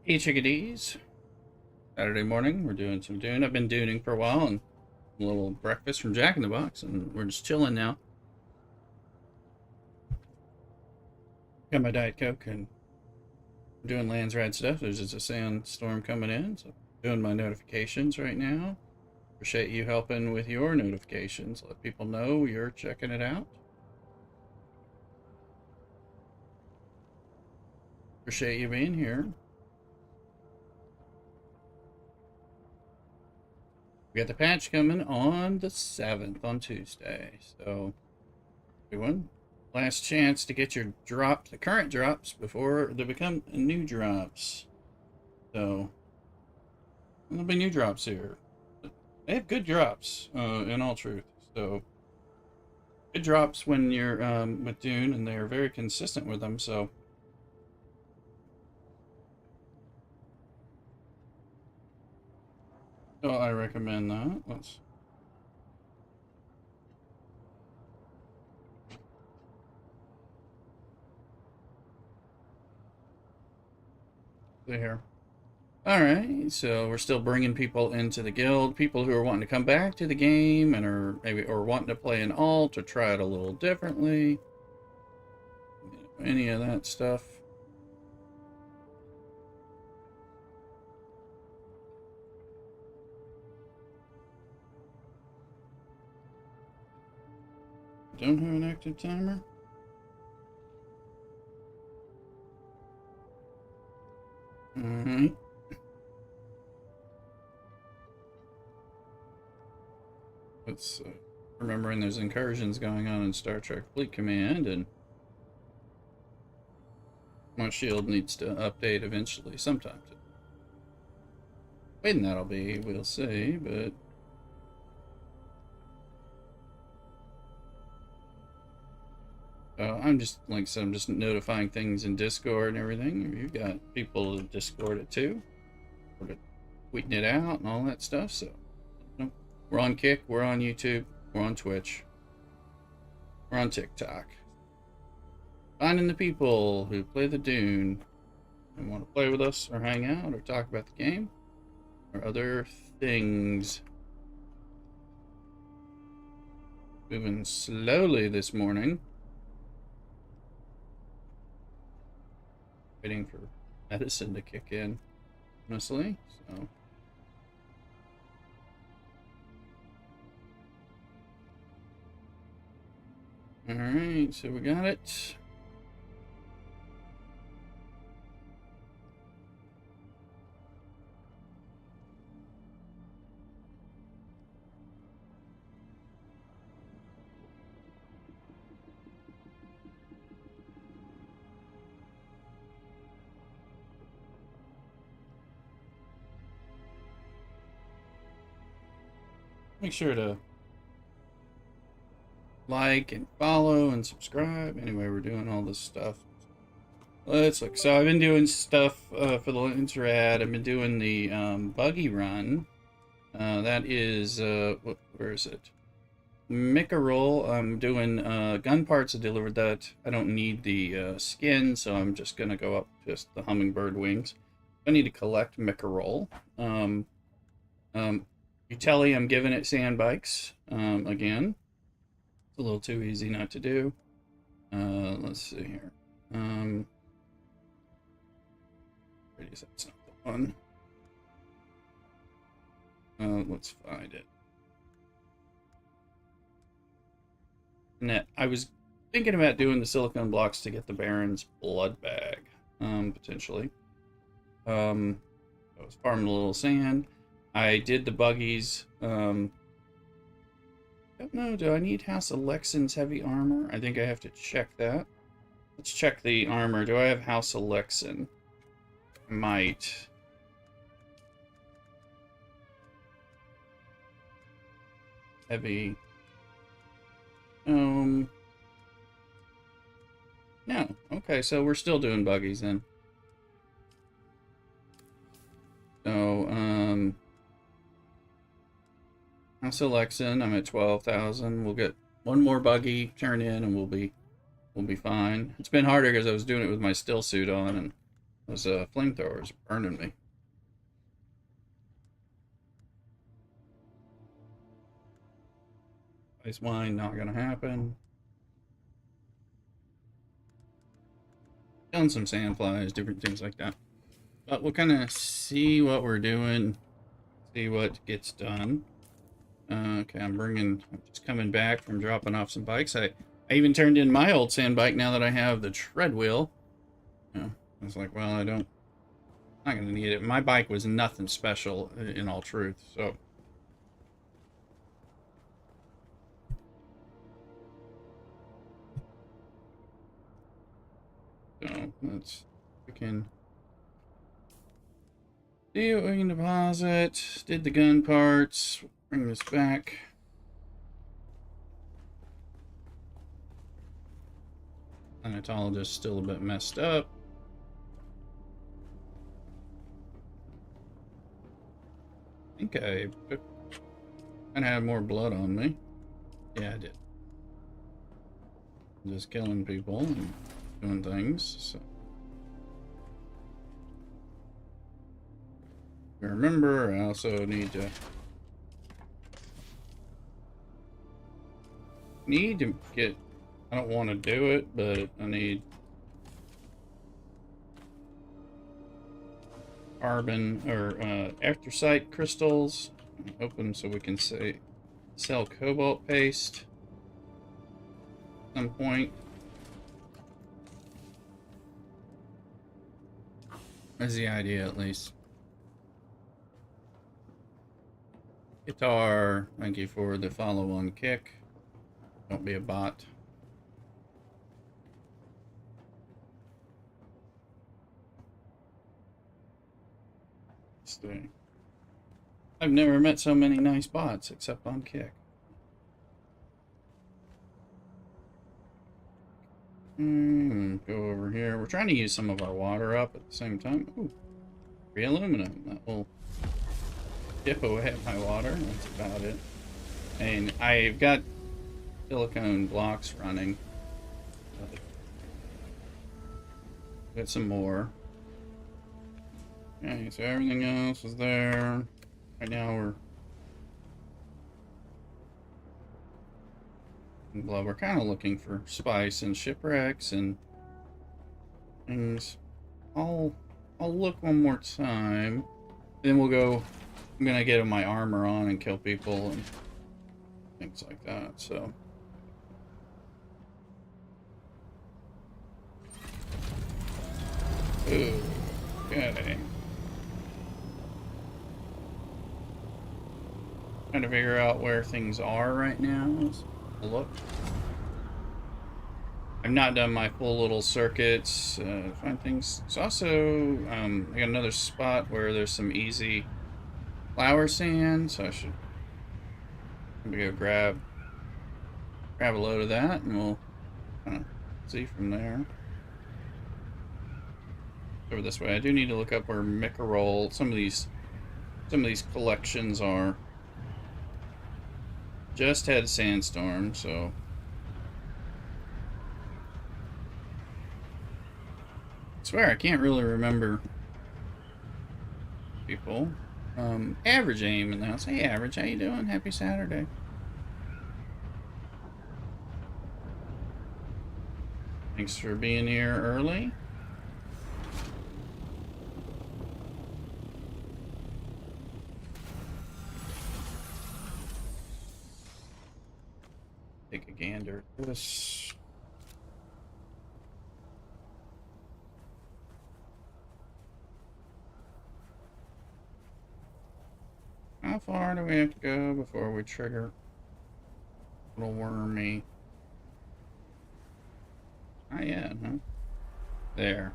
Hey chickadees. Saturday morning, we're doing some Dune. I've been Duning for a while, and a little breakfast from Jack in the Box, and we're just chilling now. Got my Diet Coke, and I'm doing Landsraad stuff. There's just a sandstorm coming in, so doing my notifications right now. Appreciate you helping with your notifications. Let people know you're checking it out. Appreciate you being here. We got the patch coming on the 7th on Tuesday, so everyone, last chance to get your drops, the current drops, before they become new drops. So there'll be new drops here. They have good drops, in all truth. So good drops when you're with Dune, and they're very consistent with them. So I recommend that. Let's see here. All right, so we're still bringing people into the guild, people who are wanting to come back to the game and are maybe wanting to play an alt or try it a little differently. Any of that stuff. Don't have an active timer. All right. Let's remembering there's incursions going on in Star Trek Fleet Command, and my shield needs to update eventually, sometime. When that'll be, we'll see, but I'm just, like I said, I'm just notifying things in Discord and everything. You've got people to Discord it too, or to tweeting it out and all that stuff. So we're on Kick, we're on YouTube, we're on Twitch, we're on TikTok. Finding the people who play the Dune and want to play with us or hang out or talk about the game or other things. Moving slowly this morning. Waiting for medicine to kick in, honestly. So all right, so we got it. Make sure to like and follow and subscribe. Anyway, we're doing all this stuff. Let's look. So I've been doing stuff for the Landsraad. I've been doing the buggy run. That is, where is it? Mickerel. I'm doing gun parts. I delivered that. I don't need the skin, so I'm just going to go up just the hummingbird wings. I need to collect Mickerel. Utility, I'm giving it sand bikes again. It's a little too easy not to do. Let's see here. That's not the one. Let's find it. Net. I was thinking about doing the silicone blocks to get the Baron's blood bag, potentially. I was farming a little sand. I did the buggies. Don't know, do I need House Alexin's heavy armor? I think I have to check that. Let's check the armor. Do I have House Alexin? Might. Heavy. No. Okay, so we're still doing buggies then. So, House Alexin, I'm at 12,000. We'll get one more buggy turn in and we'll be fine. It's been harder because I was doing it with my still suit on, and Those flamethrowers are burning me. Ice wine, not gonna happen. Done some sandflies, different things like that. But we'll kind of see what we're doing, see what gets done. Okay, I'm just coming back from dropping off some bikes. I even turned in my old sand bike now that I have the tread wheel. I was like, well, I'm not going to need it. My bike was nothing special, in all truth, so. So, we can see what we can deposit. Did the gun parts. Bring this back. Planetologist still a bit messed up. I think I had more blood on me. Yeah, I did. Just killing people and doing things, so. Remember, I also need to get, I don't want to do it, but I need carbon or anthracite crystals. Open so we can sell cobalt paste at some point. That's the idea, at least. Guitar, thank you for the follow-on kick. Don't be a bot. I've never met so many nice bots except on Kick. Go over here. We're trying to use some of our water up at the same time. Ooh, free aluminum. That will dip away at my water. That's about it. And I've got silicone blocks running. Got some more. Okay, so everything else is there. Right now we're kind of looking for spice and shipwrecks and things. I'll look one more time. Then we'll go. I'm gonna get my armor on and kill people and things like that. So. Ooh, okay. Trying to figure out where things are right now. Let's look. I've not done my full little circuits. Find things. It's also I got another spot where there's some easy flower sand, so I should maybe go grab a load of that, and we'll kind of see from there. Over this way. I do need to look up where Micarol, some of these collections are. Just had a sandstorm, so I swear I can't really remember people. Average aim in the house. Hey Average, how you doing? Happy Saturday. Thanks for being here early. Take a gander at this. How far do we have to go before we trigger little wormy? Not yet, huh? There.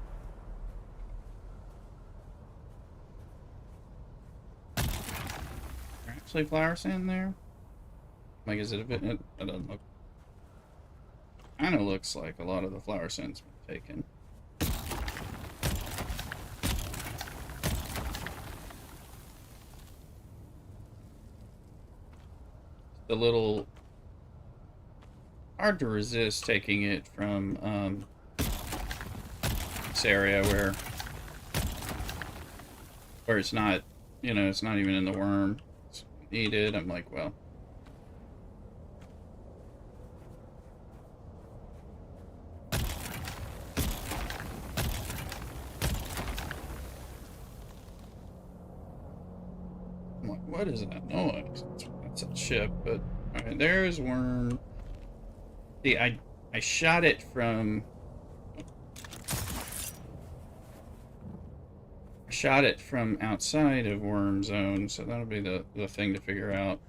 Actually flower sand there? Like, is it a bit? It doesn't look. Kind of looks like a lot of the flower sand's been taken. The little hard to resist taking it from this area where or it's not, you know, it's not even in the worm. It's needed. I'm like, well. I'm like, what is that noise? That's a ship, but all right, there's worm. See, I shot it from. Shot it from outside of worm zone, so that'll be the thing to figure out.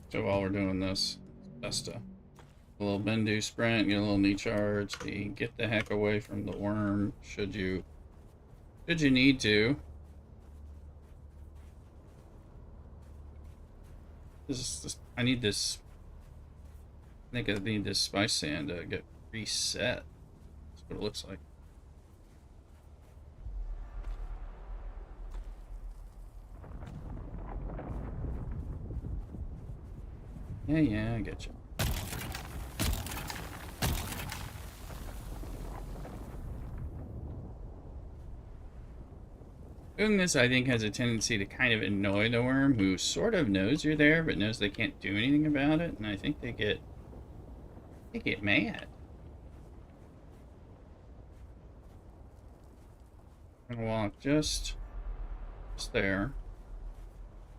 So while we're doing this, just a little Bendu sprint, get a little knee charge, get the heck away from the worm, should you need to. I need this. I think I need this spice sand to get reset. That's what it looks like. Yeah, I get you. Doing this, I think, has a tendency to kind of annoy the worm, who sort of knows you're there, but knows they can't do anything about it, and I think they get mad. I'm gonna walk just there.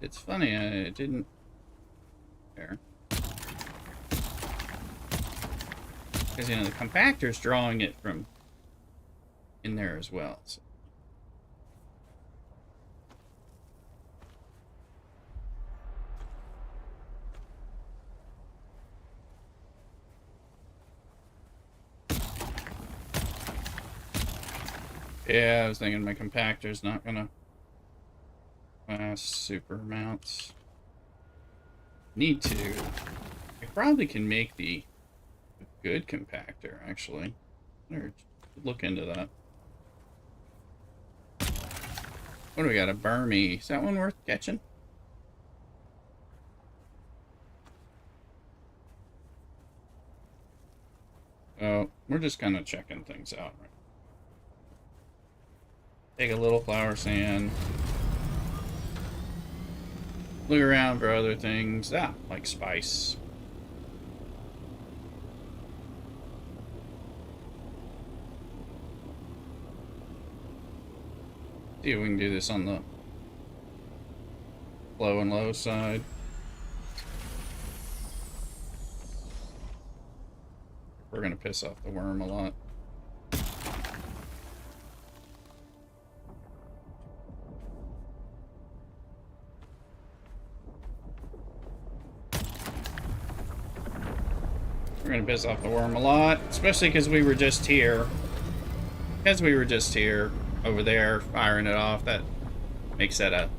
It's funny, I didn't there. Because, you know, the compactor's drawing it from in there as well. So. Yeah, I was thinking my compactor's not gonna last super amounts. Need to. I probably can make the good compactor, actually. Better look into that. What do we got? A Burmy. Is that one worth catching? Oh, we're just kind of checking things out, right? Take a little flour sand. Look around for other things. Like spice. See if we can do this on the low and low side. We're gonna piss off the worm a lot. We're gonna piss off the worm a lot, especially because we were just here. Over there, firing it off. That makes that a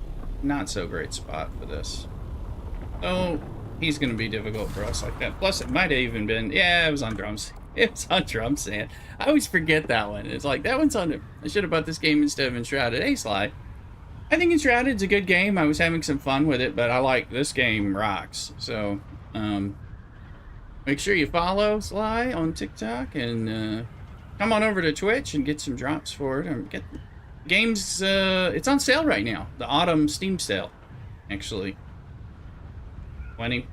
not so great spot for this. So he's gonna be difficult for us like that. Plus, it might have even been, yeah, it was on drums. It was on drum sand. I always forget that one. It's like, that one's on. I should have bought this game instead of Enshrouded. Hey, Sly. I think Enshrouded's a good game. I was having some fun with it, but I like this game rocks. So, make sure you follow Sly on TikTok and come on over to Twitch and get some drops for it. Or get games. It's on sale right now. The autumn Steam sale, actually. 20%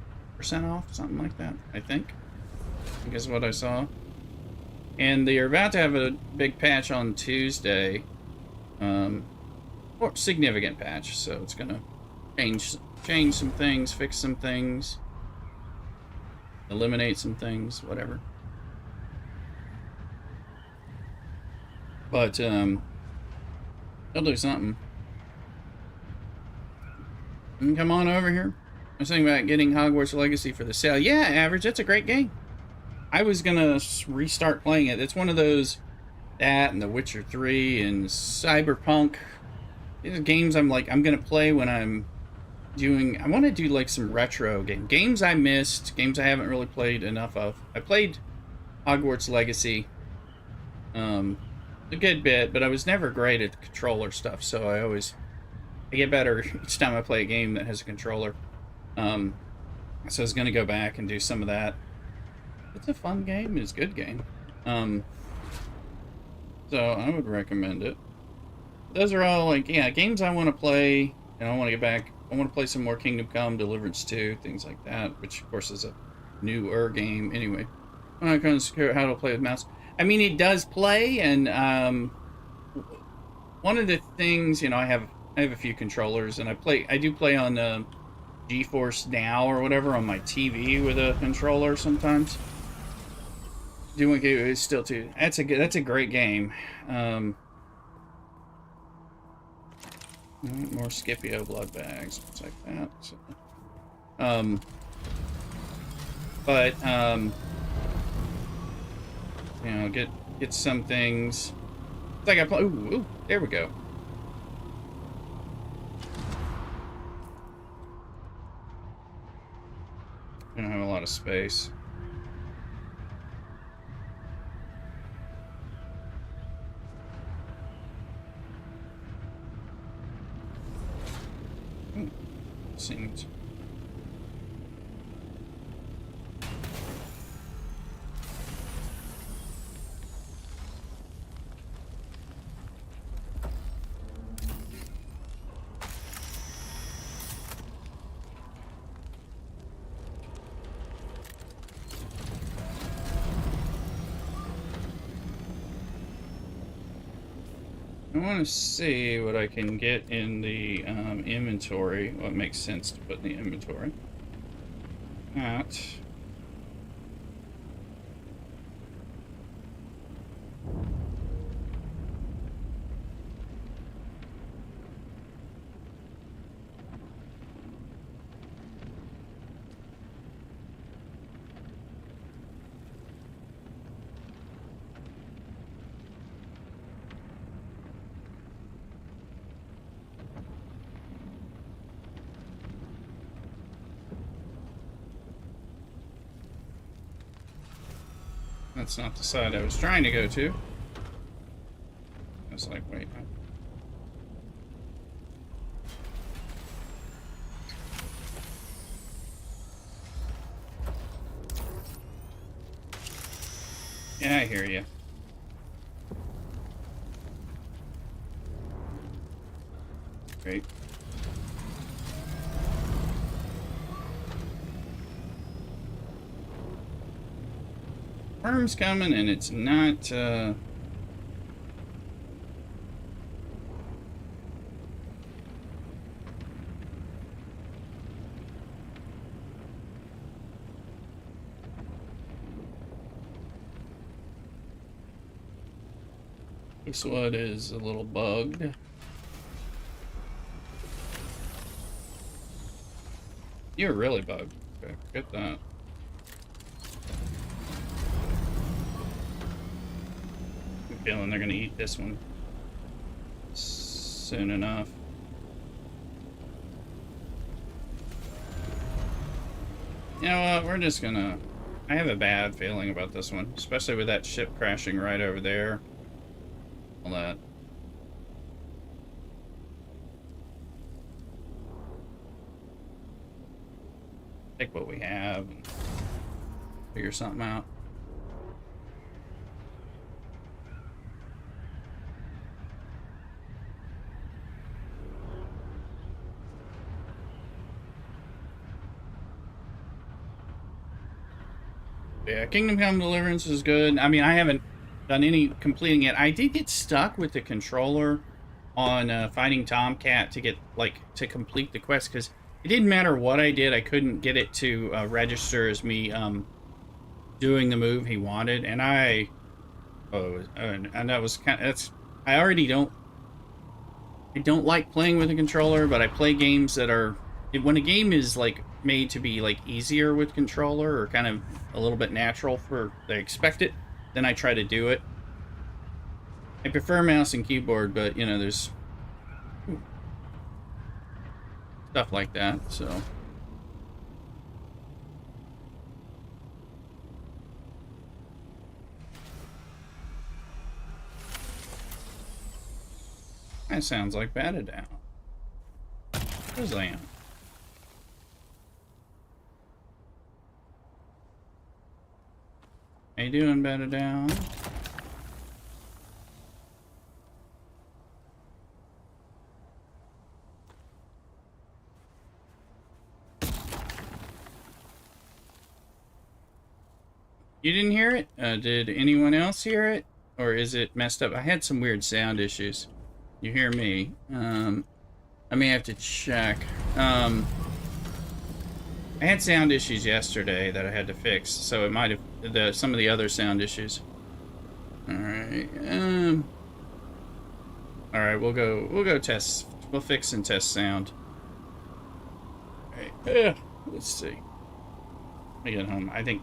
off, something like that. I think is what I saw. And they're about to have a big patch on Tuesday, or significant patch. So it's gonna change some things, fix some things. Eliminate some things, whatever. But, they'll do something. And come on over here. I was thinking about getting Hogwarts Legacy for the sale. Yeah, Average, that's a great game. I was gonna restart playing it. It's one of those, that and The Witcher 3 and Cyberpunk. These are games I'm gonna play when I'm doing, I want to do like some retro games I missed, games I haven't really played enough of. I played Hogwarts Legacy a good bit, but I was never great at the controller stuff, so I get better each time I play a game that has a controller. So I was gonna go back and do some of that. it's a fun game. It's a good game. Um, so I would recommend it. Those are all like, yeah, games I want to play, and I want to get back. I want to play some more Kingdom Come, Deliverance 2, things like that, which of course is a newer game. Anyway, when it comes to how to play with mouse, I mean, it does play, and one of the things, I have a few controllers, and I do play on GeForce Now or whatever on my TV with a controller sometimes. Doing it is still too. That's a great game. More Scipio blood bags, things like that. So, but get some things. It's like I play. Ooh, there we go. I don't have a lot of space. Seems. I want to see what I can get in the inventory. What makes sense to put in the inventory. That. That's not the side I was trying to go to. I was like, wait. Yeah, I hear you. Great. Worm's coming, and it's not, this one is a little bugged. You're really bugged. Okay, get that. Feeling they're gonna eat this one soon enough. You know what? We're just gonna. I have a bad feeling about this one, especially with that ship crashing right over there. All that. Take what we have and figure something out. Yeah, Kingdom Come Deliverance is good. I mean, I haven't done any completing it. I did get stuck with the controller on fighting Tomcat to get, to complete the quest, because it didn't matter what I did, I couldn't get it to register as me doing the move he wanted, and and that was kind of, I don't like playing with a controller, but I play games that are, when a game is made to be easier with controller, or kind of a little bit natural for they expect it, then I try to do it. I prefer mouse and keyboard, but there's stuff like that, so. That sounds like batted down. Where's Lamb? How you doing, Better Down? You didn't hear it? Did anyone else hear it? Or is it messed up? I had some weird sound issues. You hear me? I may have to check. I had sound issues yesterday that I had to fix, so it might have some of the other sound issues. All right. All right. We'll go test. We'll fix and test sound. All right. Let's see. Let me get home. I think.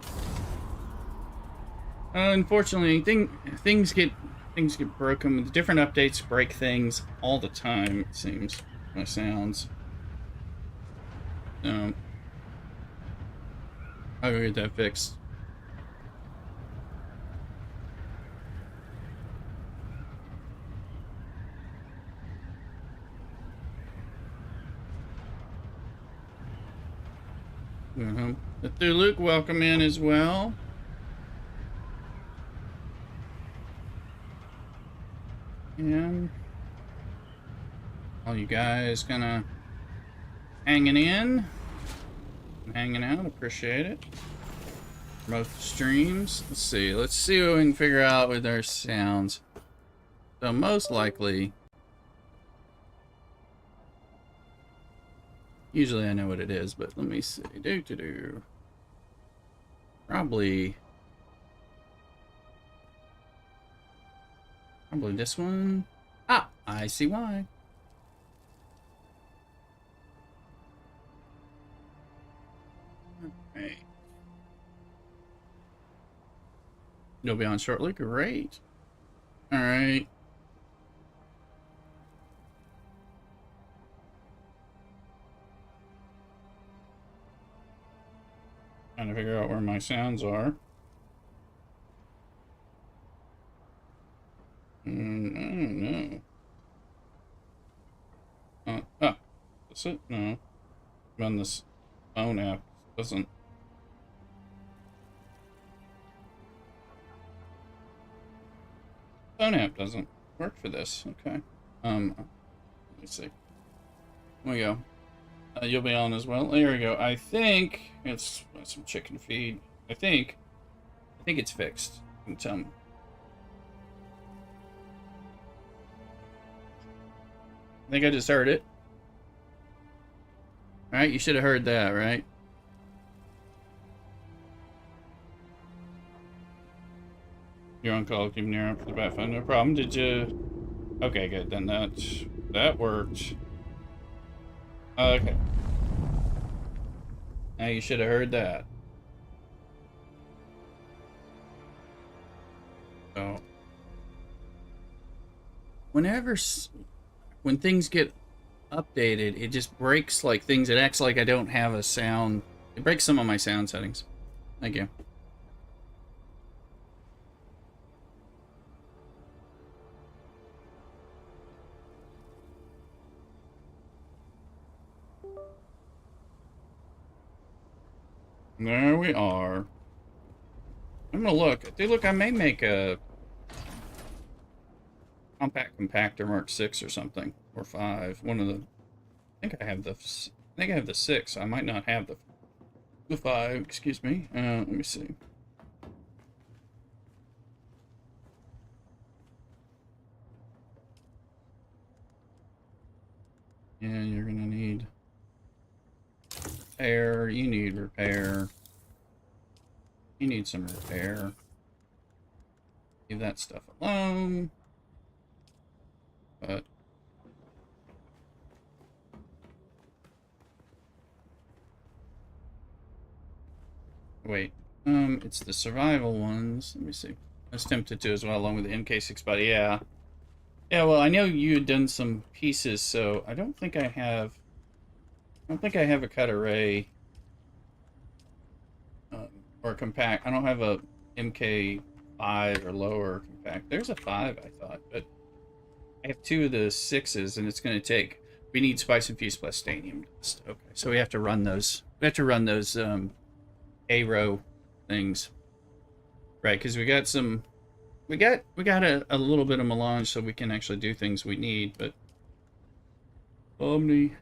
Unfortunately, things get broken. The different updates break things all the time. It seems. My sounds. I'll go get that fixed. The Luke, welcome in as well. And all you guys kinda hanging in, hanging out, appreciate it. Promote the streams. Let's see what we can figure out with our sounds. So most likely, usually I know what it is, but let me see. Probably this one. Ah, I see why. Right. You'll be on shortly. Great. All right. Trying to figure out where my sounds are. I don't know. That's it? No. Run this phone app. Doesn't. Phone app doesn't work for this. Okay. Let me see. There we go. You'll be on as well. There we go. I think it's some chicken feed. I think it's fixed. You can tell me. I think I just heard it. All right, you should have heard that, right? You're on call, keeping your arm for the bat phone. No problem. Did you? Okay, good. Then that worked. Okay. Now you should have heard that. So, when things get updated, it just breaks like things. It acts like I don't have a sound. It breaks some of my sound settings. Thank you. There we are. I'm gonna look. Dude, look, I may make a compact compactor Mark 6 or something, or 5. One of the. I think I have the 6. I might not have the 5. Excuse me. Let me see. Yeah, you're gonna need repair. You need repair. You need some repair. Leave that stuff alone. But wait, it's the survival ones. Let me see. I was tempted to as well, along with the MK6 body. Yeah. Yeah, well, I know you had done some pieces, so I don't think I have a cut array or compact. I don't have a MK5 or lower compact. There's a 5, I thought, but I have 2 of the 6s, and it's going to take. We need spice infused plus stanium dust. Okay, so we have to run those. We have to run those A-row things. Right, because we got some... We got a little bit of melange so we can actually do things we need, but... Omni...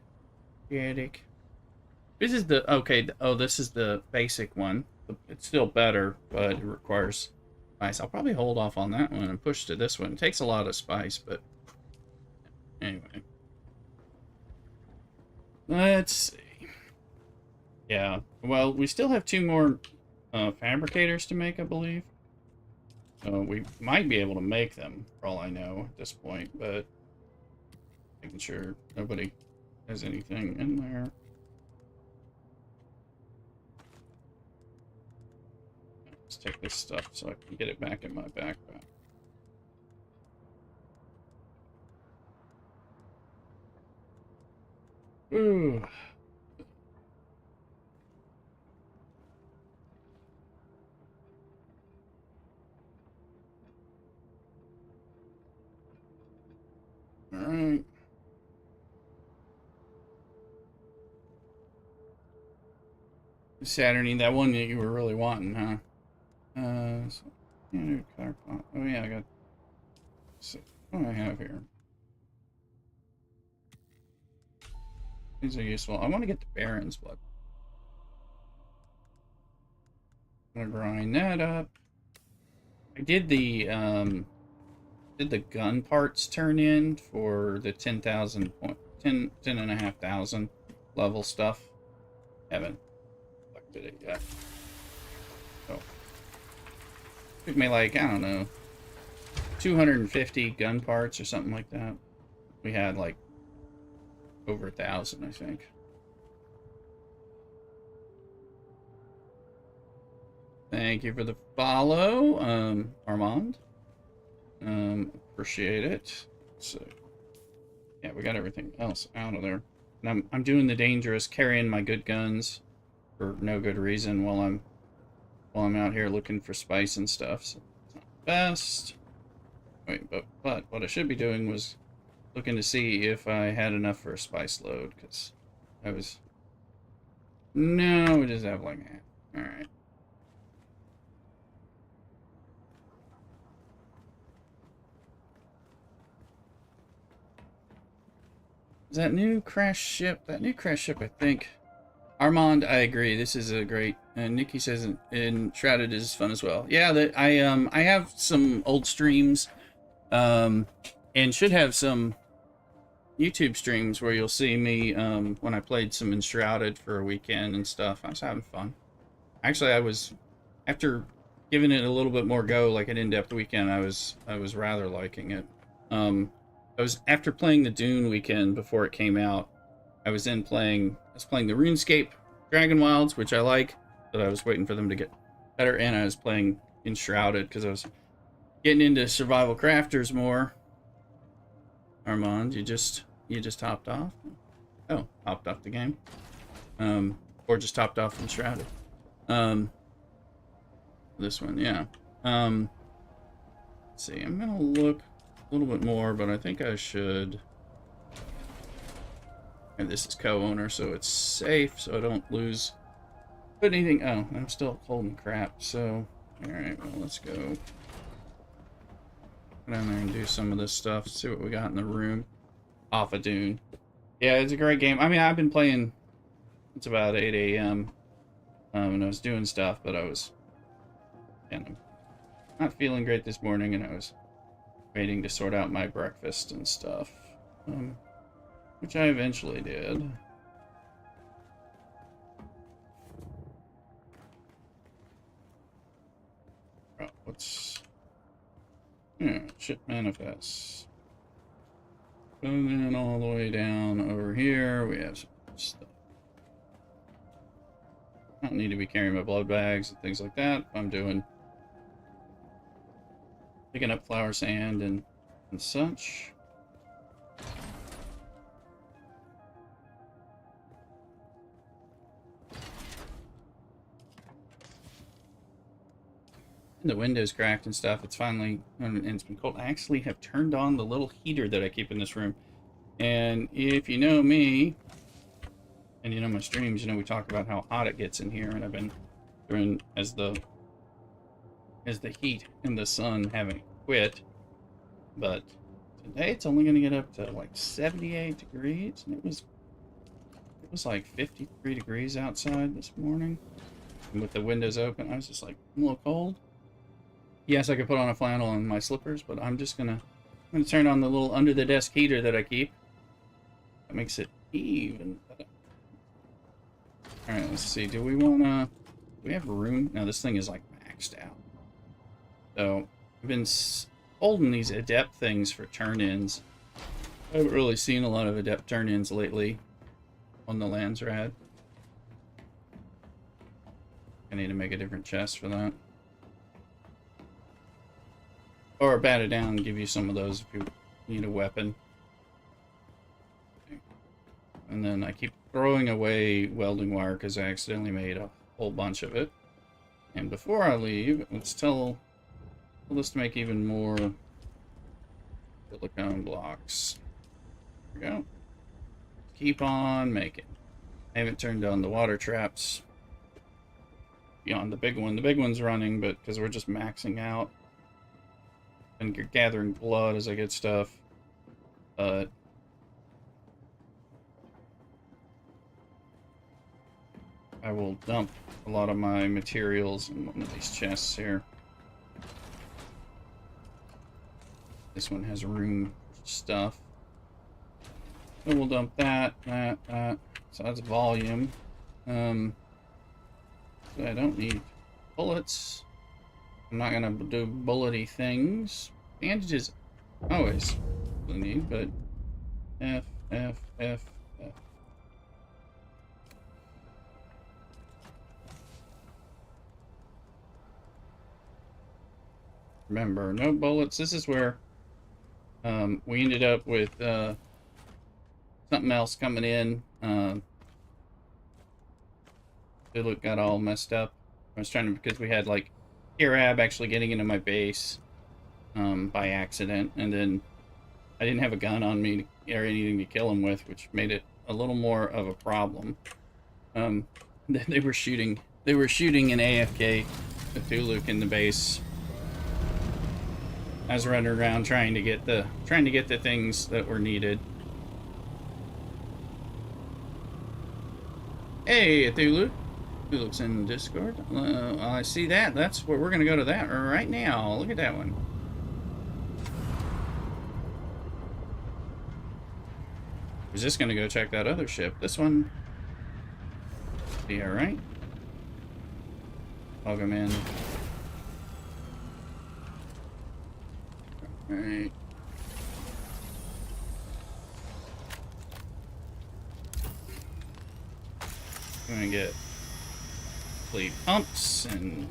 This is the... Okay, oh, this is the basic one. It's still better, but it requires spice. I'll probably hold off on that one and push to this one. It takes a lot of spice, but... Anyway. Let's see. Yeah, well, we still have 2 more fabricators to make, I believe. So we might be able to make them, for all I know, at this point, but making sure nobody has anything in there. Let's take this stuff so I can get it back in my backpack. Ooh. Alright. Saturday, that one that you were really wanting, huh? So, yeah, oh yeah, I got... So, what do I have here? These are useful. I want to get the Baron's blood. I'm gonna grind that up. I did the gun parts turn in for the 10,500 level stuff. Haven't collected it yet. So took me like, I don't know, 250 gun parts or something like that. We had like over 1,000, I think. Thank you for the follow, Armand. Appreciate it. So, yeah, we got everything else out of there. And I'm doing the dangerous, carrying my good guns for no good reason while I'm out here looking for spice and stuff. So it's not the best. Wait, but what I should be doing was looking to see if I had enough for a spice load, because I was... No, we just have like that. Alright. Is that new crash ship? That new crash ship, I think. Armand, I agree. This is a great. And Nikki says Shrouded is fun as well. Yeah, I have some old streams, and should have some YouTube streams where you'll see me when I played some Enshrouded for a weekend and stuff. I was having fun. Actually, I was, after giving it a little bit more go, like an in-depth weekend, I was rather liking it. After playing the Dune weekend before it came out, I was playing the RuneScape Dragon Wilds, which I like, but I was waiting for them to get better, and I was playing Enshrouded because I was getting into survival crafters more. Armand, you just hopped off? Oh, hopped off the game. Or just hopped off Enshrouded. This one, yeah. Let's see, I'm gonna look a little bit more, but I think I should. And this is co-owner, so it's safe, so I don't lose anything. Oh, I'm still holding crap, so alright, well, let's go down there and do some of this stuff, see what we got in the room off of Dune. Yeah, it's a great game. I mean, I've been playing, it's about 8 a.m. And I was doing stuff, but I was not feeling great this morning, and I was waiting to sort out my breakfast and stuff, which I eventually did. Oh, what's... Yeah, ship manifests. And then all the way down over here, we have some stuff. I don't need to be carrying my blood bags and things like that. I'm picking up flower sand and such. And the window's cracked and stuff. It's finally, and it's been cold. I actually have turned on the little heater that I keep in this room. And if you know me, and you know my streams, you know we talk about how hot it gets in here. And I've been doing, as the as the heat and the sun haven't quit. But today it's only going to get up to like 78 degrees, and it was like 53 degrees outside this morning. And with the windows open, I was just like, I'm a little cold. Yes, I could put on a flannel and my slippers, but I'm gonna turn on the little under the desk heater that I keep. That makes it even better. All right, let's see. Do we have room? No, this thing is like maxed out. So I've been holding these adept things for turn-ins. I haven't really seen a lot of adept turn-ins lately on the Landsraad. I need to make a different chest for that. Or bat it down and give you some of those if you need a weapon. And then I keep throwing away welding wire because I accidentally made a whole bunch of it. And before I leave, let's tell us to make even more silicone blocks. There we go. Keep on making. I haven't turned on the water traps beyond the big one. The big one's running, but because we're just maxing out and gathering blood as I get stuff. But I will dump a lot of my materials in one of these chests here. This one has room for stuff. So we'll dump that. So that's volume. So I don't need bullets. I'm not gonna do bullety things. Bandages, always really need, but F. Remember, no bullets. This is where we ended up with something else coming in. It got all messed up. I was trying to, because we had like Arab actually getting into my base by accident, and then I didn't have a gun on me or anything to kill him with, which made it a little more of a problem. They were shooting an AFK Cthulhu in the base. I was running around trying to get the things that were needed. Hey, Cthulhu. Who looks in Discord? I see that. That's where we're gonna go to that right now. Look at that one. I was just gonna go check that other ship. This one. Be alright. Plug him in. Alright. I'm gonna get pumps, and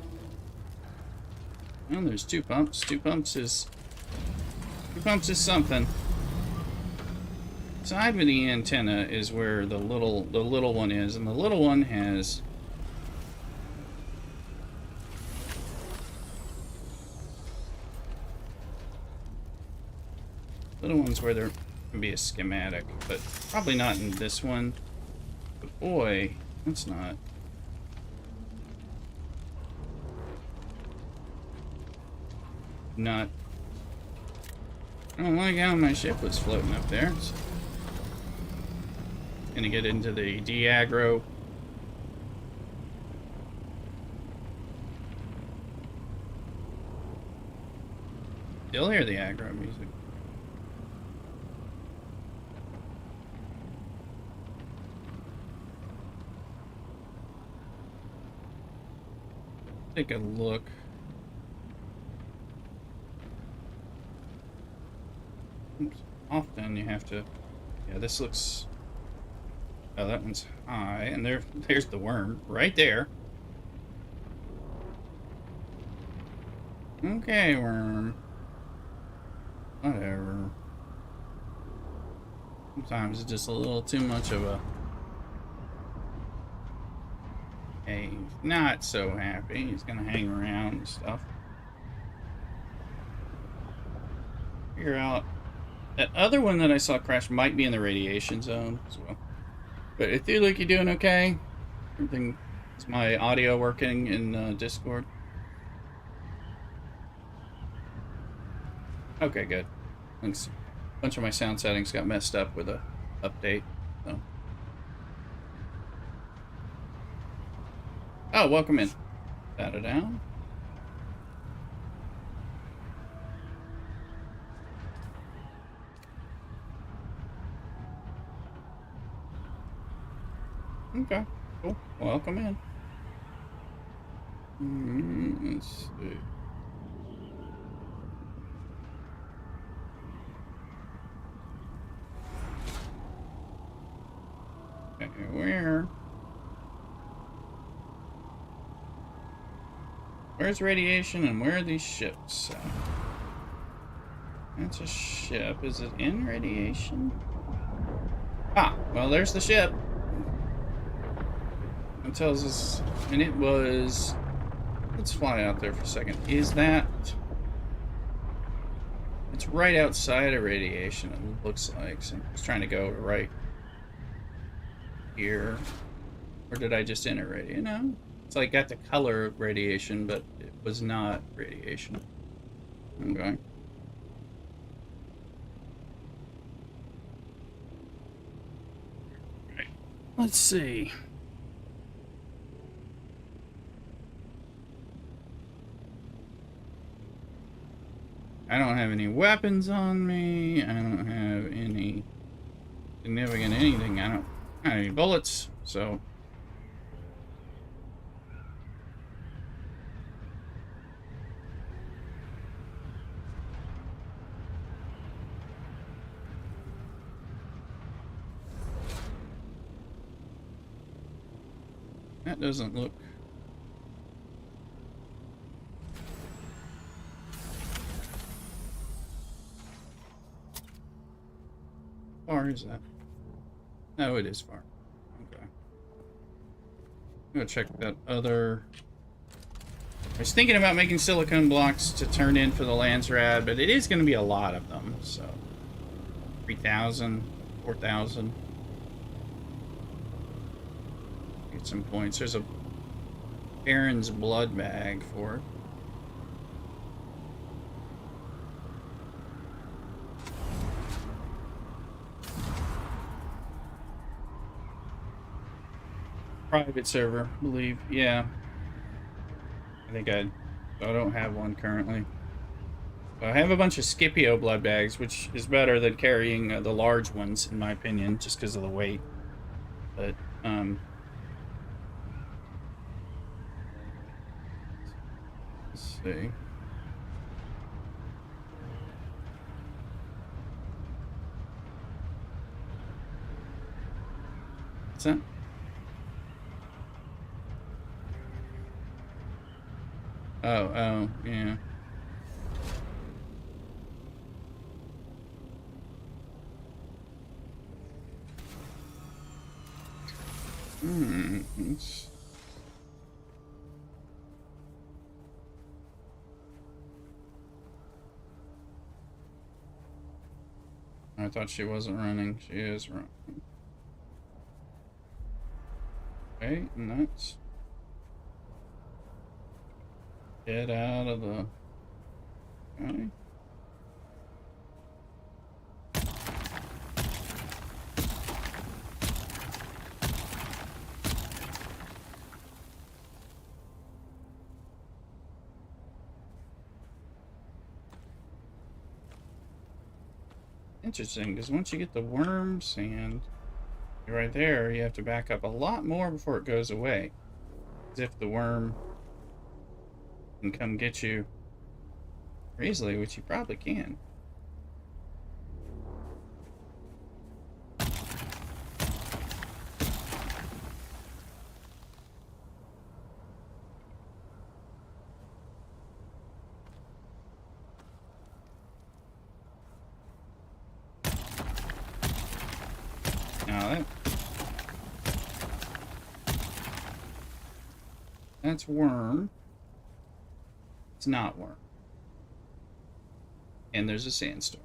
well, there's two pumps. Two pumps is something. Side with the antenna is where the little one is, and the little one has little ones where there can be a schematic, but probably not in this one. But boy, that's not. I don't like how my ship was floating up there. So gonna get into the de-aggro. Still hear the aggro music. Take a look. Often you have to. Yeah, this looks. Oh, that one's high, and there's the worm right there. Okay, worm. Whatever. Sometimes it's just a little too much of a. Hey, he's not so happy. He's gonna hang around and stuff. Figure out. That other one that I saw crash might be in the radiation zone as well. But Cthulhu, you doing okay? Everything, is my audio working in Discord? Okay, good. Thanks. A bunch of my sound settings got messed up with a update. So. Oh, welcome in. Batter down. Okay, cool. Welcome in. Let's see. Okay, where's radiation and where are these ships? That's a ship. Is it in radiation? Ah, well, there's the ship. It tells us, and it was. Let's fly out there for a second. Is that? It's right outside of radiation. It looks like. So I'm just trying to go right here, or did I just enter radiation? No, it's like got the color of radiation, but it was not radiation. I'm going. Right. Let's see. I don't have any weapons on me. I don't have any significant anything. I don't have any bullets, so. That doesn't look. How far is that? No, it is far. Okay. I'm gonna check that other. I was thinking about making silicone blocks to turn in for the Landsraad, but it is going to be a lot of them, so 3,000, 4,000. Get some points. There's a Baron's blood bag for it. Private server, I believe. Yeah. I don't have one currently. I have a bunch of Scipio blood bags, which is better than carrying the large ones, in my opinion, just because of the weight. But, let's see. What's that? Oh, yeah. I thought she wasn't running. She is running. Okay, nuts. Get out of the... Okay. Interesting, because once you get the worm sand right there, you have to back up a lot more before it goes away. As if the worm can come get you easily, which you probably can. Now that's worm. It's not worm. And there's a sandstorm.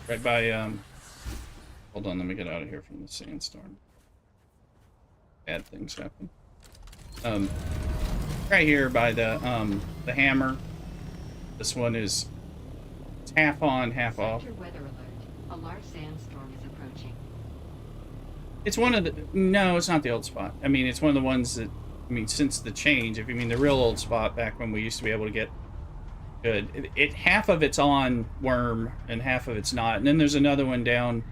Right by Hold on, let me get out of here from the sandstorm. Bad things happen. Right here by the hammer. This one is it's half on, half off. Weather alert. A large sandstorm is approaching. It's one of the no, it's not the old spot. I mean, it's one of the ones that since the change. If you mean the real old spot back when we used to be able to get good, it half of it's on worm and half of it's not. And then there's another one down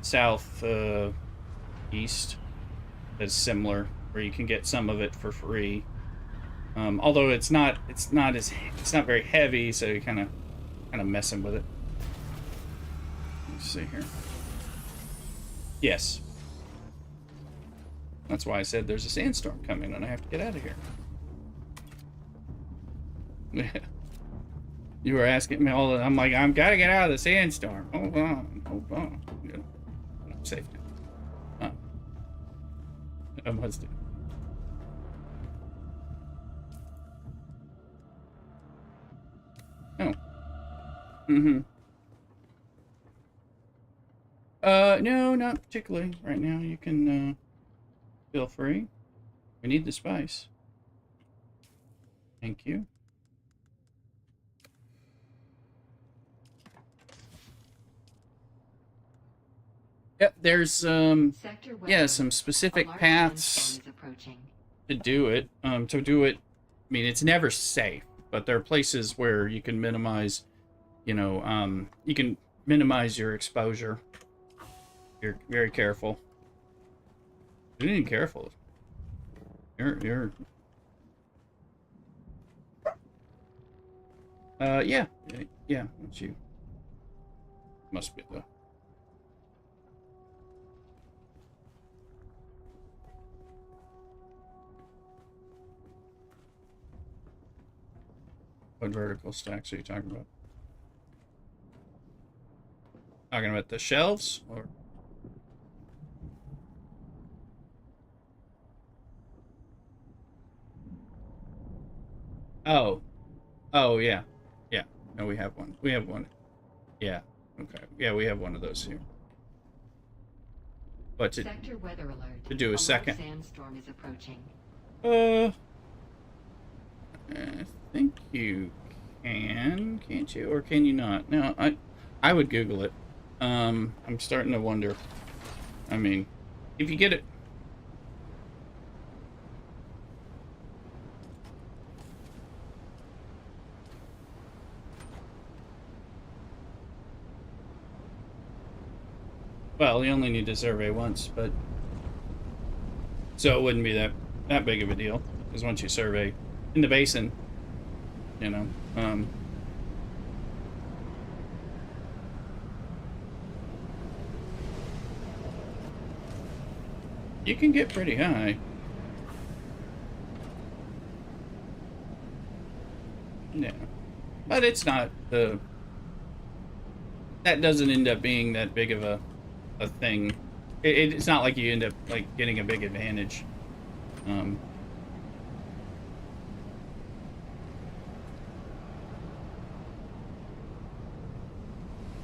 south east that's similar, where you can get some of it for free. Although it's not very heavy, so you're kind of messing with it. Let's see here. Yes. That's why I said there's a sandstorm coming and I have to get out of here. You were asking me all the I'm like, I've got to get out of the sandstorm. Hold on. Good. I'm safe now. I must do. Oh. Mm-hmm. No, not particularly. Right now, you can, feel free. We need the spice. Thank you. Yep, there's, some specific paths to do it. I mean, it's never safe, but there are places where you can minimize, you can minimize your exposure. You're very careful. You're being careful. You're. Yeah. That's you. Must be though. What vertical stacks are you talking about? Talking about the shelves, or? Oh, yeah. Yeah. No, we have one. We have one. Yeah. Okay. Yeah, we have one of those here. But Sector weather alert. To do a second. Sandstorm is approaching. I think you can, can't you? Or can you not? No, I would Google it. I'm starting to wonder. I mean, if you get it. Well, you only need to survey once, but so it wouldn't be that big of a deal, because once you survey in the basin, you can get pretty high. Yeah, but it's not that doesn't end up being that big of a thing. It's not like you end up like getting a big advantage.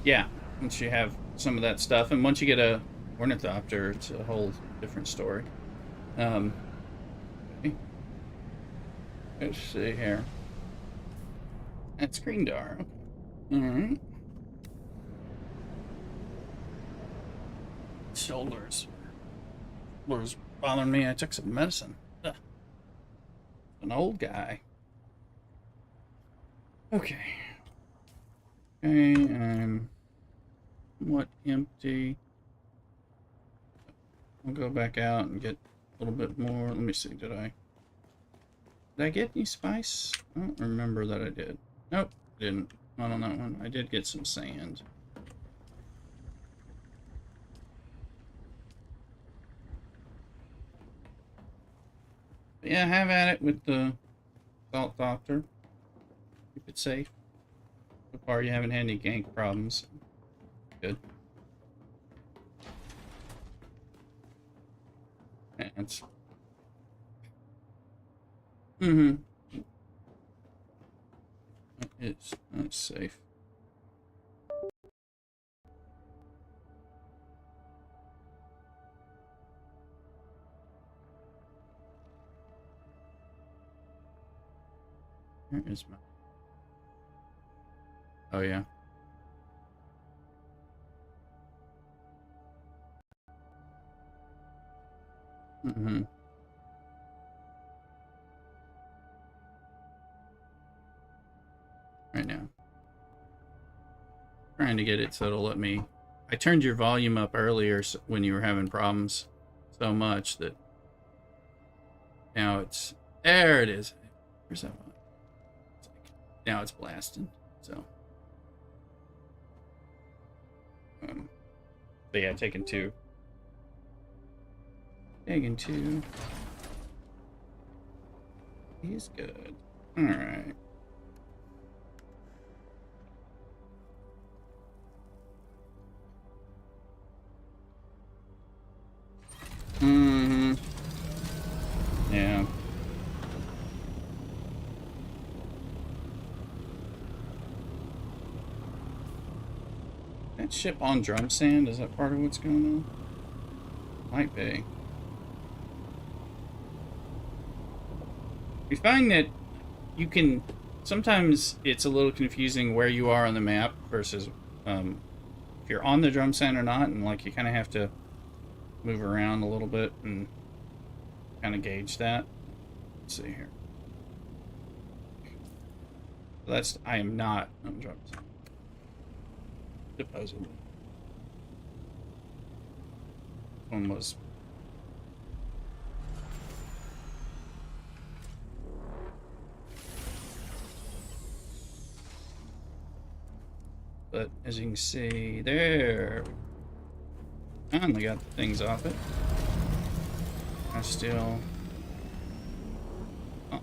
Yeah, once you have some of that stuff, and once you get a ornithopter, it's a whole different story. Okay. Let's see here. That's green dar. All right. Shoulders was bothering me. I took some medicine. Ugh. An old guy. Okay. Okay, I'm somewhat empty. I'll go back out and get a little bit more. Let me see, did I get any spice? I don't remember that I did. Nope, didn't. Not on that one. I did get some sand. But yeah, have at it with the salt doctor. Keep it safe. So far, you haven't had any gank problems. Good. That's. That's safe. Where is my... Oh, yeah. Mm-hmm. Right now. Trying to get it so it'll let me... I turned your volume up earlier when you were having problems so much that now it's... There it is. Where's that one? Now it's blasting. So... but yeah, taking two. Taking two. He's good. Alright. Mm-hmm. Yeah. That ship on drum sand, is that part of what's going on? Might be. We find that you can... Sometimes it's a little confusing where you are on the map versus if you're on the drum sand or not, and like you kind of have to move around a little bit and kind of gauge that. Let's see here. That's... I am not on drum sand. Supposedly. One was... But as you can see, there, we finally got things off it. I still... I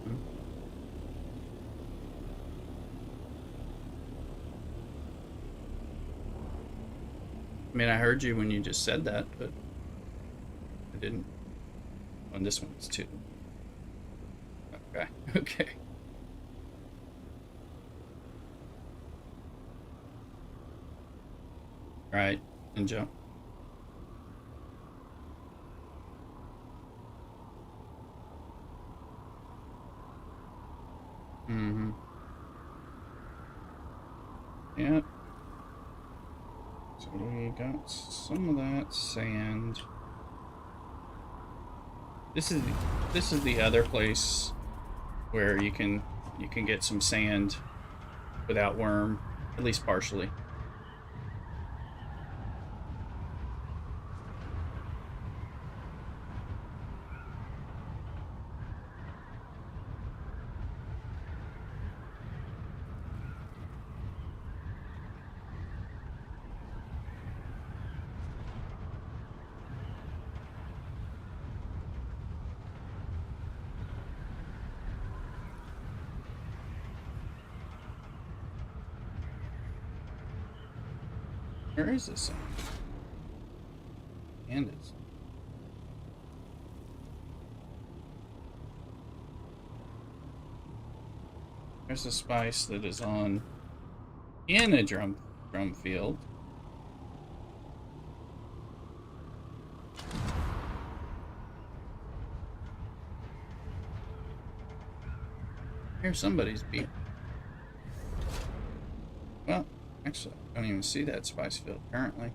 mean, I heard you when you just said that, but I didn't. On this one, it's two. Okay, okay. Right, and jump. Mm-hmm. Yep. So we got some of that sand. This is the other place where you can get some sand without worm, at least partially. Where is this thing? And it's... There's a spice that is on in a drum field. Here's somebody's beat. Well, actually, I don't even see that spice field currently.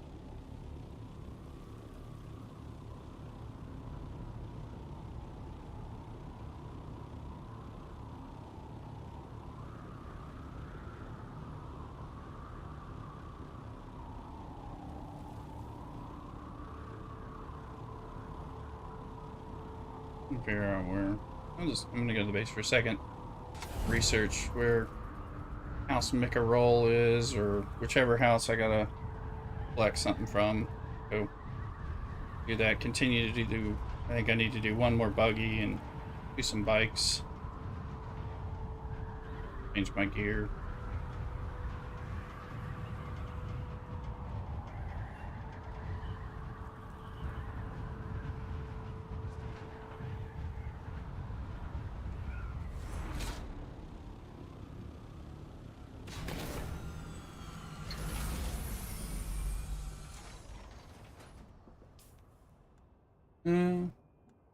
Figure out where. I'm gonna go to the base for a second. Research where House Mika Roll is, or whichever house I gotta collect something from. Go do that. Continue to do. I think I need to do one more buggy and do some bikes. Change my gear.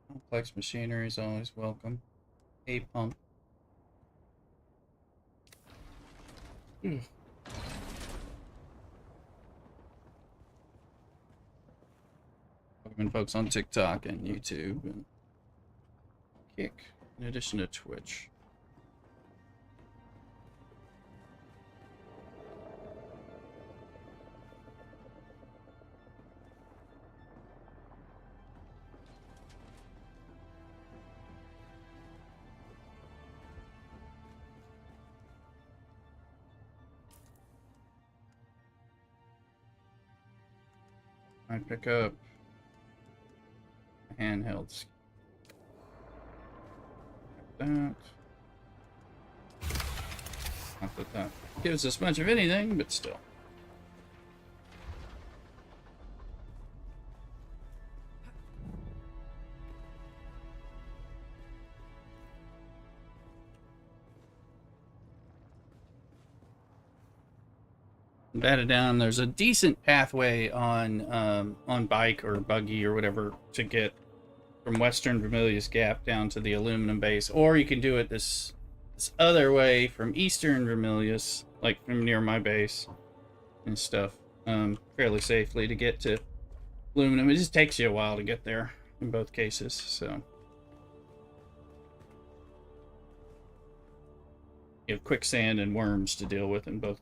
Complex machinery is always welcome. A pump. Mm. Welcome folks on TikTok and YouTube and Kick, in addition to Twitch. I pick up a handheld. Like that. Not that that gives us much of anything, but still. Batted down. There's a decent pathway on bike or buggy or whatever to get from Western Vermilius Gap down to the aluminum base, or you can do it this other way from Eastern Vermilius, like from near my base and stuff, fairly safely to get to aluminum. It just takes you a while to get there in both cases, so you have quicksand and worms to deal with in both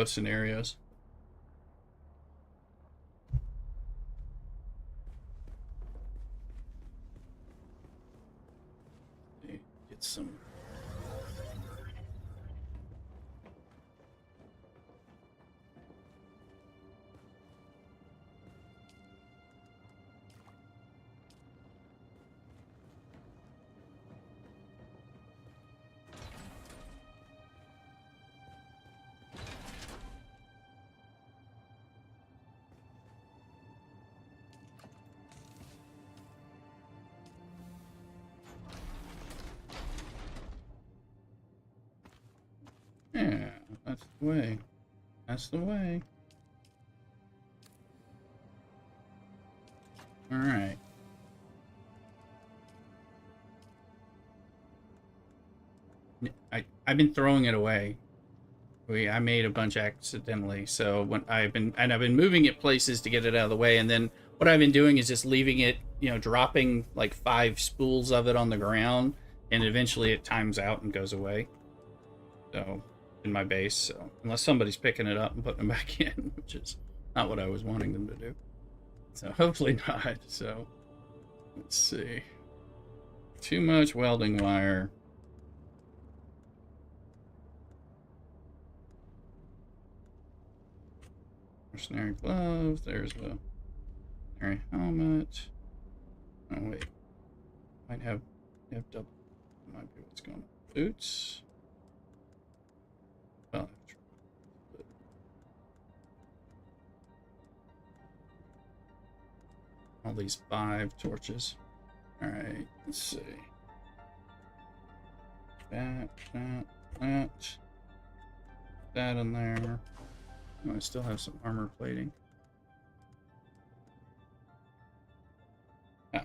scenarios. Get some. Yeah, that's the way. That's the way. All right. I've been throwing it away. I made a bunch accidentally, so when I've been moving it places to get it out of the way, and then what I've been doing is just leaving it, dropping like 5 spools of it on the ground, and eventually it times out and goes away. So in my base, so unless somebody's picking it up and putting them back in, which is not what I was wanting them to do. So hopefully not. So let's see. Too much welding wire. Mercenary gloves. There's the mercenary helmet. Oh wait, might have double. Might be what's going on. Boots. Oh, all these 5 torches. All right, let's see. That in there. Oh, I still have some armor plating. Ah.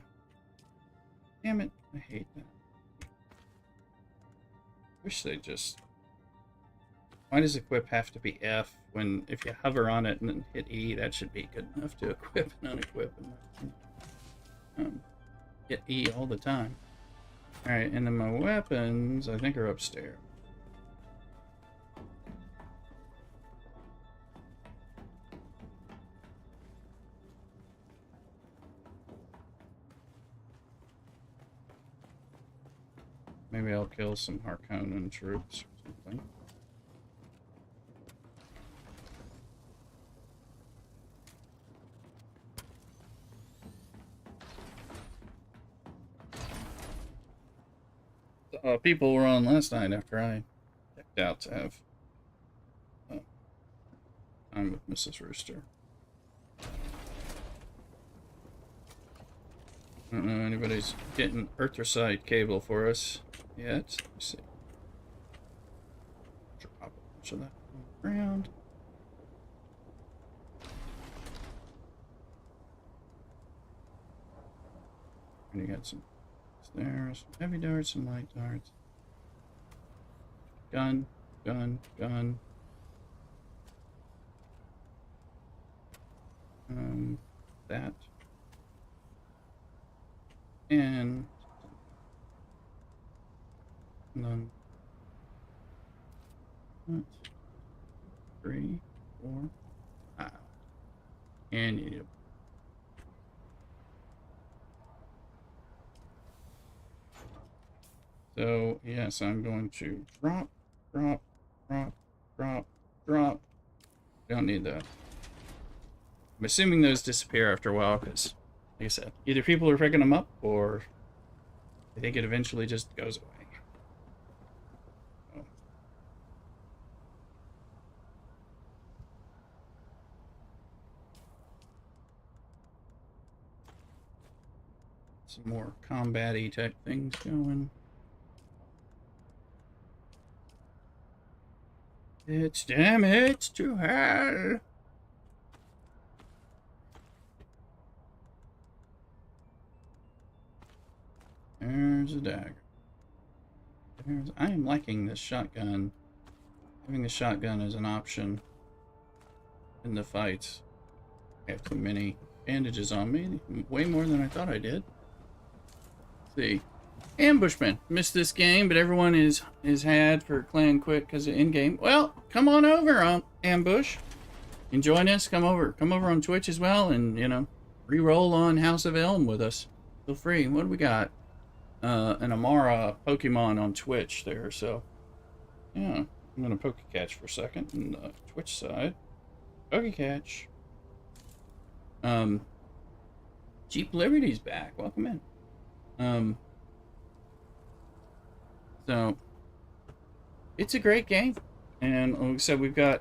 Damn it, I hate that. Wish they just... Why does equip have to be F when if you hover on it and then hit E, that should be good enough to equip and unequip. Hit E all the time. Alright, and then my weapons, I think, are upstairs. Maybe I'll kill some Harkonnen troops or something. People were on last night after I checked out to have time with Mrs. Rooster. I don't know anybody's getting erythrocyte cable for us yet. Let me see. Drop a bunch of that on the ground. And you got some there, some heavy darts and light darts. Gun. gun, gun. That. And then 3, 4, 5. And you need a so yes, I'm going to drop, drop, drop, drop, drop. Don't need that. I'm assuming those disappear after a while because, like I said, either people are picking them up or I think it eventually just goes away. Oh. Some more combat-y type things going. It's damage to hell. There's a dagger. I am liking this shotgun. Having the shotgun as an option in the fights. I have too many bandages on me. Way more than I thought I did. Let's see. Ambushman. Missed this game, but everyone is had for Clan Quit because of in-game. Well, come on over, Ambush. And join us. Come over on Twitch as well, and you know, re-roll on House of Elm with us. Feel free. What do we got? An Amara Pokemon on Twitch there. So yeah, I'm gonna Pokecatch for a second on the Twitch side. Pokecatch. Jeep Liberty's back. Welcome in. So it's a great game, and like I said, we've got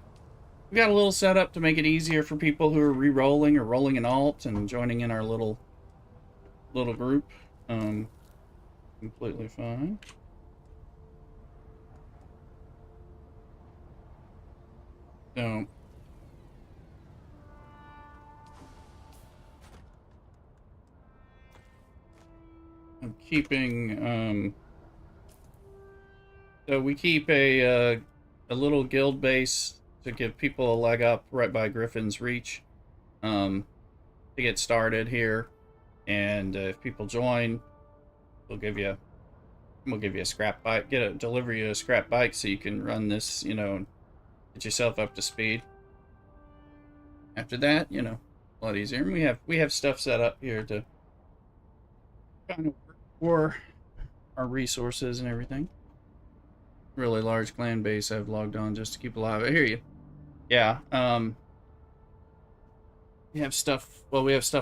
a little setup to make it easier for people who are re-rolling or rolling an alt and joining in our little group. Completely fine. So I'm keeping so we keep a little guild base to give people a leg up right by Griffin's Reach to get started here, and if people join, we'll give you a scrap bike, deliver you a scrap bike so you can run this, you know, get yourself up to speed. After that, you know, a lot easier. And we have stuff set up here to kind of work for our resources and everything. Really large clan base I've logged on just to keep alive. I hear you. Yeah, we have stuff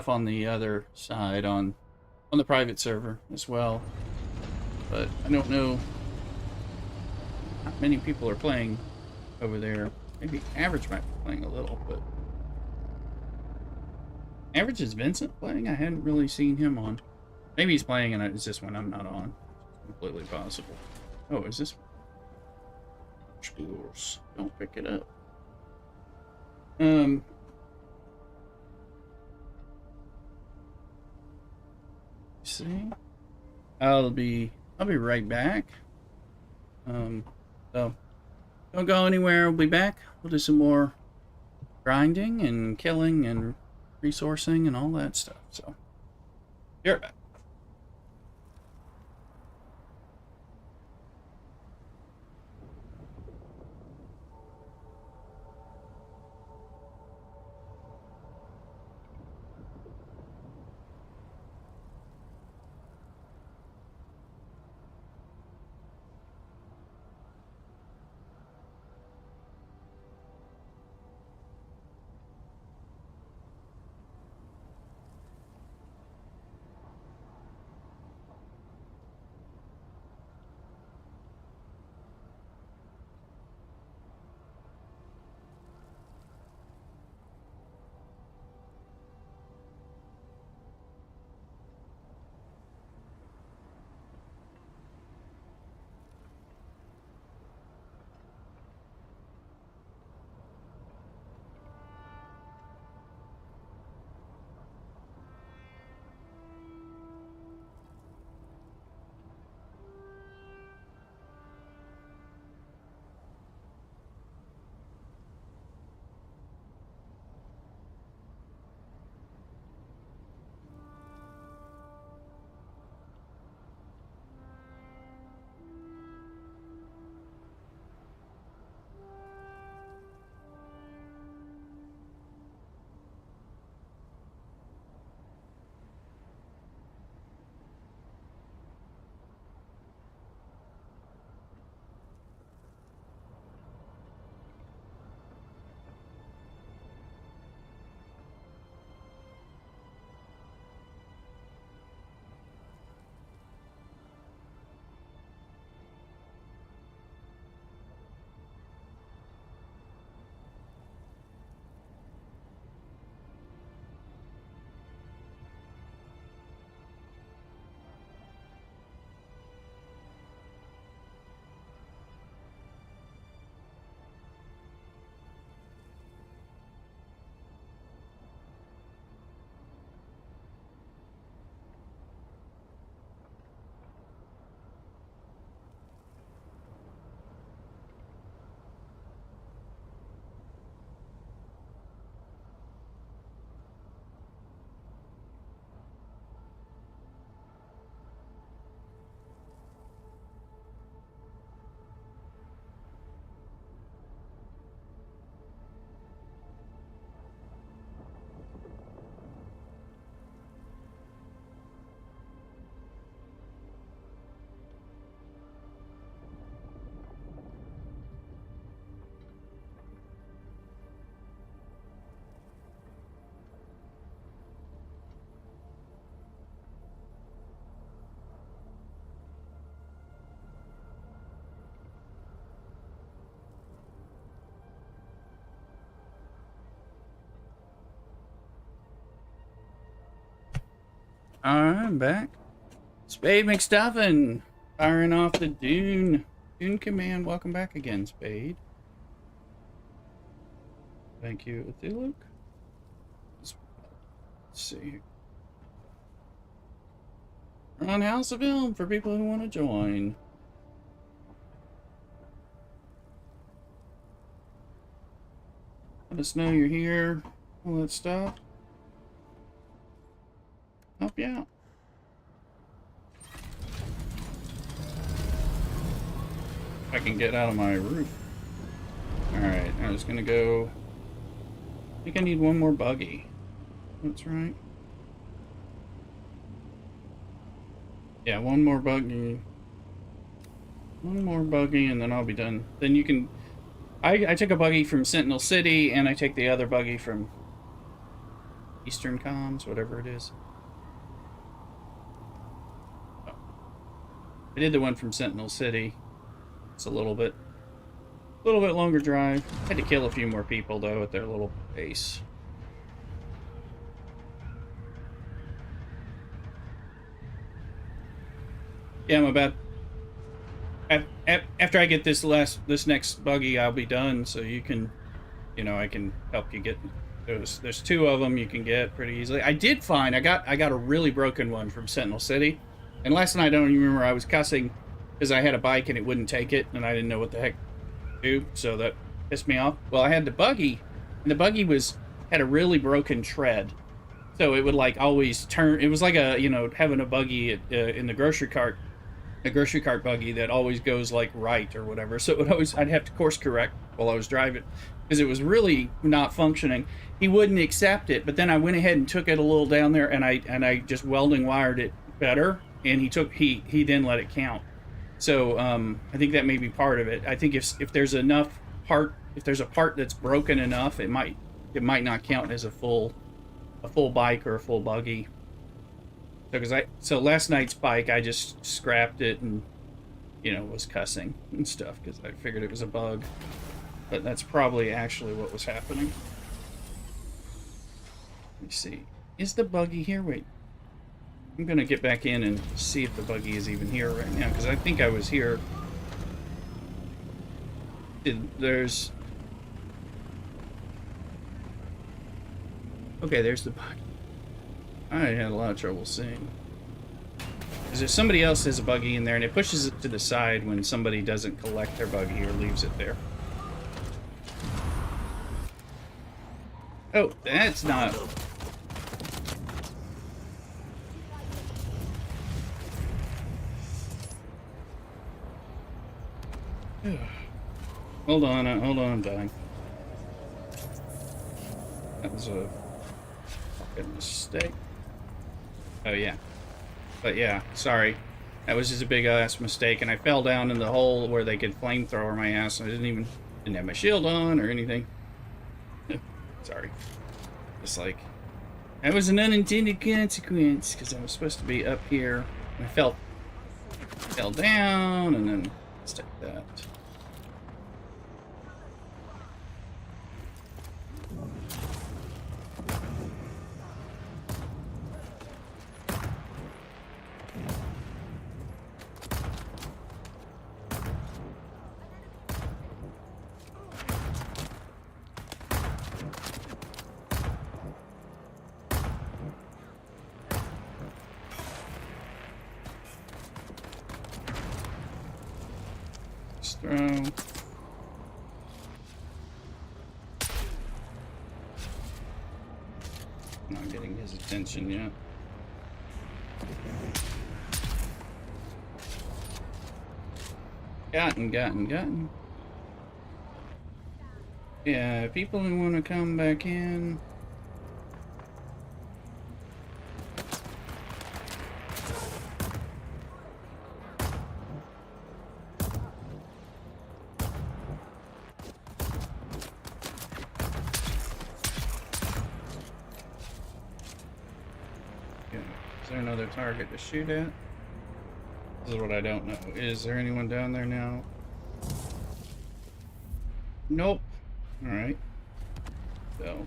on the other side on the private server as well. But I don't know how many people are playing over there. Maybe Average might be playing a little, but Average, is Vincent playing? I hadn't really seen him on. Maybe he's playing and it's just when I'm not on. It's completely possible. Oh, is this schools? Don't pick it up. See, I'll be right back. So don't go anywhere. We'll be back. We'll do some more grinding and killing and resourcing and all that stuff. So be right back. Alright, I'm back. Spade McStuffin, firing off the Dune. Dune command, welcome back again, Spade. Thank you, Luke. Let's see. We're on House of Film for people who want to join. Let us know you're here. All that stuff. Help you out. I can get out of my roof. Alright, I'm just gonna go. I think I need one more buggy. That's right. Yeah, one more buggy. One more buggy and then I'll be done. Then you can... I took a buggy from Sentinel City and I take the other buggy from Eastern Comms, whatever it is. Oh. I did the one from Sentinel City. It's a little bit longer drive. Had to kill a few more people though at their little base. Yeah, I'm about after I get this next buggy, I'll be done. So you can, I can help you get those. There's two of them you can get pretty easily. I did find I got a really broken one from Sentinel City, and last night I don't even remember I was cussing because I had a bike and it wouldn't take it, and I didn't know what the heck to do, so that pissed me off. Well, I had the buggy, and the buggy had a really broken tread, so it would like always turn. It was like having a buggy in the grocery cart. A grocery cart buggy that always goes like right or whatever. So I'd have to course correct while I was driving because it was really not functioning. He wouldn't accept it, but then I went ahead and took it a little down there and I just welding wired it better, and he then let it count. So I think that may be part of it. I think if there's enough if there's a part that's broken enough, it might not count as a full bike or a full buggy. So last night's bike, I just scrapped it and, was cussing and stuff because I figured it was a bug. But that's probably actually what was happening. Let me see. Is the buggy here? Wait. I'm going to get back in and see if the buggy is even here right now because I think I was here. There's... Okay, there's the buggy. I had a lot of trouble seeing. Because if somebody else has a buggy in there and it pushes it to the side when somebody doesn't collect their buggy or leaves it there. Oh, that's not... Hold on, I'm dying. That was a fucking mistake. Oh yeah. But yeah, sorry. That was just a big ass mistake, and I fell down in the hole where they could flamethrower my ass, and I didn't have my shield on or anything. Sorry. Just like, that was an unintended consequence, because I was supposed to be up here. And I fell down, and then let's take that. Throw. Not getting his attention yet. Gotten. Yeah, people who want to come back in. Is there another target to shoot at? This is what I don't know. Is there anyone down there now? Nope. Alright. So.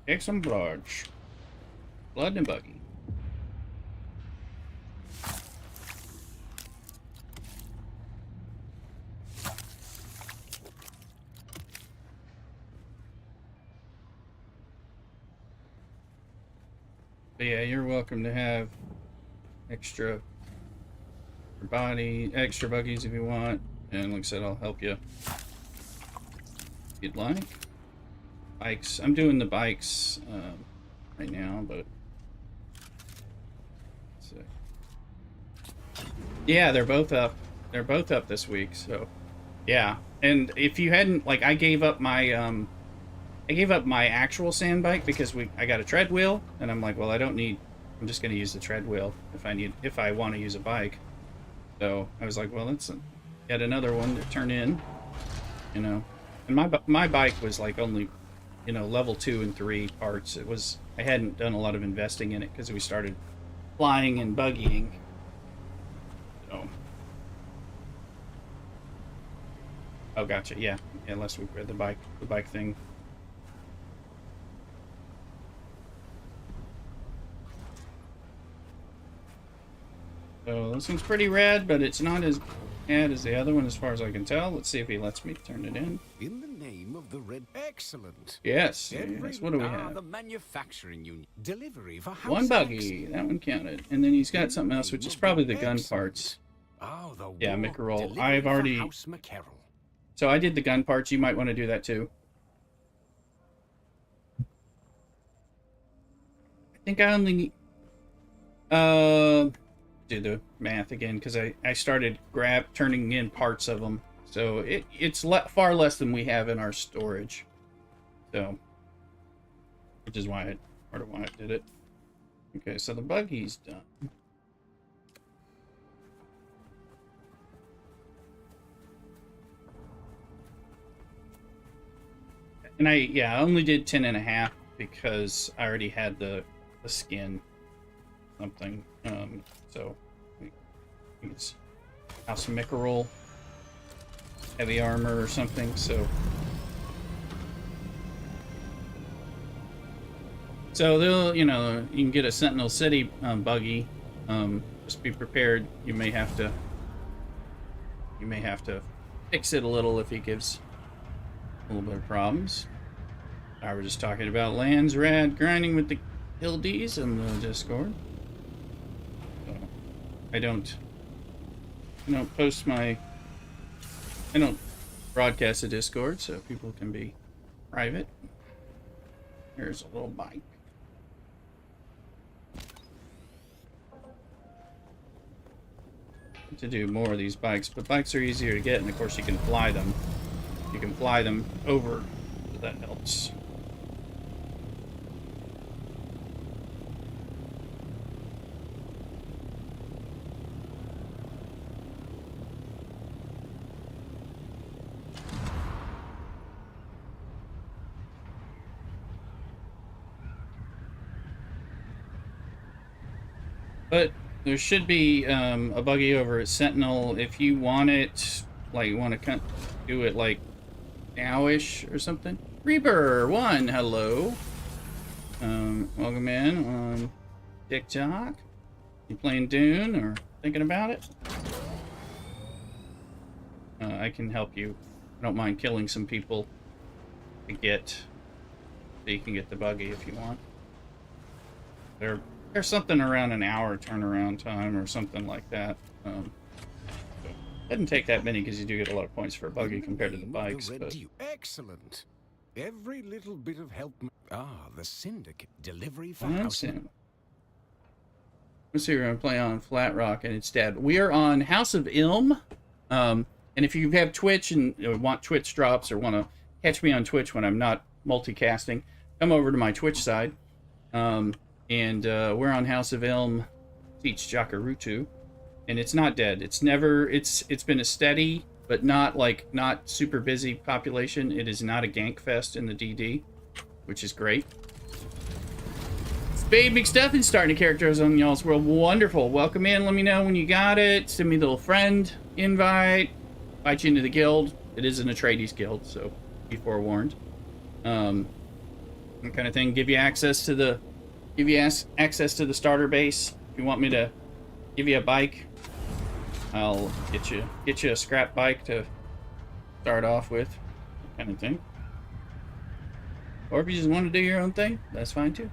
Take some barge. Blood and buggy. But yeah, you're welcome to have extra extra buggies if you want. And like I said, I'll help you if you'd like. Bikes. I'm doing the bikes right now, but let's see. Yeah, they're both up. They're both up this week, so yeah. And if you hadn't, like, I gave up my actual sand bike because I got a tread wheel, and I'm like, well, I'm just gonna use the tread wheel if I want to use a bike. So I was like, well, that's yet another one to turn in, you know. And my bike was like only, you know, level 2 and 3 parts. I hadn't done a lot of investing in it because we started flying and buggying. So. Oh, gotcha. Yeah. Unless we read the bike thing. So this one's pretty rad, but it's not as bad as the other one as far as I can tell. Let's see if he lets me turn it in. In the name of the Red... Excellent. Yes. Yes. What do we have? The manufacturing unit. Delivery for house one buggy. That one counted. And then he's got something else, which is probably the gun parts. Oh, the yeah, Mickerol. I've already... So I did the gun parts. You might want to do that too. I think I only need... do the math again because I started turning in parts of them, so it's far less than we have in our storage, so which is why part of why I did it. Okay, so the buggy's done. And I only did 10.5 because I already had the skin something. So it's House of Mickerol heavy armor or something. So they'll, you know, you can get a Sentinel City buggy. Just be prepared. You may have to fix it a little if he gives a little bit of problems. I was just talking about Landsraad grinding with the Hildies in the Discord. I don't broadcast the Discord so people can be private. Here's a little bike. To do more of these bikes, but bikes are easier to get, and of course you can fly them. You can fly them over, so that helps. But there should be a buggy over at Sentinel if you want it, like you want to do it like now-ish or something. Reaper1, hello. Welcome in on TikTok. You playing Dune or thinking about it? I can help you. I don't mind killing some people to get, so you can get the buggy if you want. There's something around an hour turnaround time or something like that. Doesn't take that many because you do get a lot of points for a buggy compared to the bikes. But... Excellent. Every little bit of help. The Syndicate delivery for house. Let's see, we're gonna play on Flat Rock and it's dead. We are on House of Ilm. And if you have Twitch and want Twitch drops or want to catch me on Twitch when I'm not multicasting, come over to my Twitch side. And we're on House of Ilm, Teach Jakarutu, and it's not dead. It's been a steady, but not super busy population. It is not a gank fest in the DD, which is great. Spade McStuffins starting a characters on y'all's world. Wonderful. Welcome in. Let me know when you got it. Send me a little friend invite. Invite you into the guild. It is an Atreides guild, so be forewarned. That kind of thing. Give you access to the give you access to the starter base. If you want me to give you a bike, I'll get you a scrap bike to start off with, kind of thing. Or if you just want to do your own thing, that's fine too.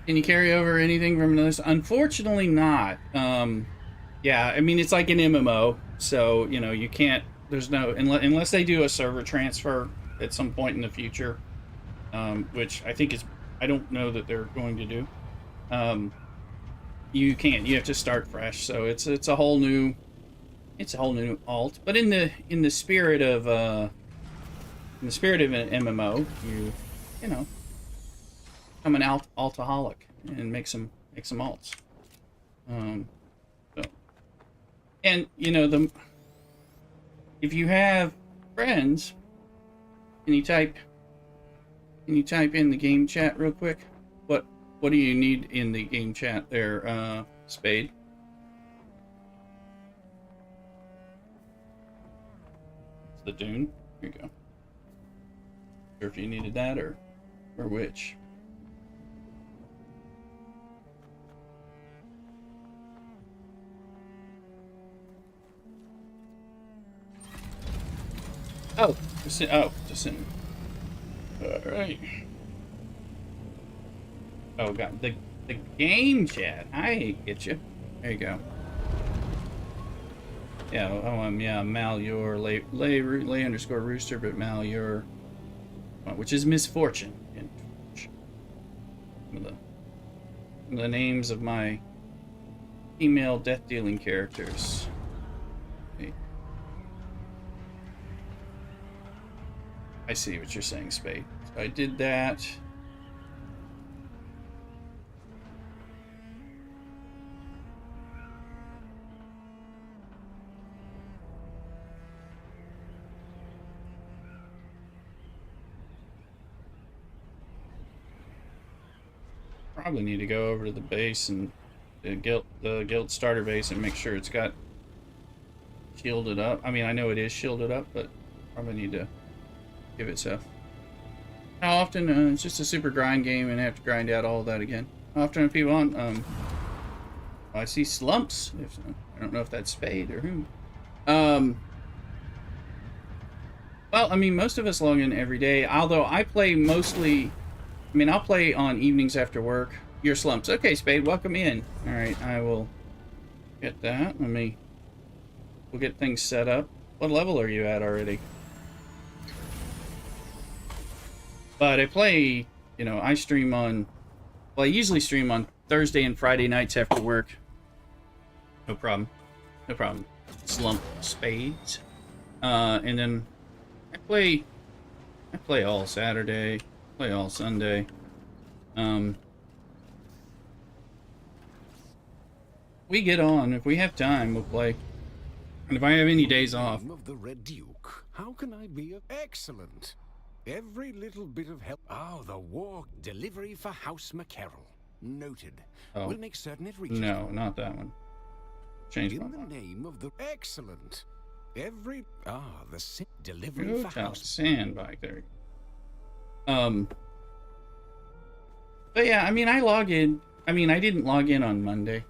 Can you carry over anything from this? Unfortunately not. Yeah, I mean, it's like an MMO, so, you know, you can't, there's no, unless they do a server transfer at some point in the future, which I think is, I don't know that they're going to do. You can't, you have to start fresh, so it's a whole new alt. But in the spirit of an MMO, you know, become an altaholic and make some alts. So, and you know, if you have friends, can you type in the game chat real quick? What do you need in the game chat there, Spade? It's the Dune. Here you go. Sure if you needed that or which. Oh, just in. All right. Oh god, the game chat. I get you. There you go. Yeah. Oh, yeah. Malure, lay underscore rooster, but Malure, which is misfortune. Some of the names of my female death dealing characters. Okay. I see what you're saying, Spade. So I did that. Probably need to go over to the base and the guild starter base and make sure it's got shielded up. I mean, I know it is shielded up, but probably need to give it so. How often? It's just a super grind game, and I have to grind out all of that again. How often are people on? I see slumps. I don't know if that's Spade or who. Well, I mean, most of us log in every day. Although I play mostly. I mean, I'll play on evenings after work. Your slumps. Okay, Spade, welcome in. All right, I will get that. We'll get things set up. What level are you at already? But I play, you know, I stream on, well, I usually stream on Thursday and Friday nights after work. No problem. No problem. Slump Spades. And then I play all Saturday. Play all Sunday. We get on. If we have time, we'll play. And if I have any days off. Of the Red Duke. How can I be excellent? Every little bit of help. Oh, the war delivery for House McCarroll. Noted. Oh. We'll make certain it reaches. No, not that one. Change in my the mind. name of the excellent. Every the delivery for House Sandbike there. But yeah, I mean, I log in. I mean, I didn't log in on Monday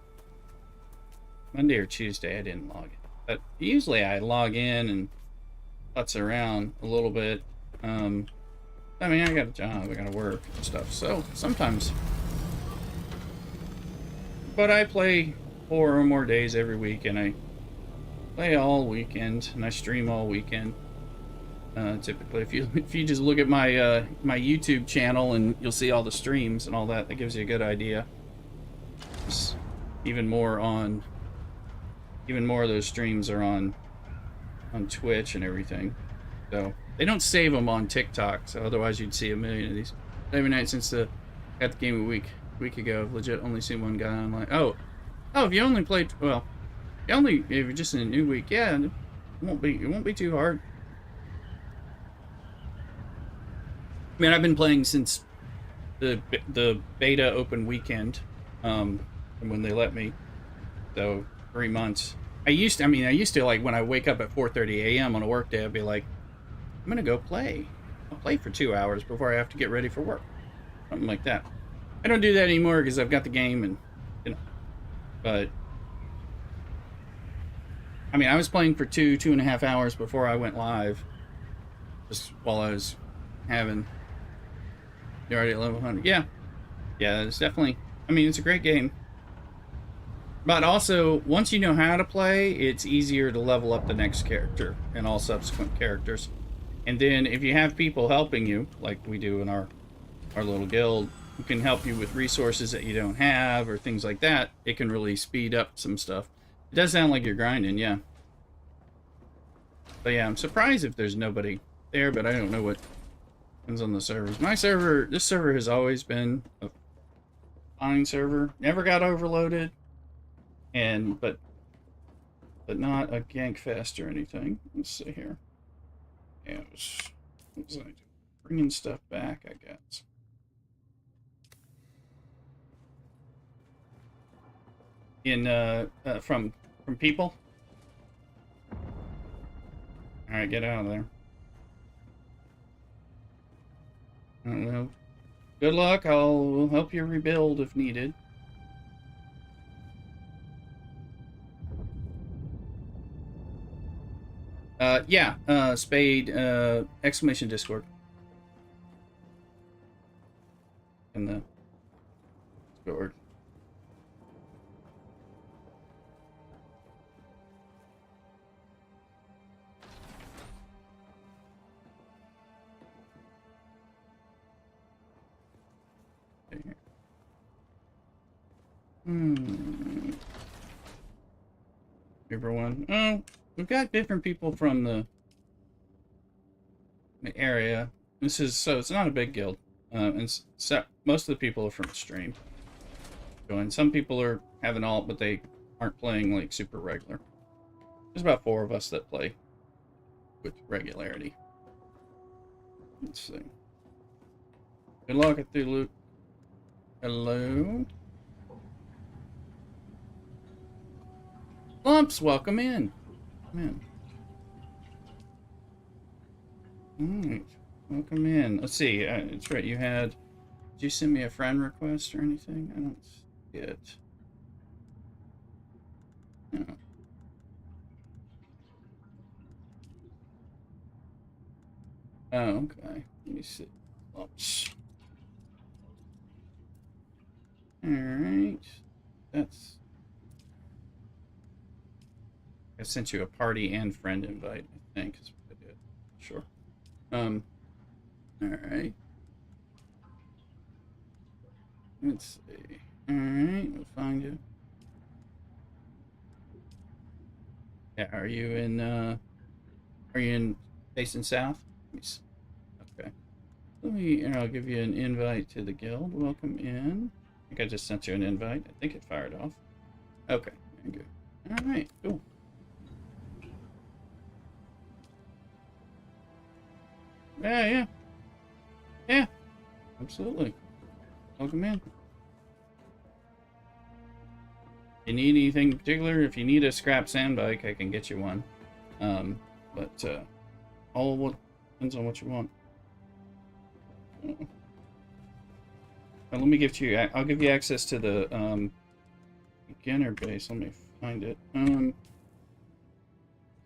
or Tuesday. I didn't log in, but usually I log in and putz around a little bit. I mean, I got a job, I gotta work and stuff, so sometimes. But I play 4 or more days every week, and I play all weekend, and I stream all weekend. Typically, if you just look at my my YouTube channel, and you'll see all the streams and all that, that gives you a good idea. Just even more of those streams are on Twitch and everything. So they don't save them on TikTok, so otherwise you'd see a million of these. Every night since got the game a week ago, I've legit only seen one guy online. Oh, if you only played, well, if you're just in a new week, yeah, it won't be too hard. I mean, I've been playing since the beta open weekend, when they let me. So 3 months. I mean, I used to, like, when I wake up at 4:30 a.m. on a work day, I'd be like, I'm gonna go play. I'll play for 2 hours before I have to get ready for work. Something like that. I don't do that anymore because I've got the game and, you know, but, I mean, I was playing for 2.5 hours before I went live, just while I was having, you're already at level 100. Yeah, it's definitely, I mean, it's a great game. But also, once you know how to play, it's easier to level up the next character and all subsequent characters. And then if you have people helping you, like we do in our little guild, who can help you with resources that you don't have or things like that, it can really speed up some stuff. It does sound like you're grinding, yeah. But yeah, I'm surprised if there's nobody there, but I don't know what depends on the servers. My server, this server has always been a fine server. Never got overloaded. And, but not a gank fest or anything. Let's see here. Yeah, what was I doing? Bringing stuff back, I guess. From people. All right, get out of there. I don't know. Good luck. I'll help you rebuild if needed. Yeah, Spade, exclamation Discord. In the Discord. Everyone. Oh, we've got different people from the area. So it's not a big guild. And so most of the people are from the stream. And some people are having alt, but they aren't playing like super regular. There's about 4 of us that play with regularity. Let's see. Good luck at the loot. Hello. Lumps, welcome in. Come in. Alright, welcome in. Let's see, that's right, did you send me a friend request or anything? I don't see it. No. Oh, okay. Let me see. Lumps. Alright. I sent you a party and friend invite, I think is what I did. Sure. Alright. Let's see. Alright, we'll find you. Yeah, are you in facing south? Let me see. Okay. And I'll give you an invite to the guild. Welcome in. I think I just sent you an invite. I think it fired off. Okay, very good. Alright, cool. Yeah, absolutely. Welcome in. You need anything in particular? If you need a scrap sand bike, I can get you one. But all what depends on what you want. Let me give you. I'll give you access to the beginner base. Let me find it.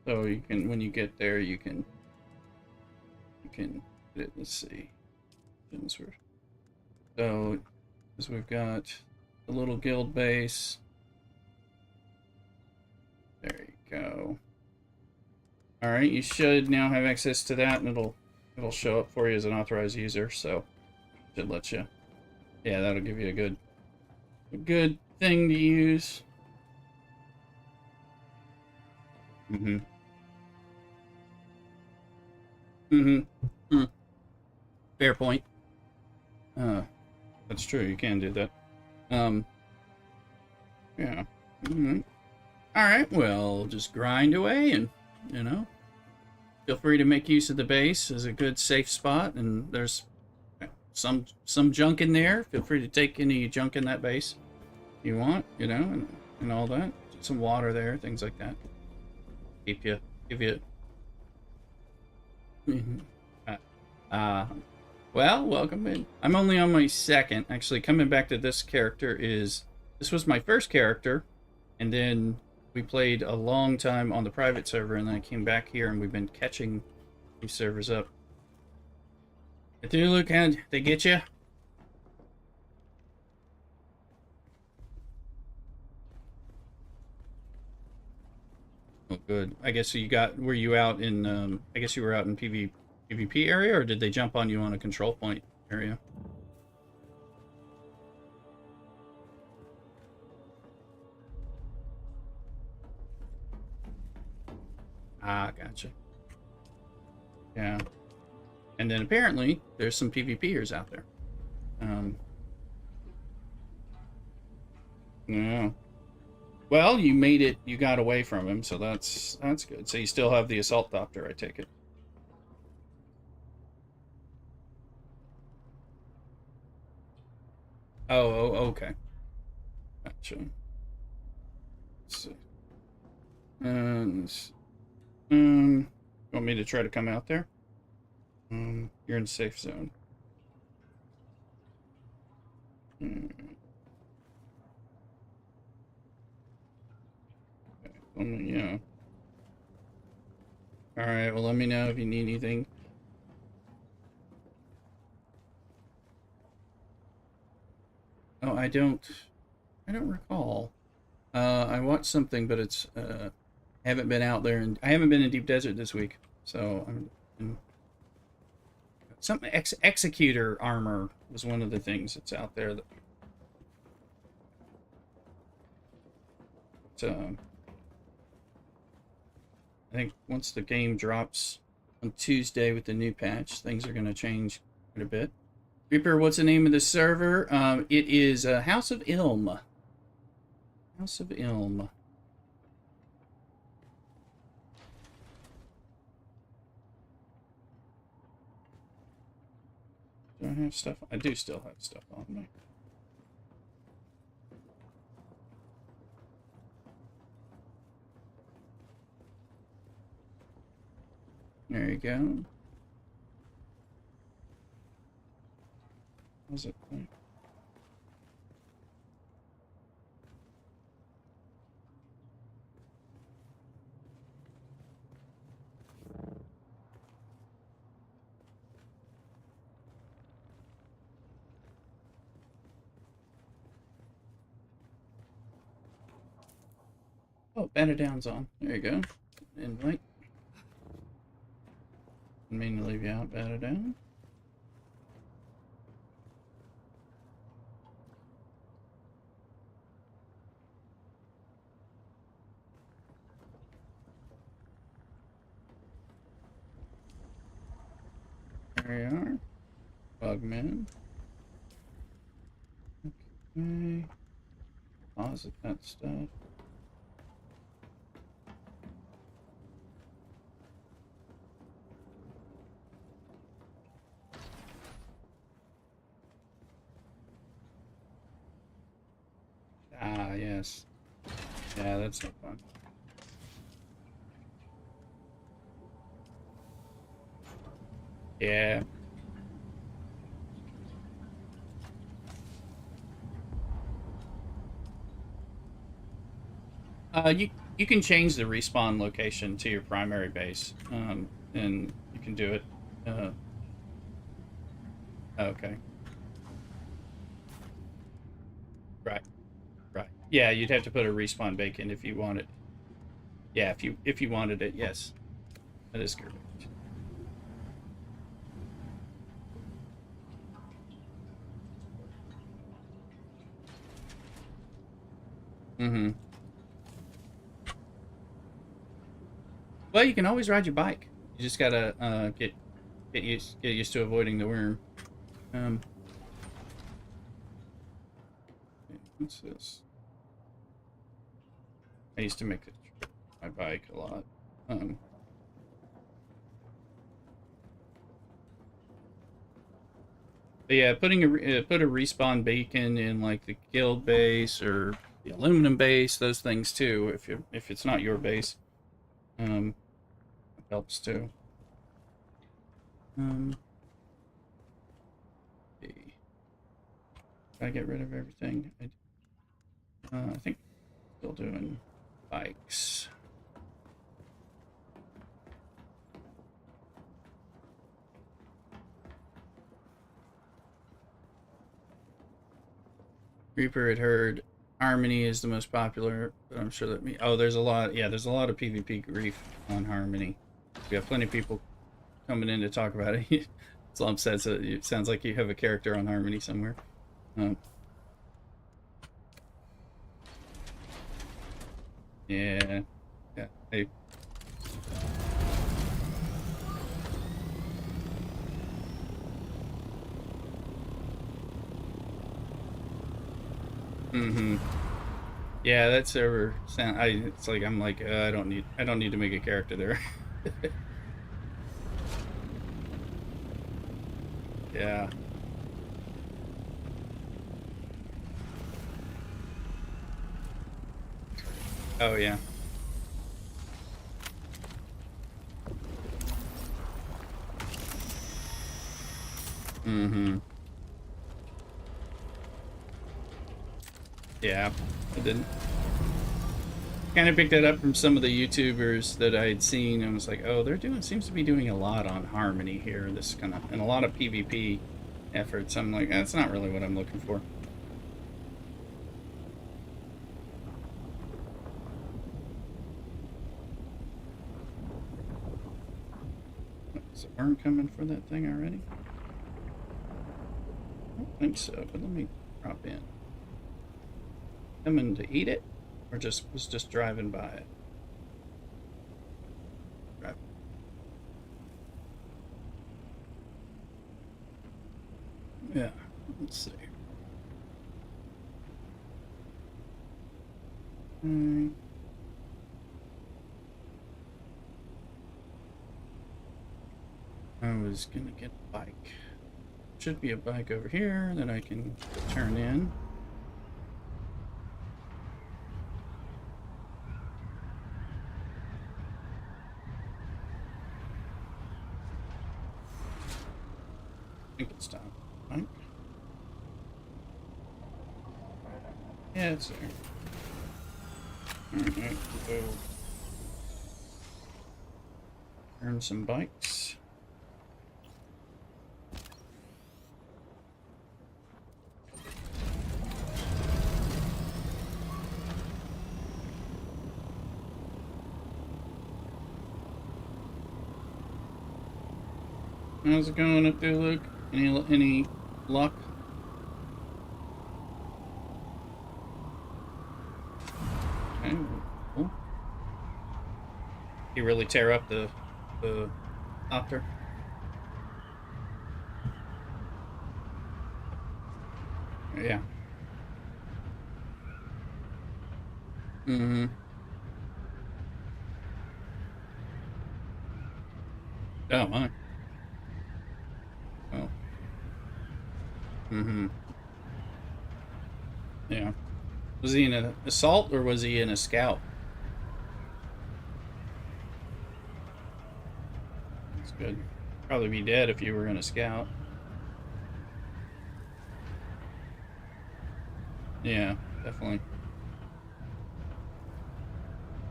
So you can, when you get there, you can let's see. So as we've got the little guild base. There you go. All right, you should now have access to that, and it'll show up for you as an authorized user. So should let you. Yeah, that'll give you a good thing to use. Fair point. That's true. You can do that. Yeah. All right. Well, just grind away, and feel free to make use of the base as a good safe spot. And there's some junk in there. Feel free to take any junk in that base you want. And all that. Some water there, things like that. Keep you, give you. uh, well, welcome in. I'm only on my second. Actually, coming back to this character this was my first character, and then we played a long time on the private server, and then I came back here, and we've been catching these servers up. Cthulhu, can they get you? Oh, good. I guess you got. Were you out in? I guess you were out in PvP area, or did they jump on you on a control point area? Ah, gotcha. Yeah. And then apparently there's some PvPers out there. Yeah. Well, you made it. You got away from him, so that's good. So you still have the assault doctor, I take it. Oh, okay. Gotcha. Let's see. Want me to try to come out there? You're in safe zone. Okay, yeah. All right. Well, let me know if you need anything. Oh, I don't recall. I watched something, but it's I haven't been out there, and I haven't been in Deep Desert this week, so something executor armor was one of the things that's out there. That, I think once the game drops on Tuesday with the new patch, things are going to change quite a bit. Reaper, what's the name of the server? It is House of Ilm. House of Ilm. Do I have stuff? I do still have stuff on me. There you go. How's it going? Oh, banner down's on. There you go. Invite. Didn't mean to leave you out, banner down. There you are. Bugman. Okay. Pause that stuff. Ah, yes. Yeah, that's no fun. Yeah. You can change the respawn location to your primary base, and you can do it. Okay. Right. Right. Yeah, you'd have to put a respawn bacon if you wanted. Yeah, if you wanted it, yes. That is correct. Mm-hmm. Well, you can always ride your bike. You just gotta get used to avoiding the worm. What's this? I used to make my bike a lot. But yeah, put a respawn beacon in like the guild base or the aluminum base, those things too. If it's not your base. It helps too. See. Did I get rid of everything? I think still doing bikes. Reaper had heard Harmony is the most popular, but I'm sure that there's a lot. Yeah, there's a lot of PvP grief on Harmony. We have plenty of people coming in to talk about it. Slump says it sounds like you have a character on Harmony somewhere. Yeah. Yeah. Hey. Yeah, that server sound. It's like I'm like I don't need to make a character there. Yeah. Oh yeah. Yeah, I didn't. Kind of picked that up from some of the YouTubers that I had seen, and was like, oh, seems to be doing a lot on Harmony here. This kind of, and a lot of PvP efforts. I'm like, that's not really what I'm looking for. Is a worm coming for that thing already? I don't think so, but let me drop in. Coming to eat it, or was just driving by it? Drive. Yeah, let's see. I was gonna get a bike. Should be a bike over here that I can turn in. I think it's down. Right? Yeah, it's there. Alright, so earn some bikes. How's it going up there, Luke? Any luck? Okay, cool. You really tear up the opter? Yeah. Oh my. Oh. Yeah. Was he in an assault or was he in a scout? That's good. Probably be dead if you were in a scout. Yeah, definitely.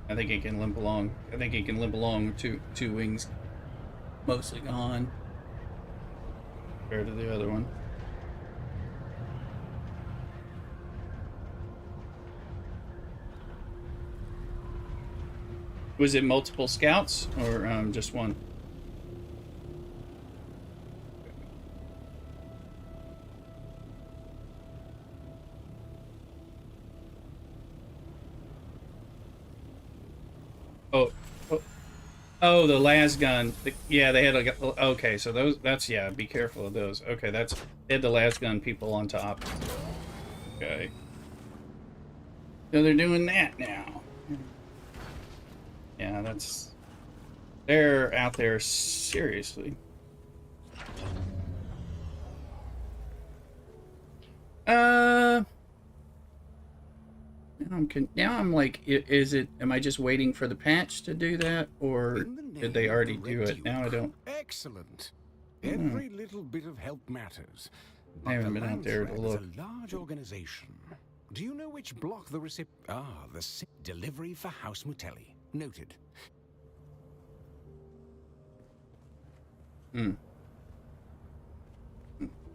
I think he can limp along. I think he can limp along with two wings mostly gone compared to the other one. Was it multiple scouts or just one? Oh, oh, the las gun. Yeah, they had like okay, so that's yeah. Be careful of those. Okay, they had the las gun people on top. Okay, so they're doing that now. Yeah, they're out there seriously. now I'm like, is it? Am I just waiting for the patch to do that, or In the did they name of already the do Red it? Now I Duke. don't. Excellent. Hmm, Every little bit of help matters. I But the haven't been out there to Landsraad is look. a large organization. Do you know which block the delivery for House Mutelli. Noted. Hmm.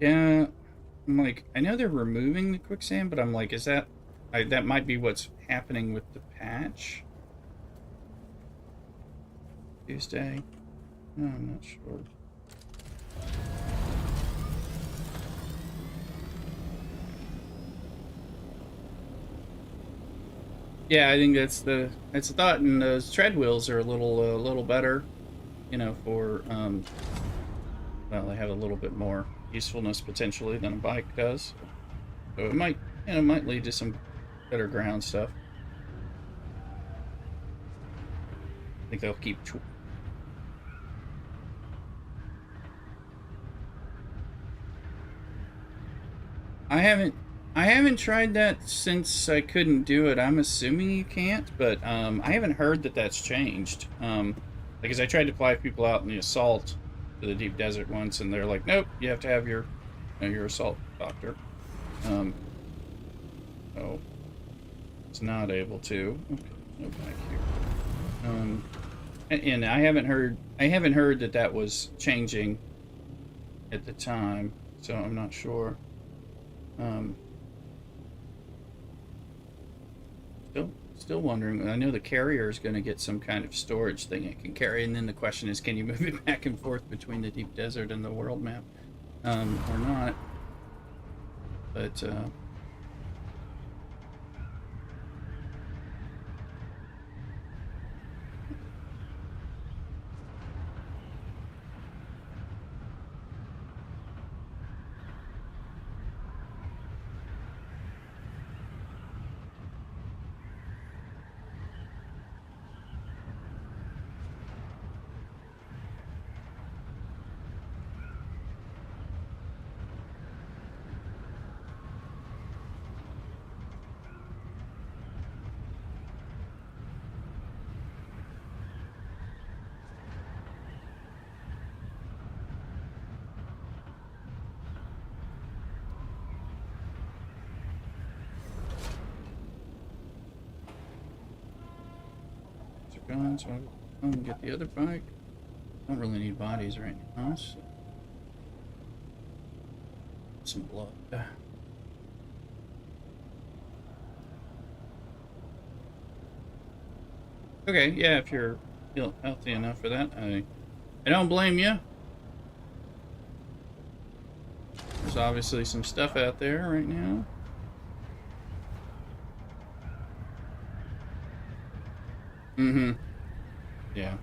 Yeah, I'm like, I know they're removing the quicksand, but I'm like, is that? That might be what's happening with the patch. Tuesday. No, I'm not sure. Yeah, I think that's the thought, and those tread wheels are a little better, for well, they have a little bit more usefulness potentially than a bike does. So it might lead to some better ground stuff. I think they'll keep. I haven't tried that since I couldn't do it. I'm assuming you can't, but I haven't heard that that's changed. Because I tried to fly people out in the assault to the deep desert once, and they're like, nope, you have to have your assault doctor. Um, so it's not able to. Okay, no back here. And I haven't heard that was changing at the time, so I'm not sure. Um, still wondering. I know the carrier is going to get some kind of storage thing it can carry, and then the question is, can you move it back and forth between the deep desert and the world map, or not? But it's gone, so I'll get the other bike. Don't really need bodies right now, so some blood. Okay, yeah, if you're feel healthy enough for that, I don't blame you. There's obviously some stuff out there right now. Mm-hmm. Yeah.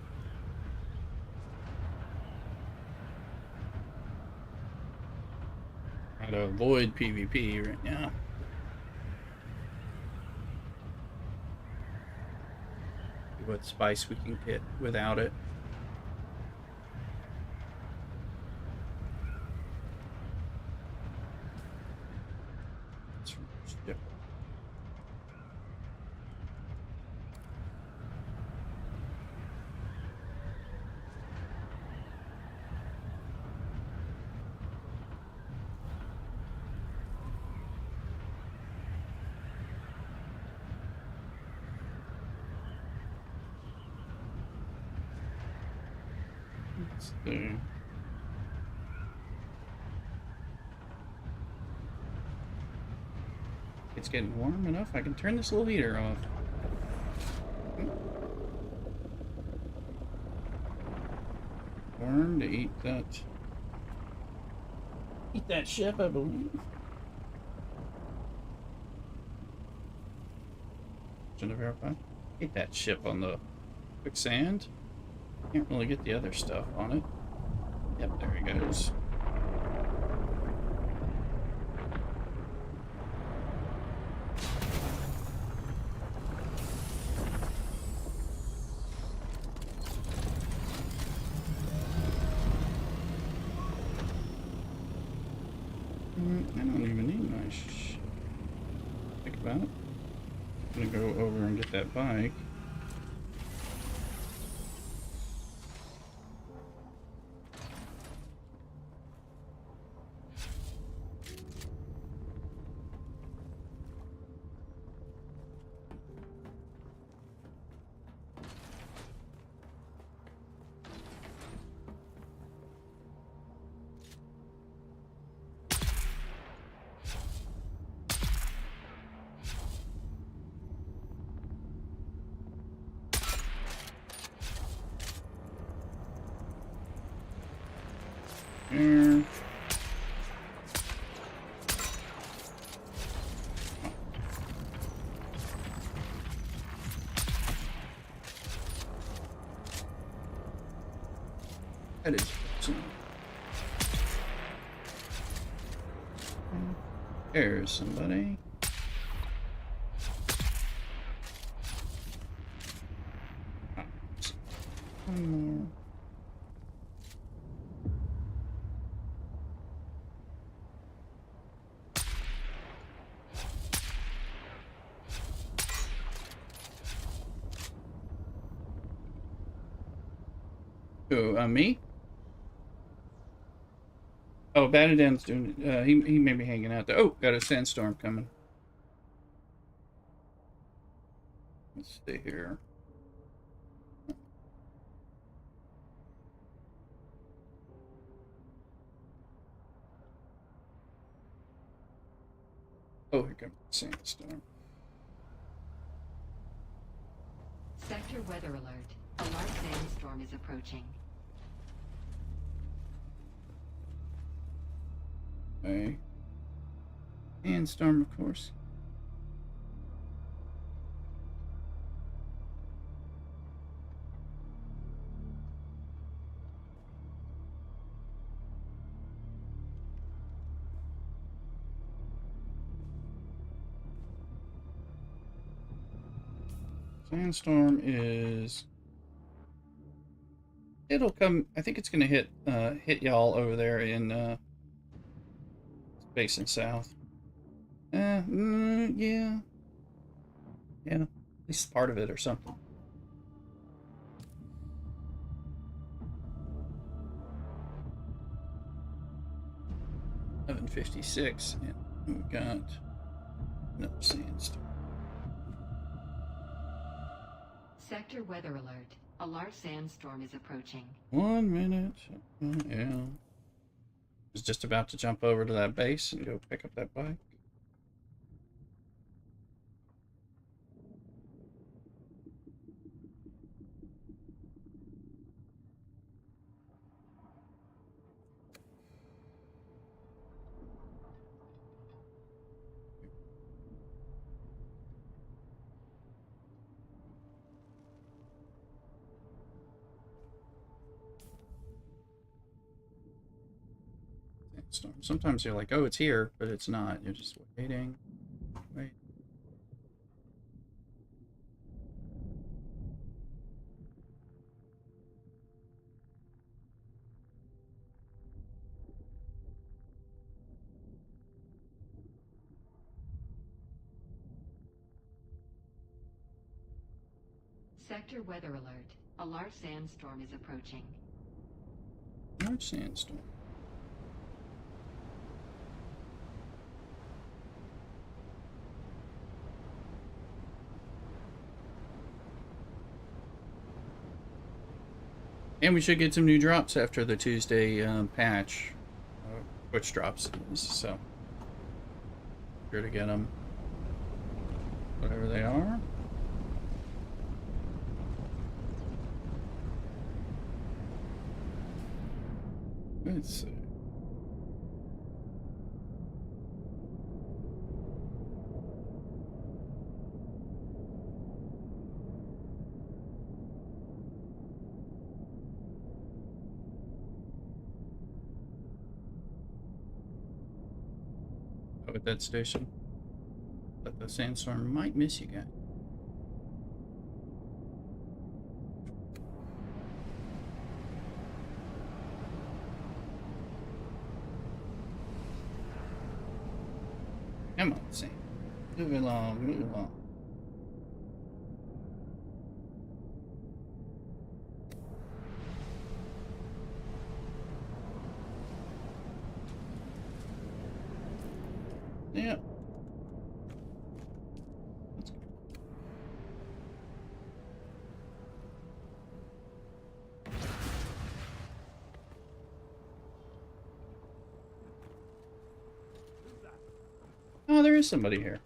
Try to avoid PvP right now. See what spice we can get without it. Yep. Let's see. It's getting warm enough. I can turn this little heater off. Warm to eat that. Eat that ship, I believe. Should I verify? Eat that ship on the quicksand. Can't really get the other stuff on it. Yep, there he goes. I don't even need my think about it. I'm gonna go over and get that bike. There. That is awesome. There's somebody. One more. Who, me? Oh, Badadan's doing. He may be hanging out there. Oh, got a sandstorm coming. Let's stay here. Oh, here comes the sandstorm. Sector weather alert. A large sandstorm is approaching. Okay. Sandstorm, of course. Sandstorm is. It'll come. I think it's gonna hit y'all over there in Basin South. Yeah, at least part of it or something. 11:56, and we got another sandstorm. Sector weather alert. A large sandstorm is approaching. 1 minute. Yeah. Was just about to jump over to that base and go pick up that bike. Storm. Sometimes you're like, oh, it's here, but it's not. You're just waiting. Wait. Sector weather alert. A large sandstorm is approaching. Large sandstorm. And we should get some new drops after the Tuesday patch, which drops, so sure to get them, whatever they are. Let's see. At that station, but the sandstorm might miss you guys. Come on, Sam. Move along, move along. Yeah. Let's go. Oh, there is somebody here.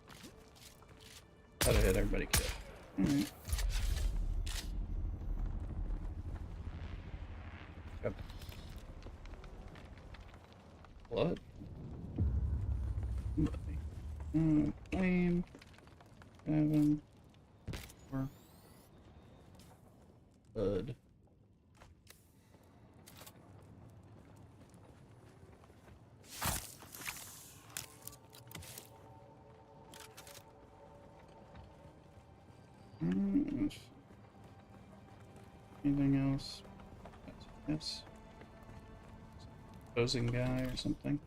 Thought I had everybody killed. Alright. Got blood. Flame. 7. 4. Blood. Anything else? Yes. Opposing guy or something.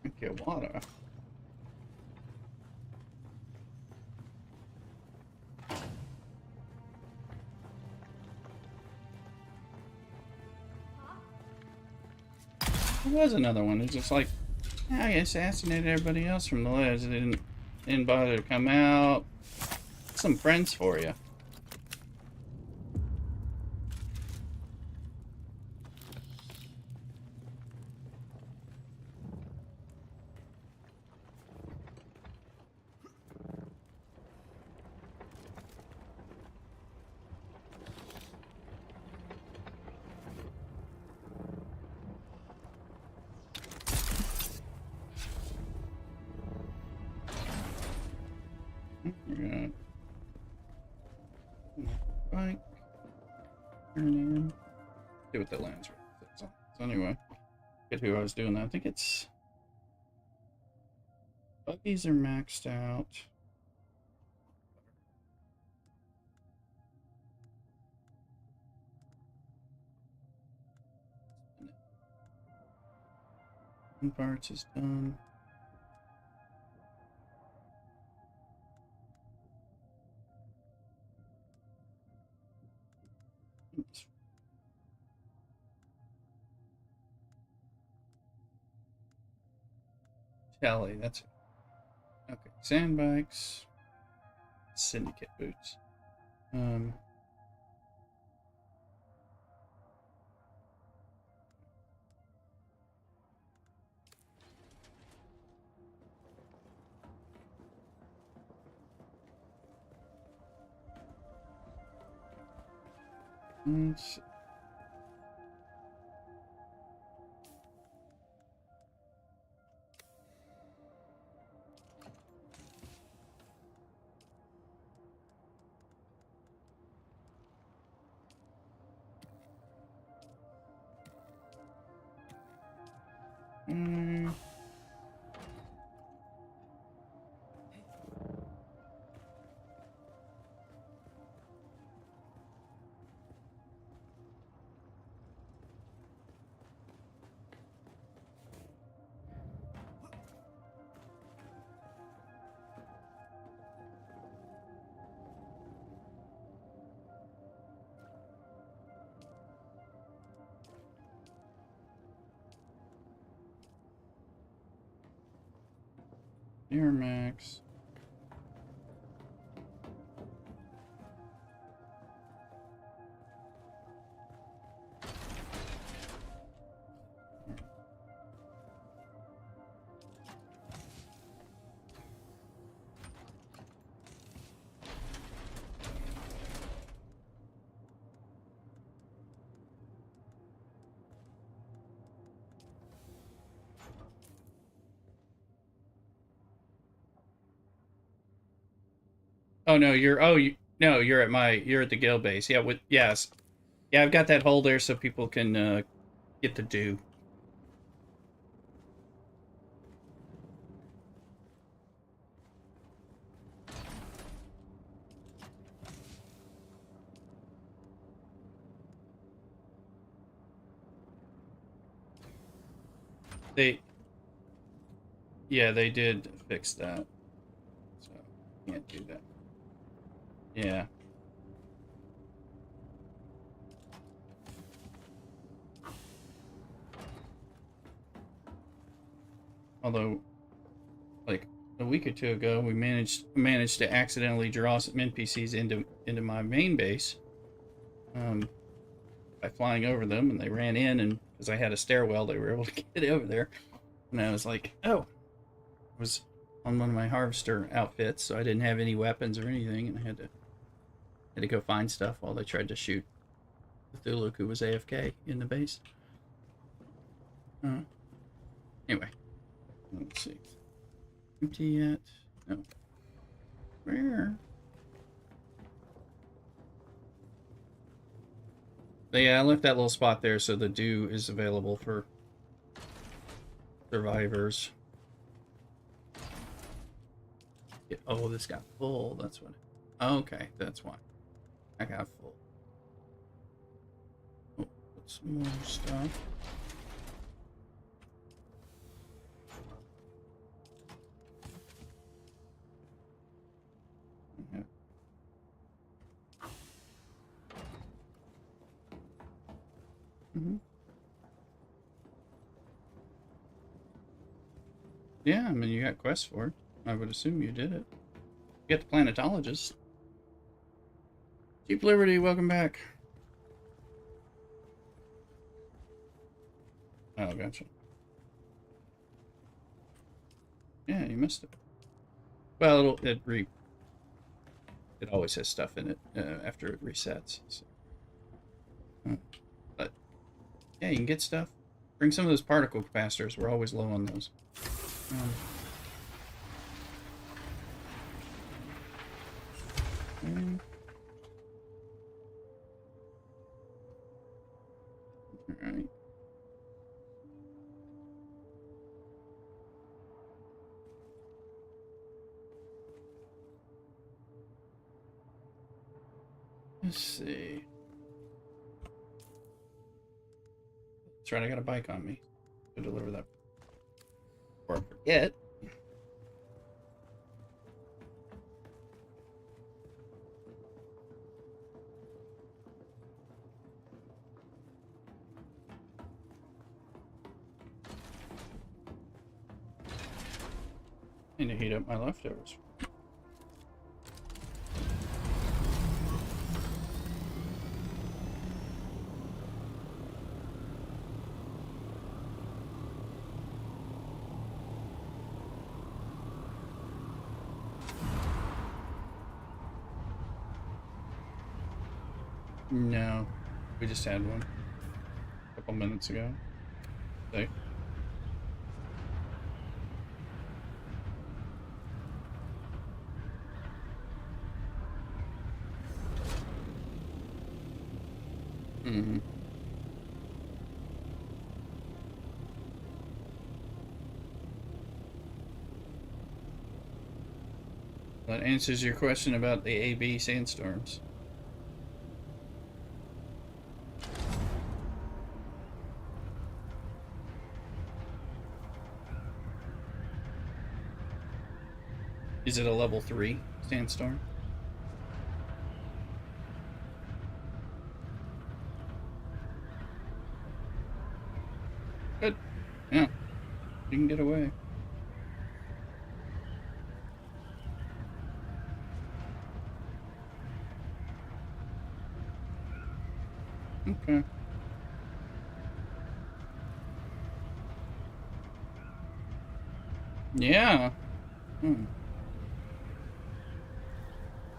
Okay, water. There was another one. It's just like, I assassinated everybody else from the list. They didn't bother to come out. Some friends for you. We got bike. Turn in. Do what the Landsraad says. So anyway, get who I was doing that. I think it's buggies are maxed out. One parts is done. Oops. Tally, that's it. Okay, sand bikes, syndicate boots. Let's see. Air Max. Oh no, no, you're at the guild base. Yeah, yes. Yeah, I've got that hole there so people can get the dew. They Yeah, they did fix that. So can't do that. Yeah. Although, like a week or two ago, we managed to accidentally draw some NPCs into my main base, by flying over them, and they ran in, and because I had a stairwell, they were able to get over there. And I was like, oh, I was on one of my harvester outfits, so I didn't have any weapons or anything, and I had to go find stuff while they tried to shoot Cthulhu, who was AFK in the base. Anyway, let's see. Empty yet? No. Where? But yeah, I left that little spot there so the dew is available for survivors. Yeah, oh, this got full. That's what. Okay, that's why. I got full. Oh, put some more stuff. Yeah. Yeah, I mean, you got quests for it. I would assume you did it. You got the planetologist. Cheap Liberty, welcome back. Oh, gotcha. Yeah, you missed it. Well, it always has stuff in it after it resets. So. But yeah, you can get stuff. Bring some of those particle capacitors. We're always low on those. Okay. All right. Let's see. That's right, I got a bike on me to deliver that. Or forget. I need to heat up my leftovers. No, we just had one a couple minutes ago. Safe. Mm-hmm. That answers your question about the AB sandstorms. Is it a level 3 sandstorm? Good. Yeah. You can get away. Okay. Yeah.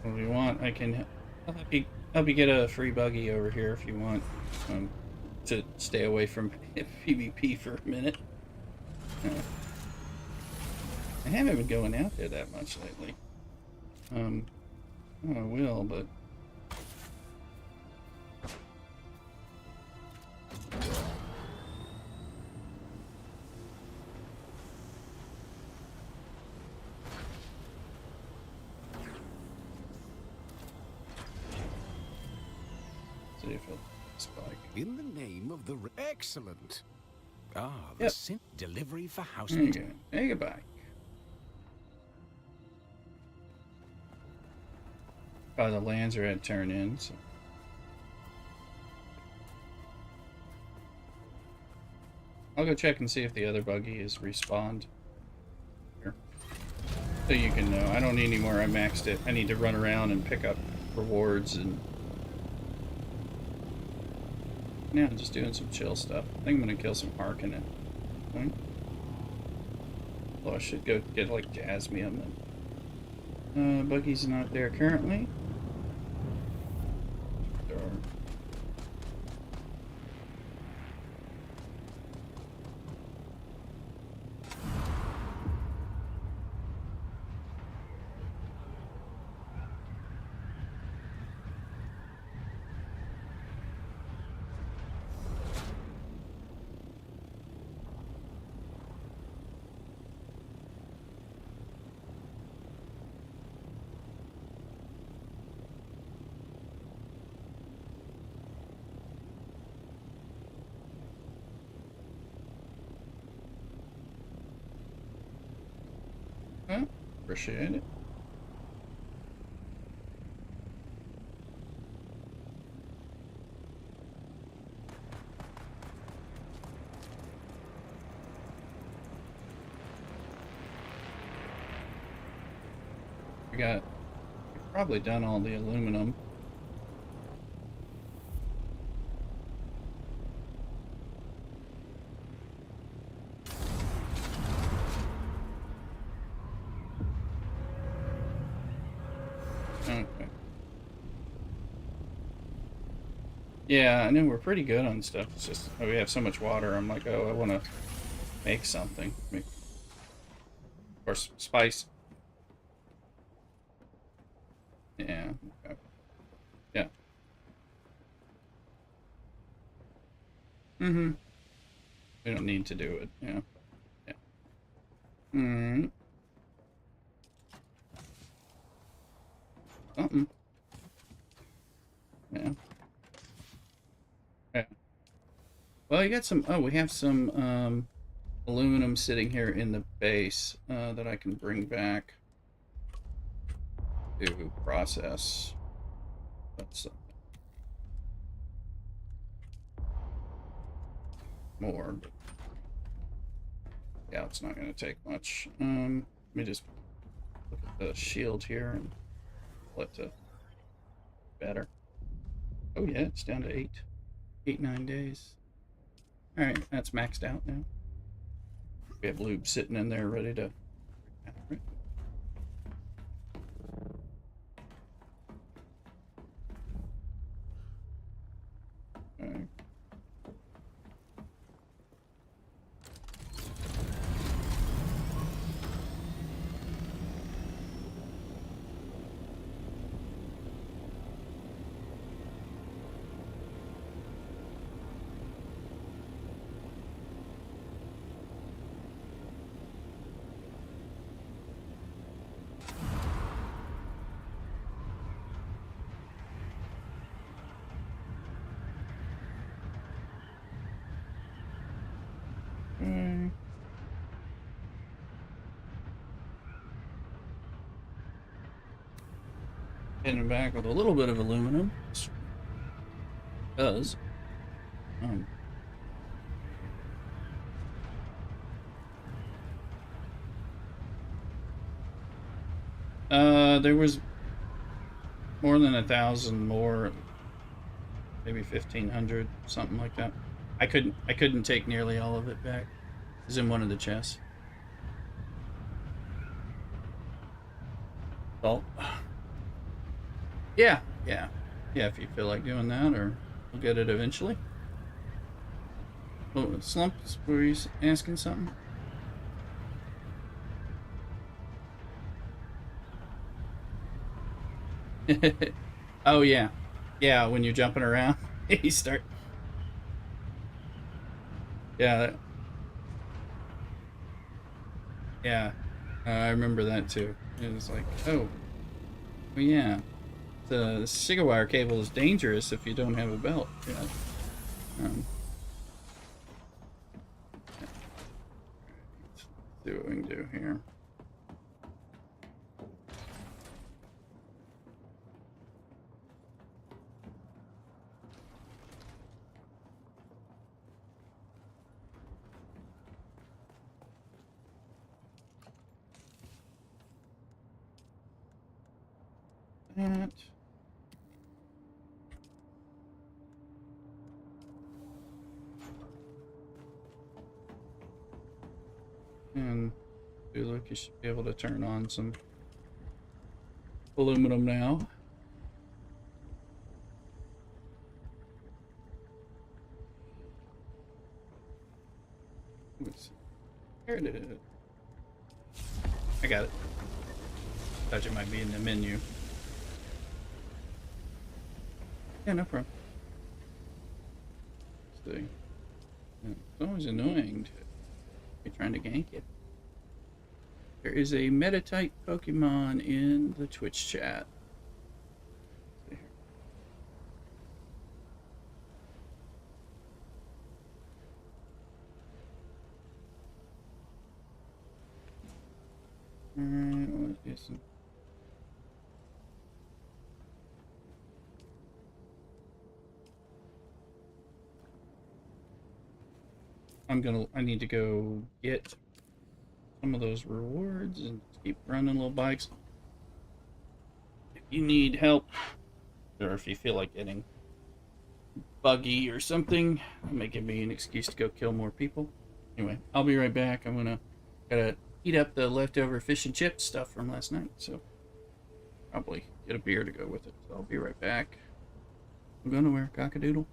Well, if you want, I'll help you get a free buggy over here if you want, to stay away from PvP for a minute. I haven't been going out there that much lately. I will, but see if it'll spike. In the name of the... Excellent. Ah, the Yep. delivery for house... There you go. There you go, back. By the Landsraad turn in, so. I'll go check and see if the other buggy is respawned So you can know. I don't need any more. I maxed it. I need to run around and pick up rewards and... Yeah, I'm just doing some chill stuff. I think I'm gonna kill some Harkin at this point. Well, I should go get, like, Jasmium. And, Buggy's not there currently. There are... Huh? Appreciate it. We've probably done all the aluminum. Okay. Yeah, I know we're pretty good on stuff. It's just we have so much water. I'm like, oh, I want to make something. Or spice. Yeah. Okay. Yeah. Mm-hmm. We don't need to do it. Yeah. Yeah. Mm-hmm. Something. Yeah. Yeah. Well, you got some... Oh, we have some aluminum sitting here in the base that I can bring back to process. That's more, but yeah, it's not going to take much. Let me just look at the shield here and let it better. Oh yeah, it's down to 9 days. All right, that's maxed out now. We have lube sitting in there ready to recalibrate. Okay. Hitting back with a little bit of aluminum. Does. Um, there was more than 1,000 more, maybe 1,500, something like that. I couldn't take nearly all of it back. It's in one of the chests. Salt. Yeah, yeah. Yeah, if you feel like doing that, or we'll get it eventually. Oh, Slumps, were you asking something? Oh, yeah. Yeah, when you're jumping around, you start... Yeah. Yeah. I remember that, too. It was like, oh. Well, yeah. The Sigawire cable is dangerous if you don't have a belt. Yeah. Let's see what we can do here. that. And look, you should be able to turn on some aluminum now. Here it is. I got it. Thought it might be in the menu. Yeah, no problem. Let's see. It's always annoying to be trying to gank it. There is a meta-type Pokemon in the Twitch chat. Alright, let's get some. I need to go get some of those rewards and keep running little bikes. If you need help, or if you feel like getting buggy or something, it may give me an excuse to go kill more people. Anyway, I'll be right back. Gotta eat up the leftover fish and chips stuff from last night, so probably get a beer to go with it. So I'll be right back. I'm going nowhere, cockadoodle.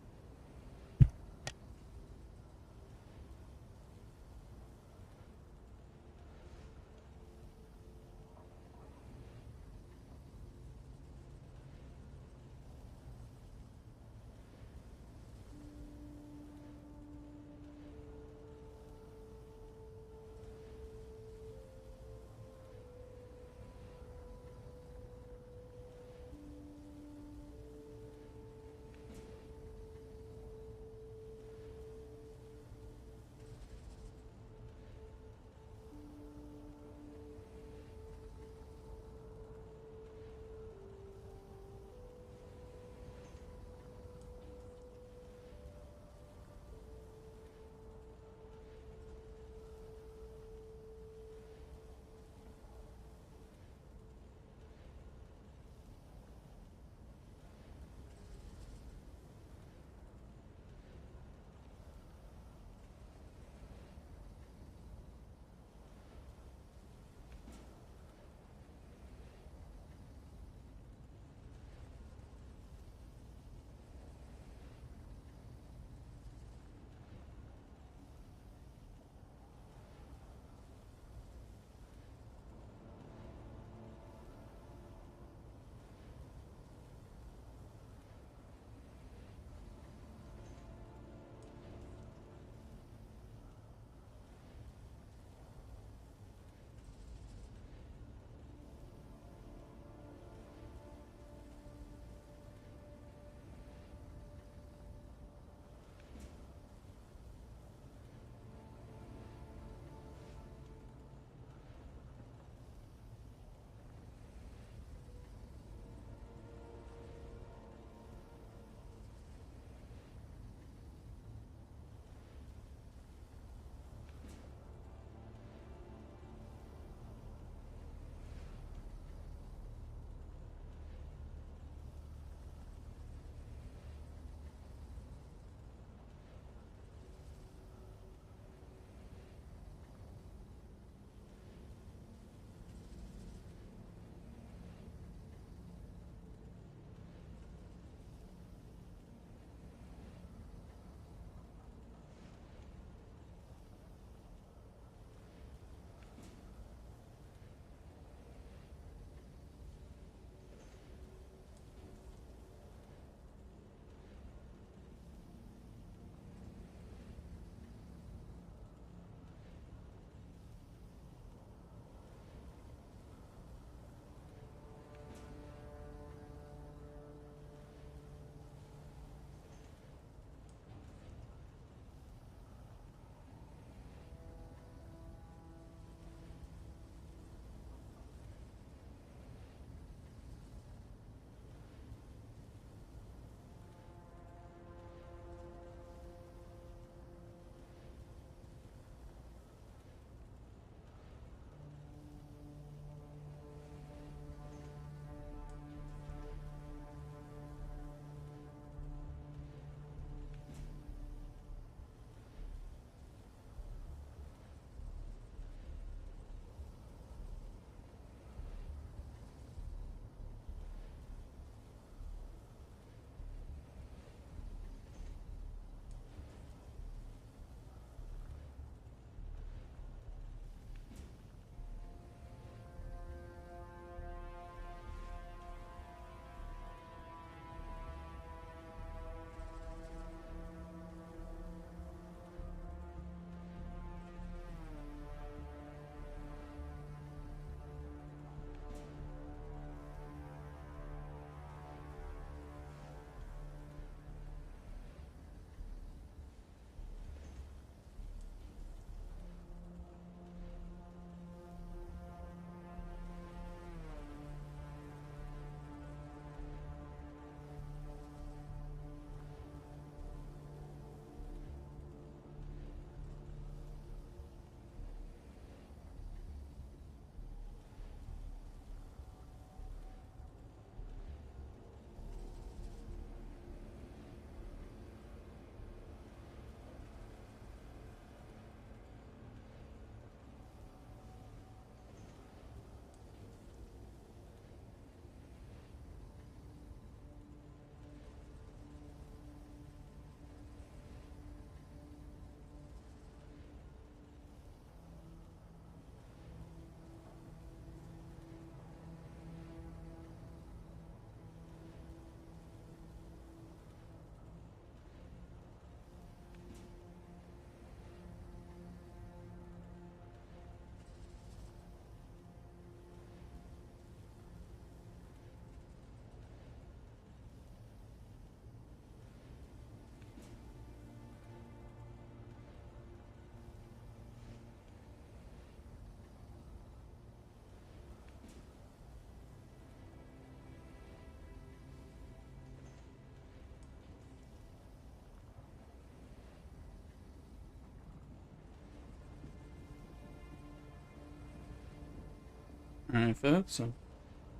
Alright, folks, I'm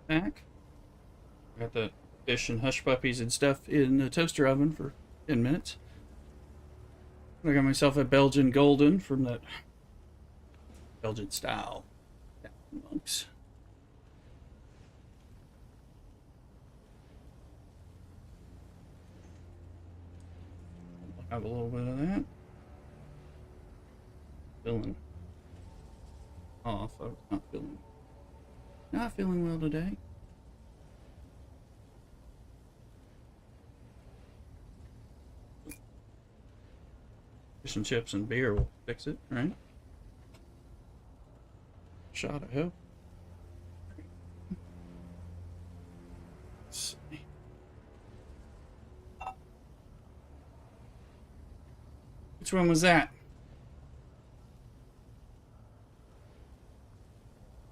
back. Got the fish and hush puppies and stuff in the toaster oven for 10 minutes. I got myself a Belgian Golden from that Belgian style monks. Have a little bit of that. Feeling off. I'm not feeling well today. Fish and chips and beer will fix it, right? Shot, I hope. Let's see. Which one was that?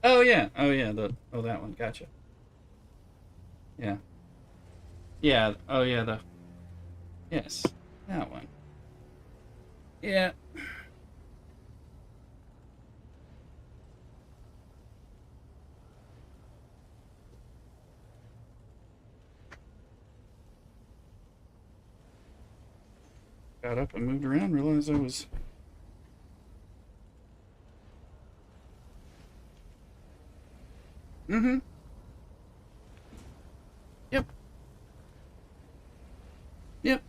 Oh yeah, that one. Gotcha. Yeah, yeah. Oh yeah, yes, that one. Yeah. Got up and moved around, realized I was... Mm-hmm. Yep. Yep.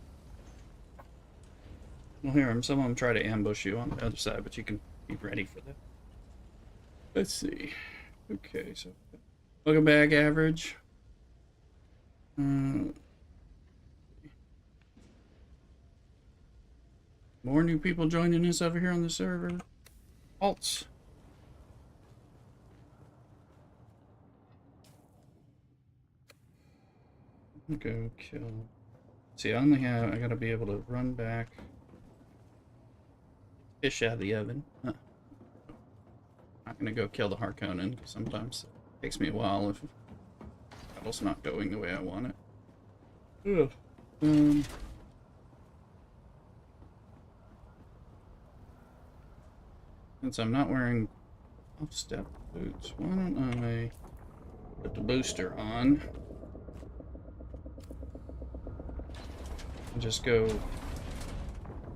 Well, here, some of them try to ambush you on the other side, but you can be ready for that. Let's see. Okay, so... Welcome back, average. More new people joining us over here on the server. Alts. Go kill. See, I gotta be able to run back. Fish out of the oven. Huh. Not gonna go kill the Harkonnen, because sometimes it takes me a while if battle's not going the way I want it. Ugh. Since I'm not wearing off-step boots, why don't I put the booster on and just go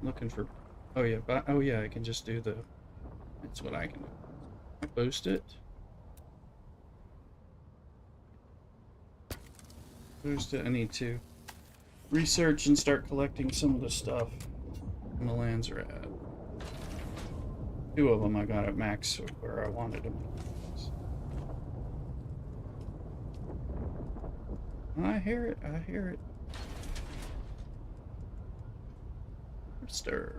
looking for... Oh yeah, I can just do the... That's what I can do. Boost it. Boost it. I need to research and start collecting some of the stuff in the Landsraad. 2 of them I got at max where I wanted them. I hear it. I hear it. Stir.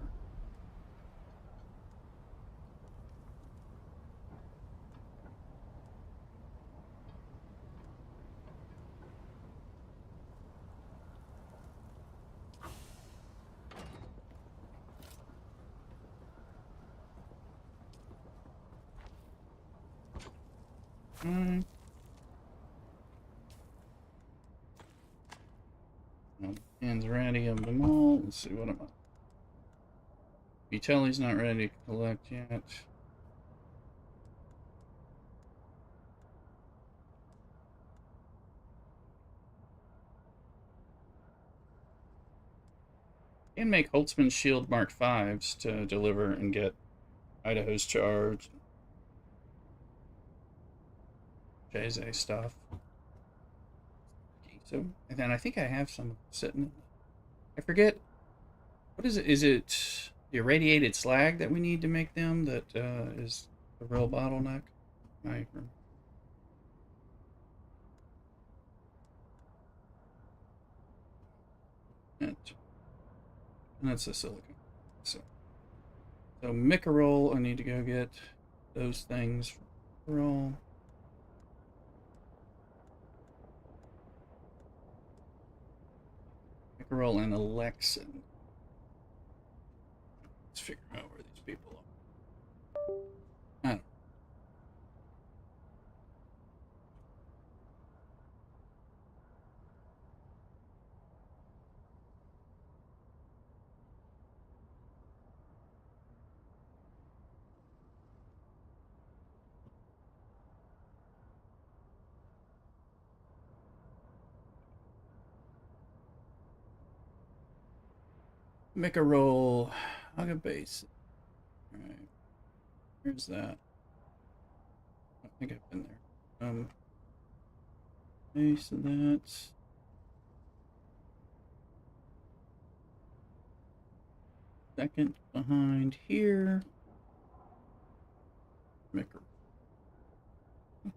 Hands ready of them all. Let's see, what am I? Vitelli's not ready to collect yet. And make Holtzman's Shield Mark 5s to deliver and get Idaho's charge. Jay's stuff. So, and then I think I have some sitting. I forget. What is it? Is it the irradiated slag that we need to make them that is the real bottleneck? That's the silicon. So Micarol, I need to go get those things. Roll. Micarol and Alexin. Let's figure out where these people are. I don't know. Make a roll. I'll get base. Alright. Where's that? I think I've been there. Base of that. Second behind here. Make a,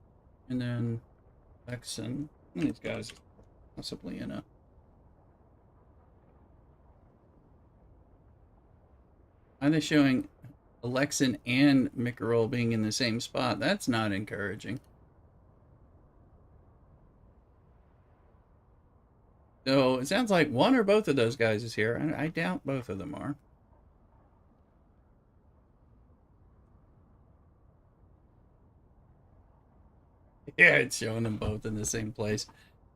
and then Lexon. These guys possibly in a. Are they showing Alexin and Mickerel being in the same spot? That's not encouraging. So it sounds like one or both of those guys is here. I doubt both of them are. Yeah, it's showing them both in the same place.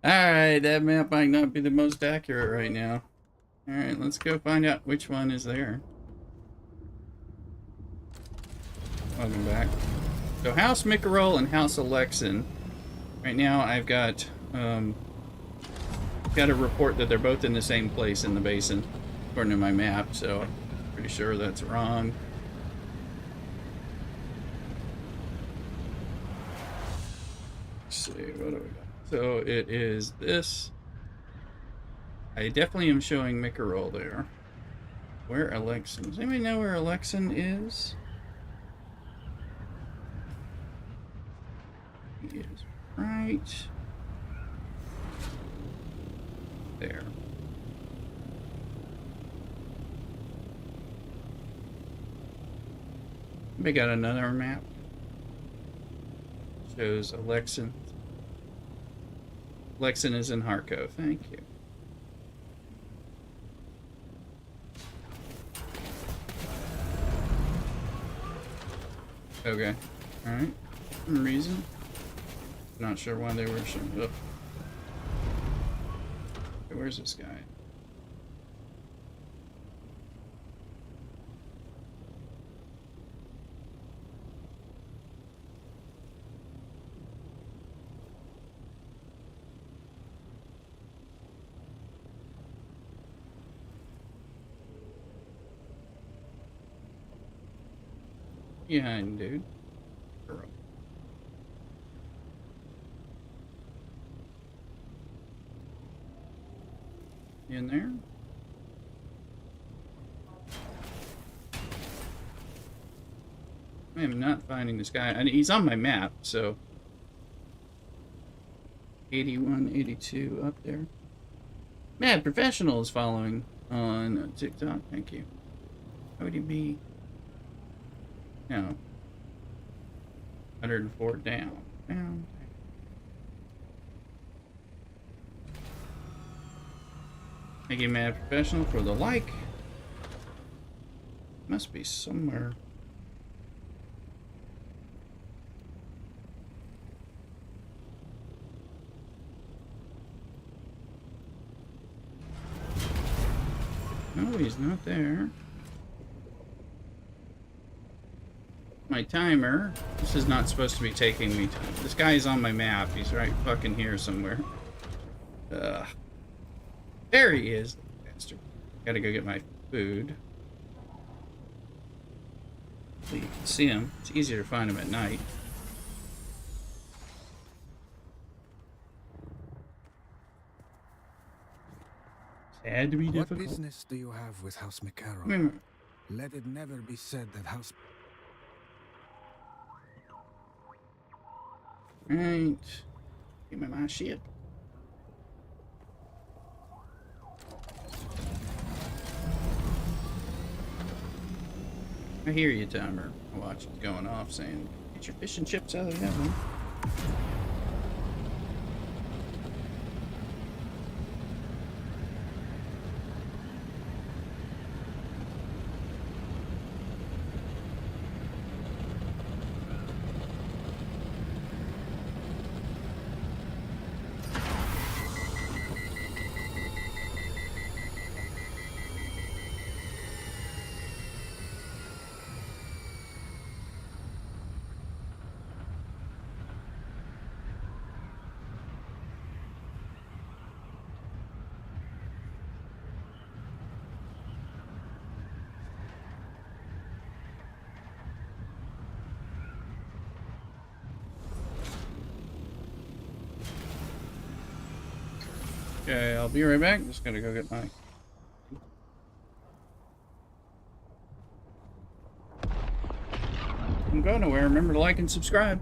Alright, that map might not be the most accurate right now. Alright, let's go find out which one is there. Welcome back. So House Mickerel and House Alexin. Right now I've got a report that they're both in the same place in the basin, according to my map, so I'm pretty sure that's wrong. Let's see, what do we got? So it is this. I definitely am showing Mickerel there. Where Alexin? Does anybody know where Alexin is? He is right there. We got another map. Shows Alexin. Alexin is in Harkov. Thank you. Okay. Alright. Some reason. Not sure why they were showing up. Okay, where's this guy? Behind, dude. Girl. You in there? I am not finding this guy. He's on my map, so 81, 82 up there. Mad Professional is following on TikTok. Thank you. How would he be? No. 104 down. Down. Thank you, Mad Professional, for the like. Must be somewhere. No, he's not there. My timer. This is not supposed to be taking me time. This guy is on my map. He's right fucking here somewhere. Ugh. There he is. Bastard. Gotta go get my food. So you can see him. It's easier to find him at night. Had to be difficult. What business do you have with House Mickerel? Let it never be said that House... Right. Give me my shit. I hear you, timer. I watch it going off saying, get your fish and chips out of that one. Okay, I'll be right back. Just gonna go get my... Don't go nowhere. Remember to like and subscribe.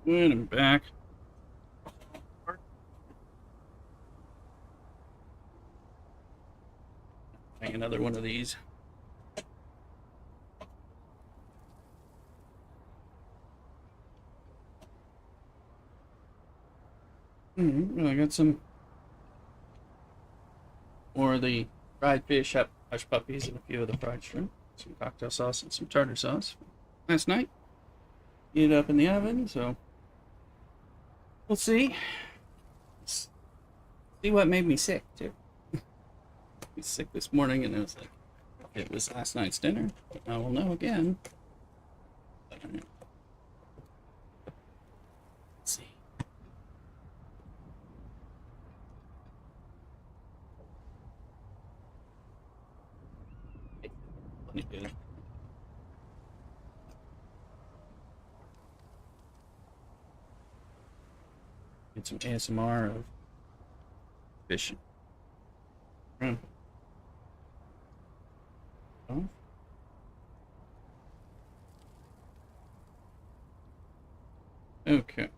And I'm back. Hang another one of these. I got some more of the fried fish, hush puppies, and a few of the fried shrimp. Some cocktail sauce and some tartar sauce. Last night, heat it up in the oven, so we'll see. See what made me sick, too. I was sick this morning, and it was like, it was last night's dinner. I will know again. But, let's see. Plenty good. Get some ASMR of fishing. Oh. Okay.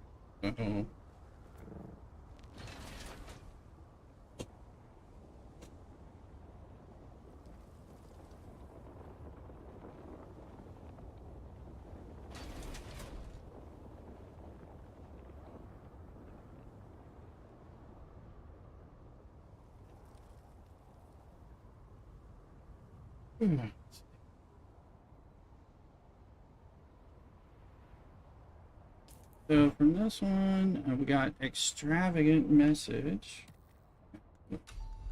So from this one, we got extravagant message.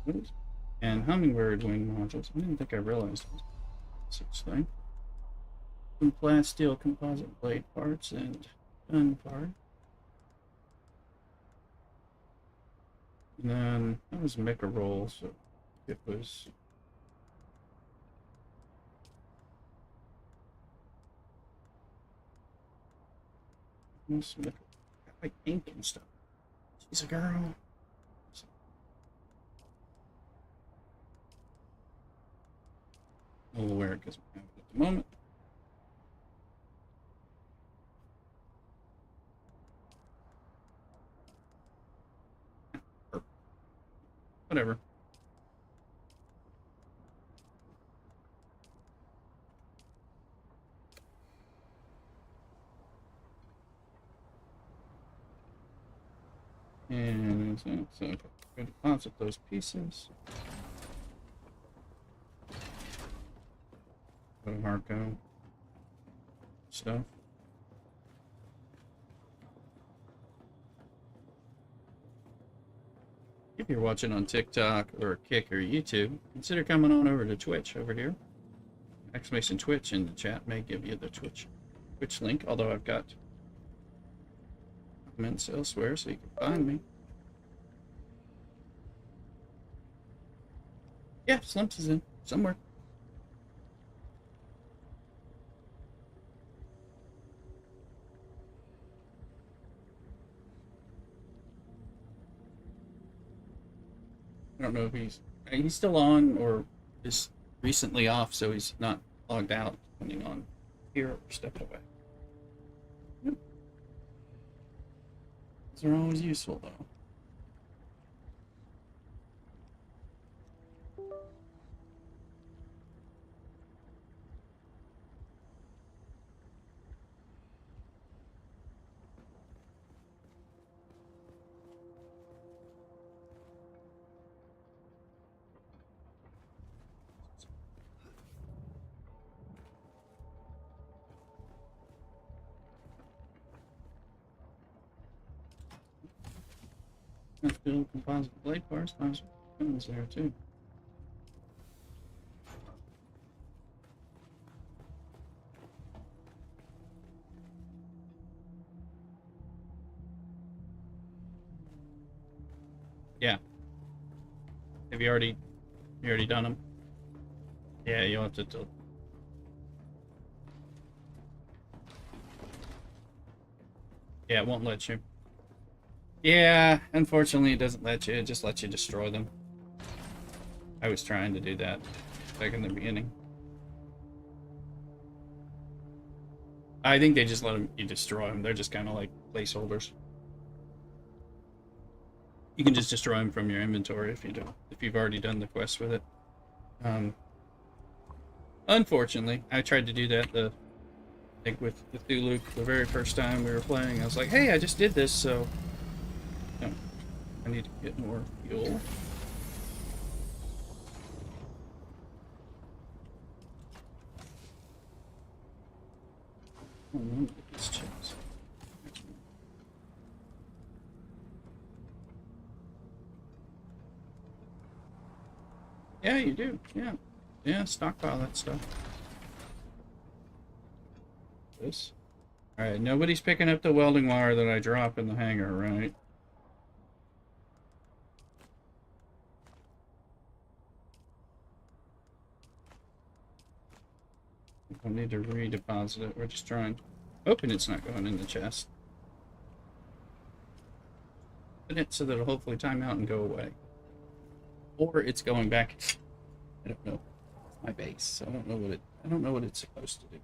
What is, and hummingbird wing modules. I didn't think I realized it was such thing. Some flat steel composite blade parts and gun part. And then that was make a roll, so it was. Got like ink and stuff. She's a girl. A little weird because we have it at the moment. Whatever. And so I'm going to deposit those pieces. Go to Marco. Stuff. If you're watching on TikTok or Kick or YouTube, consider coming on over to Twitch over here. Exclamation Twitch in the chat may give you the Twitch link, although I've got comments elsewhere so you can find me. Yeah, Slimps is in somewhere. I don't know if he's still on or is recently off, so he's not logged out, depending on here or stepped away. Yep. These are always useful, though. Let's build composite blade parts. Nice guns there too. Yeah. Have you already done them? Yeah, you'll have to do. Yeah, it won't let you. Yeah, unfortunately it doesn't let you. It just lets you destroy them. I was trying to do that back in the beginning. I think they just let you destroy them. They're just kind of like placeholders. You can just destroy them from your inventory if you've already done the quest with it. Unfortunately, I tried to do that I think with Cthulhu the very first time we were playing. I was like, hey, I just did this, so no, I need to get more fuel. Oh, let me get these chips. Yeah, you do. Yeah. Yeah, stockpile that stuff. This. Alright, nobody's picking up the welding wire that I drop in the hangar, right? I'll need to redeposit it. We're just trying. Hoping it's not going in the chest. Put it so that it'll hopefully time out and go away. Or it's going back. I don't know. It's my base, so I don't know what it's supposed to do.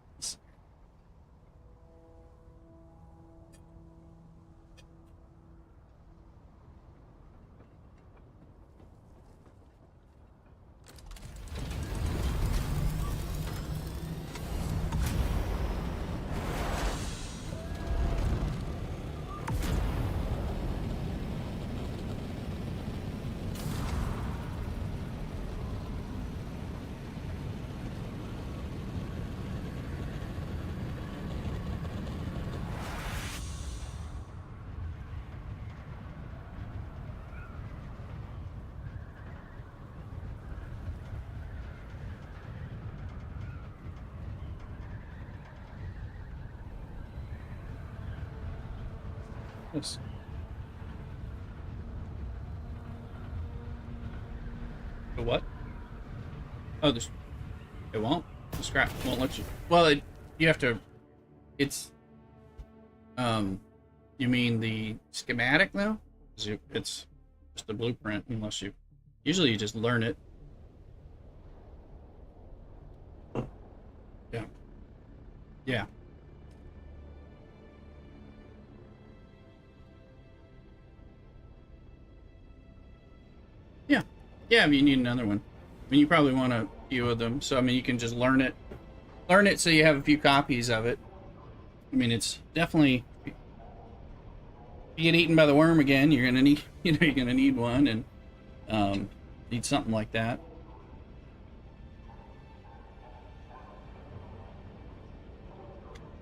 This. The what? Oh, this. It won't. The scrap won't let you. Well, you have to. It's. You mean the schematic though? It's just the blueprint, unless you. Usually, you just learn it. Yeah. Yeah. Yeah. Yeah. I mean, you need another one. I mean, you probably want a few of them. So I mean, you can just learn it. Learn it so you have a few copies of it. I mean, it's definitely. If you get eaten by the worm again, you're gonna need. You're gonna need one, and need something like that.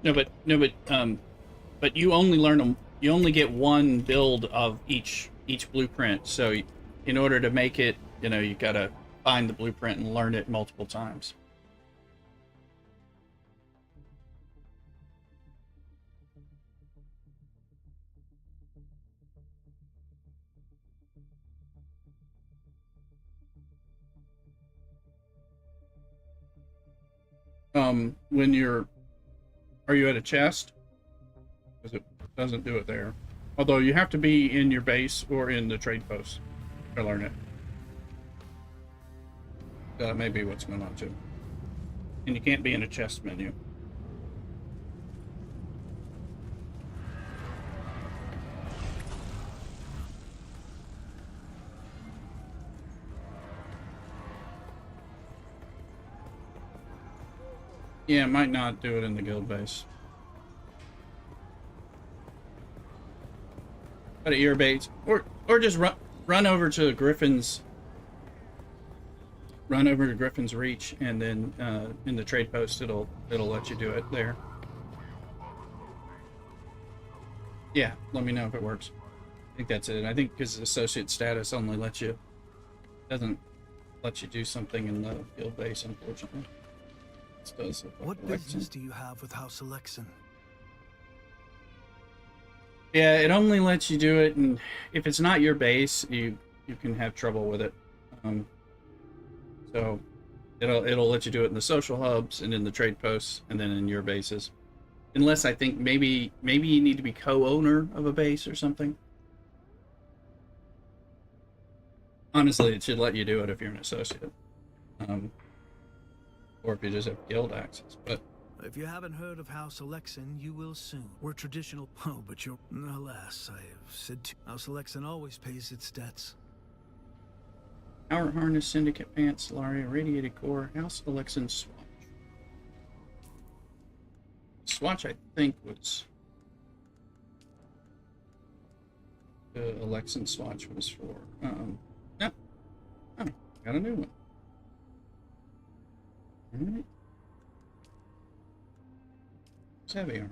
But you only learn them. You only get one build of each blueprint. So, in order to make it, you gotta find the blueprint and learn it multiple times. When are you at a chest? Because it doesn't do it there. Although you have to be in your base or in the trade post to learn it. That may be what's going on too. And you can't be in a chest menu. Yeah, it might not do it in the guild base. But ear baits, or just run over to Griffin's. Run over to Griffin's Reach, and then in the trade post, it'll let you do it there. Yeah, let me know if it works. I think that's it. I think because associate status only doesn't let you do something in the guild base, unfortunately. It does. What business do you have with House Alexan? Yeah, it only lets you do it, and if it's not your base, you can have trouble with it. So it'll let you do it in the social hubs and in the trade posts, and then in your bases. Unless I think maybe you need to be co-owner of a base or something. Honestly, it should let you do it if you're an associate, or if you just have guild access. But If you haven't heard of House Alexan, you will soon. We're traditional. Oh, but you're. Alas, I have said to. House Alexan always pays its debts. Power Harness, Syndicate Pants, Solaria, Radiated Core, House Alexan Swatch. Swatch, I think, was... The Alexan Swatch was for... No. Oh, got a new one. Alright. It's heavy armor.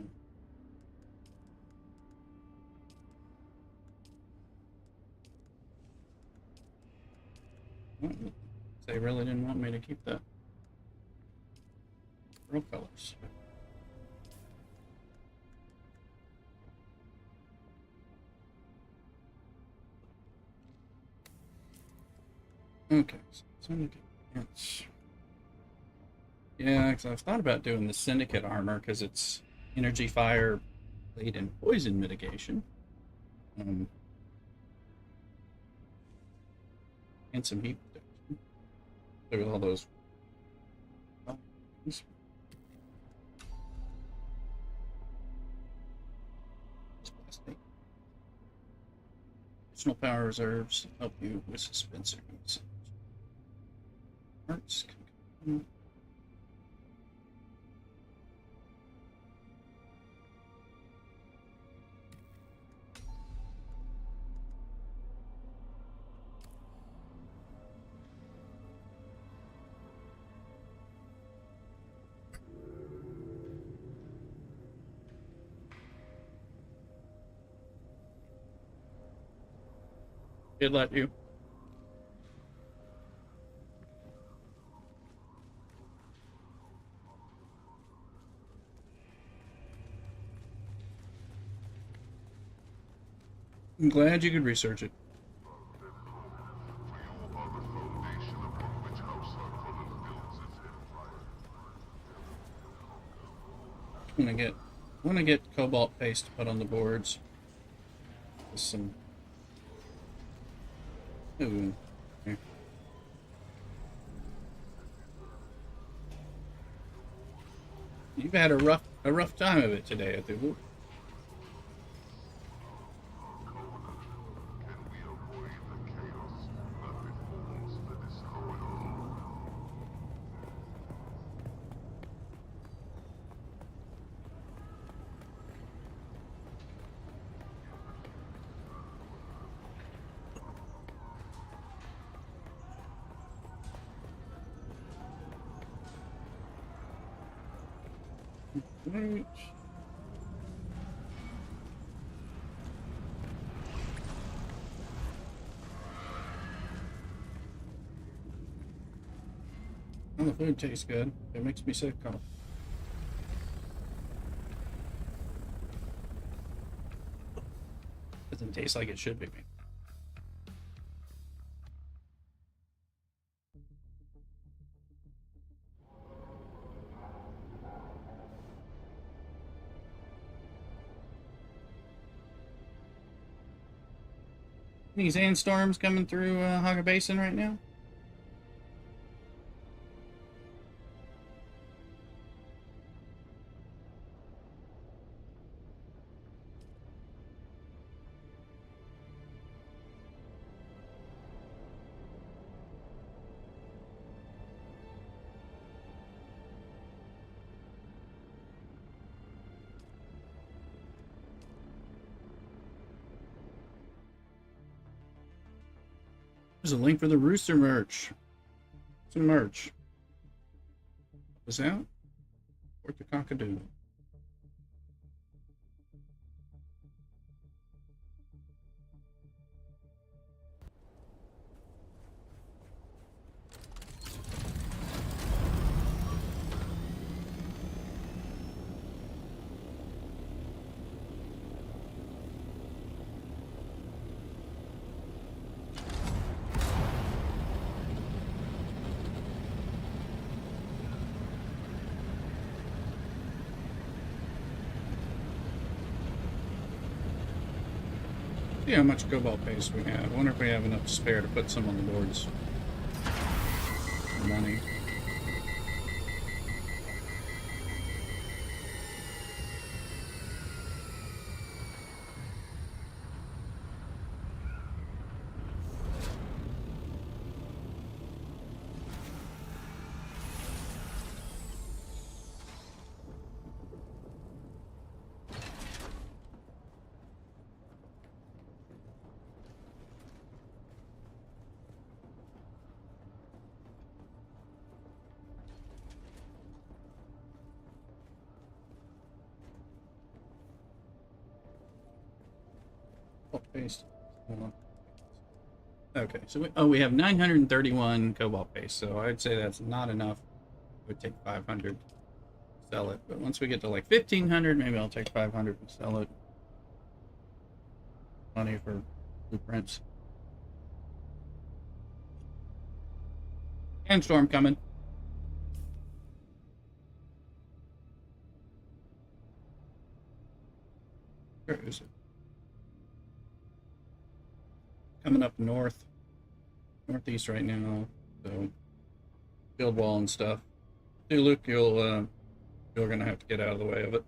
They really didn't want me to keep the real colors. Okay, so Syndicate Pants. Yeah, because I've thought about doing the Syndicate armor because it's energy, fire, blade, and poison mitigation. And some heat protection. Look at all those. Additional power reserves help you with suspense needs. Parts can come. Did let you. I'm glad you could research it. Want to get cobalt paste to put on the boards. With some. Ooh. Here. You've had a rough time of it today, I think. Right. Well, the food tastes good. It makes me sick. Doesn't taste like it should be. Any sandstorms coming through Hogger Basin right now? There's a link for the Rooster merch. Some merch. Was out? Worth the cockadoo. See how much cobalt paste we have. I wonder if we have enough spare to put some on the boards. Money. Paste. Okay, so we have 931 cobalt paste, so I'd say that's not enough. It would take 500 to sell it, but once we get to like 1500, maybe I'll take 500 and sell it. Money for blueprints. Sandstorm coming. Where is it? Coming up northeast right now. So build wall and stuff. Hey, Luke, you're gonna have to get out of the way of it.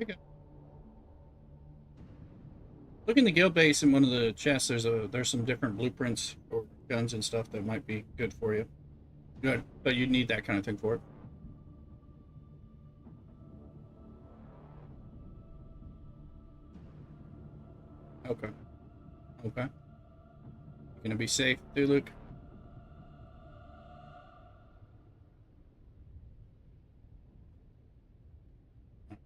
Okay. Look in the guild base in one of the chests. There's some different blueprints for guns and stuff that might be good for you. Good, but you need that kind of thing for it. Okay. Okay. You gonna be safe, too, Luke? Nice.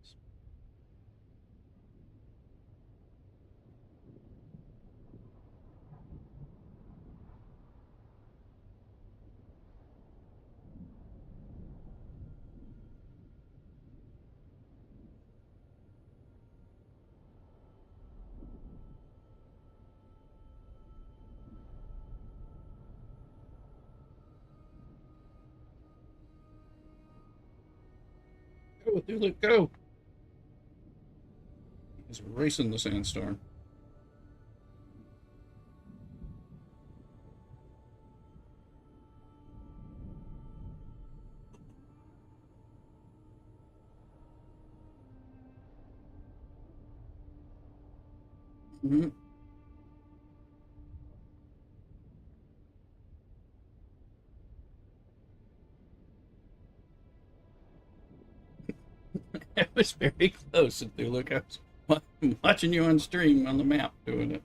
Go, Thulu, go! He's racing the sandstorm. Mm-hmm. It was very close, Thulu. I was watching you on stream on the map doing it.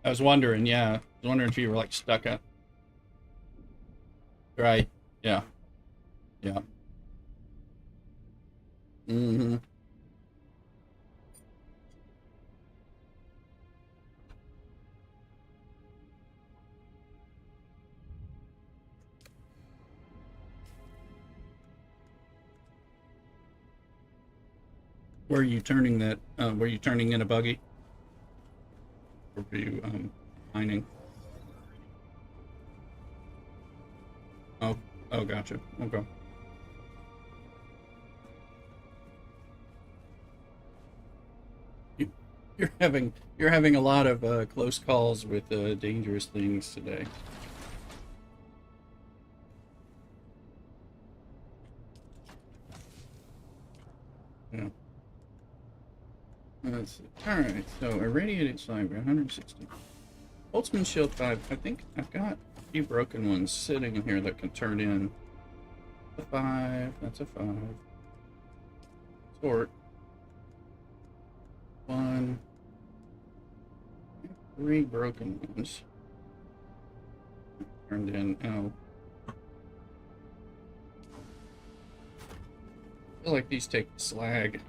I was wondering, yeah. I was wondering if you were like stuck up. Right. Yeah. Yeah. Mm-hmm. Were you turning that? Were you turning in a buggy? Or were you mining? Oh, oh, gotcha. Okay. You, you're having a lot of close calls with dangerous things today. Yeah. Let's see. All right. So irradiated cyber 160. Boltzmann Shield 5. I think I've got a few broken ones sitting in here that can turn in. A 5. That's a 5. Sort. 1. 3 broken ones. Turned in. Oh. I feel like these take the slag.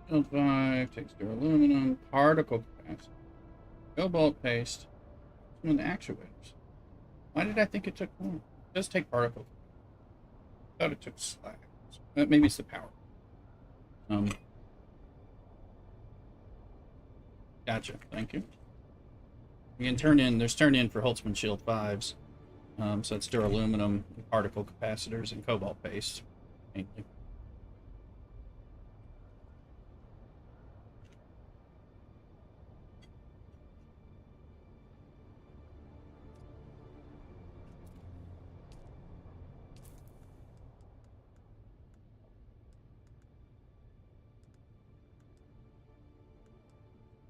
Shield 5 takes their aluminum, particle capacity, cobalt paste, and actuators. Why did I think it took more? It does take particle. I thought it took slag. Maybe it's the power. Um, Gotcha. Thank you. You can turn in. There's turn in for Holtzman Shield 5s. So it's duraluminum, particle capacitors, and cobalt paste mainly.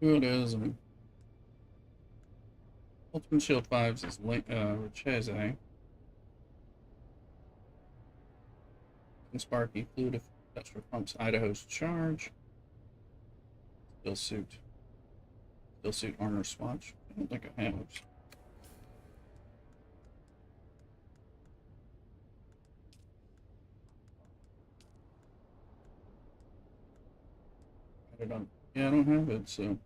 Who it is? Ultimate Shield 5s is Richese. And Sparky, Fluid Industrial Pumps, Idaho's Charge. Still suit armor swatch. I don't think I have. Yeah, I don't have it, so.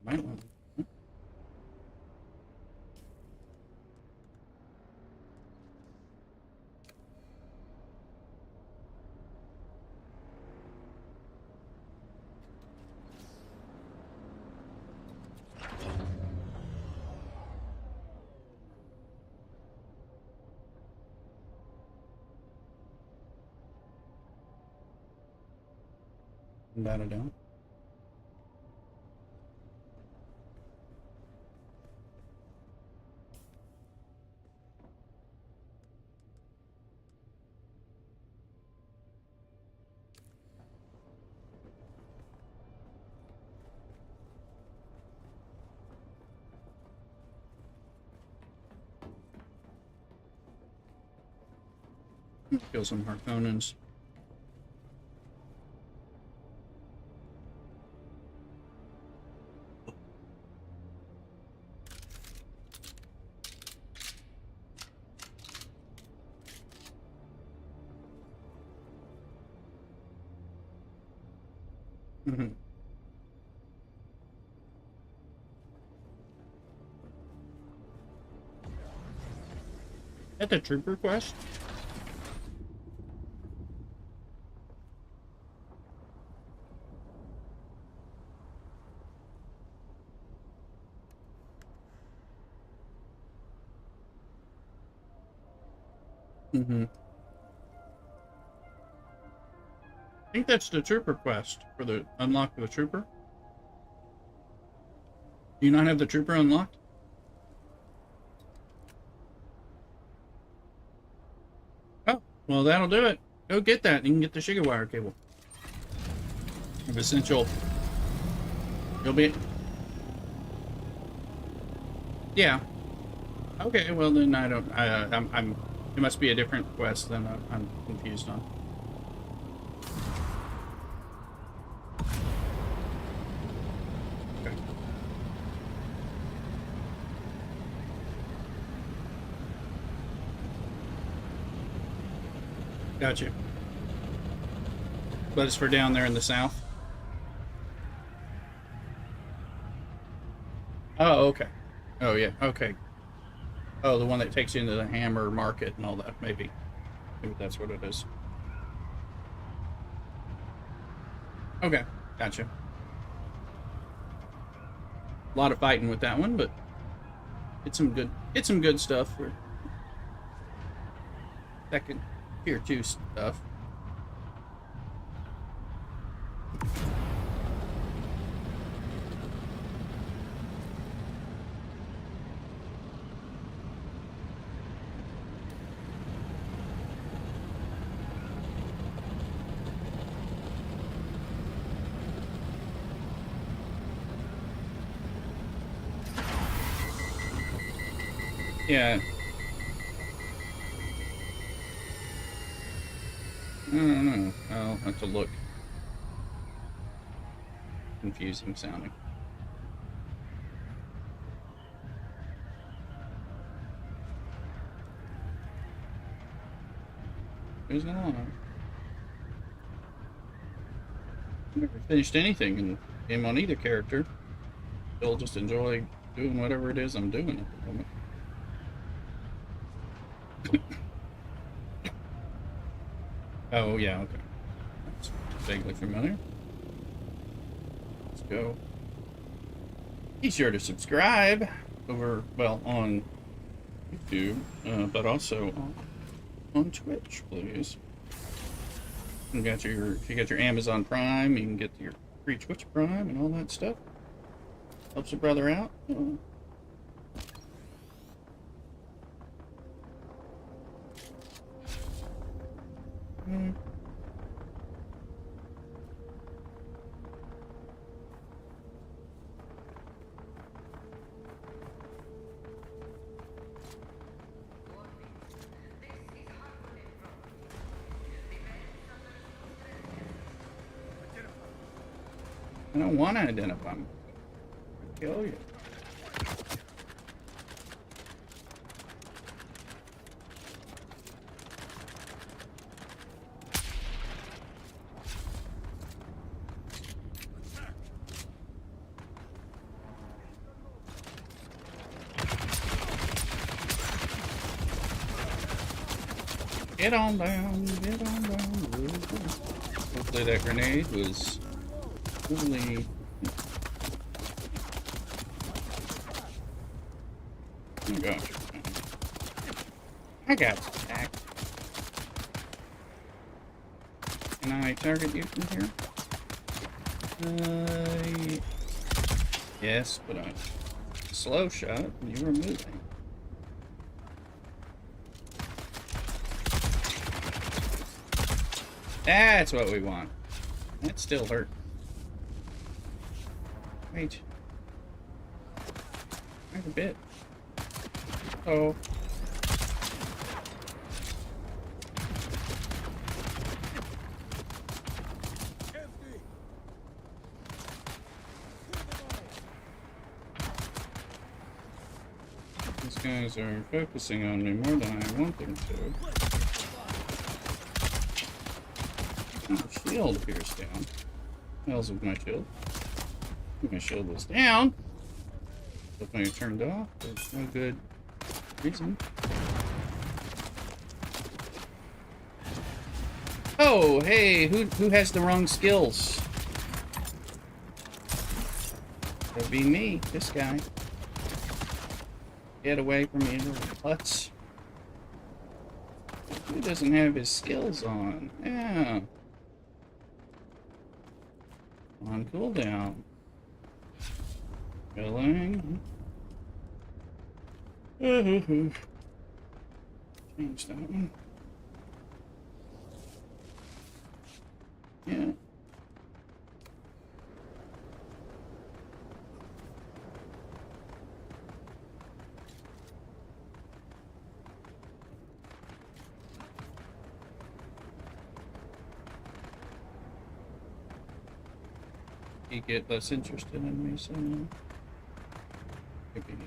Might want to. Bat it down. Kill some Harkonnens. Mm-hmm. At the trooper quest? Mm-hmm. I think that's the trooper quest for the unlock the trooper. Do you not have the trooper unlocked? Oh, well, that'll do it. Go get that. You can get the Shiga wire cable. Of essential. You'll be. Yeah. Okay. Well, then I don't. I'm. It must be a different quest than I'm confused on. Okay. Gotcha. But it's for down there in the south. Oh, okay. Oh, yeah. Okay. Oh, the one that takes you into the Hammer Market and all that. Maybe that's what it is. Okay. Gotcha. A lot of fighting with that one, but it's some good stuff for second tier 2 stuff. Yeah. I don't know. I'll have to look. Confusing sounding. There's no one. Never finished anything in game on either character. Still just enjoy doing whatever it is I'm doing at the moment. Oh, yeah, okay. That's vaguely familiar. Let's go. Be sure to subscribe over, well, on YouTube, but also on Twitch, please. If you got your Amazon Prime, you can get your free Twitch Prime and all that stuff. Helps a brother out. I don't want to identify him. I'll kill you. Get on down, get on down. Hopefully that grenade was really... Oh gosh. I got attacked. Can I target you from here? Yes, but I slow shot and you were moving. That's what we want. That still hurt. Wait. Quite a bit. Oh. These guys are focusing on me more than I want them to. Oh, shield appears down. Hell's with my shield. My shield was down. Definitely turned off. There's no good reason. Oh, hey, who has the wrong skills? That'd be me, this guy. Get away from me, little putz. Who doesn't have his skills on? Yeah. On cooldown. Killing. Change that one. Yeah. You get less interested in me, so maybe.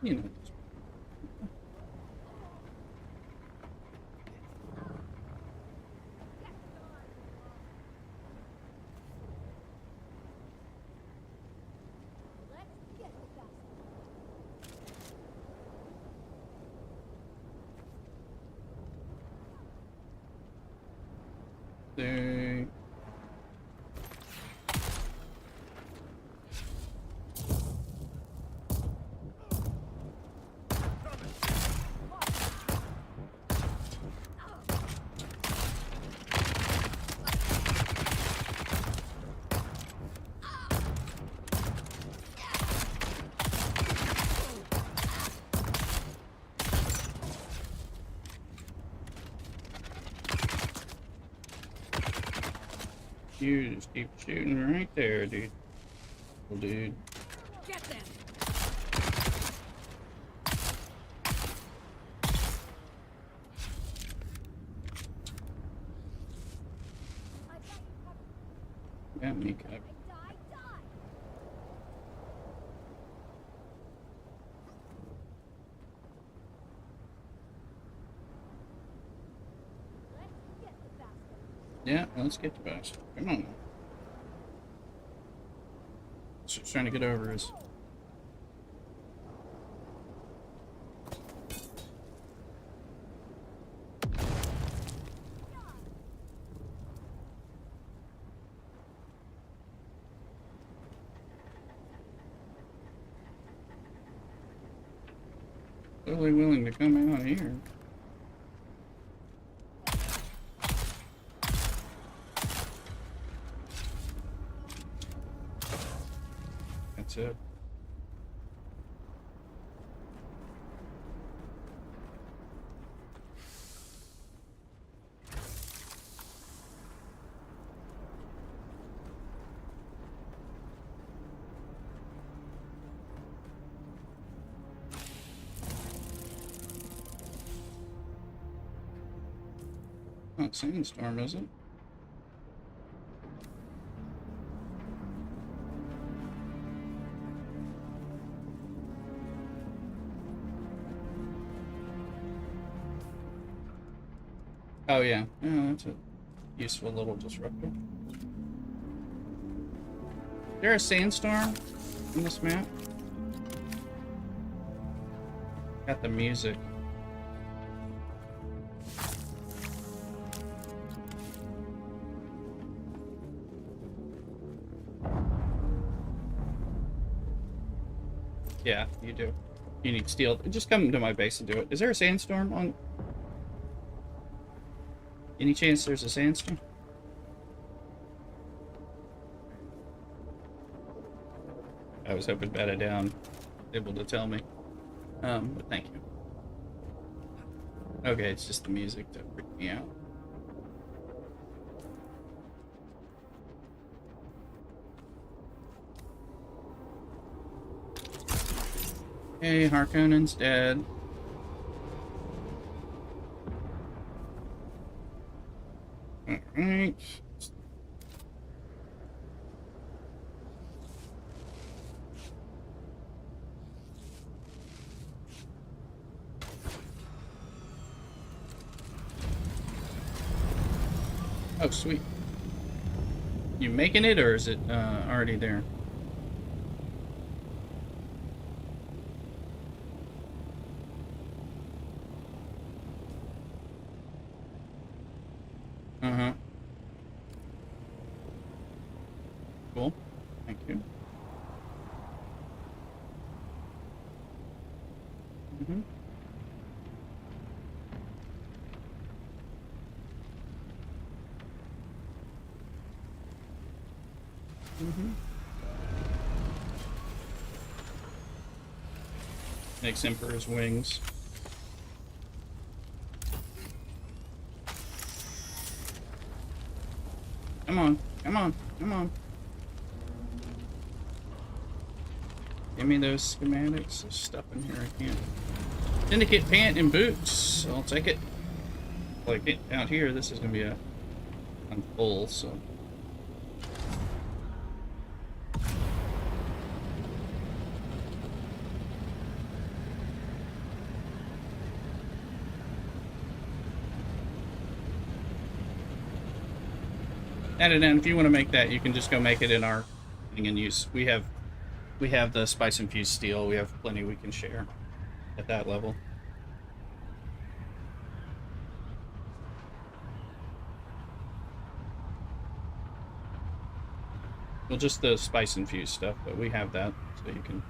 You know. There. You just keep shooting right there, dude. Well, dude. Get them. Got me covered. Yeah, let's get the bastard. Come on. Just trying to get over his. Totally willing to come out here. That's it. Not Sandstorm, is it? Oh yeah, yeah, that's it. useful little disruptor. Is there a sandstorm in this map? Got the music. Yeah, you do. You need steel. Just come to my base and do it. Is there a sandstorm on? Any chance there's a sandstorm? I was hoping Beta Down able to tell me. But thank you. Okay, it's just the music that freaked me out. Hey, Harkonnen's dead. Alright. Oh, sweet. You making it, or is it already there? Uh-huh. Cool. Thank you. Mm-hmm. Mm-hmm. Makes Emperor's wings. Come on, come on, come on. Give me those schematics. There's stuff in here I can't. Syndicate pant and boots. I'll take it. Like out here, this is gonna be I'm full, so. Add it in. If you want to make that, you can just go make it in our thing and use. We have the spice infused steel. We have plenty we can share at that level. Well, just the spice infused stuff, but we have that, so you can.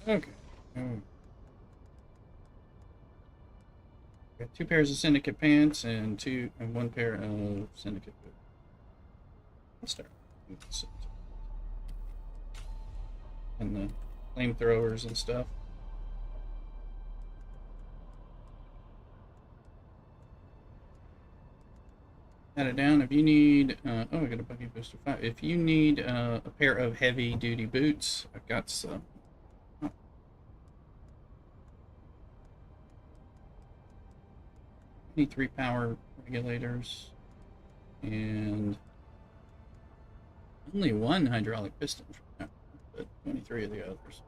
Okay. Got 2 pairs of syndicate pants and 1 pair of syndicate boots. Let's start with the syndicate. And the flamethrowers and stuff. Add it down. If you need, oh, I got a buggy booster 5. If you need a pair of heavy duty boots, I've got some. 23 power regulators and only 1 hydraulic piston for that, but 23 of the others.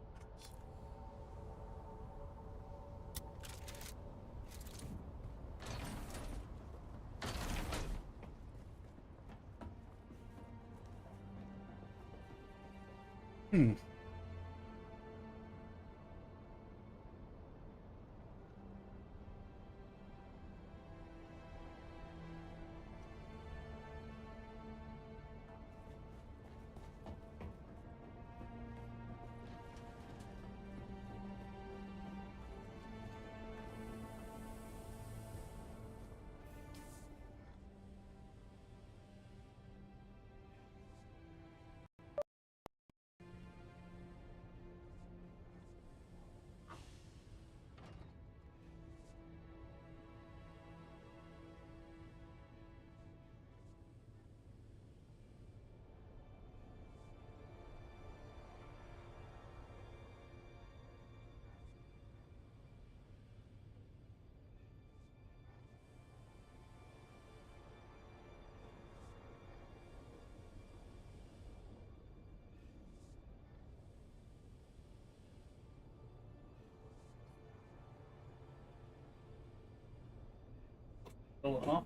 Pull it off.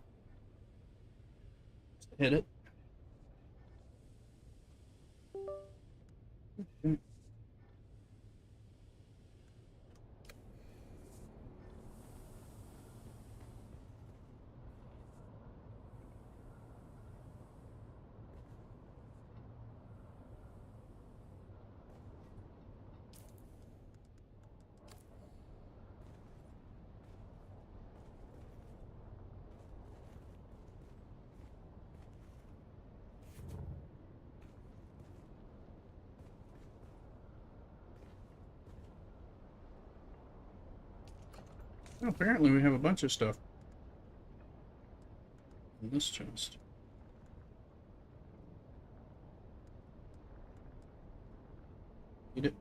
Just hit it. Okay. Well, apparently we have a bunch of stuff in this chest. Eat it.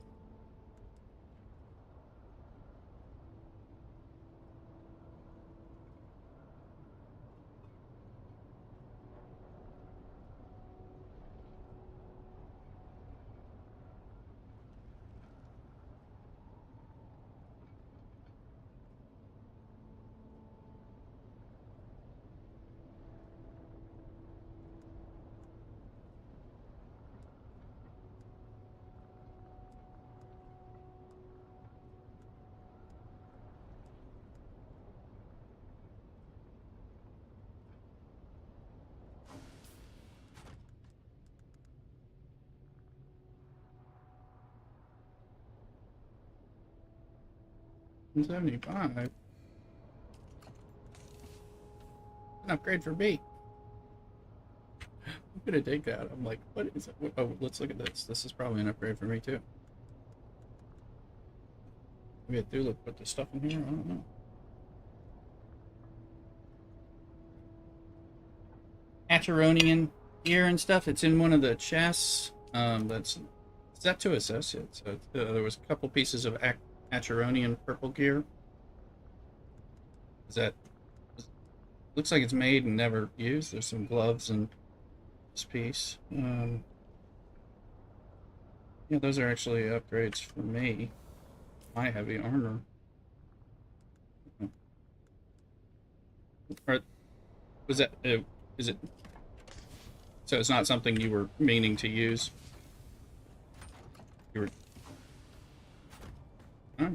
$175. An upgrade for B. I'm gonna take that. I'm like, what is it? Oh, let's look at this. This is probably an upgrade for me too. Maybe I do put the stuff in here. I don't know. Acheronian gear and stuff. It's in one of the chests. That's is that to assess it? So there was a couple pieces of Acheronian purple gear. Is that? Looks like it's made and never used. There's some gloves and this piece. Yeah, those are actually upgrades for me. My heavy armor. Or was that? Is it? So it's not something you were meaning to use. You were. Oh.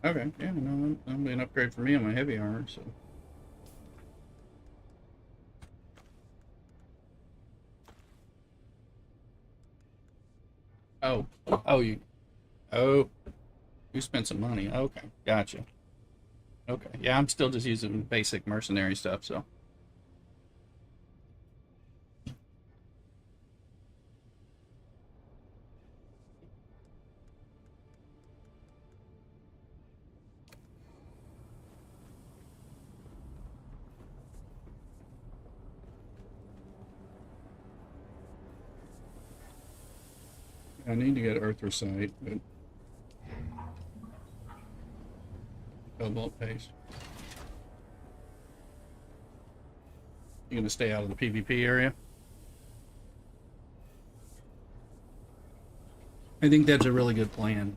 Okay. Yeah. No, that'll be an upgrade for me on my heavy armor. So. Oh. Oh, you. Oh. You spent some money. Okay. Gotcha. Okay. Yeah, I'm still just using basic mercenary stuff, so. I need to get erythrocyte, but cobalt paste. You gonna stay out of the PvP area? I think that's a really good plan.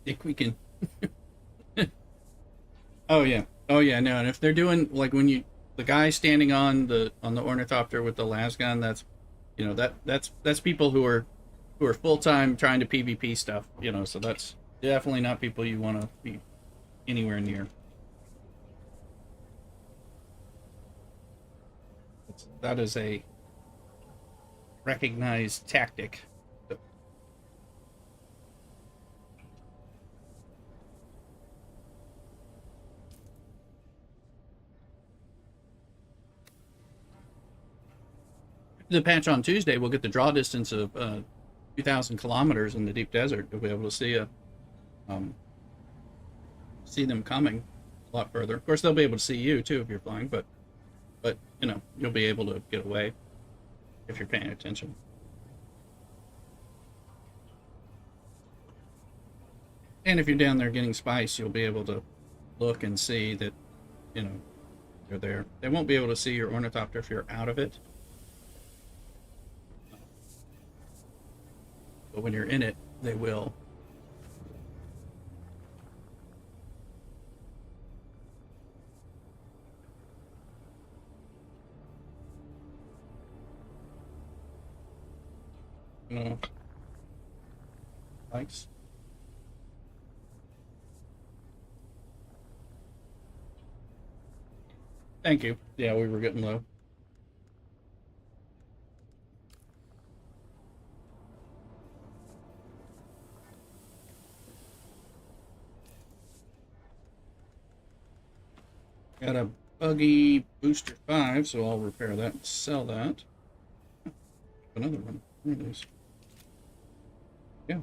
If we can. Oh yeah. Oh yeah. No, and if they're doing like when you the guy standing on the ornithopter with the las gun, that's that's people who are full time trying to PvP stuff. So that's definitely not people you want to be anywhere near. That is a recognized tactic. The patch on Tuesday, we'll get the draw distance of 2,000 kilometers in the deep desert. You'll be able to see them coming a lot further. Of course, they'll be able to see you too if you're flying, but you'll be able to get away if you're paying attention. And if you're down there getting spice, you'll be able to look and see that they're there. They won't be able to see your ornithopter if you're out of it. But when you're in it, they will. No. Thanks. Thank you. Yeah, we were getting low. Got a buggy booster 5, so I'll repair that and sell that. Another one. There it is. Yeah.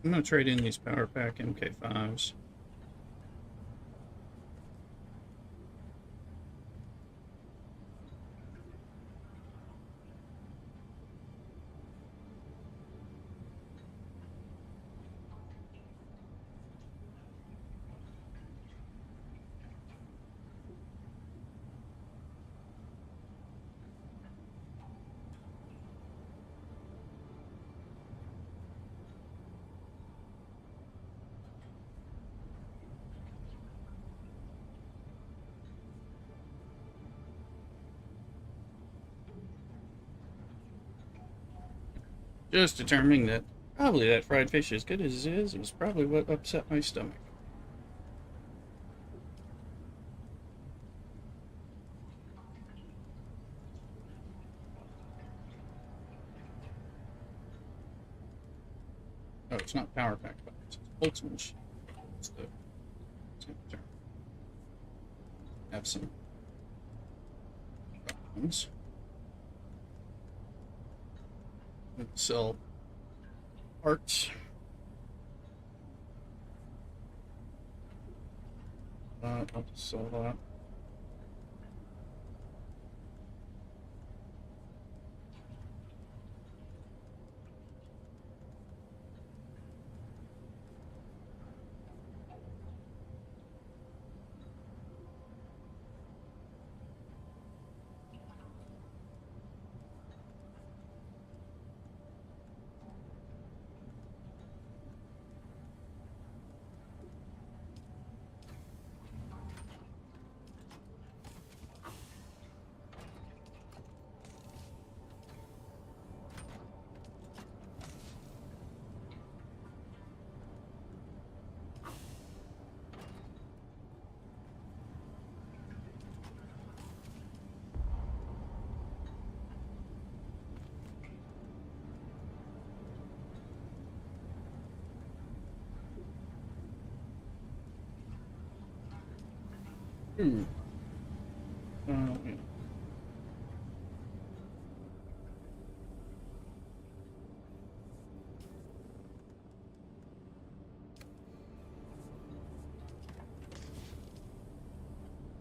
I'm gonna trade in these Power Pack MK5s. Just determining that probably that fried fish, as good as it is, was probably what upset my stomach. Oh, it's not Power Pack, but it's Boltzmann. It's the term. Have some ones. Sell parts. I'll just sell that. Yeah.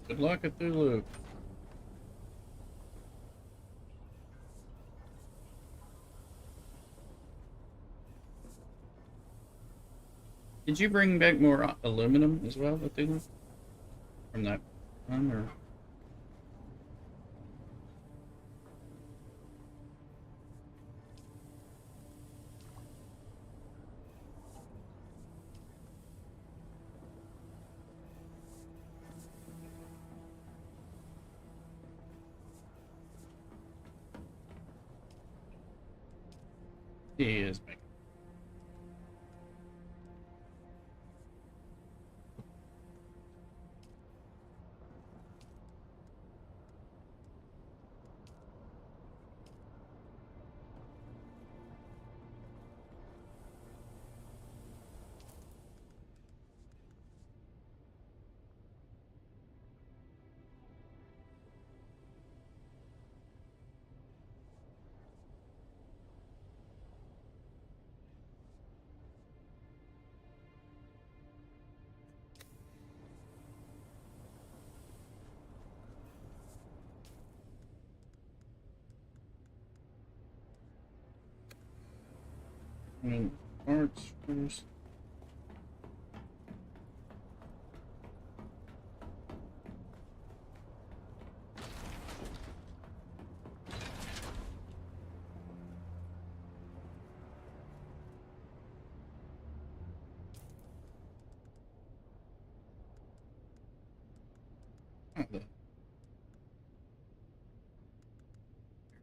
Good luck at Thulu. Did you bring back more aluminum as well at Thulu? From that one, or? He is big. Parts first.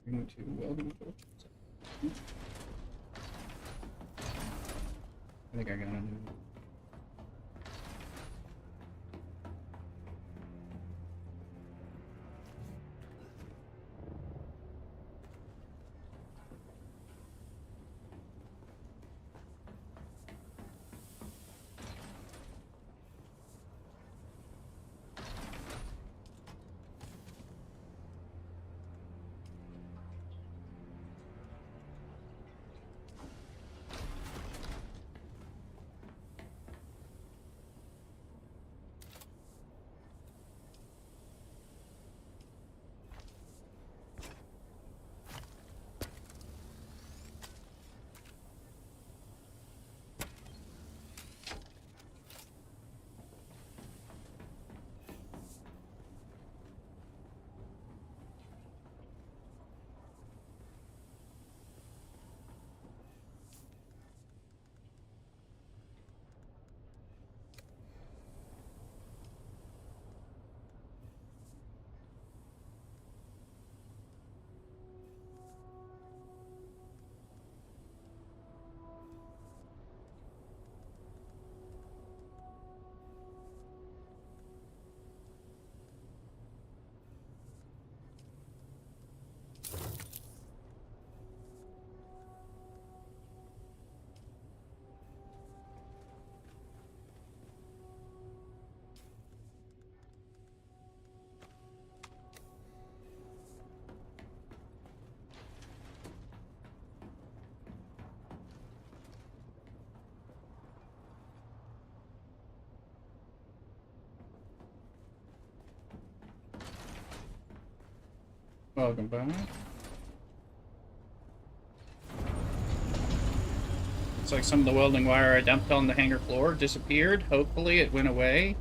Bearing to welding torch. I think I got it. Welcome back. Looks like some of the welding wire I dumped on the hangar floor disappeared. Hopefully it went away.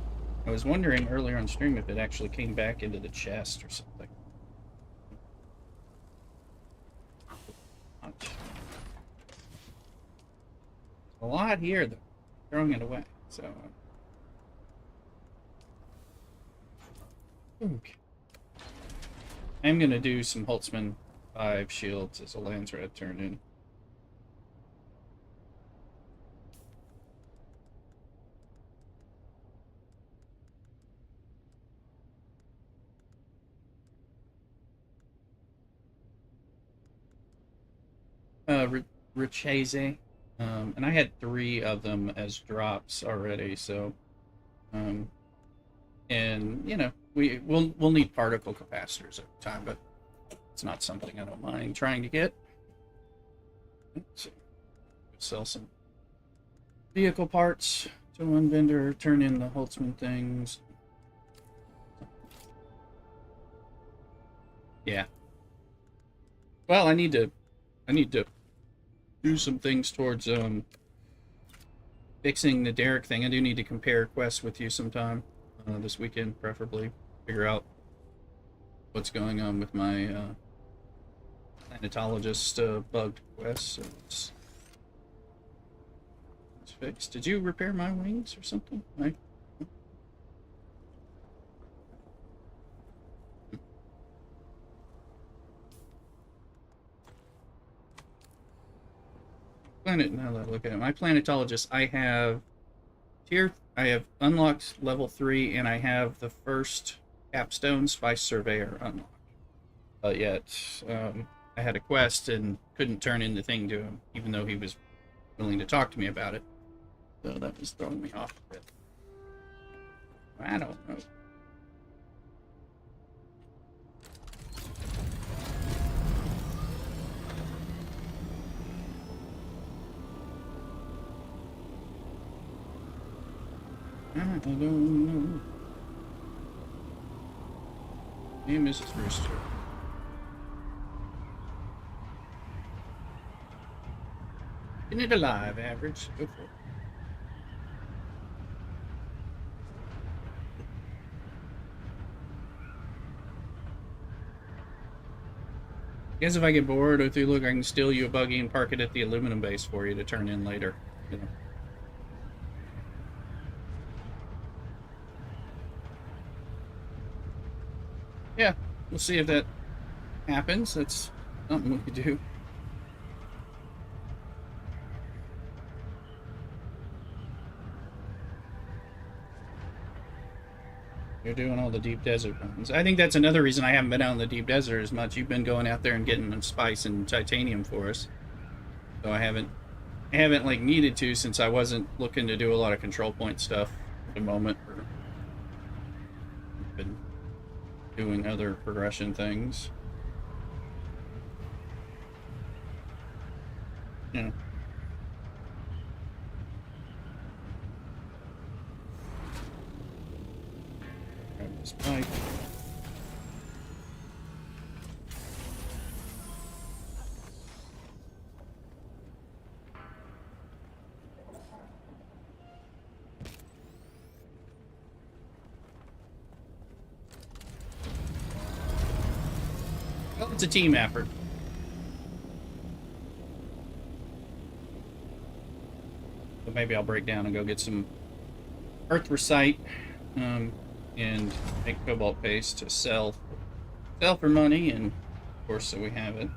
I was wondering earlier on stream if it actually came back into the chest or something. Ouch. A lot here, though. Throwing it away, so... Okay. I'm gonna do some Holtzman 5 shields as a Landsraad turn in. Richese. And I had 3 of them as drops already, so... and, you know, we'll need particle capacitors over time, but it's not something I don't mind trying to get. So, sell some vehicle parts to one vendor, turn in the Holtzman things. Yeah. Well, I need to do some things towards fixing the Derek thing. I do need to compare quests with you sometime this weekend, preferably. Figure out what's going on with my planetologist bugged quest. So it's fixed. Did you repair my wings or something? planet. Now that I look at it, my planetologist, I have unlocked level 3, and I have the first capstone spice surveyor unlocked. But yet, I had a quest and couldn't turn in the thing to him, even though he was willing to talk to me about it. So that was throwing me off a bit. I don't know. I don't know. Hey, Mrs. Rooster. Isn't it alive, average? Go for it. I guess if I get bored with you, look, I can steal you a buggy and park it at the aluminum base for you to turn in later. You know. Yeah, we'll see if that happens. That's something we could do. You're doing all the deep desert runs. I think that's another reason I haven't been out in the deep desert as much. You've been going out there and getting spice and titanium for us. So I haven't like needed to, since I wasn't looking to do a lot of control point stuff at the moment. Or been doing other progression things. Yeah. Grab this pipe. Well, it's a team effort. So maybe I'll break down and go get some earthricite and make cobalt paste to sell for money, and of course, so we have it.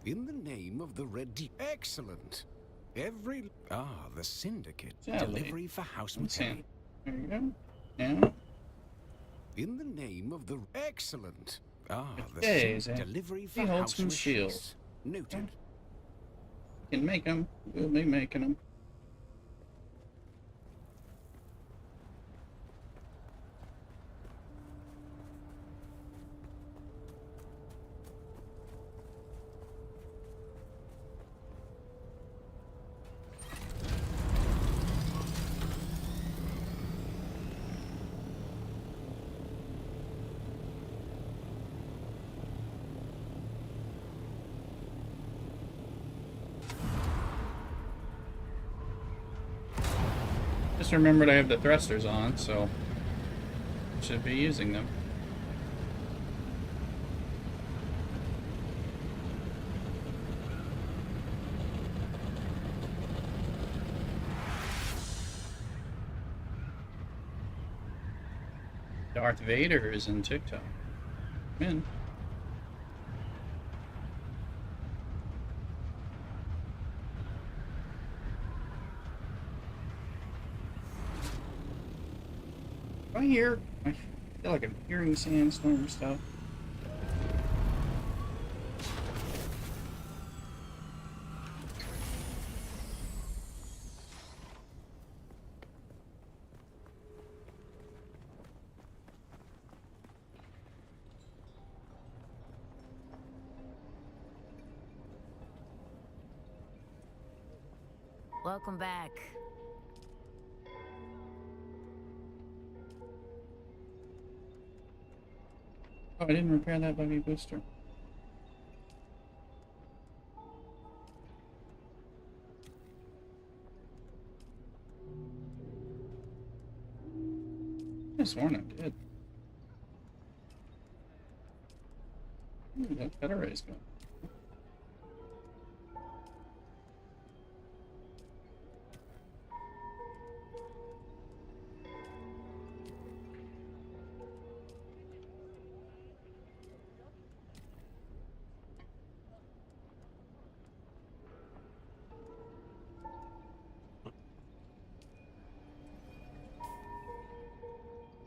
In the name of the Red Excellent. The Syndicate. Sadly. Delivery for House Okay. McKay. There you go. Now, In the name of the Excellent. The Okay, Syndicate. Delivery for he holds House some McKay. shields. Noted. can make them. We'll be making them. Just remembered I have the thrusters on, so should be using them. Darth Vader is in TikTok. Come in. I feel like I'm hearing sandstorm stuff. Welcome back. Oh, I didn't repair that buggy booster. I sworn I did. Ooh, that better race going.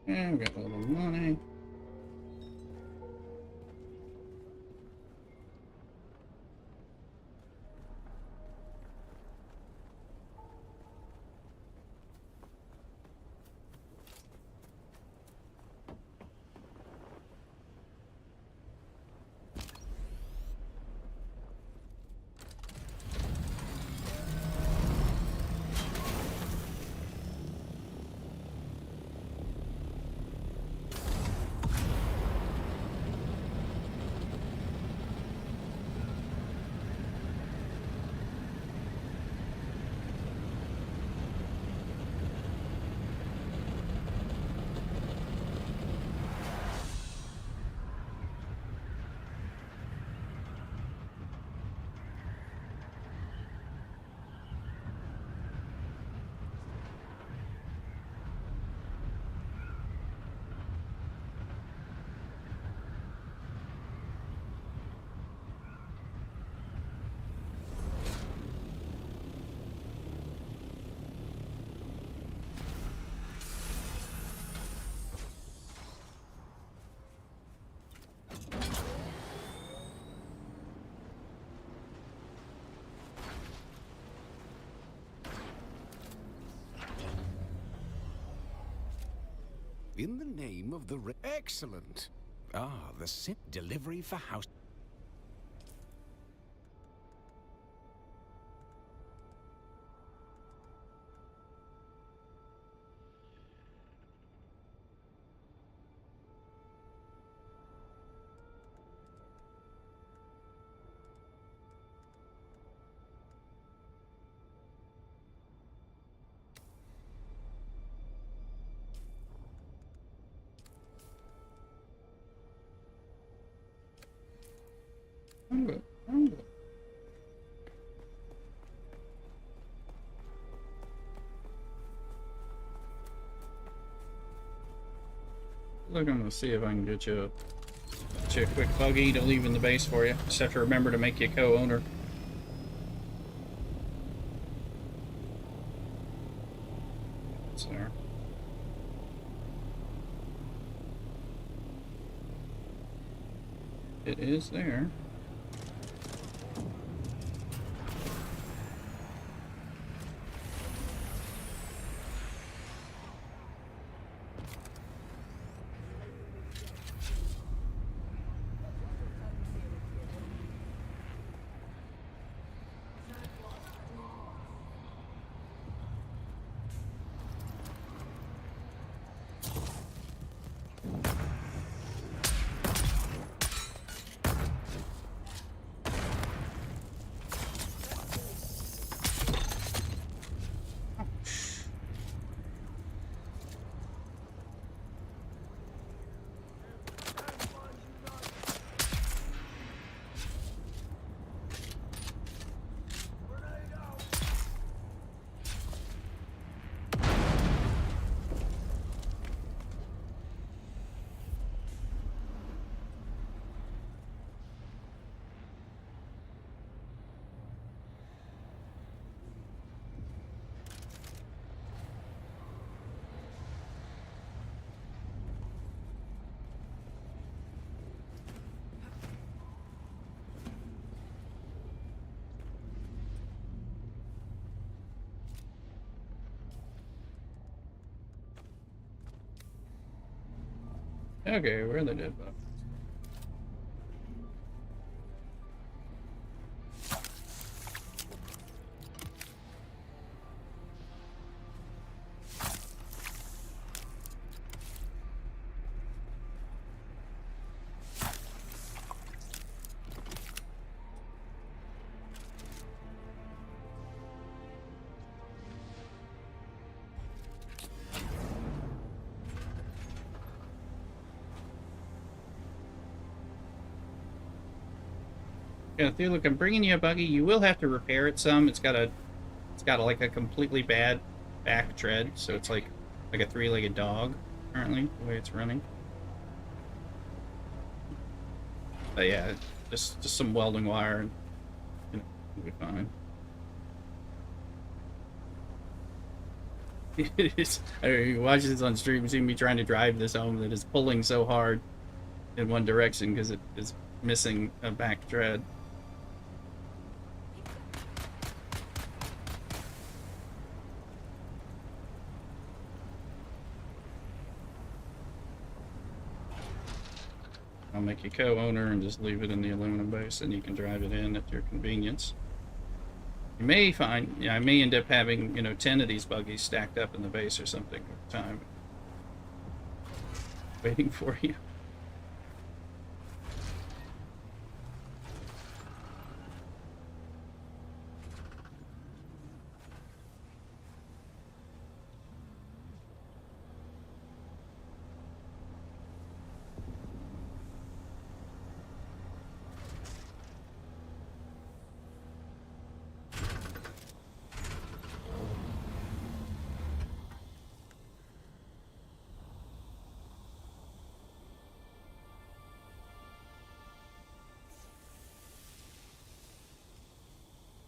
Yeah, we got a little money. In the name of the excellent. Ah, the SIP delivery for house. Looking to see if I can get you a quick buggy to leave in the base for you. Just have to remember to make you a co-owner. It's there. It is there. Okay, where are the dead bugs? Yeah, look, I'm bringing you a buggy. You will have to repair it some. It's got like a completely bad back tread, so it's like a three-legged dog currently the way it's running. But yeah, just some welding wire, and it'll be fine. I mean, you watch this on stream, you see me trying to drive this home that is pulling so hard in one direction because it is missing a back tread. I'll make you co-owner and just leave it in the aluminum base, and you can drive it in at your convenience. You may find, yeah, I may end up having, 10 of these buggies stacked up in the base or something over time. Waiting for you.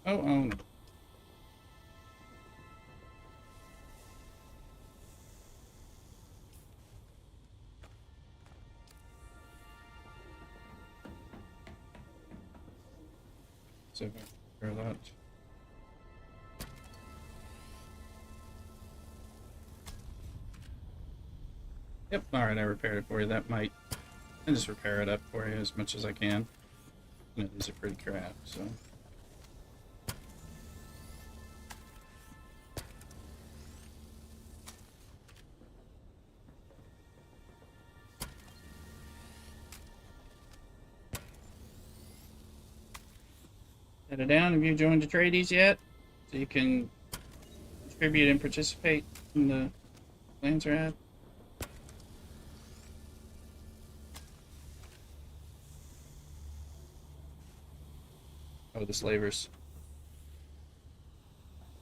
Oh no. So, for that. Yep, alright, I repaired it for you. That might... I just repair it up for you as much as I can. These are pretty crap, so... Set it down. Have you joined the tradies yet? So you can contribute and participate in the Landsraad? Oh, the slavers.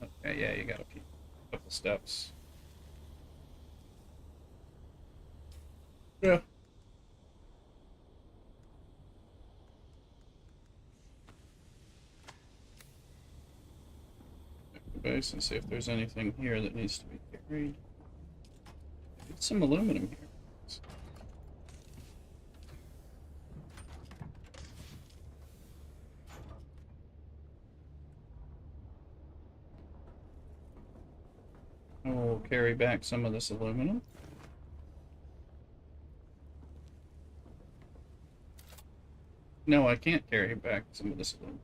Okay, yeah, you got a couple steps. Yeah. Base and see if there's anything here that needs to be carried. Get some aluminum here. I will carry back some of this aluminum. No, I can't carry back some of this aluminum.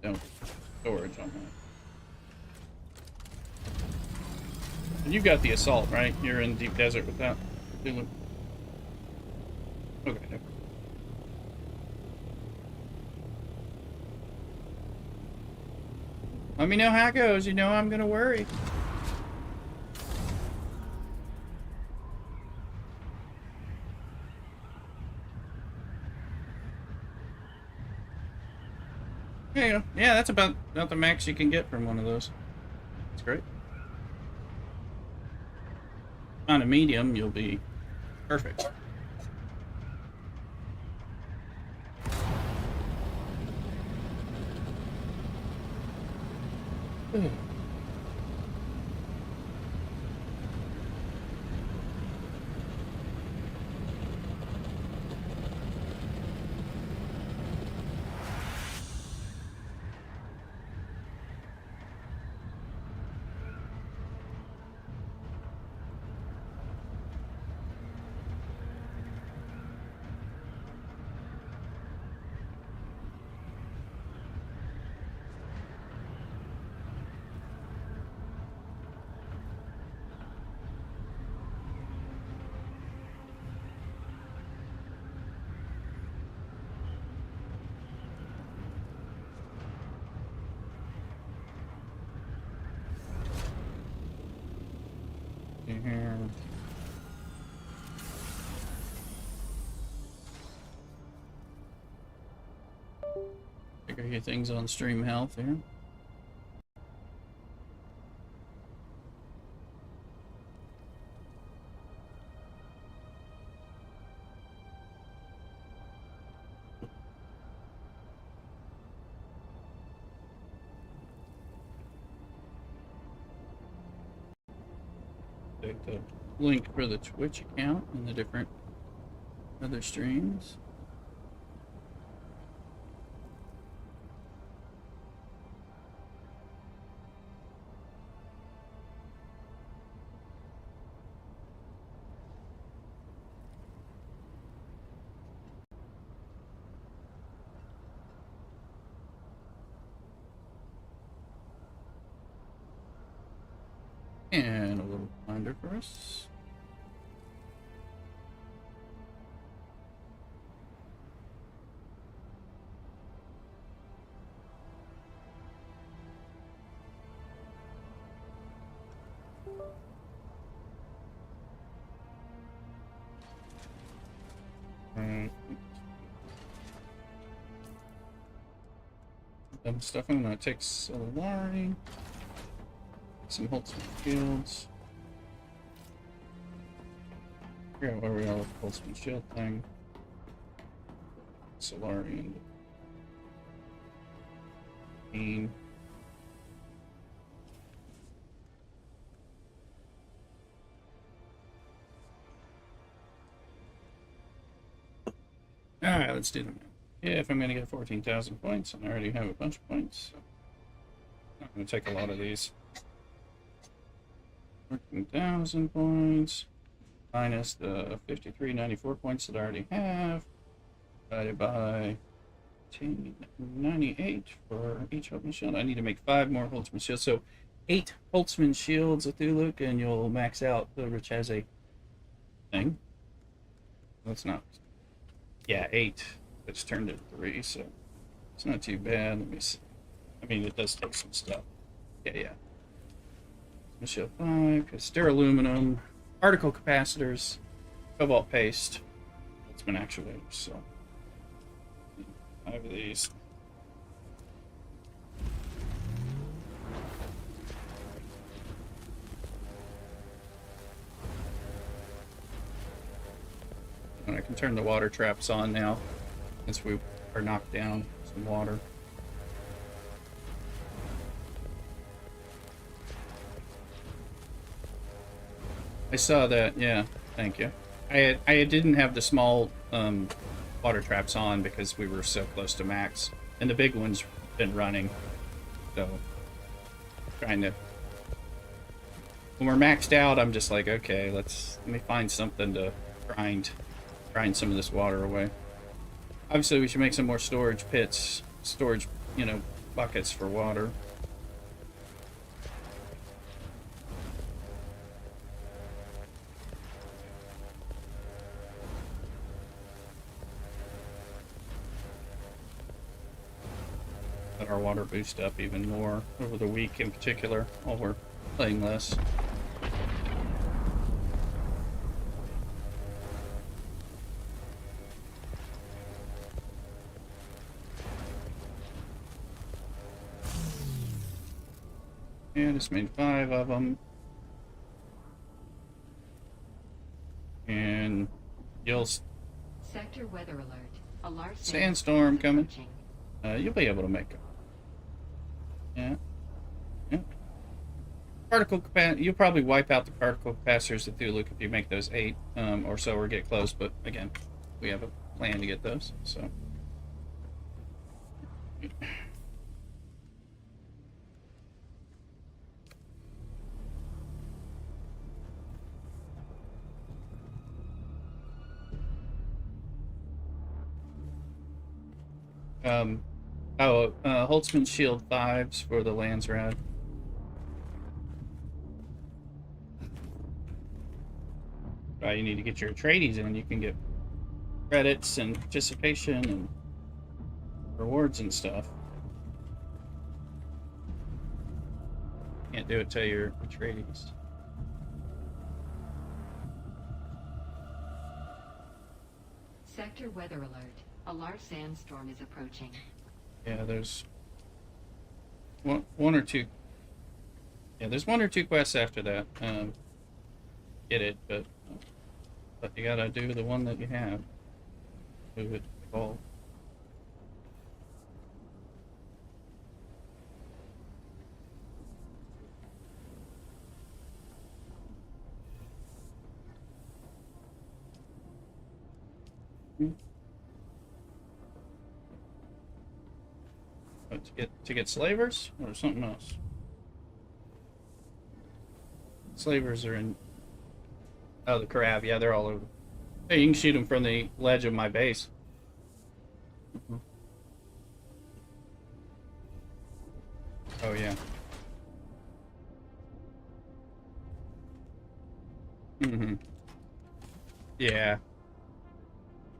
No storage on that. And you got the assault, right? You're in deep desert with that. Okay. Let me know how it goes. You know I'm gonna worry. Yeah, yeah, that's about the max you can get from one of those. That's great. On a medium, you'll be perfect. Figure your things on stream health here. Take the link for the Twitch account and the different other streams. And a little reminder for us. Dumb stuff. I'm gonna take Solari, some Holtzman shields. Figure out where we are with the Holtzman shield thing. Solari and Bean. Alright, let's do them now. Yeah, if I'm going to get 14,000 points, and I already have a bunch of points, so I'm not going to take a lot of these. 14,000 points, minus the 5394 points that I already have, divided by 98 for each Holtzman shield. I need to make 5 more Holtzman shields, so 8 Holtzman shields at Thuluk, and you'll max out the Richese thing. That's not... Yeah, 8. It's turned into 3, so it's not too bad. Let me see. I mean, it does take some stuff. Yeah. Shield 5, because aluminum, particle capacitors, cobalt paste, Holtzman actuators, so 5 of these. And I can turn the water traps on now, since we are knocked down some water. I saw that, yeah, thank you. I didn't have the small water traps on because we were so close to max, and the big one's been running, so trying to... When we're maxed out, I'm just like, okay, let me find something to grind some of this water away. Obviously, we should make some more storage pits, storage, buckets for water. Let our water boost up even more over the week in particular, while we're playing less. Yeah, I just made 5 of them. And you'll... Sector weather alert. A large sandstorm coming. You'll be able to make them. Yeah. Particle capacitors. You'll probably wipe out the particle capacitors at Thuluk if you make those 8 or so, or get close. But again, we have a plan to get those. So. Holtzman Shield 5s for the Landsraad. You need to get your tradies in. You can get credits and participation and rewards and stuff. Can't do it till you're tradies. Sector weather alert. A large sandstorm is approaching. Yeah, there's one or two. Yeah, there's one or two quests after that. Get it, but you gotta do the one that you have. Move it all. What, to get slavers or something else? Slavers are in. Oh, the crab. Yeah, they're all over. Hey, you can shoot them from the ledge of my base. Mhm. Oh yeah. Hmm. Yeah.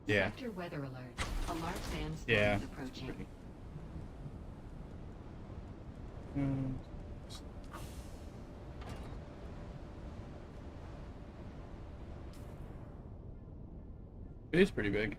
Yeah. Sector weather alert. A large sandstorm Yeah. is approaching. Um, it is pretty big.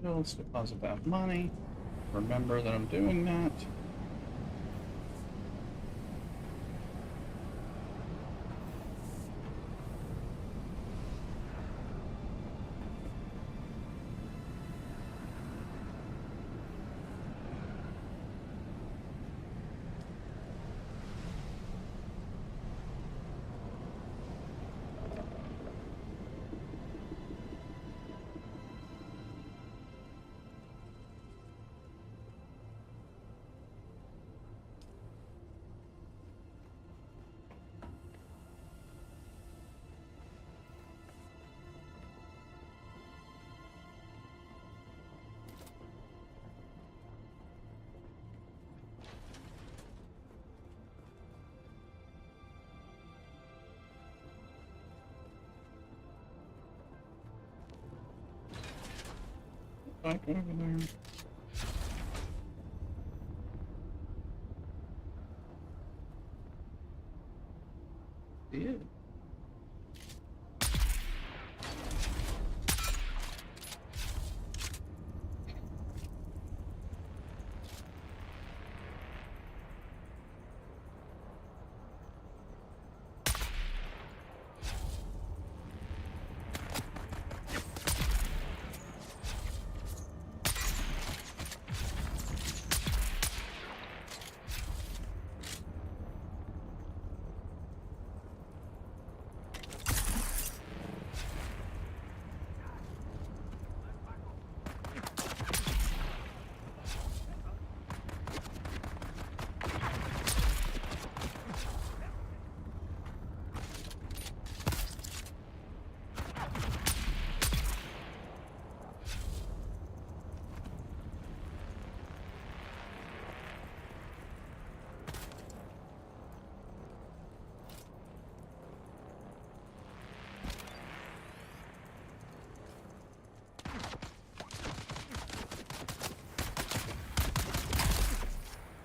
Well, let's deposit that money. Remember that I'm doing that. Back over there. Yeah.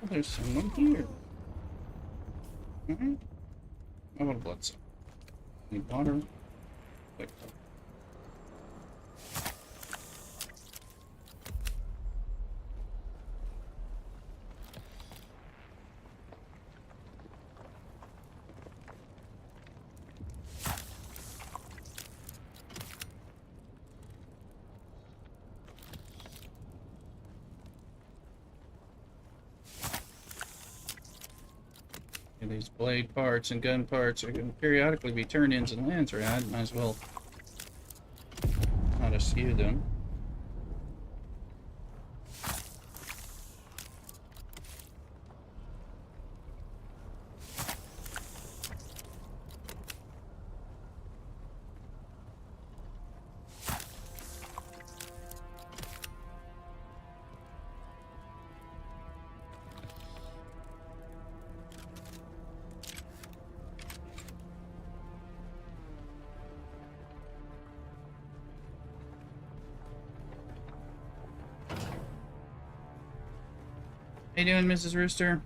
Oh, there's someone here. Alright. I want a blood cell. Need water. Wait. And these blade parts and gun parts are going to periodically be turned-ins in Landsraad. Might as well not eschew them. How you doing, Mrs. Rooster?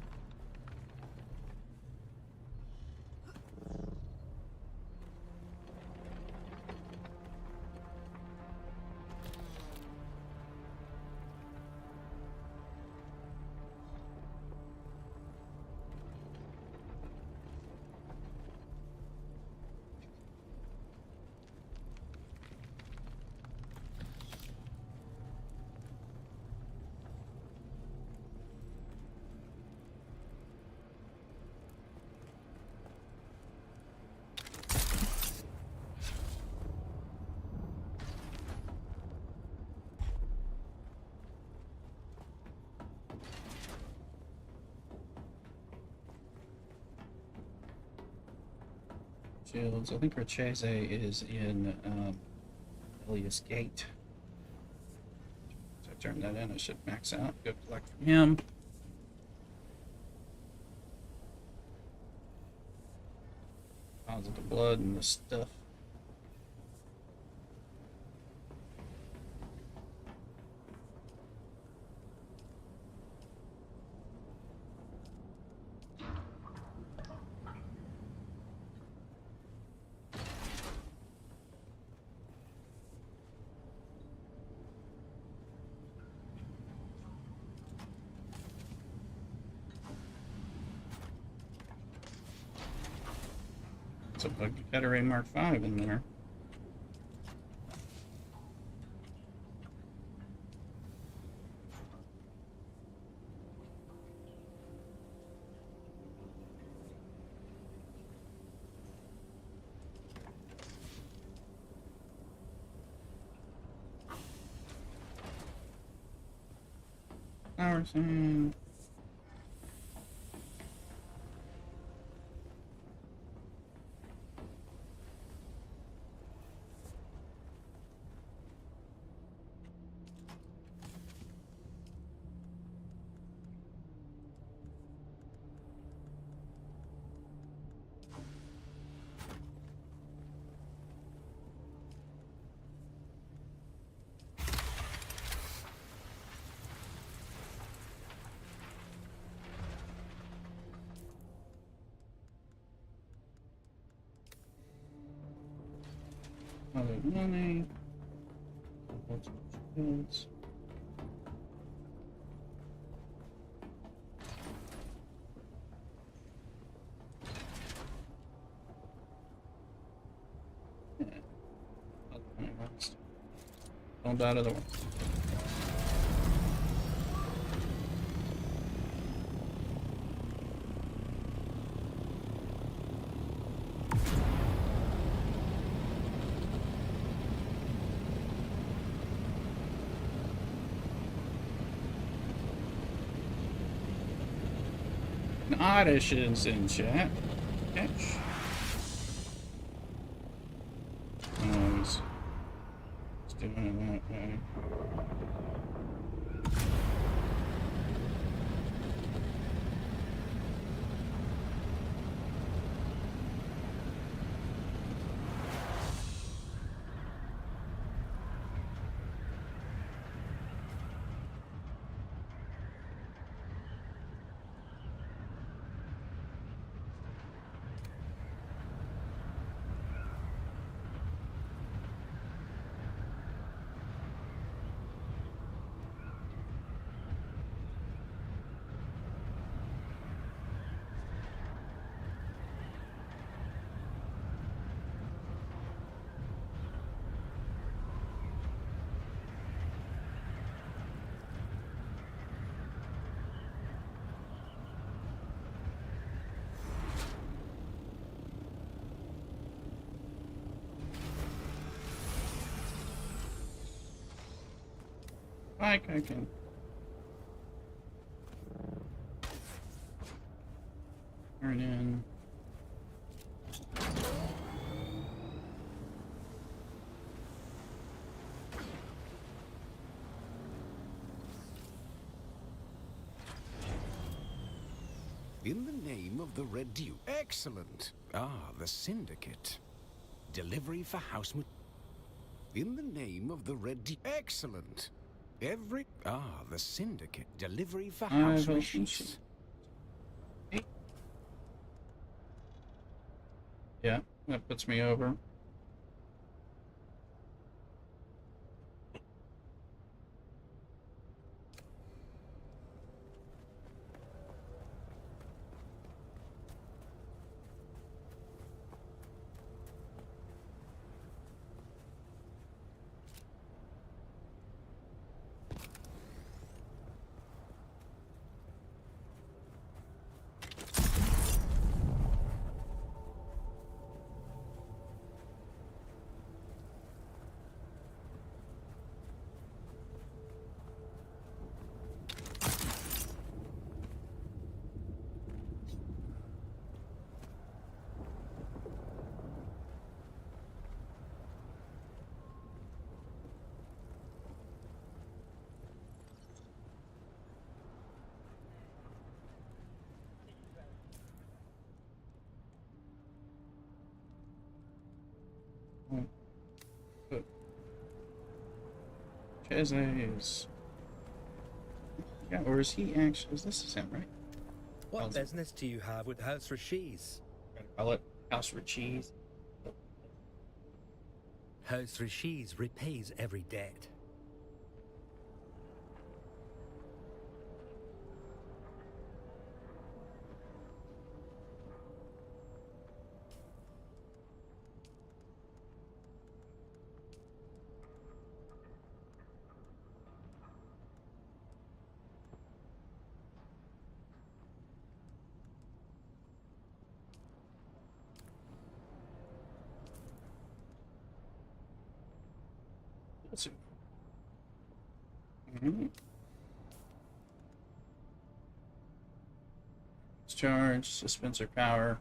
Shields. I think Rachese is in Elias Gate. So I turned that in. I should max out. Go collect from him. Deposit the blood and the stuff. It's a Federate Mark V in there. Power sign. Other money. Shields. Yeah. Other money rest. Don't die to the one. Oddish is in chat. Catch. Oh, he's doing it that way. I can. Turn in. In the name of the Red Duke. Excellent. Ah, the Syndicate. Delivery for House... In the name of the Red Duke. Excellent. The Syndicate. Delivery for I've House opened Rashis. Yeah, that puts me over. Chezes. Yeah, or is he actually? Is this him, right? What business do you have with House Rashis? Gotta call it House for Cheese. House Rashis repays every debt. Let's see. Discharge, dispenser power.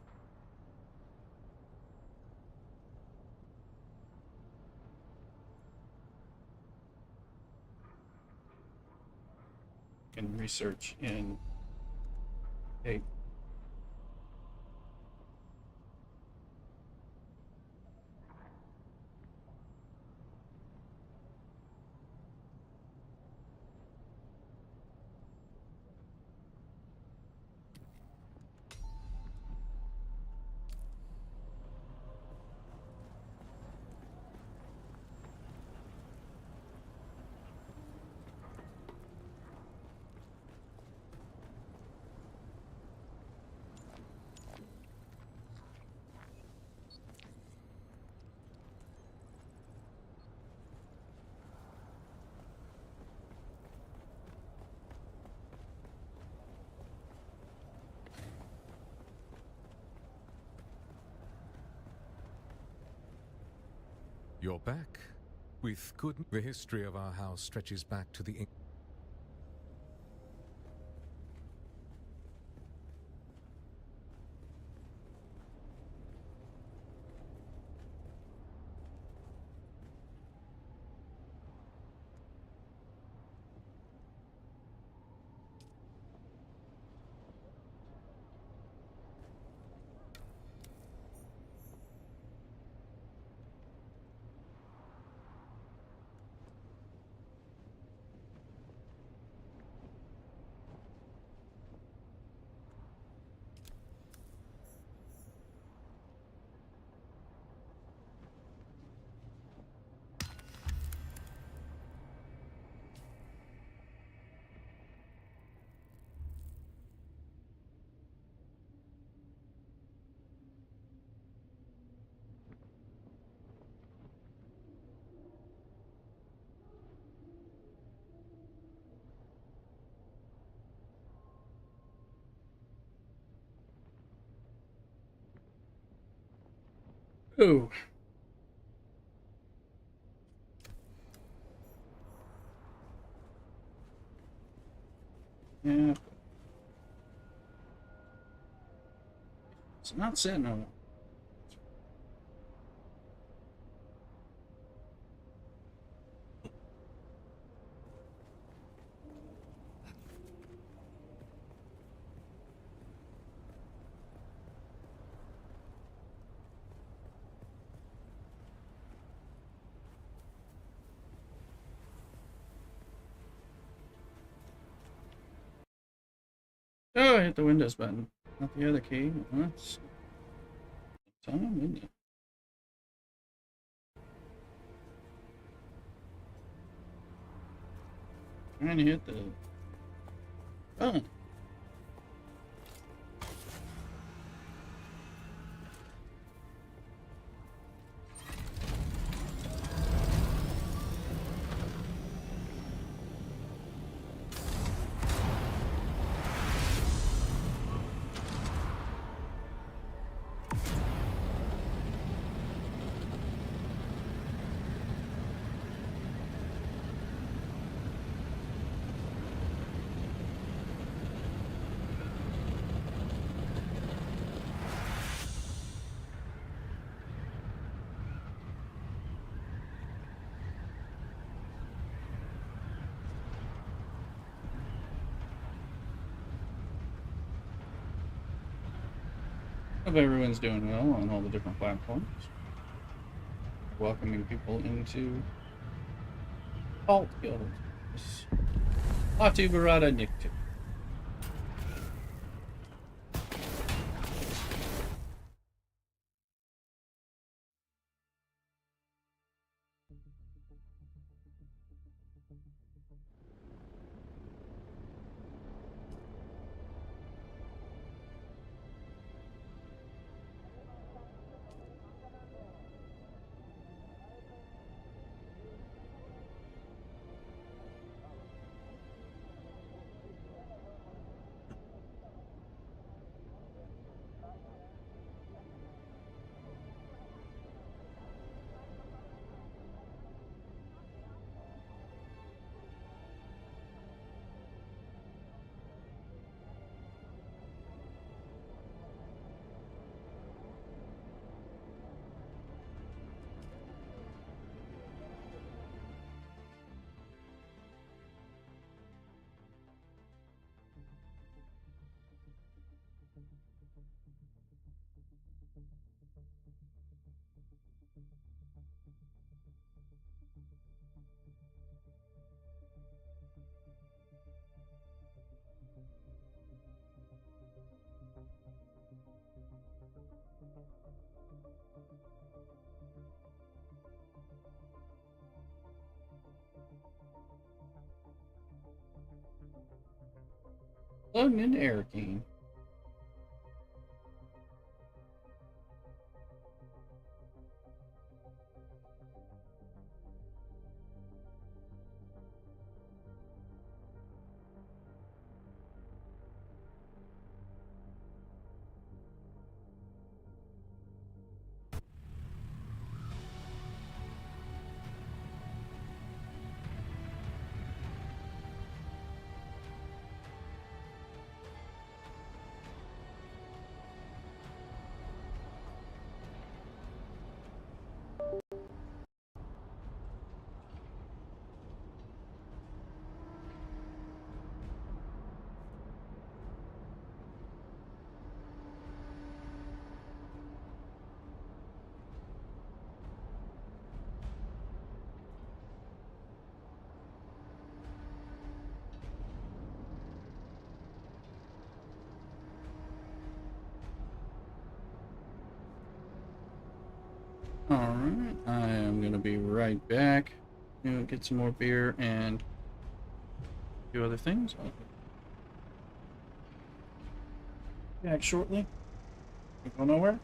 And research in a You're back. With good... The history of our house stretches back to the... oh. Yeah. It's not Sentinel. Oh, I hit the Windows button. Not the other key. Well, that's time, isn't it? Trying to hit the button. Hope everyone's doing well on all the different platforms. Welcoming people into Alt Guild. Latu Barada Niktu. Plugged into Air King. Alright, I am going to be right back. Get some more beer and do other things. I'll be back shortly. Don't go nowhere.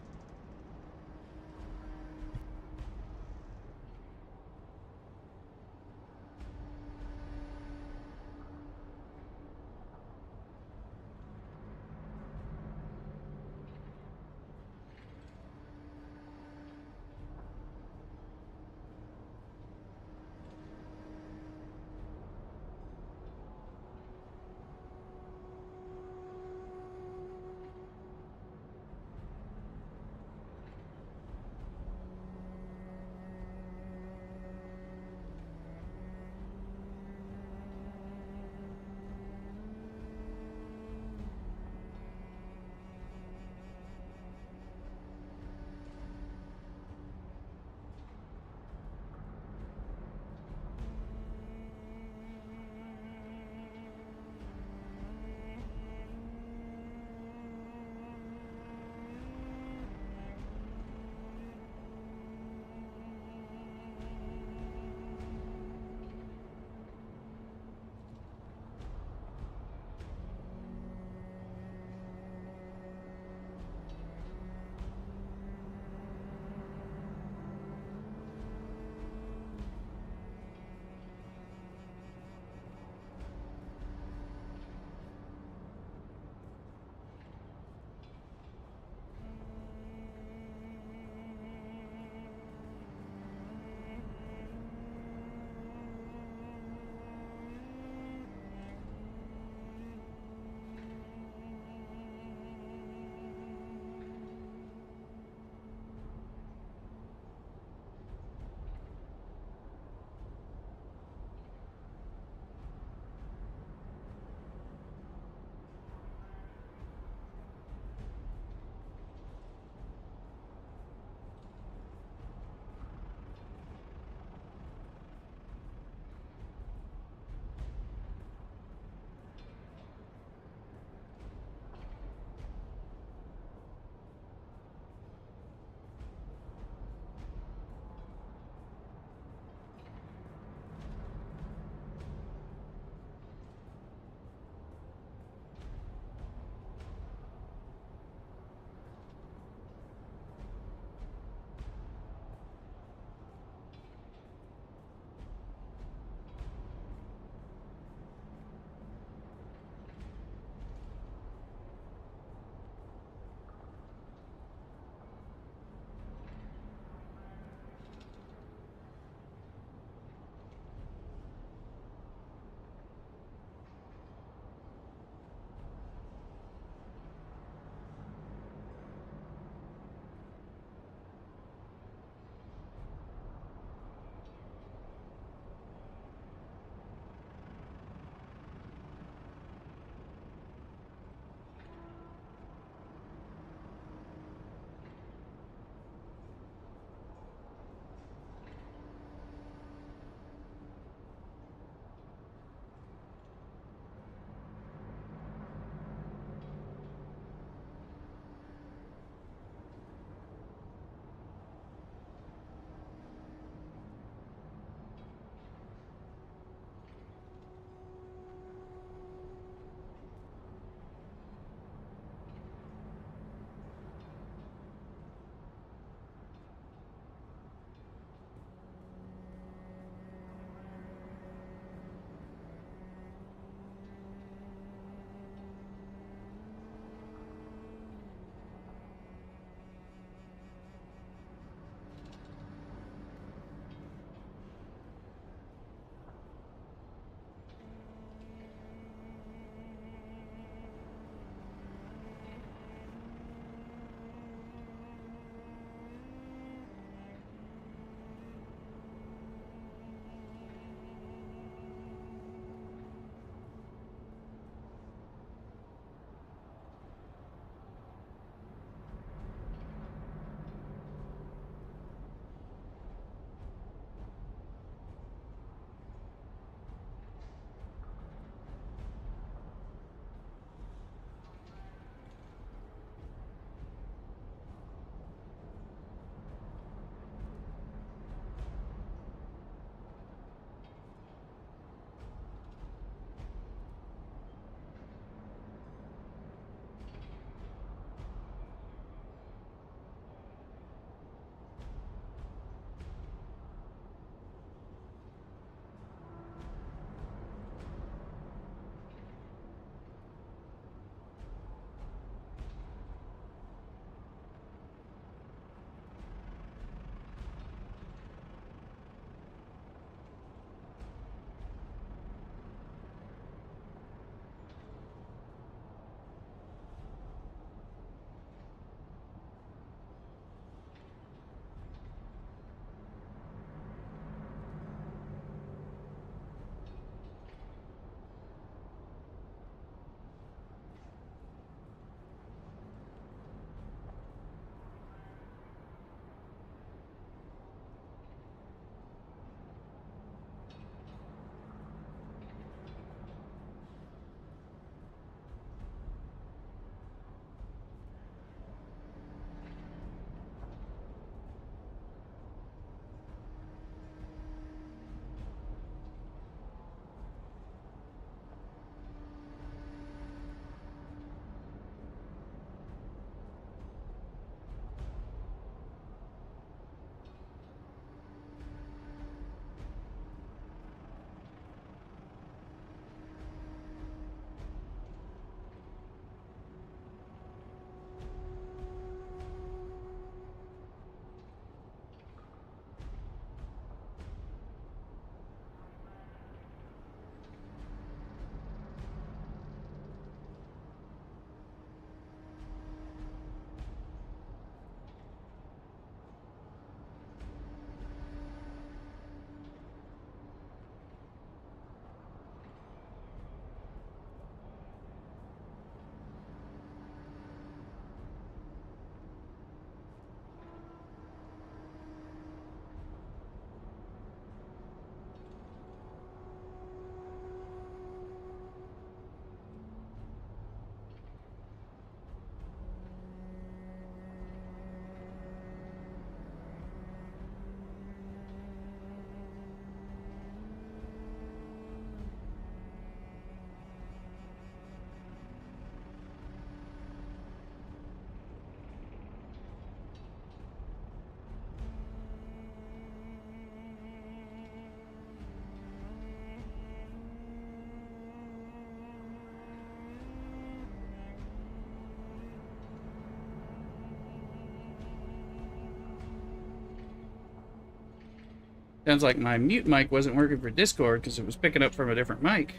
Sounds like my mute mic wasn't working for Discord because it was picking up from a different mic.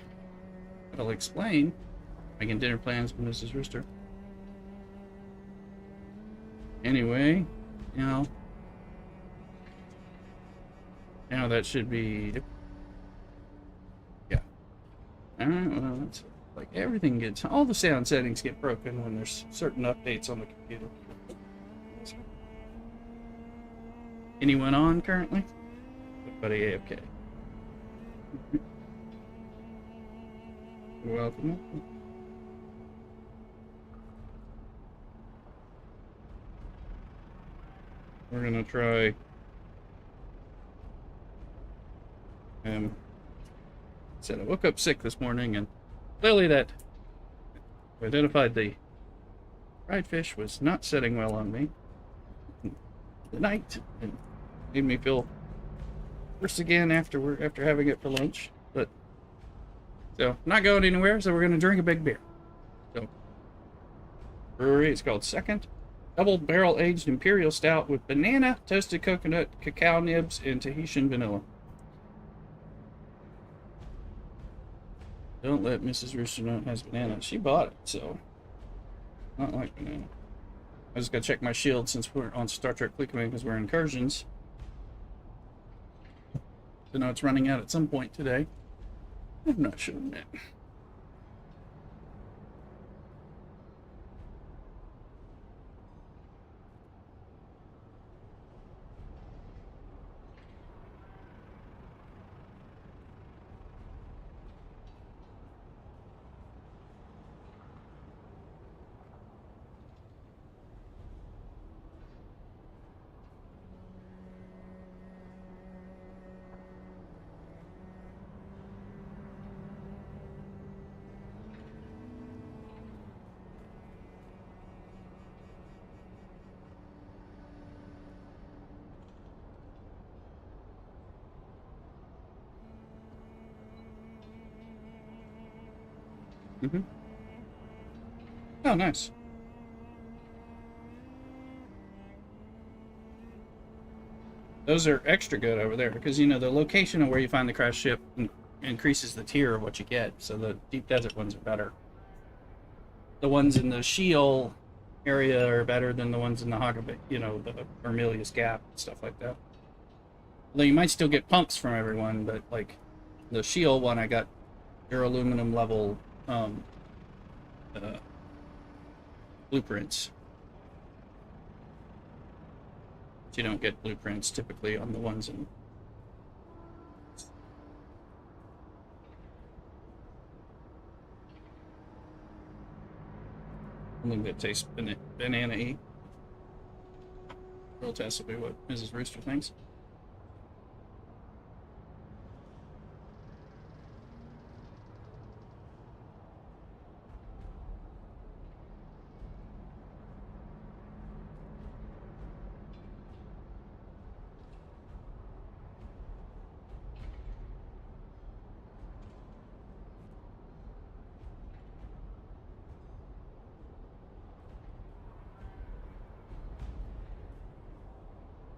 That'll explain. Making dinner plans with Mrs. Rooster. Anyway, now that should be... Yeah. Alright, well, that's... Like, everything gets... All the sound settings get broken when there's certain updates on the computer. Anyone on currently? Everybody AFK. Welcome. We're gonna try... said I woke up sick this morning, and clearly that identified the fried fish was not setting well on me the night, and made me feel worse again after having it for lunch. But so not going anywhere, so we're gonna drink a big beer. So brewery, it's called Second. Double barrel aged imperial stout with banana, toasted coconut, cacao nibs, and Tahitian vanilla. Don't let Mrs. Rooster know it has banana. She bought it, so not like banana. I just gotta check my shield since we're on Star Trek Clickman because we're incursions. I know it's running out at some point today. I'm not sure when. Mm-hmm. Oh, nice. Those are extra good over there because, you know, the location of where you find the crashed ship increases the tier of what you get. So the deep desert ones are better. The ones in the Sheol area are better than the ones in the Hogabit, you know, the Vermilius Gap, stuff like that. Although you might still get pumps from everyone, but like the Sheol one, I got duraluminum level blueprints. But you don't get blueprints typically on the ones in. Something that tastes banana-y. Real test will be what Mrs. Rooster thinks.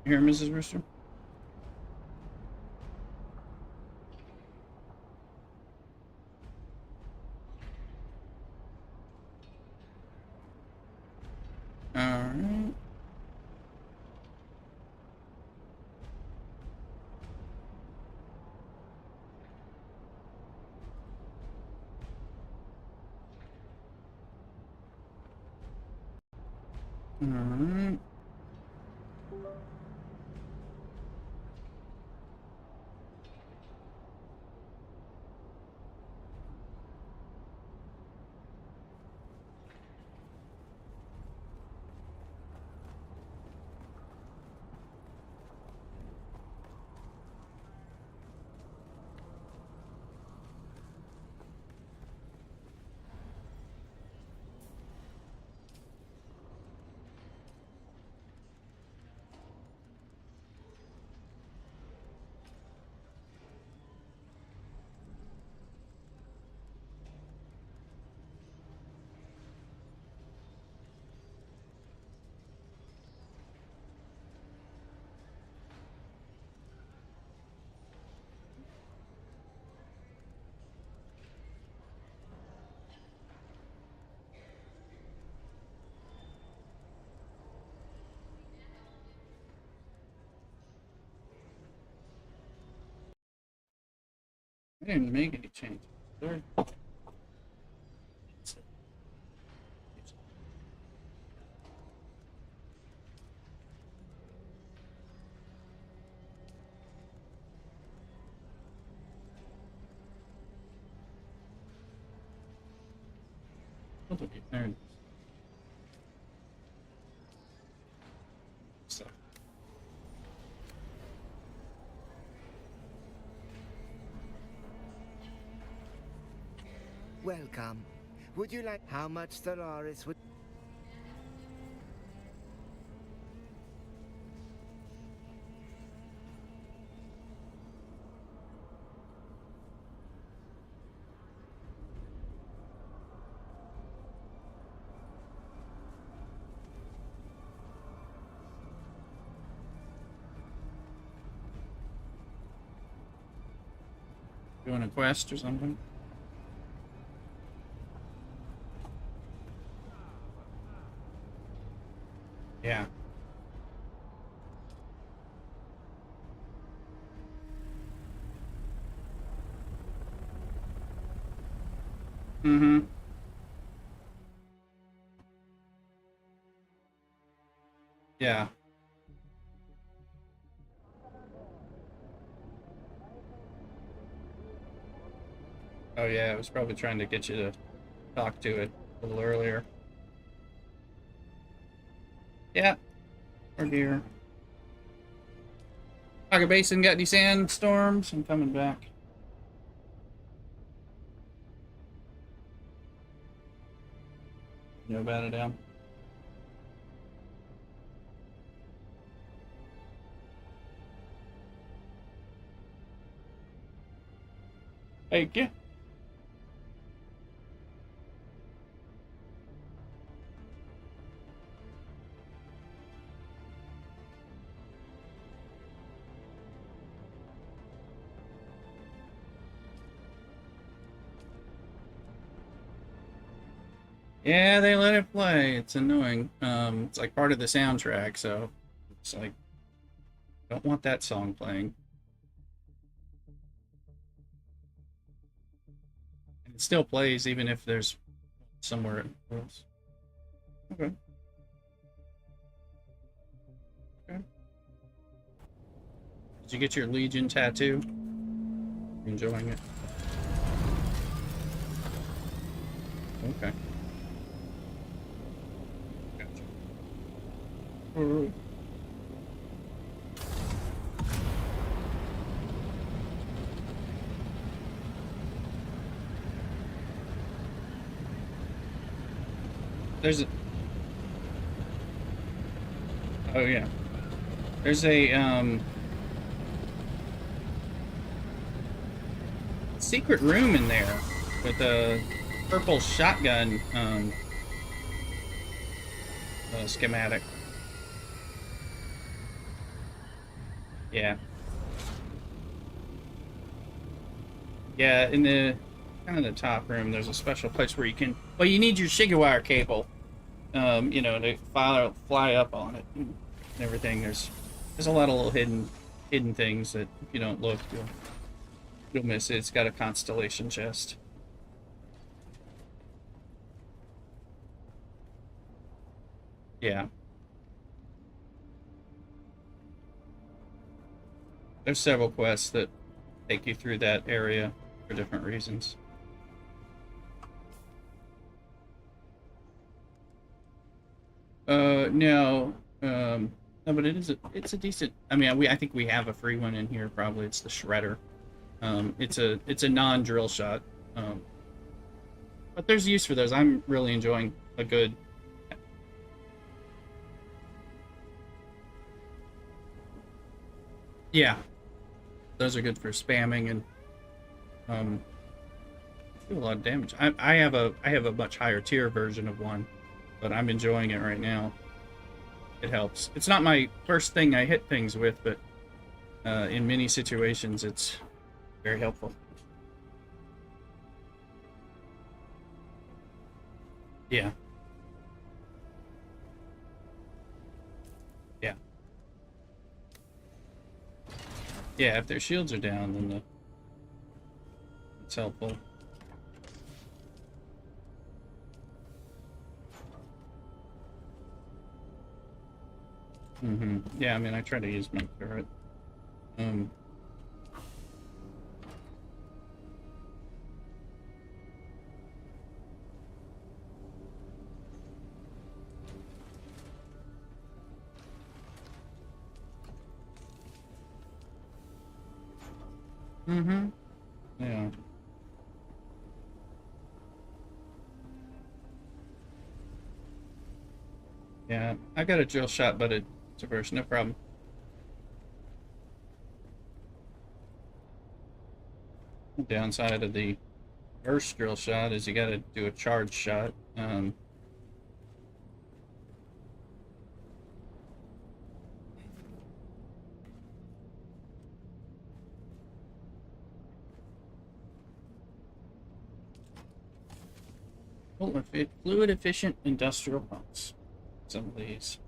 You hear Mrs. Rooster? Alright. Alright. I didn't make any changes. Sorry. There it is. So. Welcome. Would you like how much Stellaris would... Doing a quest or something? Yeah. Mm-hmm. Yeah. Oh yeah, I was probably trying to get you to talk to it a little earlier. Yeah. We're here. Pocket Basin got any sandstorms? I'm coming back. You know about it, Al? Thank you. Yeah, they let it play. It's annoying. It's like part of the soundtrack, so it's like, don't want that song playing. And it still plays even if there's somewhere else. Okay. Okay. Did you get your Legion tattoo? Enjoying it? Okay. Gotcha. Alright. There's a... Oh yeah. There's a secret room in there with a purple shotgun schematic. Yeah. Yeah, in the kind of the top room, there's a special place where you can. Well, you need your Shigawire cable, you know, to fly up on it and everything. There's a lot of little hidden things that if you don't look, you'll miss it. It's got a constellation chest. Yeah. There's several quests that take you through that area for different reasons. No. No, but it's a decent. I mean, I think we have a free one in here. Probably it's the Shredder. It's a non-drill shot. But there's use for those. I'm really enjoying a good. Yeah, those are good for spamming and do a lot of damage. I have a much higher tier version of one, but I'm enjoying it right now. It helps. It's not my first thing I hit things with, but in many situations it's very helpful. Yeah. Yeah. Yeah, if their shields are down, then that's helpful. Yeah, I mean, I try to use my turret. Yeah. Yeah, I got a drill shot, but it's a burst, no problem. The downside of the burst drill shot is you got to do a charge shot. Fluid efficient industrial pumps. Some of these.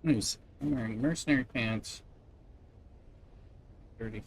I'm wearing mercenary pants. 33.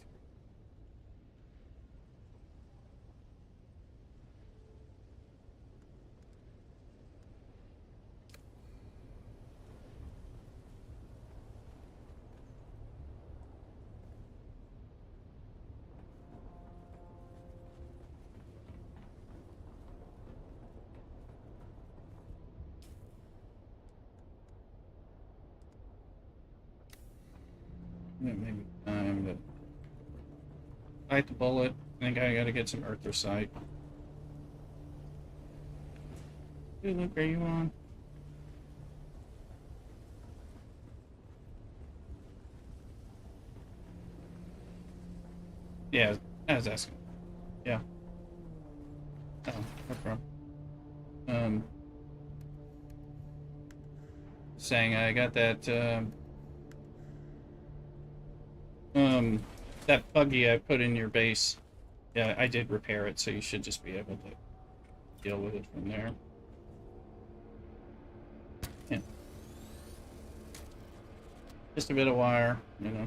Yeah, maybe time to bite the bullet. I think I gotta get some erythrocyte. Hey, Luke, are you on? Yeah, I was asking. Yeah. Oh, no problem. Saying I got that buggy I put in your base. Yeah, I did repair it, so you should just be able to deal with it from there. Yeah. Just a bit of wire, you know.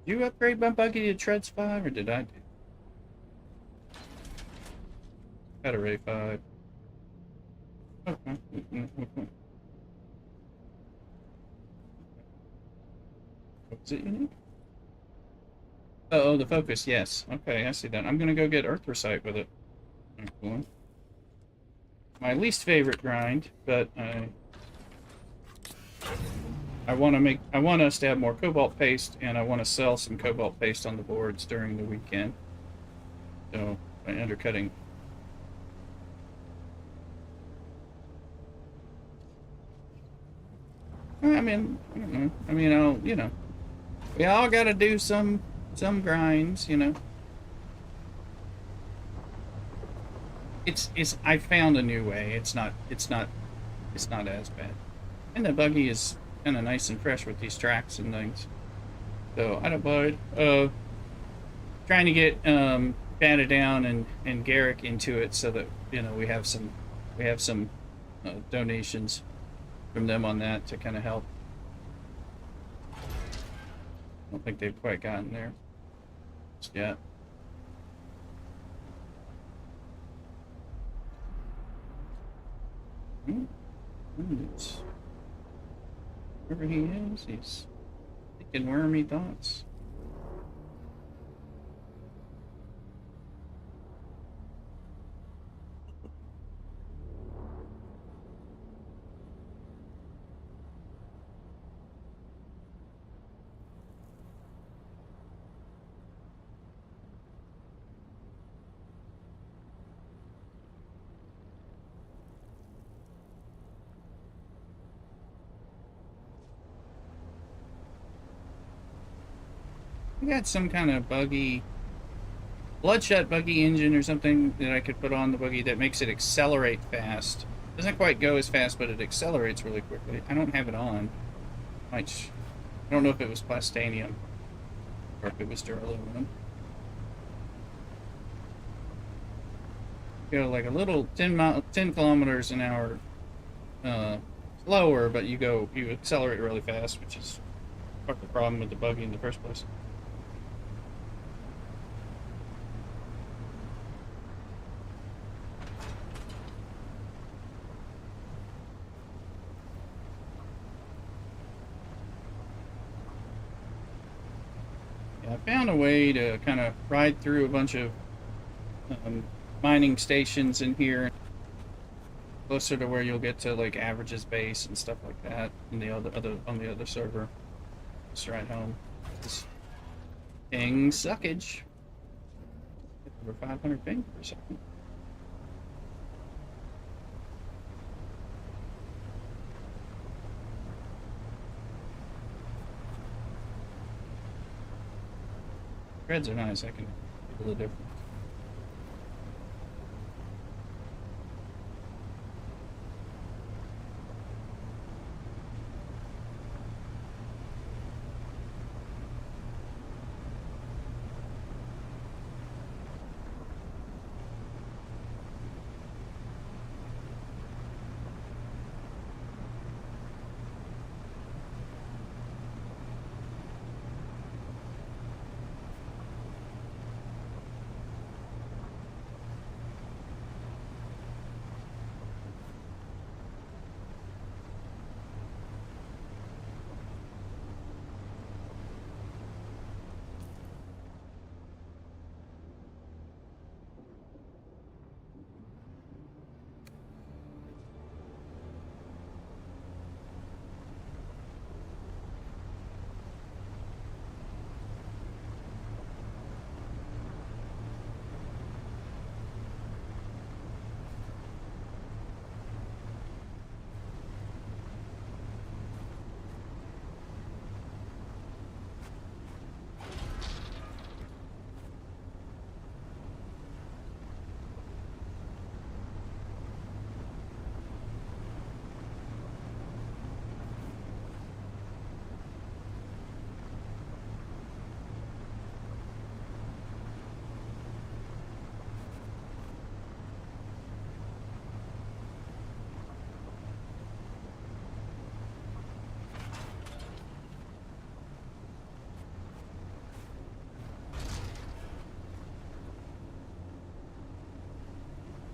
Did you upgrade my buggy to Treads 5, or did I do? Got a Ray 5. Okay. What's it you need? Oh, the focus, yes. Okay, I see that. I'm gonna go get erythrocyte with it. Cool. My least favorite grind, but I want us to have more cobalt paste, and I want to sell some cobalt paste on the boards during the weekend. So, by undercutting. I mean, I don't know. I mean, you know, we all got to do some grinds, you know. I found a new way. It's not as bad. And the buggy is kind of nice and fresh with these tracks and things. So I don't mind. Trying to get Batted Down and Garrick into it so that, you know, we have some donations from them on that to kind of help. I don't think they've quite gotten there just yet. Wherever he is, he's thinking wormy thoughts. we had some kind of buggy, bloodshot buggy engine or something that I could put on the buggy that makes it accelerate fast. Doesn't quite go as fast, but it accelerates really quickly. I don't have it on. I don't know if it was plastanium or if it was duraluminum. Go like a little 10 kilometers an hour slower, but you accelerate really fast, which is part of the problem with the buggy in the first place. Yeah, I found a way to kind of ride through a bunch of mining stations in here, closer to where you'll get to like Average's base and stuff like that in the on the other server. Just right home. This king suckage. Over 500 ping per second. Threads are nice. I can feel the difference.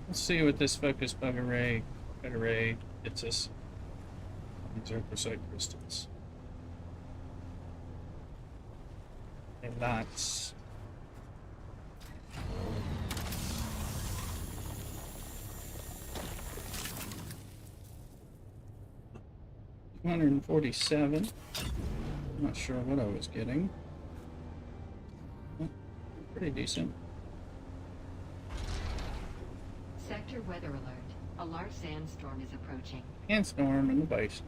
Let's see what this focus bug array gets us. These are precise crystals. And lots. $247. I'm not sure what I was getting. Pretty decent. Sector weather alert. A large sandstorm is approaching. Sandstorm in the basin.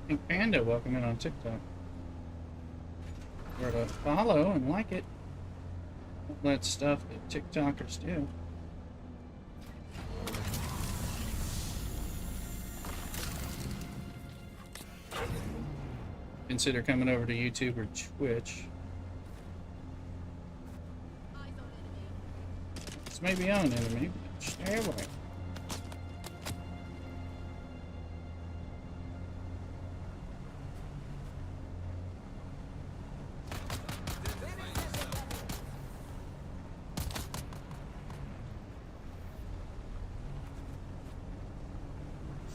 Pink Panda, welcome in on TikTok. Or to follow and like it. All that stuff that TikTokers do. Consider coming over to YouTube or Twitch. This may be on enemy, but stay away.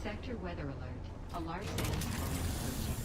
Sector weather alert. A large sandstorm is approaching.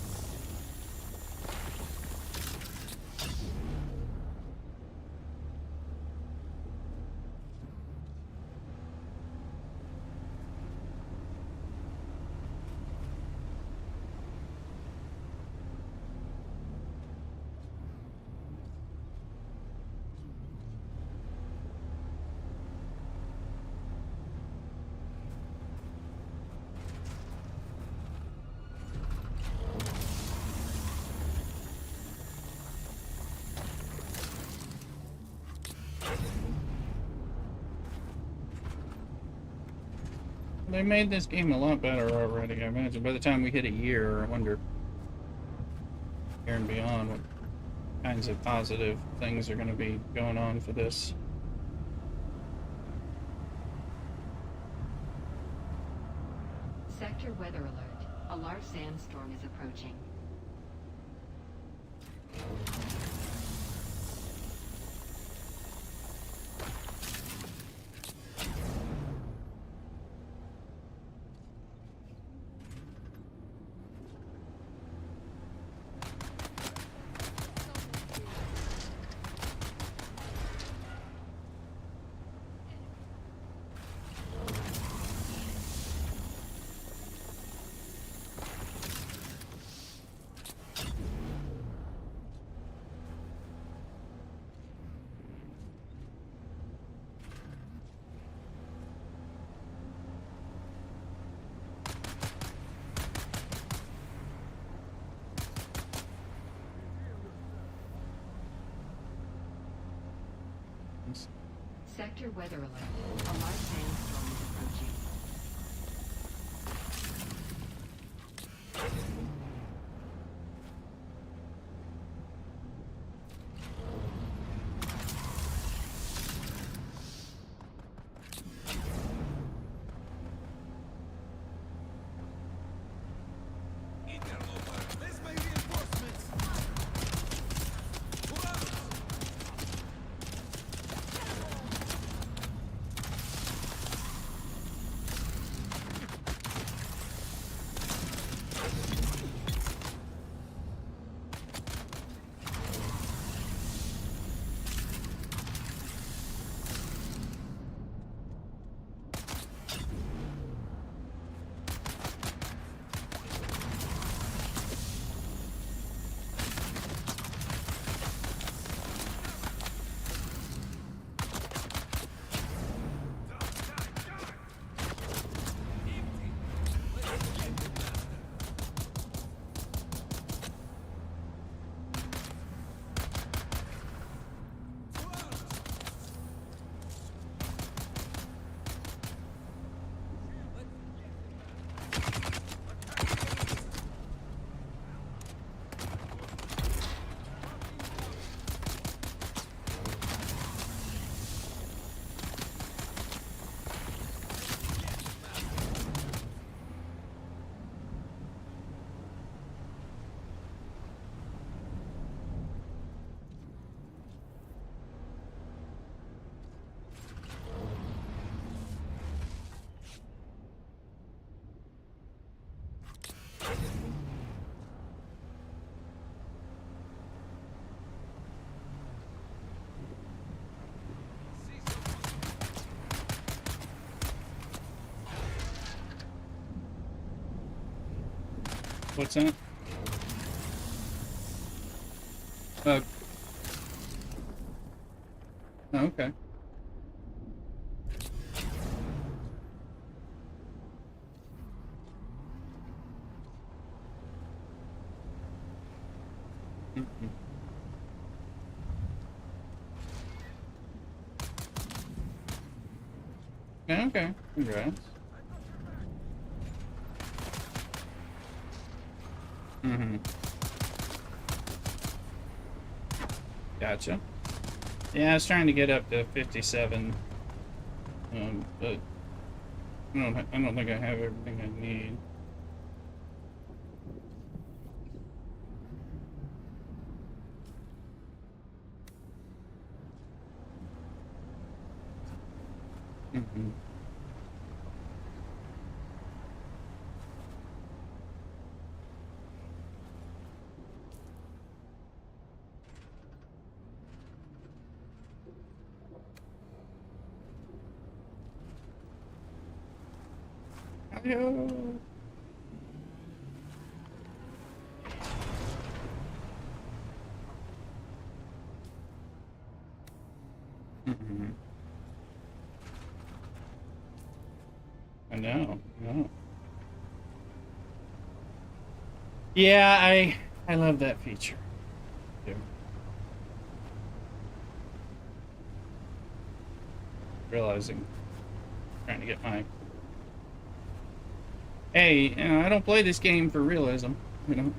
they made this game a lot better already, I imagine. By the time we hit a year, I wonder, year and beyond, what kinds of positive things are going to be going on for this. Sector weather alert. A large sandstorm is approaching. Sector weather alert. A large sandstorm is approaching. What's that? Oh, okay. Mhm. Yeah, okay. Congrats. Mm-hmm. Gotcha. Yeah, I was trying to get up to 57, but I don't think I have everything I need. Mm-hmm. Hello. Mm-hmm. I know. No. Yeah, I love that feature. Too. Realizing, trying to get my hey, I don't play this game for realism, you know.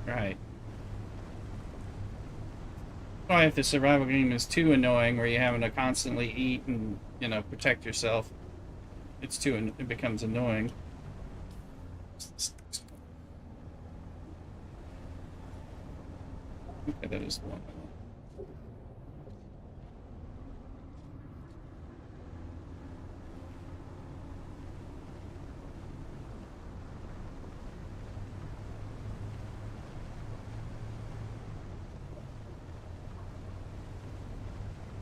Right. Why if the survival game is too annoying, where you're having to constantly eat and protect yourself, it becomes annoying. Okay, that is the one.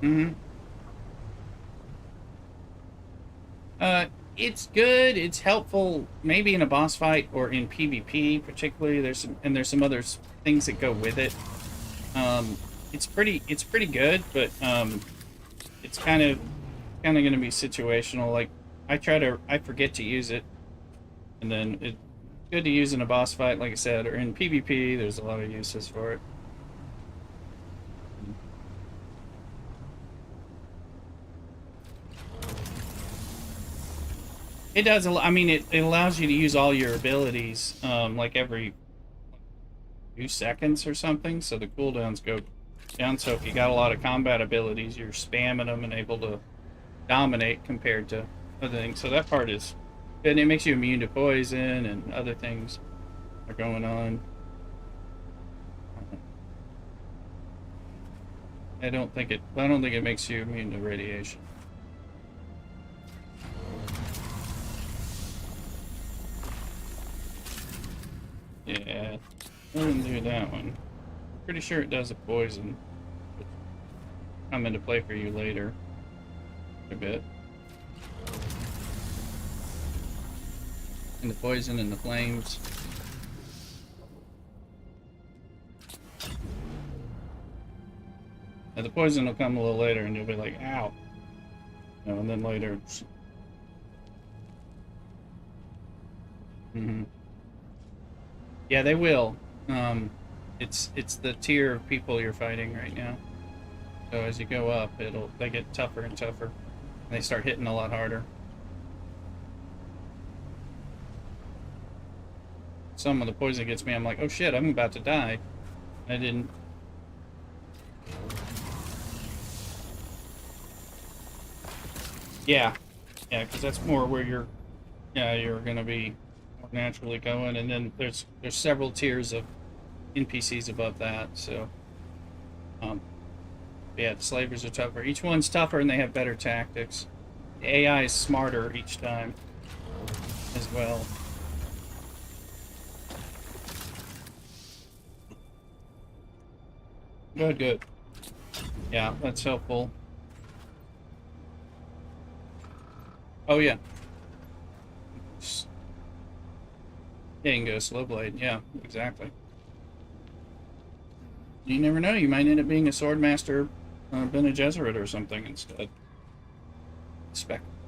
Mm-hmm. It's good. It's helpful, maybe in a boss fight or in PvP, particularly. There's some other things that go with it. It's pretty good, but it's kind of going to be situational. Like I forget to use it, and then it's good to use in a boss fight, like I said, or in PvP. There's a lot of uses for it. It does. I mean, it allows you to use all your abilities, like every 2 seconds or something. So the cooldowns go down. So if you got a lot of combat abilities, you're spamming them and able to dominate compared to other things. So that part is good. And it makes you immune to poison and other things are going on. I don't think it makes you immune to radiation. Yeah, I didn't do that one. Pretty sure it does a poison. Come into play for you later. A bit. And the poison and the flames. And the poison will come a little later and you'll be like, ow. And then later. Mm-hmm. Yeah, they will. It's the tier of people you're fighting right now. So as you go up, they get tougher and tougher. And they start hitting a lot harder. Some of the poison gets me, I'm like, oh shit, I'm about to die. I didn't. Yeah, because that's more where you're gonna be naturally going, and then there's several tiers of NPCs above that, so yeah, the slavers are tougher. Each one's tougher and they have better tactics. The AI is smarter each time as well. Good. Yeah, that's helpful. Oh yeah. Yeah, you can go slow blade. Yeah, exactly. You never know. You might end up being a sword master, Bene Gesserit or something instead.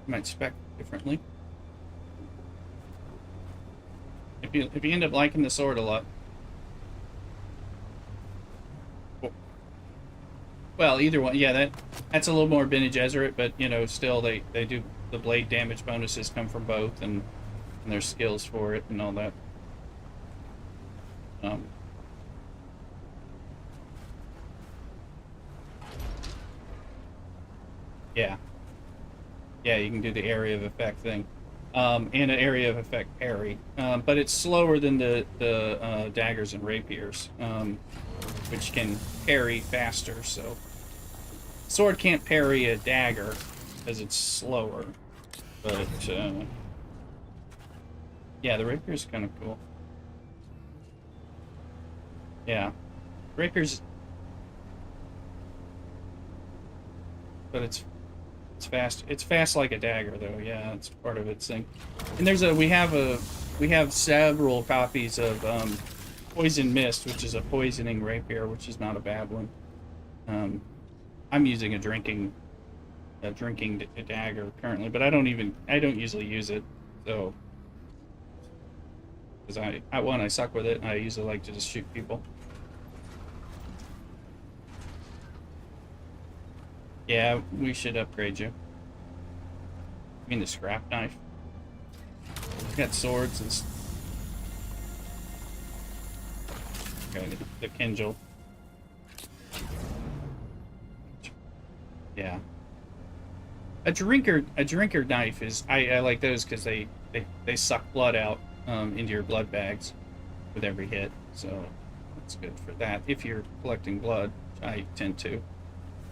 Might spec differently. If you end up liking the sword a lot. Well, either one. Yeah, that's a little more Bene Gesserit, but still they do the blade damage bonuses come from both, and there's skills for it and all that. Yeah, you can do the area of effect thing, and an area of effect parry, but it's slower than the daggers and rapiers, which can parry faster. So, sword can't parry a dagger because it's slower, but yeah, the rapier's kind of cool. Yeah, rapier's, but it's fast. It's fast like a dagger, though. Yeah, it's part of its thing. And we have several copies of Poison Mist, which is a poisoning rapier, which is not a bad one. I'm using a drinking dagger currently, but I don't usually use it, so because I suck with it, and I usually like to just shoot people. Yeah, we should upgrade you. I mean the scrap knife. Got swords and... Okay, the Kindle. Yeah. A drinker knife is... I like those because they suck blood out into your blood bags with every hit. So that's good for that. If you're collecting blood, I tend to.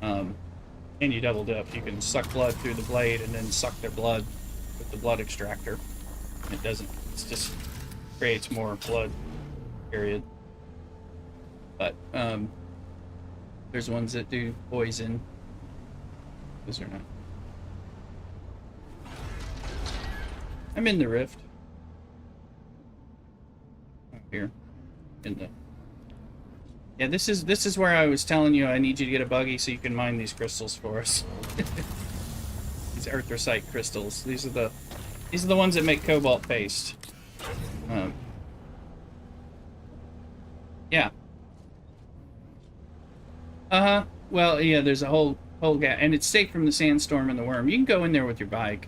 And you doubled up. You can suck blood through the blade and then suck their blood with the blood extractor. It doesn't... It just creates more blood, period. But, there's ones that do poison. Those are not. I'm in the rift. Up here. In the... Yeah, this is where I was telling you I need you to get a buggy so you can mine these crystals for us. These erythrocite crystals. These are the ones that make cobalt paste. Yeah. Well, yeah, there's a whole gap, and it's safe from the sandstorm and the worm. You can go in there with your bike.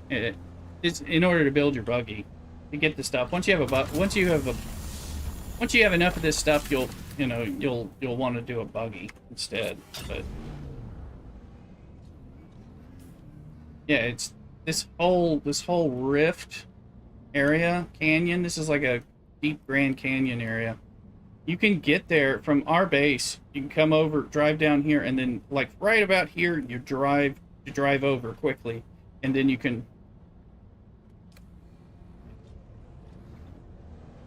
It's in order to build your buggy to get the stuff. Once you have enough of this stuff, you'll want to do a buggy instead. But yeah, it's this whole rift area, canyon. This is like a deep Grand Canyon area. You can get there from our base. You can come over, drive down here, and then like right about here, you drive over quickly, and then you can.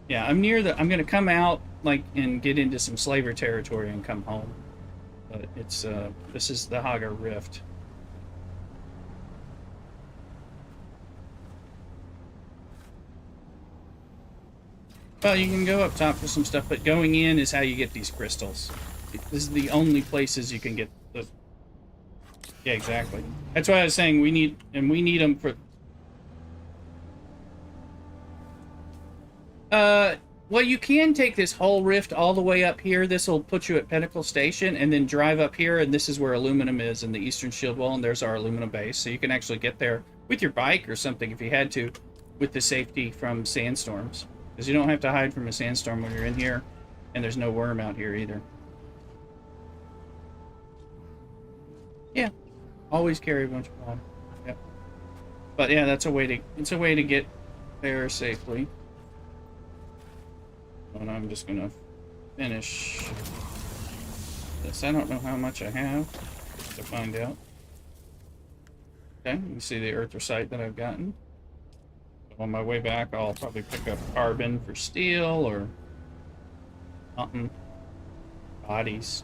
Yeah, I'm gonna come out like and get into some slaver territory and come home. But it's this is the Haga Rift. Well, you can go up top for some stuff, but going in is how you get these crystals. This is the only places you can get the... Yeah, exactly. That's why I was saying we need them for... Well, you can take this whole rift all the way up here. This will put you at Pinnacle Station, and then drive up here, and this is where aluminum is in the Eastern Shield Wall, and there's our aluminum base. So you can actually get there with your bike or something if you had to, with the safety from sandstorms. Because you don't have to hide from a sandstorm when you're in here, and there's no worm out here either. Yeah, always carry a bunch of water. Yep. But yeah, it's a way to get there safely. And I'm just gonna finish this. I don't know how much I have to find out. Okay, you can see the erythrocite that I've gotten. On my way back, I'll probably pick up carbon for steel or something. Bodies.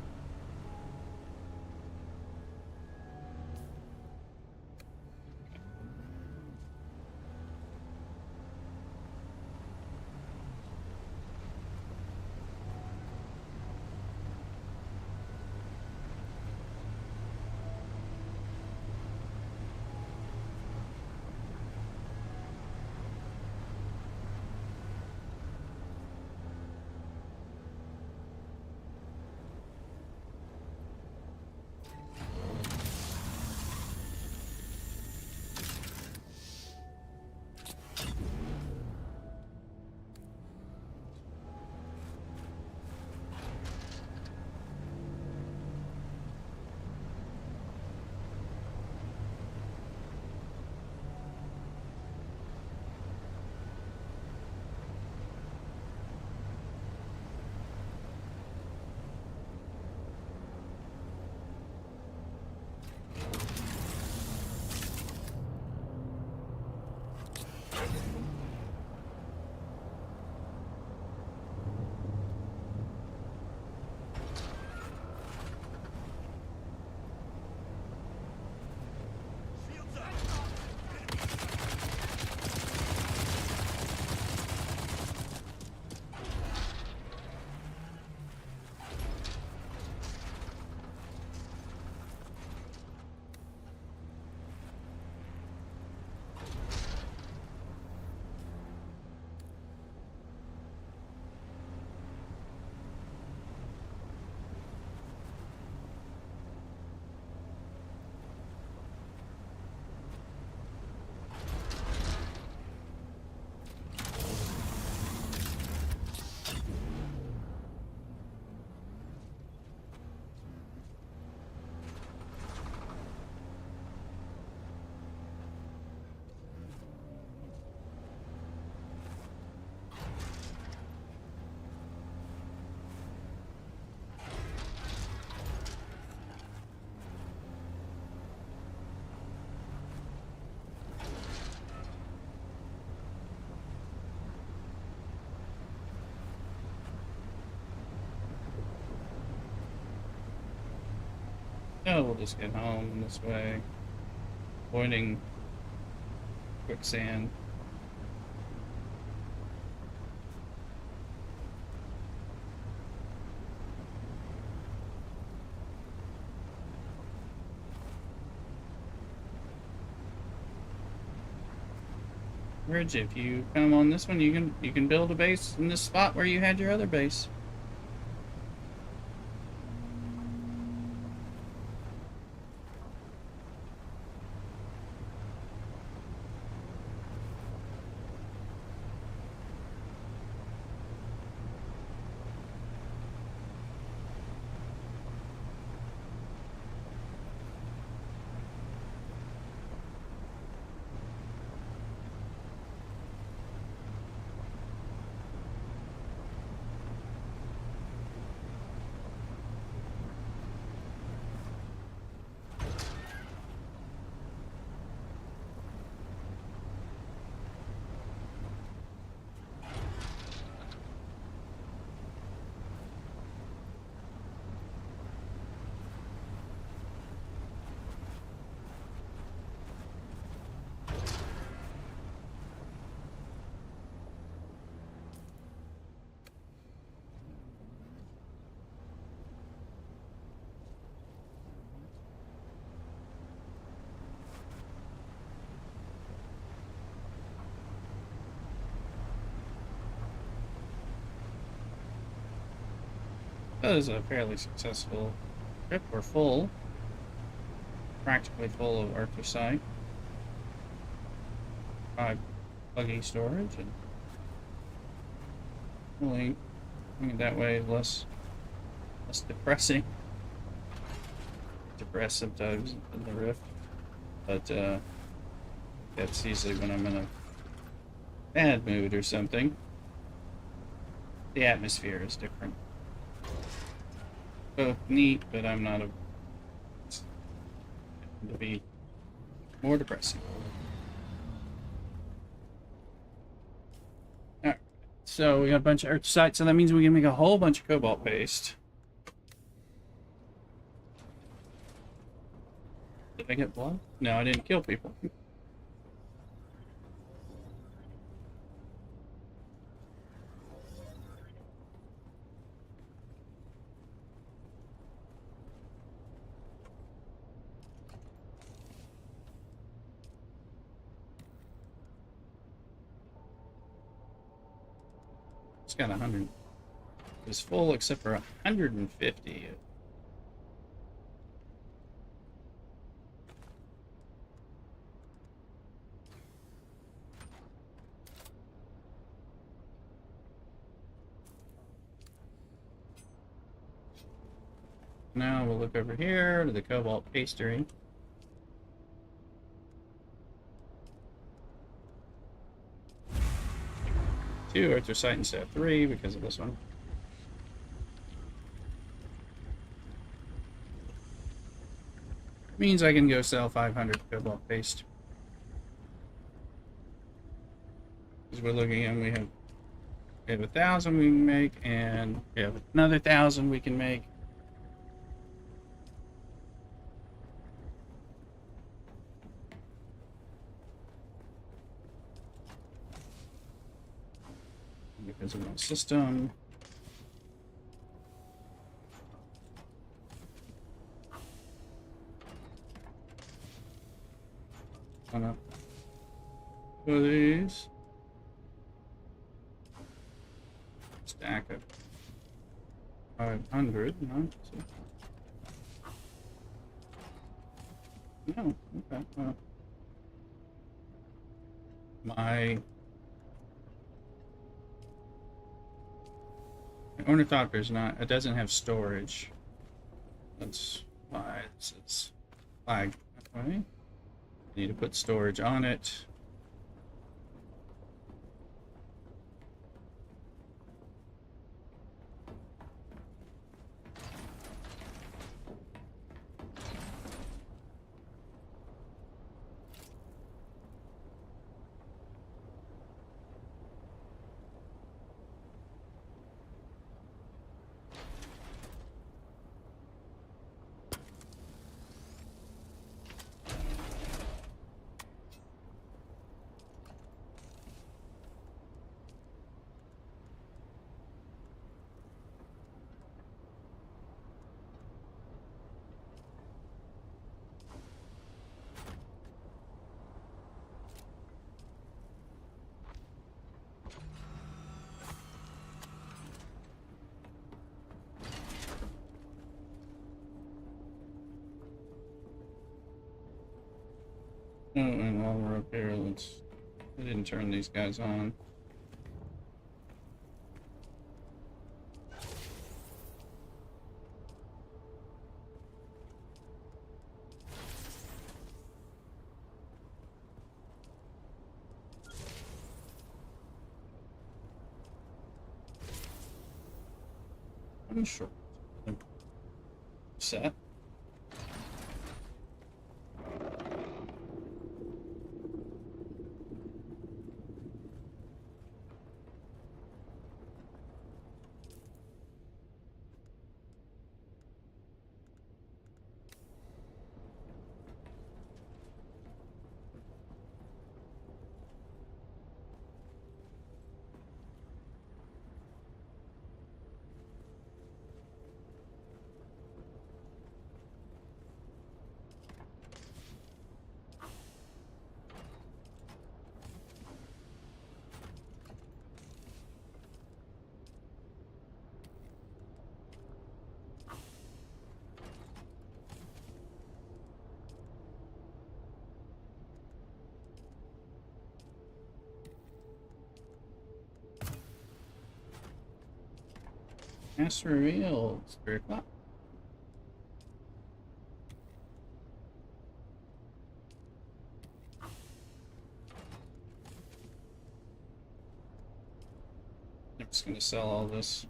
So we'll just get home this way. Avoiding quicksand. Bridge, if you come on this one, you can build a base in this spot where you had your other base. That was a fairly successful trip. We're full. Practically full of arthurite. 5 buggy storage, and really doing it that way is less depressing. Depressed sometimes in the rift. But that's usually when I'm in a bad mood or something. The atmosphere is different. Both neat, but I'm not a to be more depressing. Alright, so we got a bunch of earthsite, so that means we can make a whole bunch of cobalt paste. Did I get blood? No, I didn't kill people. It's got 100. It's full except for 150. Now we'll look over here to the cobalt pastry. Two earthsite instead of 3 because of this one. Means I can go sell 500 cobalt paste. Because we're looking at, we have 1,000 we can make, and we have another 1,000 we can make. Because of my system. One up. Two of these. Stack of 500. No, no, okay. Well, my ornithopter is not. It doesn't have storage. That's why it's flagged that way. Need to put storage on it. Oh, and while we're up here, I didn't turn these guys on. I'm sure. Set. Master revealed. It's 3 o'clock. I'm just gonna sell all this.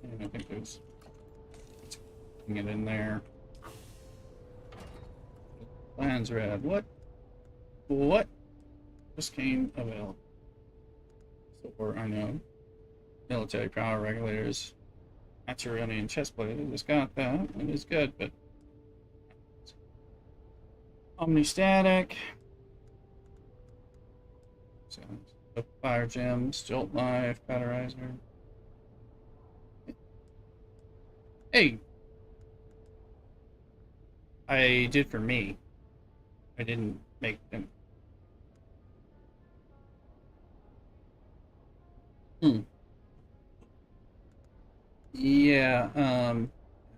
And I think there's it in there. Landsraad. What? Just came available. So I know. Military power regulators. Maturonian chestplate. I just got that. It is good, but omnistatic. So fire gems, jolt life, powderizer. Hey! I did for me. I didn't make them. Yeah,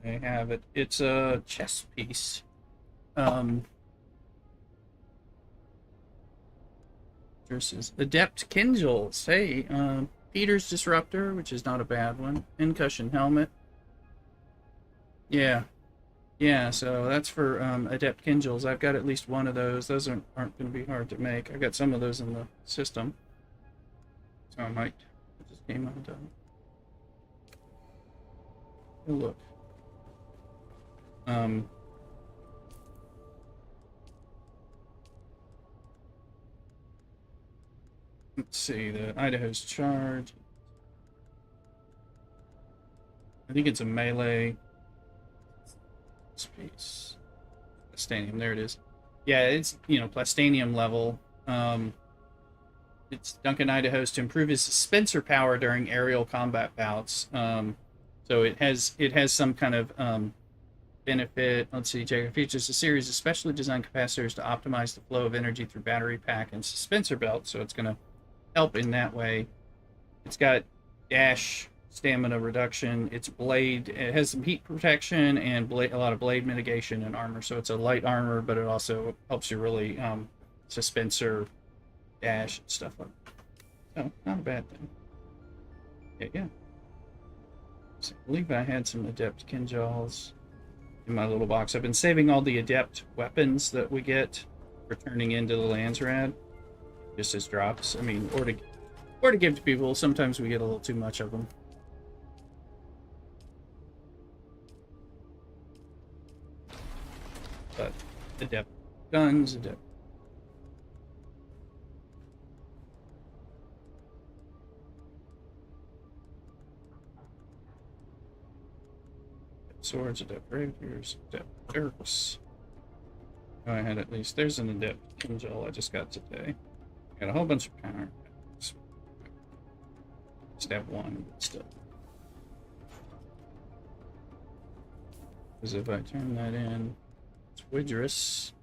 I have it. It's a chess piece. Versus Adept Kindles. Hey, Peter's Disruptor, which is not a bad one. Incussion Helmet. Yeah. Yeah, so that's for Adept Kindles. I've got at least one of those. Those aren't going to be hard to make. I got some of those in the system. So I might put this game undone. Oh, look. Let's see, the Idaho's charge. I think it's a melee space. Plastanium, there it is. Yeah, it's, plastanium level. It's Duncan Idaho's to improve his dispenser power during aerial combat bouts. So it has some kind of benefit. Let's see, check. It features a series of specially designed capacitors to optimize the flow of energy through battery pack and dispenser belt. So it's going to help in that way. It's got dash stamina reduction. It's blade. It has some heat protection and a lot of blade mitigation and armor. So it's a light armor, but it also helps you really dispenser dash and stuff like that. So not a bad thing. Yeah. So I believe I had some Adept Kinjals in my little box. I've been saving all the Adept weapons that we get for turning into the Landsraad, just as drops. I mean, or to give to people. Sometimes we get a little too much of them. But Adept guns, Adept. Swords, Adept rapiers, Adept dirks. Oh, I had at least. There's an Adept Kinjal I just got today. Got a whole bunch of power. Just have one, but still. Because if I turn that in, it's Widrus.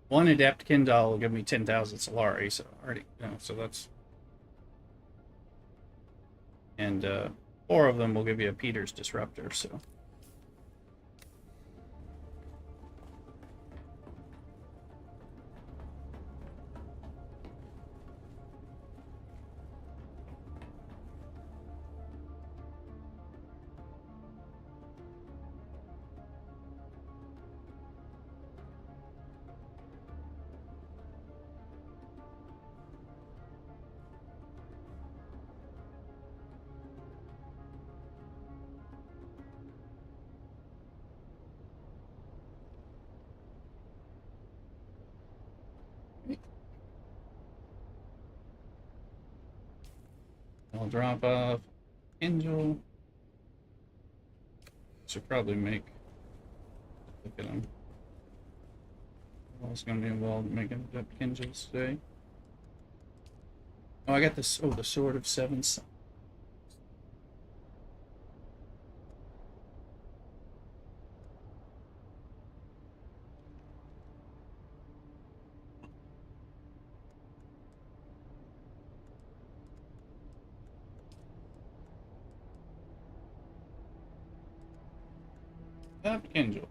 One Adept Kindle will give me 10,000 Solari, so already, so that's. And 4 of them will give you a Peter's Disruptor, so. I'll drop off Angel. Should probably make. Look at him. What's going to be involved in making up Angels today? Oh, I got this. Oh, the Sword of Seven Suns. Angel.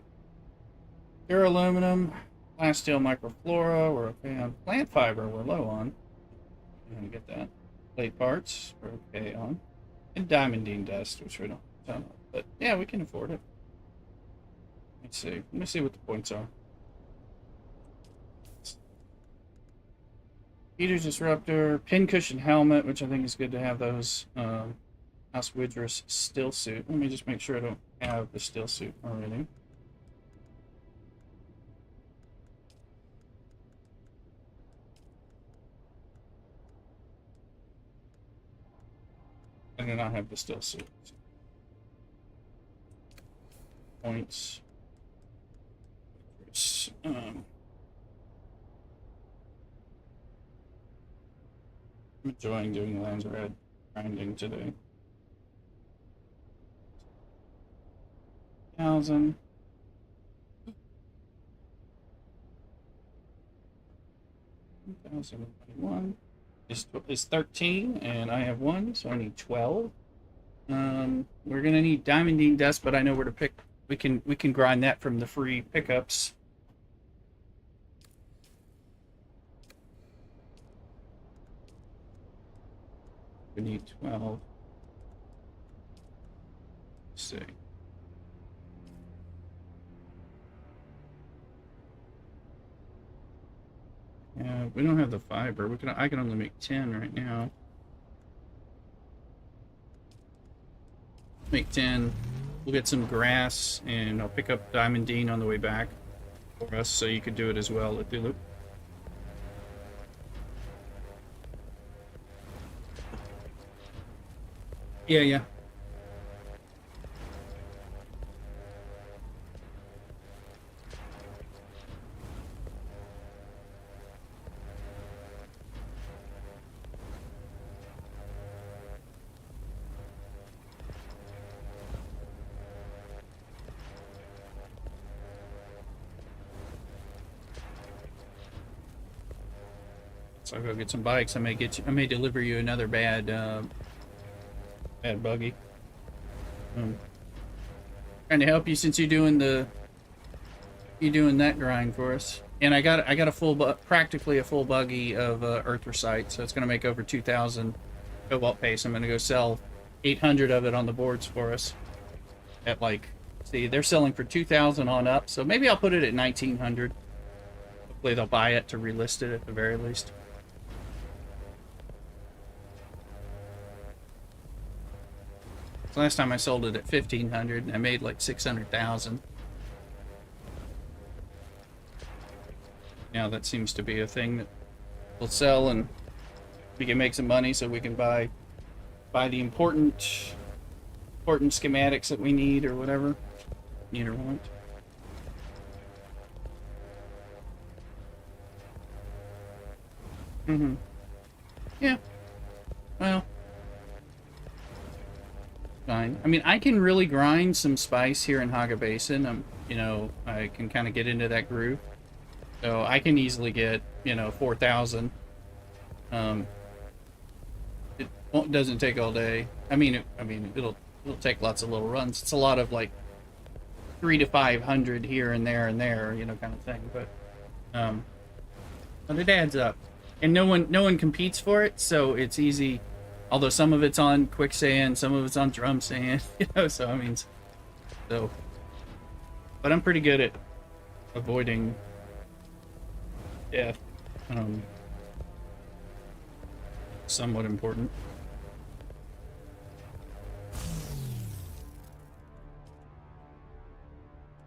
Pure aluminum, glass steel microflora, we're okay on. Plant fiber, we're low on. I'm gonna get that. Plate parts, we're okay on. And diamondine dust, which we don't have. But yeah, we can afford it. Let's see. Let me see what the points are. Peter's Disruptor, Pincushion Helmet, which I think is good to have those. House Widris still suit. Let me just make sure I don't have the still suit already. I do not have the still suit. Points. I'm enjoying doing Landsraad grinding today. 1,000. Is 13, and I have 1, so I need 12. We're gonna need diamondine dust, but I know where to pick. We can grind that from the free pickups. We need 12. Let's see. Yeah, we don't have the fiber. I can only make 10 right now. Make 10. We'll get some grass, and I'll pick up diamondine on the way back for us, so you could do it as well, Lithulu. Yeah. So I'll go get some bikes. I may deliver you another bad buggy. Trying to help you since you're doing that grind for us. And I got a practically a full buggy of erythricite, so it's gonna make over 2,000 cobalt paste. I'm gonna go sell 800 of it on the boards for us. At see, they're selling for 2,000 on up, so maybe I'll put it at 1,900. Hopefully they'll buy it to relist it at the very least. Last time I sold it at 1,500, and I made like 600,000. Now that seems to be a thing that will sell, and we can make some money, so we can buy the important schematics that we need or whatever, need or want. Yeah. Well. Fine. I mean, I can really grind some spice here in Haga Basin. I can kind of get into that groove. So I can easily get, 4,000. It doesn't take all day. It'll it'll take lots of little runs. It's a lot of like 300 to 500 here and there, you know, kind of thing. But it adds up, and no one competes for it, so it's easy. Although some of it's on quicksand, some of it's on drum sand, you know. So I mean, so, but I'm pretty good at avoiding death. Somewhat important.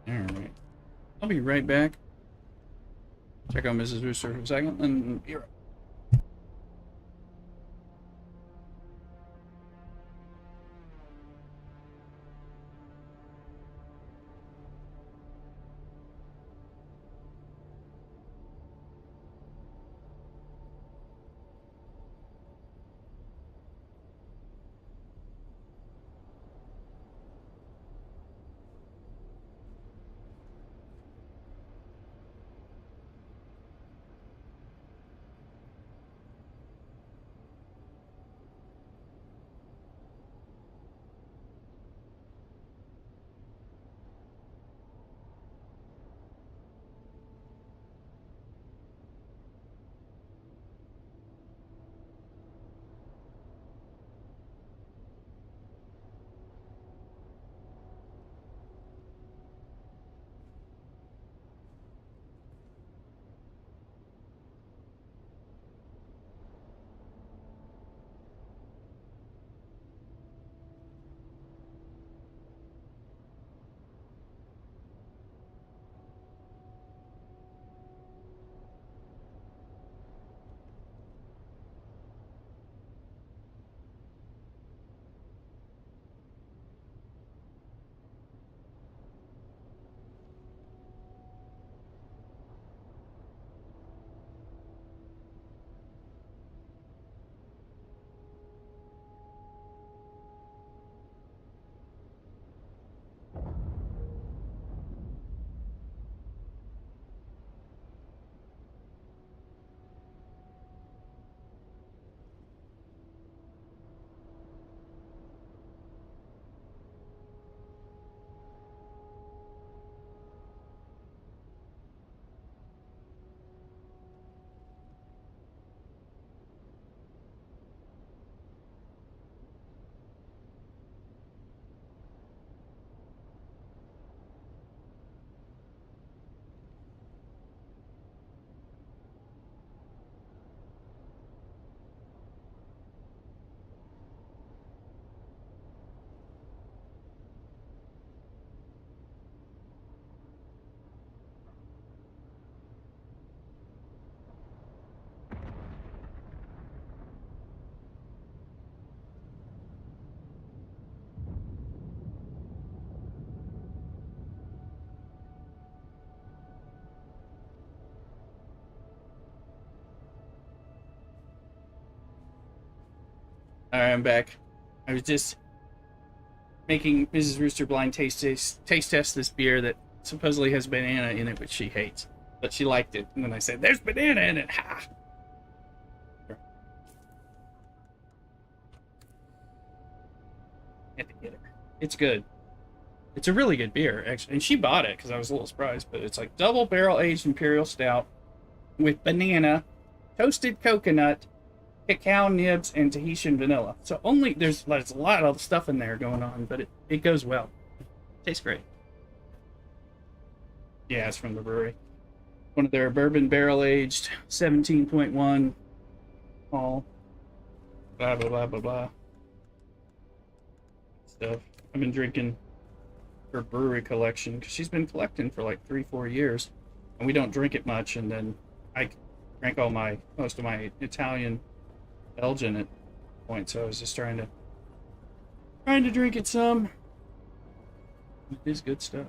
Alright. I'll be right back. Check out Mrs. Rooster for a second, and be right back. Alright, I'm back. I was just making Mrs. Rooster blind taste test this beer that supposedly has banana in it, which she hates. But she liked it. And then I said, there's banana in it! Ha! Had to get it. It's good. It's a really good beer, actually. And she bought it because I was a little surprised. But it's like double barrel aged imperial stout with banana, toasted coconut, cacao nibs, and Tahitian vanilla. So there's a lot of stuff in there going on, but it goes well. Tastes great. Yeah, it's from the brewery. One of their bourbon barrel aged 17.1 all blah blah blah blah blah stuff. I've been drinking her brewery collection because she's been collecting for like 3-4 years, and we don't drink it much. And then I drank most of my Italian Belgian at the point, so I was just trying to drink it some. It is good stuff.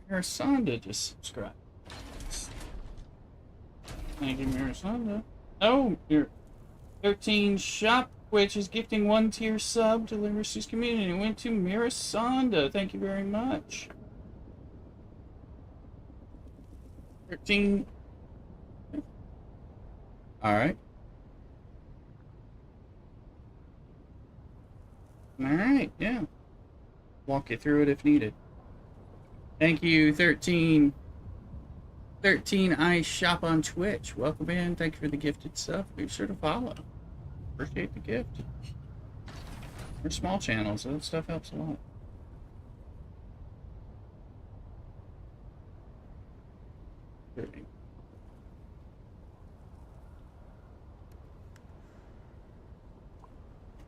Marisanda just subscribed. Thank you, Marisanda. Oh, you're 13 shop, which is gifting 1-tier sub to Liberty's community. It went to Marisanda. Thank you very much. 13. Alright. Alright, yeah. Walk you through it if needed. Thank you, 13. 13 I shop on Twitch. Welcome in. Thank you for the gifted stuff. Be sure to follow. Appreciate the gift. We're small channels, so that stuff helps a lot.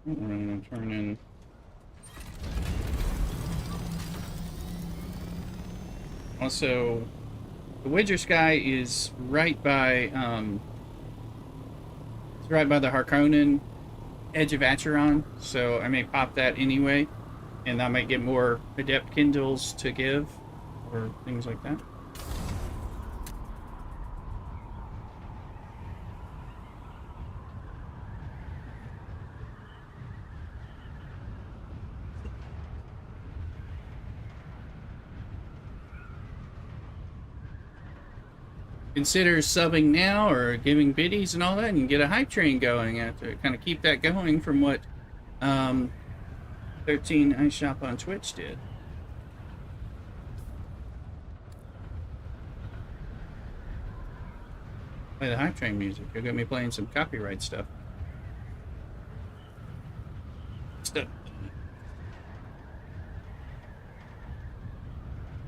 I'm gonna turn in. Also, the Widger Sky is right by it's right by the Harkonnen Edge of Acheron, so I may pop that anyway, and I might get more Adept Kindles to give, or things like that. Consider subbing now or giving biddies and all that, and you can get a hype train going after kind of keep that going from what 13 I Shop on Twitch did. Play the hype train music. You're gonna be playing some copyright stuff.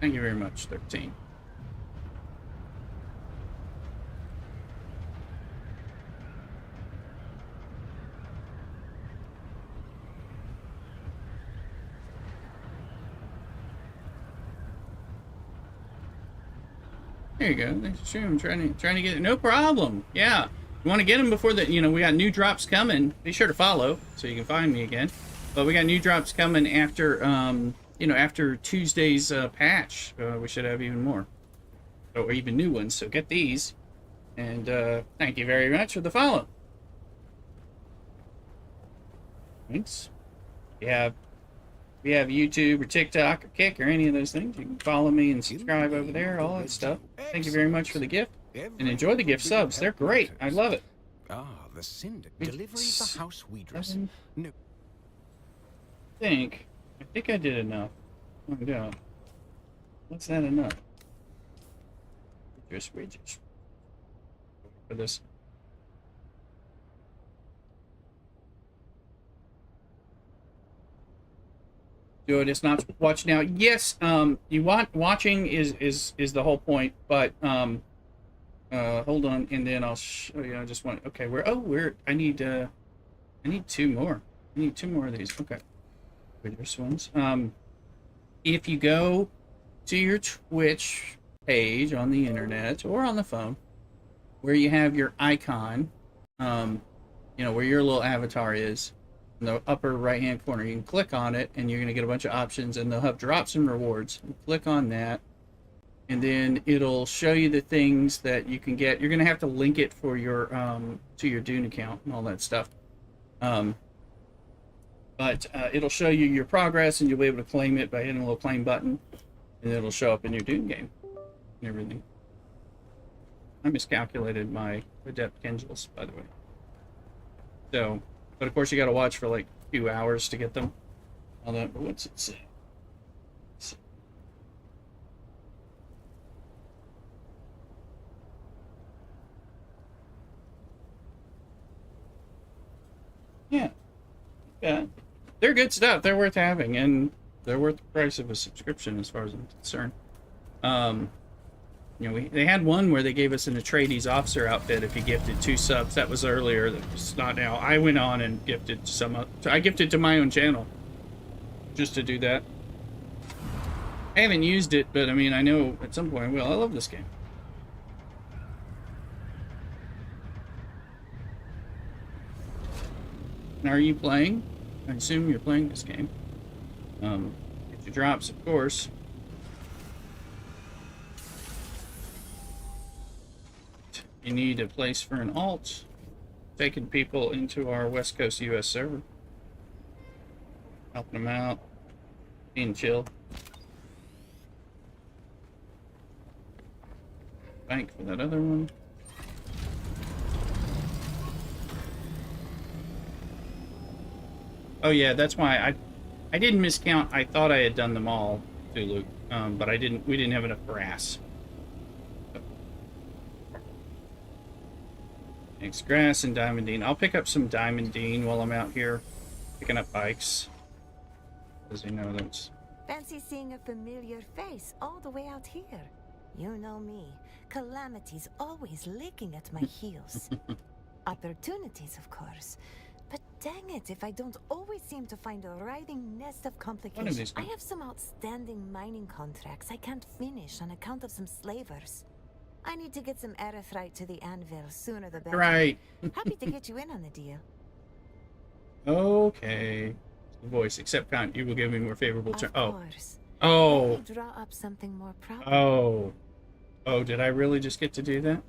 Thank you very much, 13. There you go. Thanks for sharing. I'm trying to get it. No problem. Yeah. You want to get them before the, we got new drops coming. Be sure to follow so you can find me again. But we got new drops coming after, after Tuesday's patch. We should have even more. Or even new ones. So get these. And thank you very much for the follow. Thanks. If you have YouTube or TikTok or Kick or any of those things, you can follow me and subscribe over there, all that stuff. Thank you very much for the gift. And enjoy the gift subs. They're great. I love it. Ah, the Cinder. Delivery for House Weedress. No. I think I did enough. Oh, yeah. What's that enough? Just for this. Do it. It's not watch now. Yes, you want watching is the whole point. But hold on, and then I'll show you. I just want. Okay, I need 2 more. I need 2 more of these. Okay, this ones. If you go to your Twitch page on the internet or on the phone, where you have your icon, where your little avatar is. In the upper right hand corner, you can click on it and you're going to get a bunch of options, and they'll have drops and rewards. You click on that and then it'll show you the things that you can get. You're going to have to link it for your to your Dune account and all that stuff, but it'll show you your progress, and you'll be able to claim it by hitting a little claim button, and it'll show up in your Dune game and everything. I miscalculated my Adept Kindles, by the way. So, but of course you got to watch for like a few hours to get them. All that. But what's it say? Yeah. They're good stuff. They're worth having, and they're worth the price of a subscription as far as I'm concerned. They had one where they gave us an Atreides officer outfit if you gifted 2 subs. That was earlier. That was not now. I went on and gifted some. I gifted to my own channel just to do that. I haven't used it, but I mean, I know at some point I will. I love this game. Are you playing? I assume you're playing this game. Get your drops, of course. You need a place for an alt. Taking people into our West Coast US server. Helping them out. Being chill. bike for that other one. Oh yeah, that's why I didn't miscount. I thought I had done them all, too, Luke. But I didn't. We didn't have enough grass. Thanks, grass and diamondine. I'll pick up some diamondine while I'm out here picking up bikes. As you know, that's. Fancy seeing a familiar face all the way out here. You know me. Calamity's always licking at my heels. Opportunities, of course. But dang it, if I don't always seem to find a writhing nest of complications. I have some outstanding mining contracts I can't finish on account of some slavers. I need to get some erythrite to the anvil sooner the better. Right. Happy to get you in on the deal. Okay. Voice, except count. You will give me more favorable terms. Of course. Oh. Let me draw up something more proper. Oh. Oh, did I really just get to do that?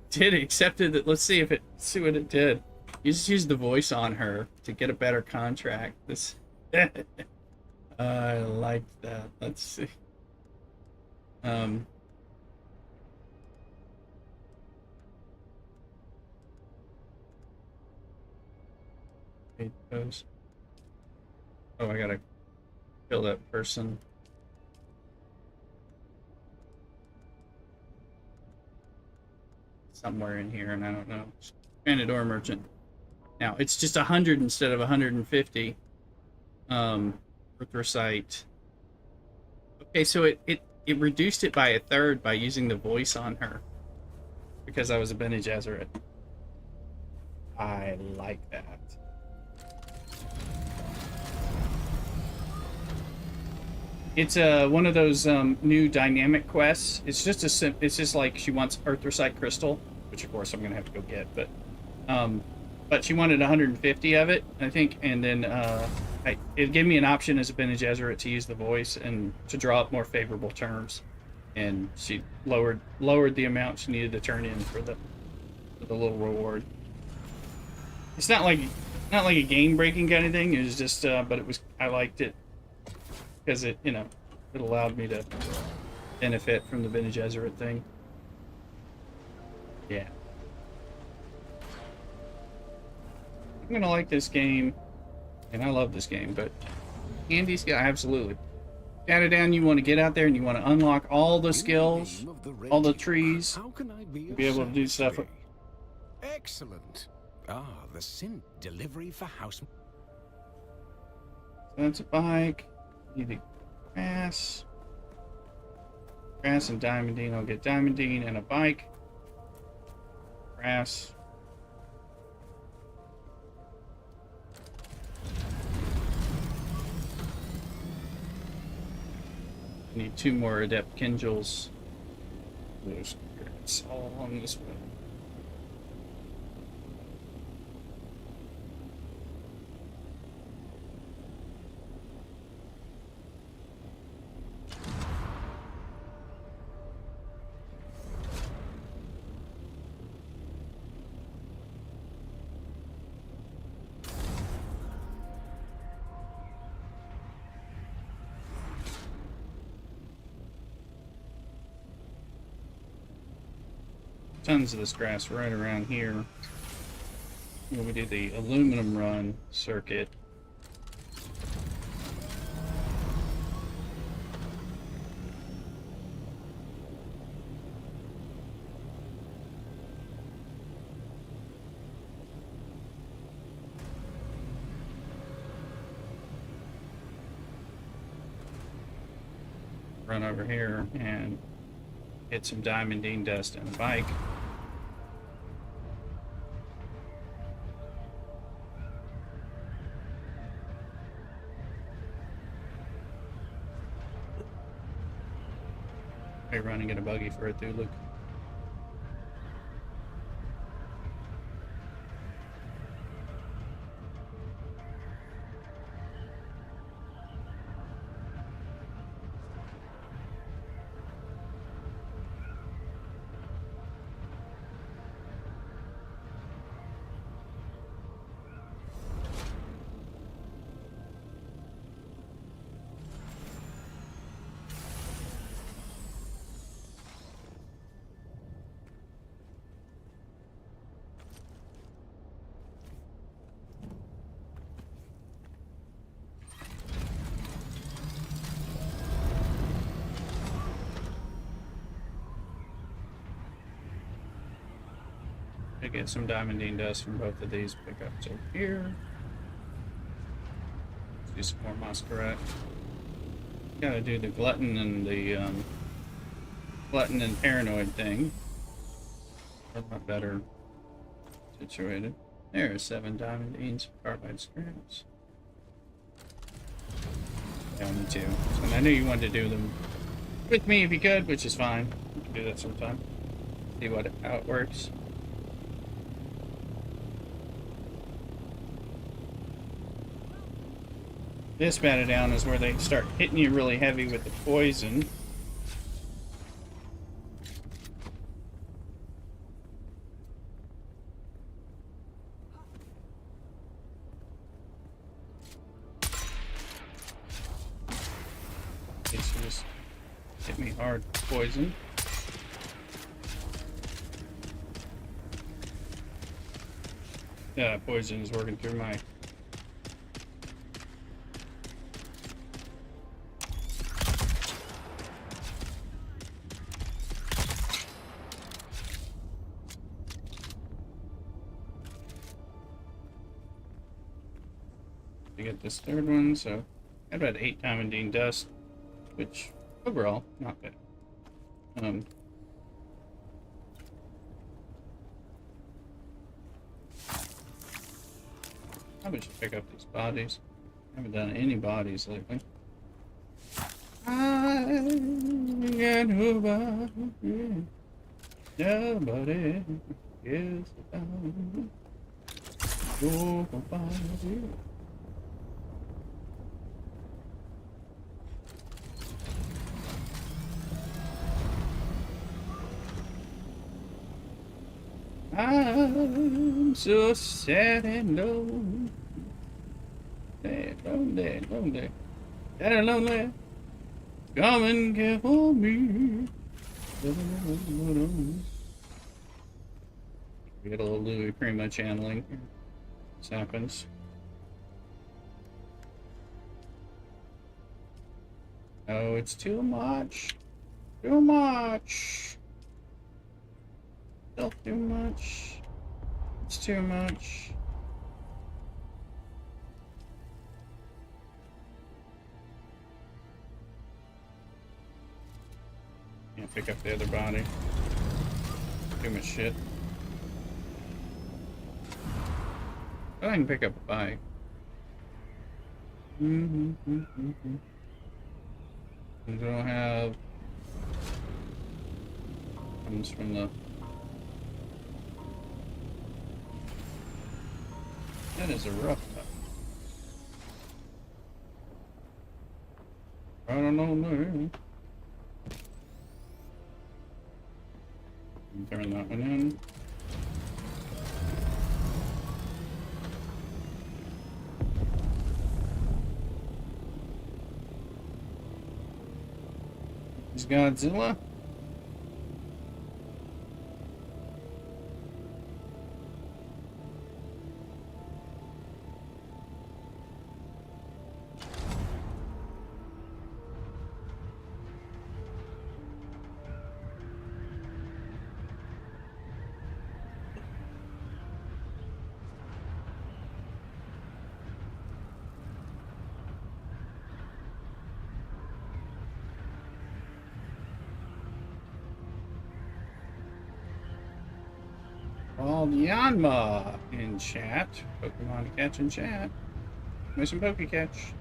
Did it accepted that? Let's see if it. See what it did. You just used the voice on her to get a better contract. This. I liked that. Let's see. Paid post. Oh, I gotta kill that person. Somewhere in here, and I don't know. Stranded ore merchant. Now it's just 100 instead of 150. Erythrite. Okay, so it reduced it by a third by using the voice on her because I was a Bene Gesserit. I like that. It's one of those new dynamic quests. It's just like she wants Erythrite crystal, which of course I'm gonna have to go get, but she wanted 150 of it, I think, and then it gave me an option as a Bene Gesserit to use the voice and to draw up more favorable terms, and she lowered the amount she needed to turn in for the little reward. It's not like a game breaking kind of thing. It was just, but I liked it. Because it allowed me to benefit from the Bene Gesserit thing. Yeah. I'm gonna like this game, and I love this game, but Andy's got absolutely. Data down, you want to get out there and you want to unlock all the skills, all the trees, How can I be able to do stuff. Excellent. The synth delivery for house. So that's a bike. Need the grass and diamondine. I'll get diamondine and a bike. Grass. I need 2 more adept kindles. There's grass all along this way. Tons of this grass right around here. When we do the aluminum run circuit. Run over here and get some diamondine dust and a bike. Hey, run and get a buggy for it too, Luke. to get some diamondine dust from both of these pickups over here. Let's do some more masquerade. Gotta do the glutton and the glutton and paranoid thing. A lot better situated. There's 7 diamondines, carbide scraps. Yeah, me too. And I knew you wanted to do them with me if you could, which is fine. We can do that sometime. See how it works. This battle down is where they start hitting you really heavy with the poison. Just hit me hard with poison. Yeah, poison is working through my... to get this third one, so I had about 8 diamondine dust, which overall not bad. Probably should pick up these bodies. I haven't done any bodies lately. I got nobody. Nobody is about nobody. I'm so sad and lonely. Sad, lonely, lonely. Sad and lonely. Come and care for me. We get a little Louis Prima channeling. This happens. Oh, it's too much. Too much. Still too much. It's too much. Can't pick up the other body. Too much shit. Oh, I can pick up a bike. I don't have... comes from the... That is a rough cut. I don't know, no. Turn that one in. Is Godzilla? Called Yanma in chat. Pokemon to catch in chat. Exclamation Poke Catch.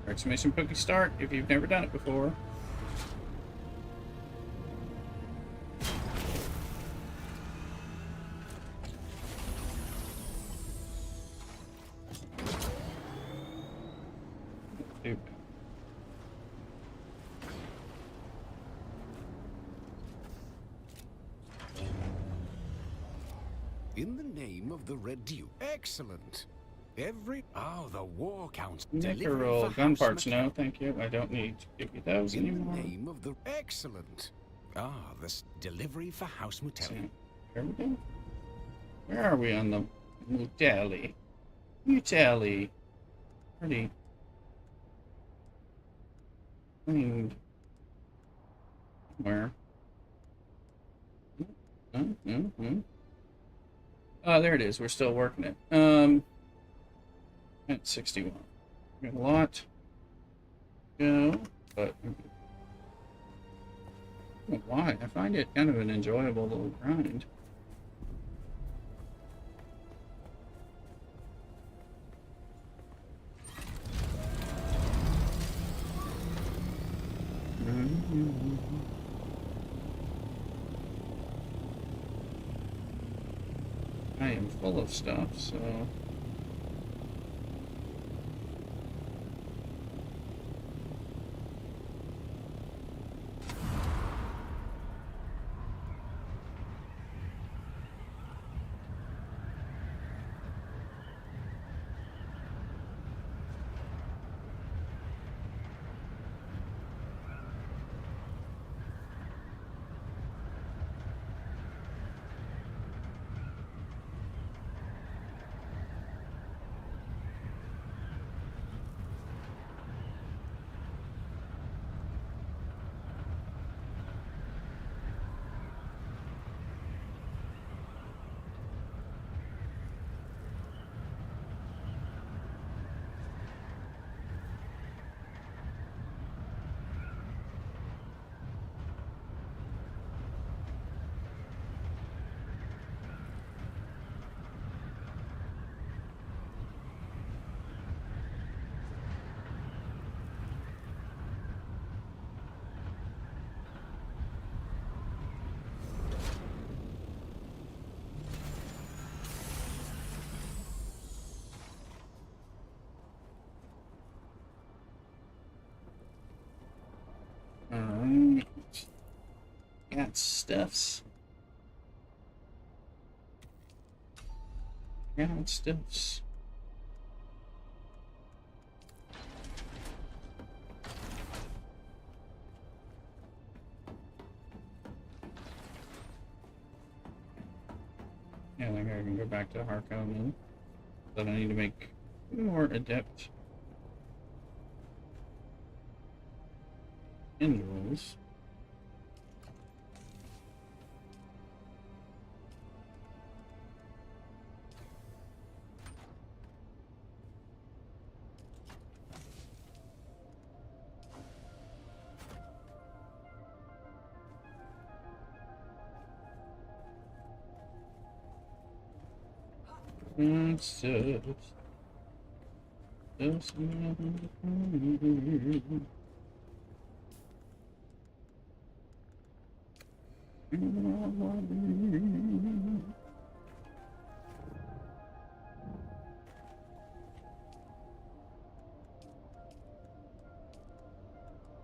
Or exclamation Poke Start if you've never done it before. Stupid. In the name of the Red Duke. Excellent. The war counts. Nickel gun parts, no, thank you. I don't need to give you those anymore. In the name of the... Excellent. This delivery for House Mutelli. There we go. Where are we on the Mutelli? Mutelli. Pretty cleaned. Where? Oh, there it is. We're still working it. At 61. Got a lot to go, but why? I find it kind of an enjoyable little grind. I am full of stuff, so... Alright. Got stuffs. Got stuffs. Yeah, I think I can go back to Harkonnen. But I need to make more adept tendrils.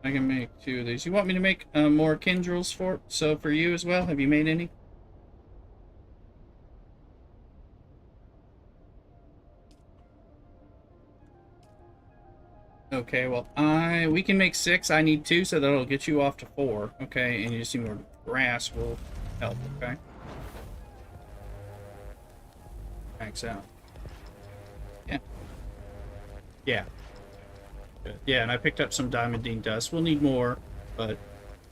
I can make 2 of these. You want me to make more kindrels for you as well? Have you made any? Okay, well, we can make 6. I need 2, so that'll get you off to 4. Okay, and you just need more grass will help. Okay. Max out. Yeah. Yeah. Good. Yeah, and I picked up some diamondine dust. We'll need more, but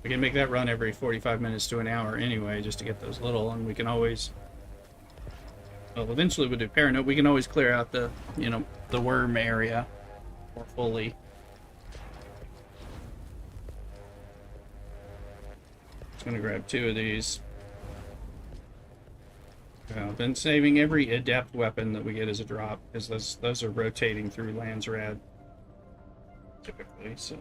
we can make that run every 45 minutes to an hour anyway, just to get those little, and we can always... Well, eventually we'll do Paranoid. We can always clear out the, the worm area more fully. Just gonna grab 2 of these. I've been saving every adept weapon that we get as a drop, because those are rotating through Landsraad typically, so.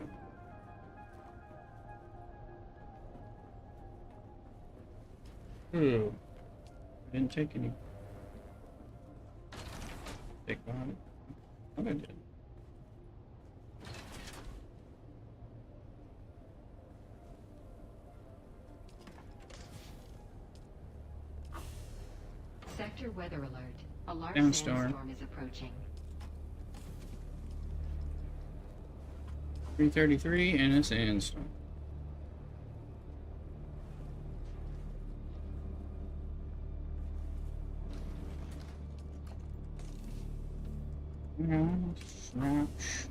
Ooh. I didn't take any. Take one. I thought I did. Sector weather alert. A large Sandstorm. sandstorm is approaching. 333 and a sandstorm. Snatch.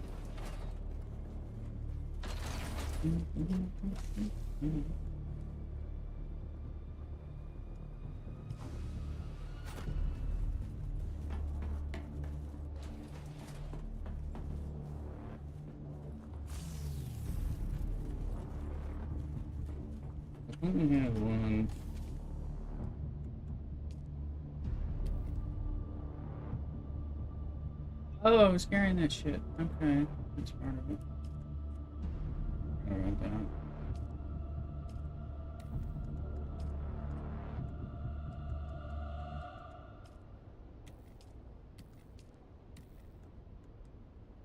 I only have one. Oh, I was carrying that shit. Okay, that's part of it. Sorry about that.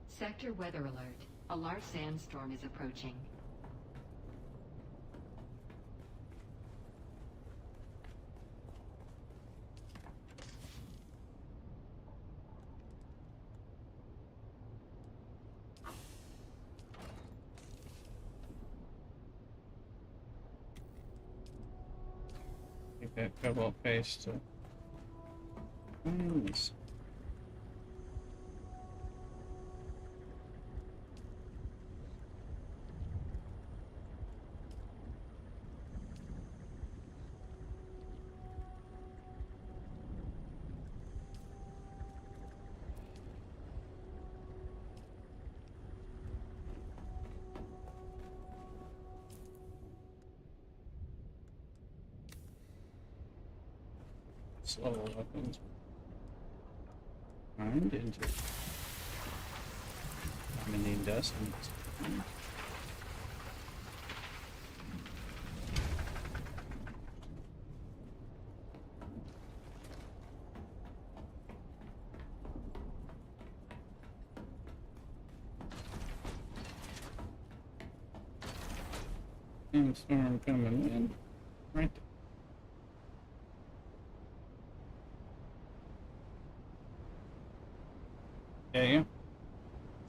Sector weather alert. A large sandstorm is approaching. Take that cobalt paste to. Nice. Slow weapons. Find into diamond dust. And storm coming in. Right there. Yeah, yeah.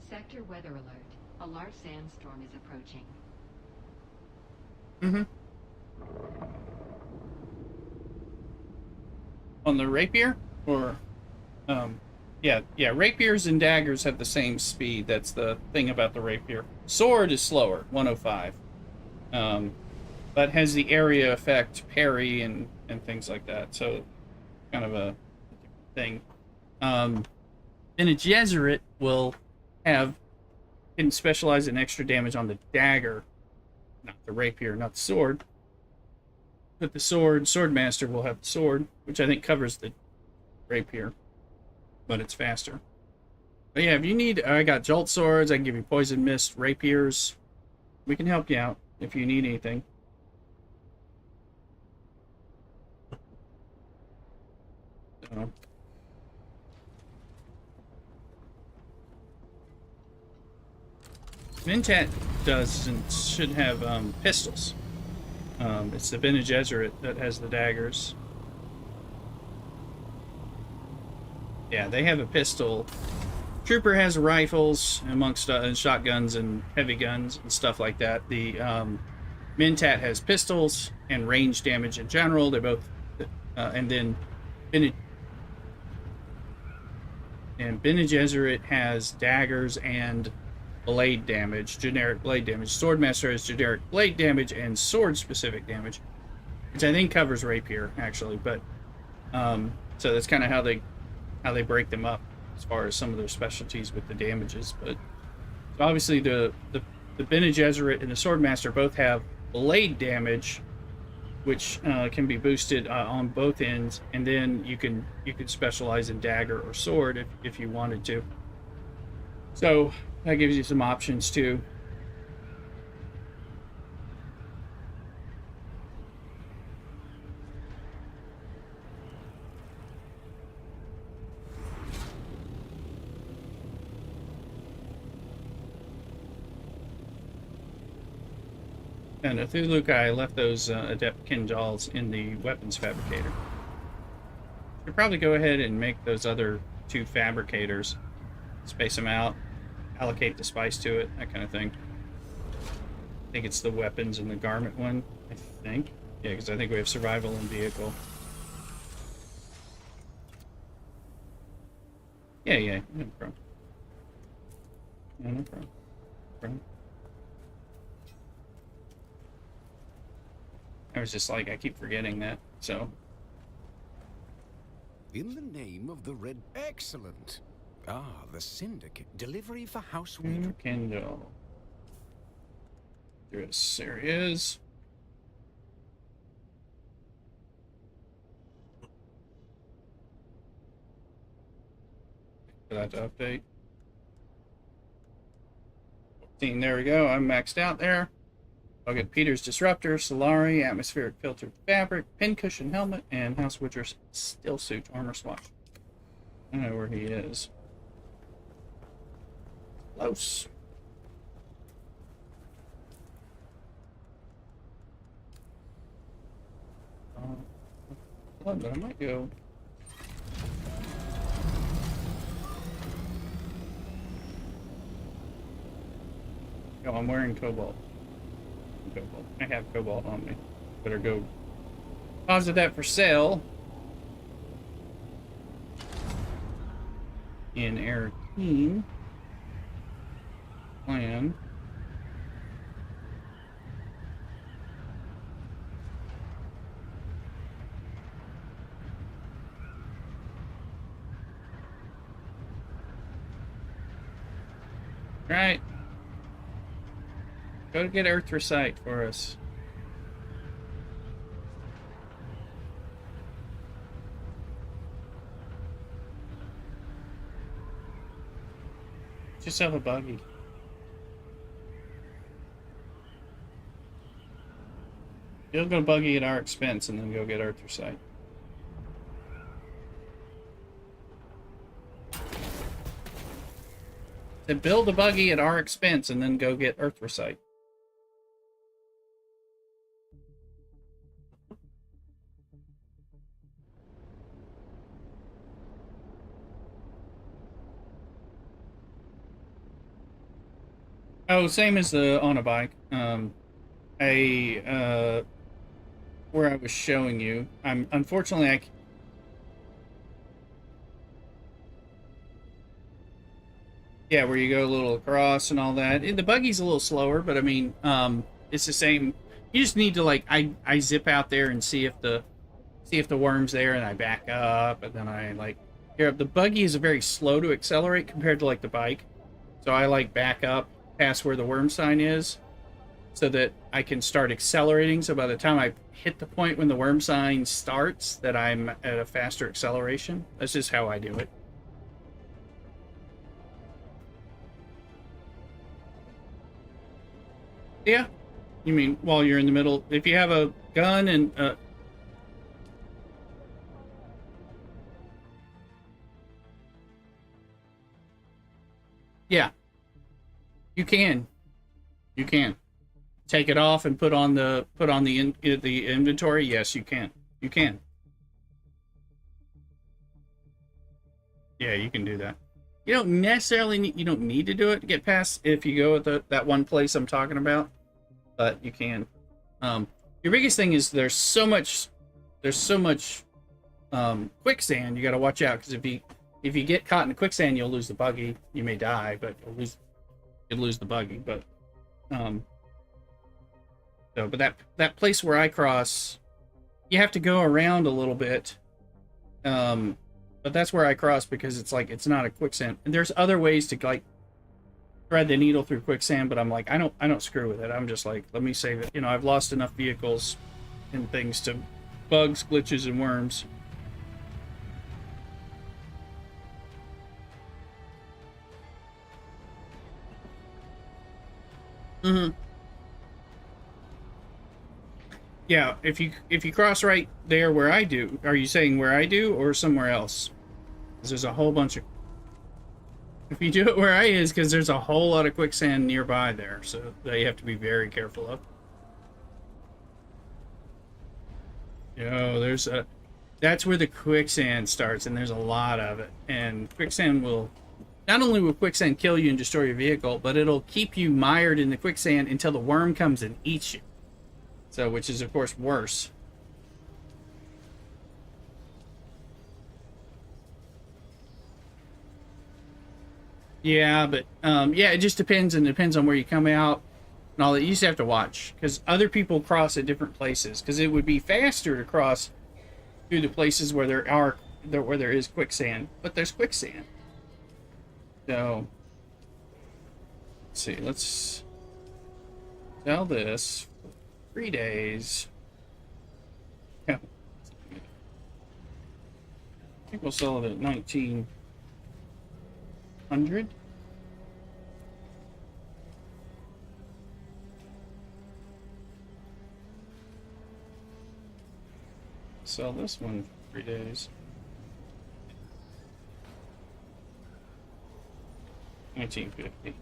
Sector weather alert. A large sandstorm is approaching. Mm-hmm. On the rapier? Or, yeah, rapiers and daggers have the same speed. That's the thing about the rapier. Sword is slower, 105. But has the area effect, parry, and things like that. So, kind of a different thing. And a Jesuit can specialize in extra damage on the dagger, not the rapier, not the sword. But the Swordmaster will have the sword, which I think covers the rapier, but it's faster. But yeah, if you need, I got jolt swords, I can give you poison mist, rapiers. We can help you out if you need anything. So. Mentat should have pistols. It's the Bene Gesserit that has the daggers. Yeah, they have a pistol. Trooper has rifles, amongst shotguns and heavy guns and stuff like that. The Mentat has pistols and range damage in general. They're both, and then Bene Gesserit has daggers and blade damage, generic blade damage. Swordmaster has generic blade damage and sword-specific damage, which I think covers rapier, actually. But so that's kind of how they break them up as far as some of their specialties with the damages. But so obviously the Bene Gesserit and the Swordmaster both have blade damage, which can be boosted on both ends, and then you can specialize in dagger or sword if you wanted to. So that gives you some options too. And the Thulu guy left those adept Kinjals in the weapons fabricator. Should probably go ahead and make those other two fabricators. Space them out, allocate the spice to it, that kind of thing. I think it's the weapons and the garment one, I think. Yeah, because I think we have survival and vehicle. Yeah, no problem. Yeah, no problem. I was just like, I keep forgetting that, so. In the name of the Red... Excellent! Ah, the Syndicate. Delivery for House Weaver. Kindle. There he is. for that to update. 14, there we go. I'm maxed out there. I'll get Peter's Disruptor, Solari, Atmospheric Filtered Fabric, Pincushion Helmet, and House Witcher's Still Suit Armor Swatch. I don't know where he is. Close. But I might go. No, I'm wearing Cobalt. I have Cobalt on me. Better go deposit that for sale in Airteen plan. Right. Go to get Earthrecite for us. Get yourself a buggy. You'll go buggy at our expense and then go get Earthrecite. To build a buggy at our expense and then go get Earthrecite. Oh, same as the on a bike. Where I was showing you, unfortunately yeah, where you go a little across and all that. The buggy's a little slower, but I mean, it's the same. You just need to like, I zip out there and see if the worm's there, and I back up, and then I like here. The buggy is very slow to accelerate compared to like the bike, so I like back up past where the worm sign is, so that I can start accelerating. So by the time I hit the point when the worm sign starts, that I'm at a faster acceleration. That's just how I do it. Yeah. You mean while you're in the middle, if you have a gun and yeah. You can take it off and put on the inventory. Yes, you can. You can. Yeah, you can do that. You don't necessarily need, you don't need to do it to get past if you go at that one place I'm talking about, but you can. Your biggest thing is there's so much quicksand. You got to watch out, because if you get caught in the quicksand, you'll lose the buggy. You may die, but you'll lose the buggy. But but that place where I cross, you have to go around a little bit. But that's where I cross, because it's like, it's not a quicksand. And there's other ways to like thread the needle through quicksand, but I'm like, I don't screw with it. I'm just like, let me save it. You know, I've lost enough vehicles and things to bugs, glitches, and worms. Mm-hmm. Yeah, if you cross right there where I do, are you saying where I do or somewhere else? Because there's a whole bunch of... If you do it where I is, because there's a whole lot of quicksand nearby there, so that you have to be very careful of. There's a... That's where the quicksand starts, and there's a lot of it. And quicksand will... Not only will quicksand kill you and destroy your vehicle, but it'll keep you mired in the quicksand until the worm comes and eats you. So, which is, of course, worse. Yeah, but, yeah, it just depends, and depends on where you come out and all that. You just have to watch, because other people cross at different places, because it would be faster to cross through the places where there is quicksand, but there's quicksand. So, let's see, let's sell this. 3 days. Yeah. I think we'll sell it at 19. 100. Sell this one for 3 days. 1950.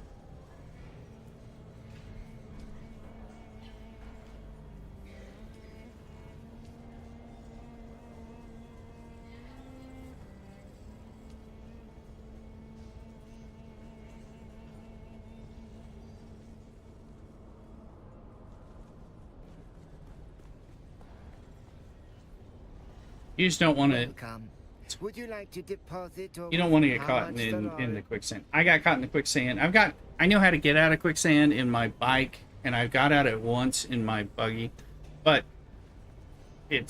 You just don't want to. Welcome. Would you like to deposit or You don't want to get how caught much in there the are? quicksand. I got caught in the quicksand. I know how to get out of quicksand in my bike, and I got out it once in my buggy, but you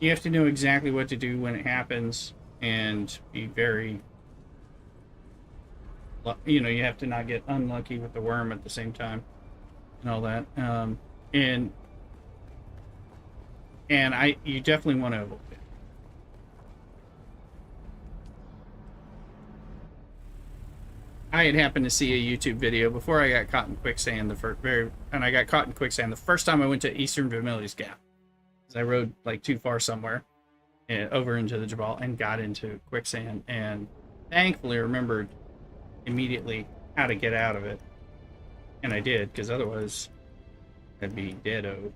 have to know exactly what to do when it happens, and be very, you have to not get unlucky with the worm at the same time, and all that. You definitely want to avoid it. I had happened to see a YouTube video before I got caught in quicksand I got caught in quicksand the first time I went to Eastern Vermilius Gap. I rode like too far somewhere and over into the Jabal and got into quicksand, and thankfully remembered immediately how to get out of it. And I did, because otherwise I'd be dead-o.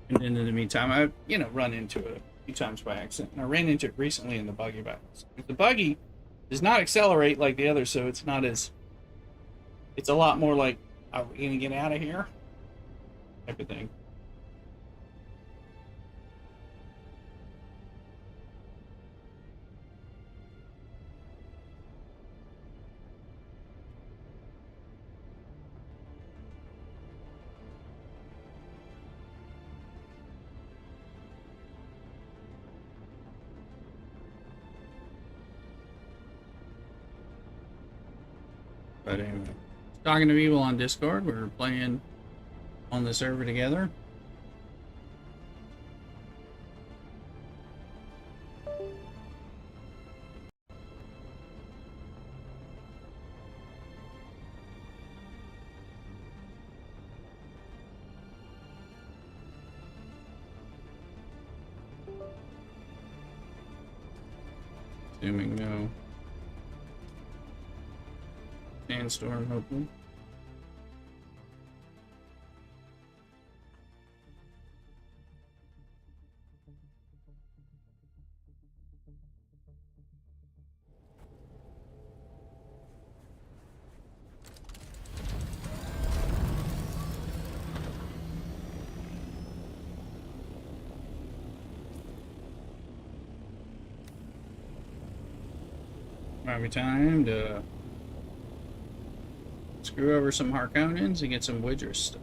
And then in the meantime, I've, run into it a few times by accident. And I ran into it recently in the buggy by accident. The buggy does not accelerate like the others, so it's a lot more like, are we gonna get out of here? Type of thing. But anyway, talking to people on Discord, we're playing on the server together. Assuming no sandstorm, hopefully. Might be time to screw over some Harkonnens and get some Widger stuff.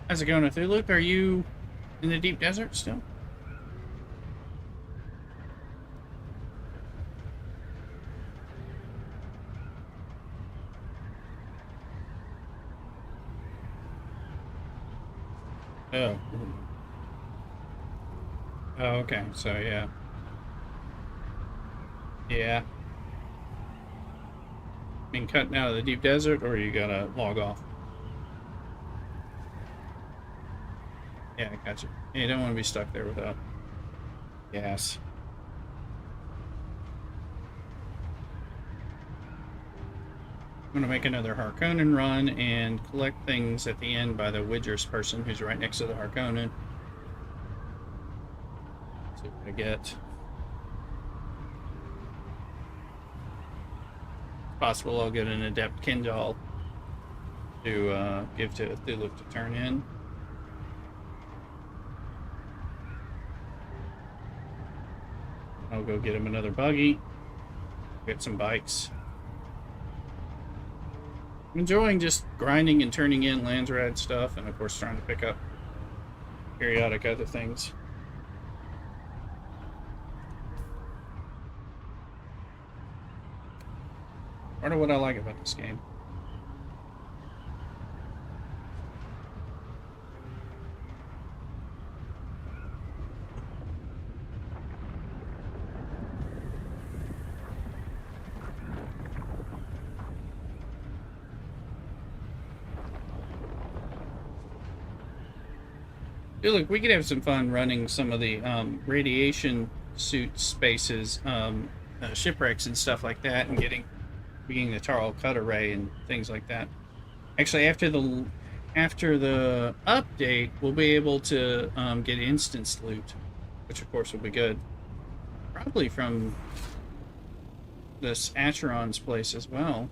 How's it going with you, Luke? Are you in the deep desert still? Oh. Oh, okay. So, yeah. Yeah. Being cut out of the deep desert, or you gotta log off? Yeah, I got you. You don't want to be stuck there without gas. I'm going to make another Harkonnen run and collect things at the end by the Widgers person who's right next to the Harkonnen. See what I get. It's possible I'll get an Adept Kindle to give to Thuluk to turn in. I'll go get him another buggy, get some bikes. I'm enjoying just grinding and turning in Landsraad stuff, and of course trying to pick up periodic other things. Part of what I like about this game. Dude, look, we could have some fun running some of the radiation suit spaces, shipwrecks and stuff like that, and getting the Tarl cut array and things like that. Actually, after the update, we'll be able to get instance loot, which of course will be good. Probably from this Acheron's place as well.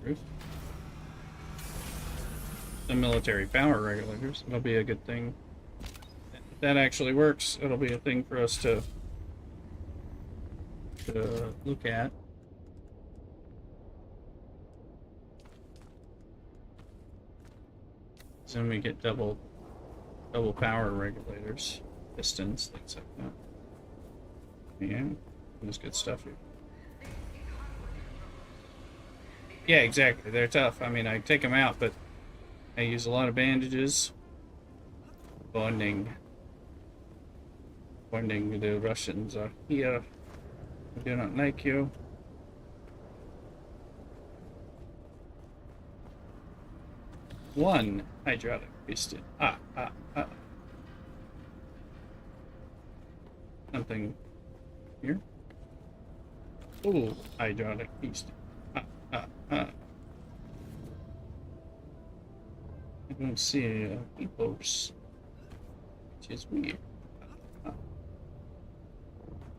Roof. The military power regulators. It'll be a good thing. If that actually works, it'll be a thing for us to look at. So then we get double power regulators, pistons, things like that. Yeah, there's good stuff here. Yeah, exactly. They're tough. I mean, I take them out, but I use a lot of bandages. Bonding. The Russians are here. I do not like you. One hydraulic piston. Something here. Oh, hydraulic piston. I don't see hippos, which is weird.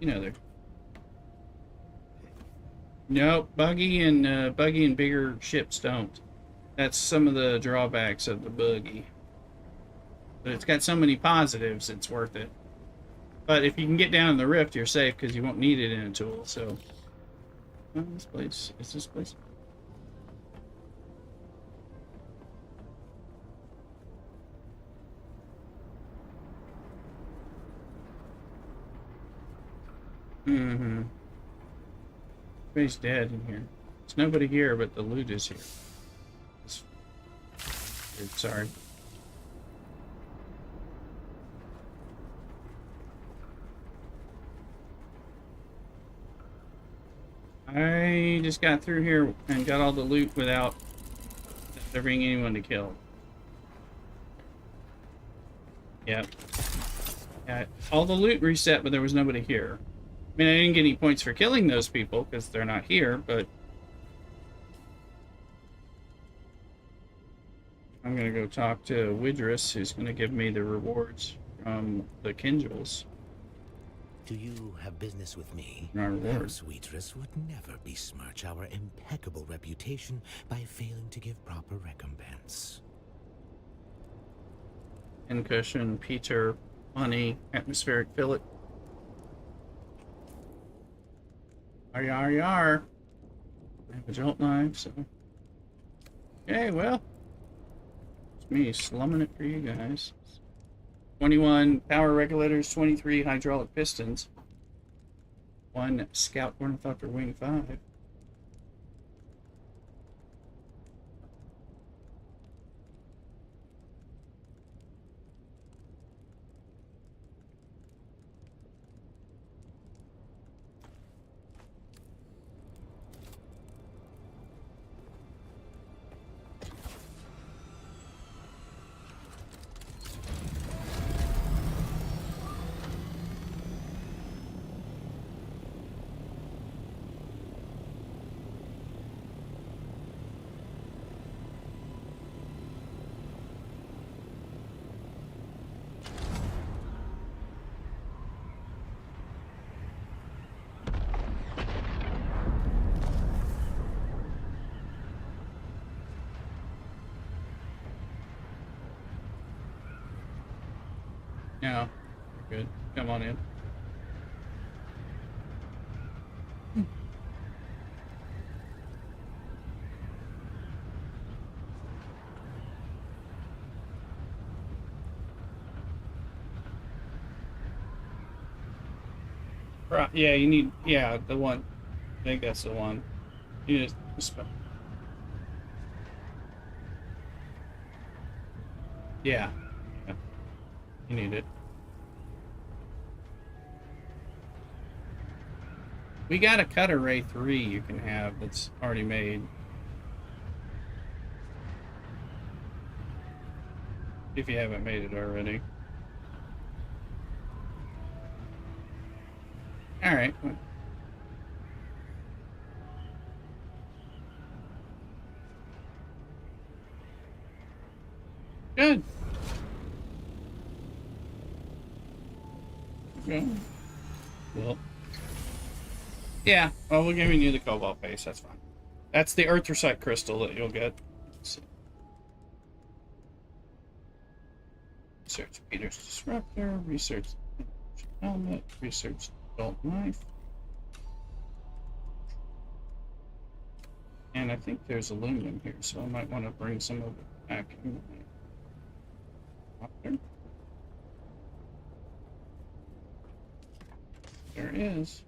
You know, they're no buggy and bigger ships don't. That's some of the drawbacks of the buggy. But it's got so many positives, it's worth it. But if you can get down in the rift, you're safe because you won't need it in a tool. So, oh, this place is this place. Everybody's dead in here. There's nobody here, but the loot is here. Sorry. I just got through here and got all the loot without there being anyone to kill. Yep. Yeah, all the loot reset, but there was nobody here. I mean, I didn't get any points for killing those people because they're not here, but I'm gonna go talk to Widris, who's gonna give me the rewards from the Kindles. Do you have business with me? My reward. House Widris would never besmirch our impeccable reputation by failing to give proper recompense. Pincushion, Peter, money, atmospheric fillet. Yar. I have a jolt knife, so. Okay, well. It's me slumming it for you guys. 21 power regulators, 23 hydraulic pistons, 1 Scout Ornithopter Wing 5. Yeah, good. Come on in. Yeah, you need, yeah, the one. I think that's the one. You just, yeah, yeah, you need it. We got a Cutter Ray 3 you can have that's already made. If you haven't made it already. Alright. Good. Okay. Well. Yeah, well, we're giving you the cobalt paste, that's fine. That's the erythrosite crystal that you'll get. Research Peter's Disruptor, research helmet, research adult knife. And I think there's aluminum here, so I might want to bring some of it back in. There is.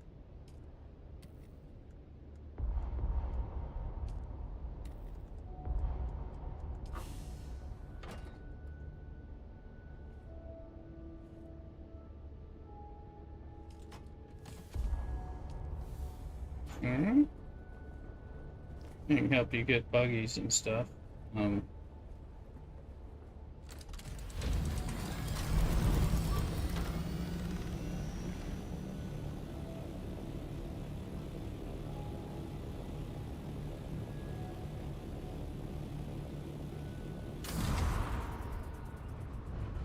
Alright. I can help you get buggies and stuff.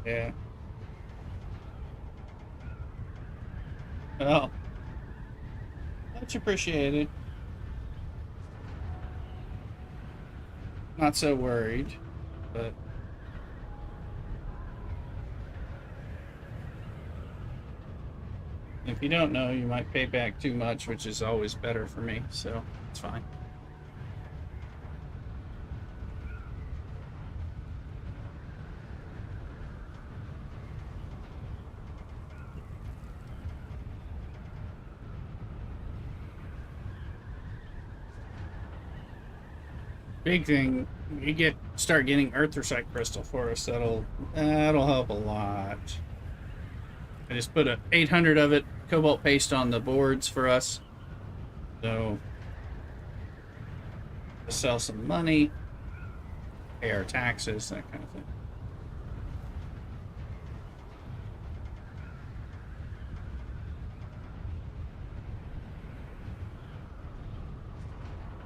Yeah. Oh. Much appreciated. Not so worried, but if you don't know, you might pay back too much, which is always better for me, so it's fine. Big thing, you start getting erythrosite crystal for us. That'll help a lot. I just put 800 of it cobalt paste on the boards for us, so to sell some money, pay our taxes, that kind of thing.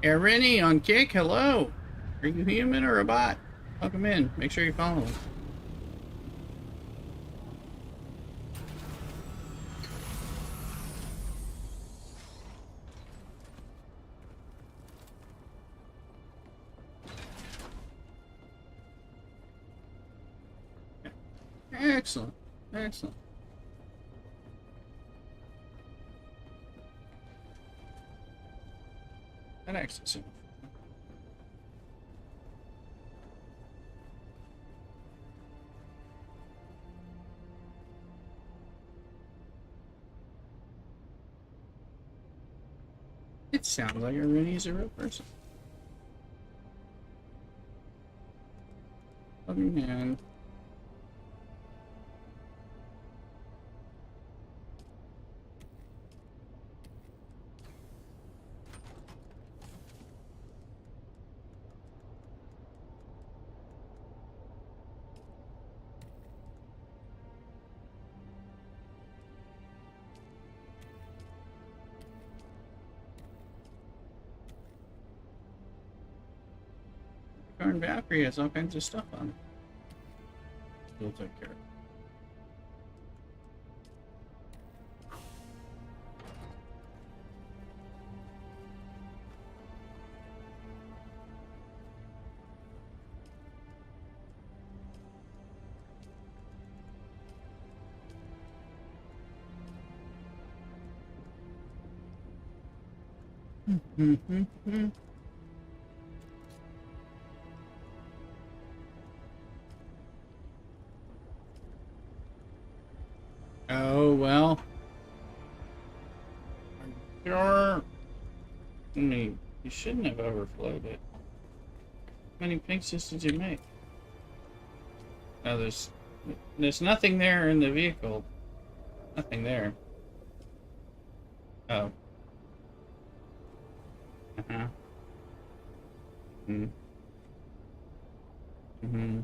Rennie on Kick, hello. Are you human or a bot? Welcome in. Make sure you follow him. Excellent. Excellent. An excellent. It sounds like Rennie's a real person. Love you, man. Current Valkyrie has all kinds of stuff on it. We'll take care of it. Oh, well. I mean, you shouldn't have overflowed it. How many pieces did you make? No, there's nothing there in the vehicle. Nothing there. Oh. Uh-huh. Mm-hmm. Mm-hmm.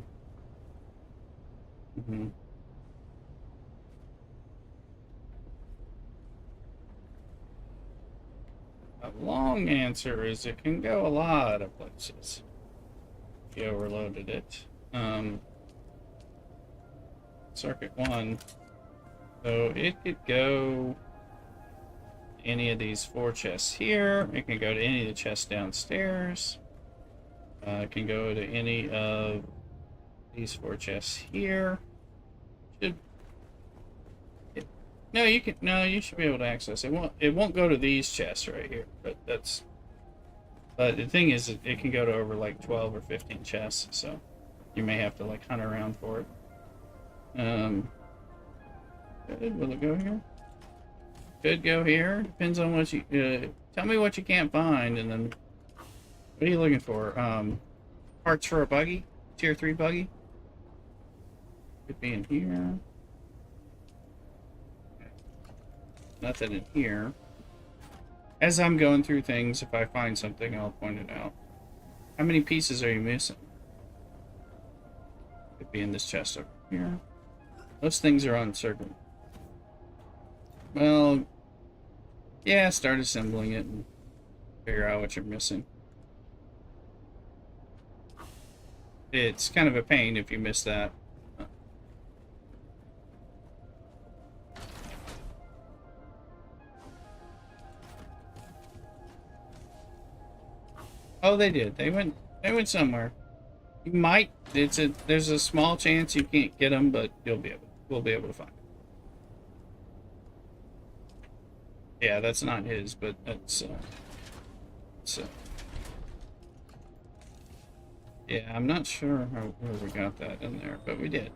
Mm-hmm. A long answer is it can go a lot of places if you overloaded it. Circuit 1. So it could go to any of these 4 chests here. It can go to any of the chests downstairs. It can go to any of these 4 chests here. No, you can. No, you should be able to access it. It won't go to these chests right here. But the thing is, it can go to over like 12 or 15 chests. So you may have to like hunt around for it. Good. Will it go here? Could go here. Depends on what you. Tell me what you can't find, and then what are you looking for? Parts for a buggy, tier 3 buggy. Could be in here. Nothing in here. As I'm going through things, if I find something, I'll point it out. How many pieces are you missing? Could be in this chest over here. Those things are uncircled. Well, yeah, start assembling it and figure out what you're missing. It's kind of a pain if you miss that. Oh, they did. They went somewhere. You might. There's a small chance you can't get them, but we'll be able to find them. Yeah, that's not his, but that's yeah, I'm not sure where we got that in there, but we did.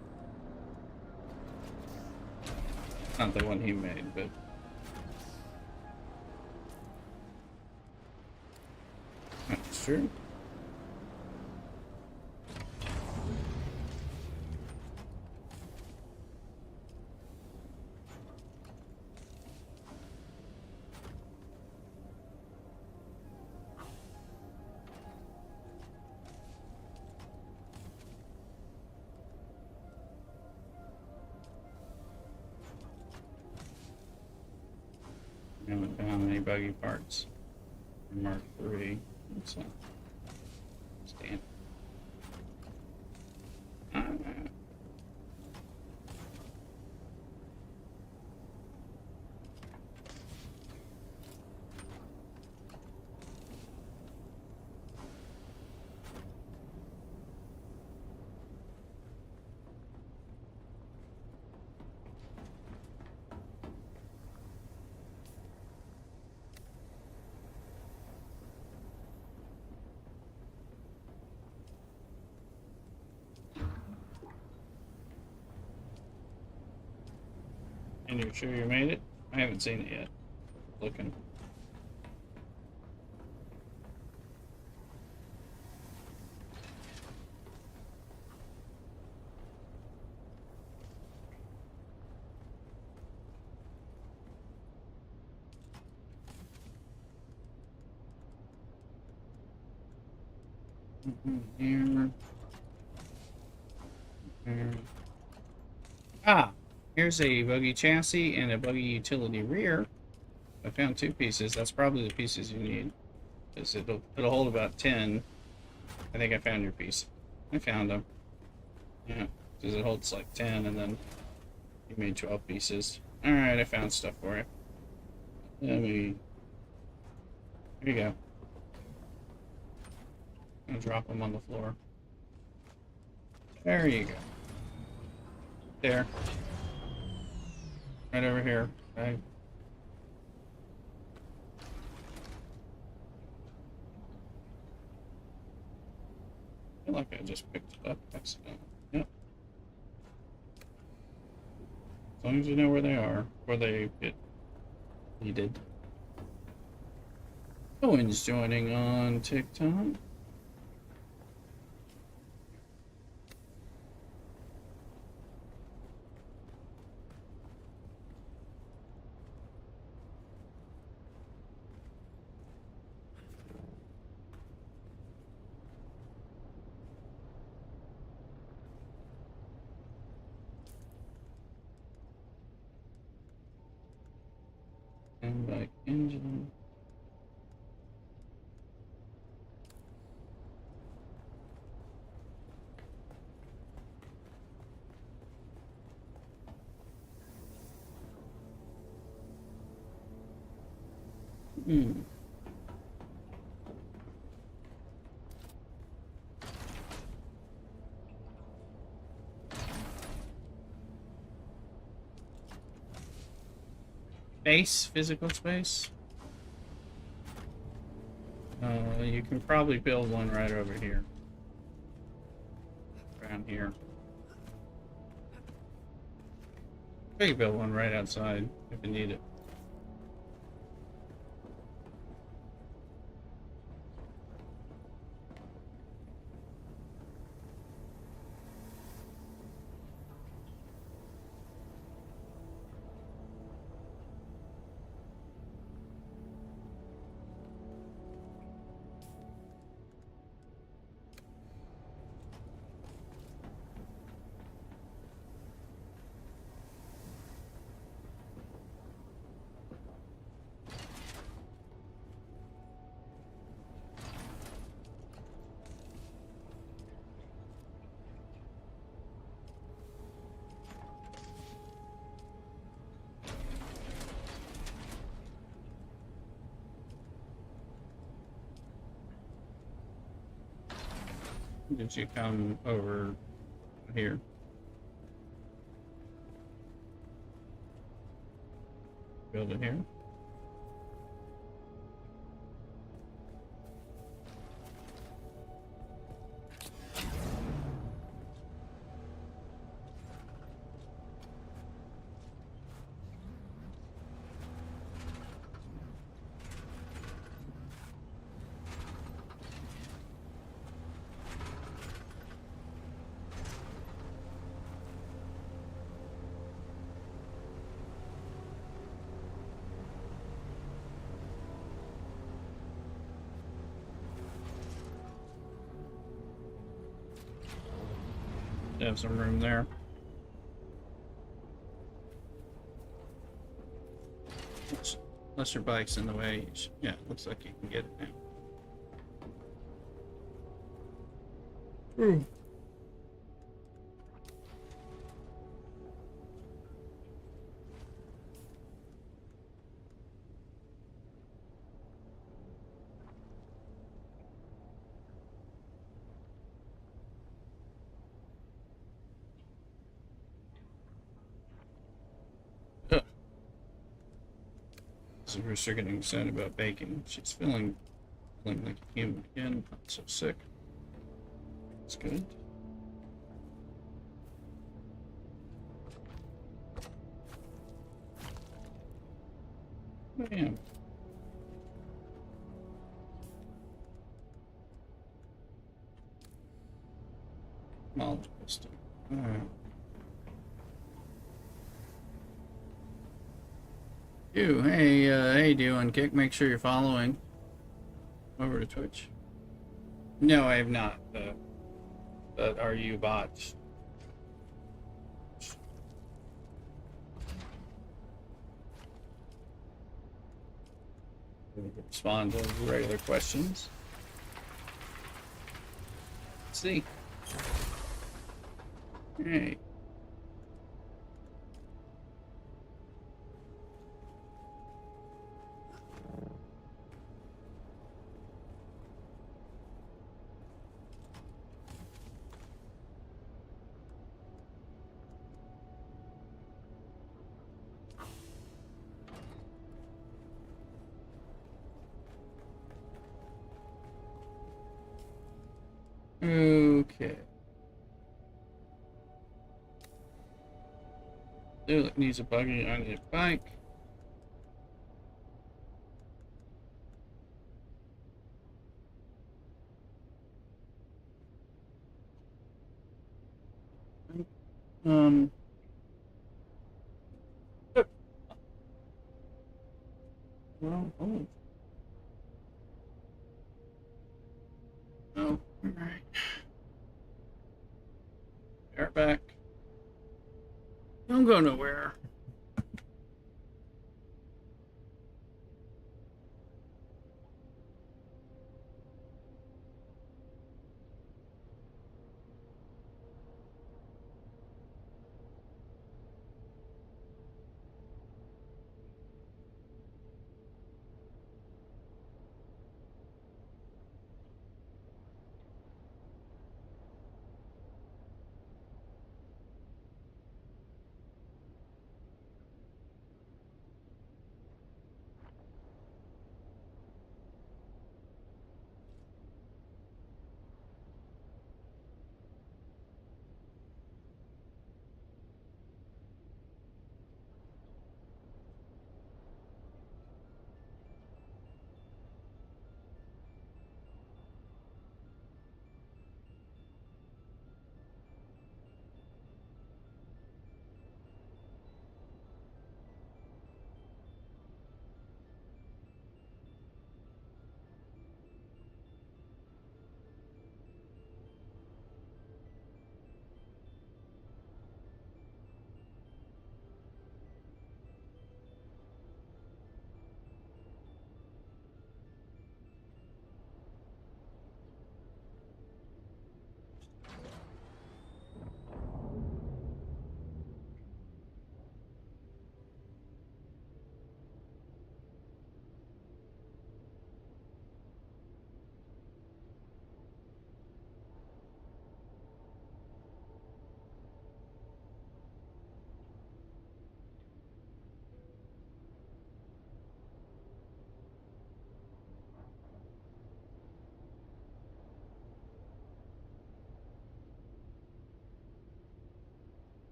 Not the one he made, but that's true. I haven't found any buggy parts. Mark 3. It's stand. And you're sure you made it? I haven't seen it yet. Looking. Here. Here. Ah! Here's a buggy chassis and a buggy utility rear. I found 2 pieces. That's probably the pieces you need. Because it'll hold about 10. I think I found your piece. I found them. Yeah, because it holds like 10 and then you made 12 pieces. Alright, I found stuff for you. Here you go. I'm gonna drop them on the floor. There you go. There. Right over here. Right. I feel like I just picked it up accidentally. Yep. As long as you know where they are, where they get needed. Owen's joining on TikTok. And like engine. Hmm. Space, physical space. You can probably build one right over here. Around here. We can build one right outside if we need it. Did you come over here? Build it here. Have some room there. Unless your bike's in the way. Yeah, looks like you can get it now. This is Rooster getting excited about bacon. She's feeling like a human again. Not so sick. That's good. Bam. Knowledge pistol. Alright. Hey, Dune Kick, make sure you're following over to Twitch. No, I have not. That are you bots? Respond to regular questions. Let's see. Hey. Okay. Dude needs a buggy on his bike. Um. Well, oh. Oh, alright. They're back. Don't go nowhere.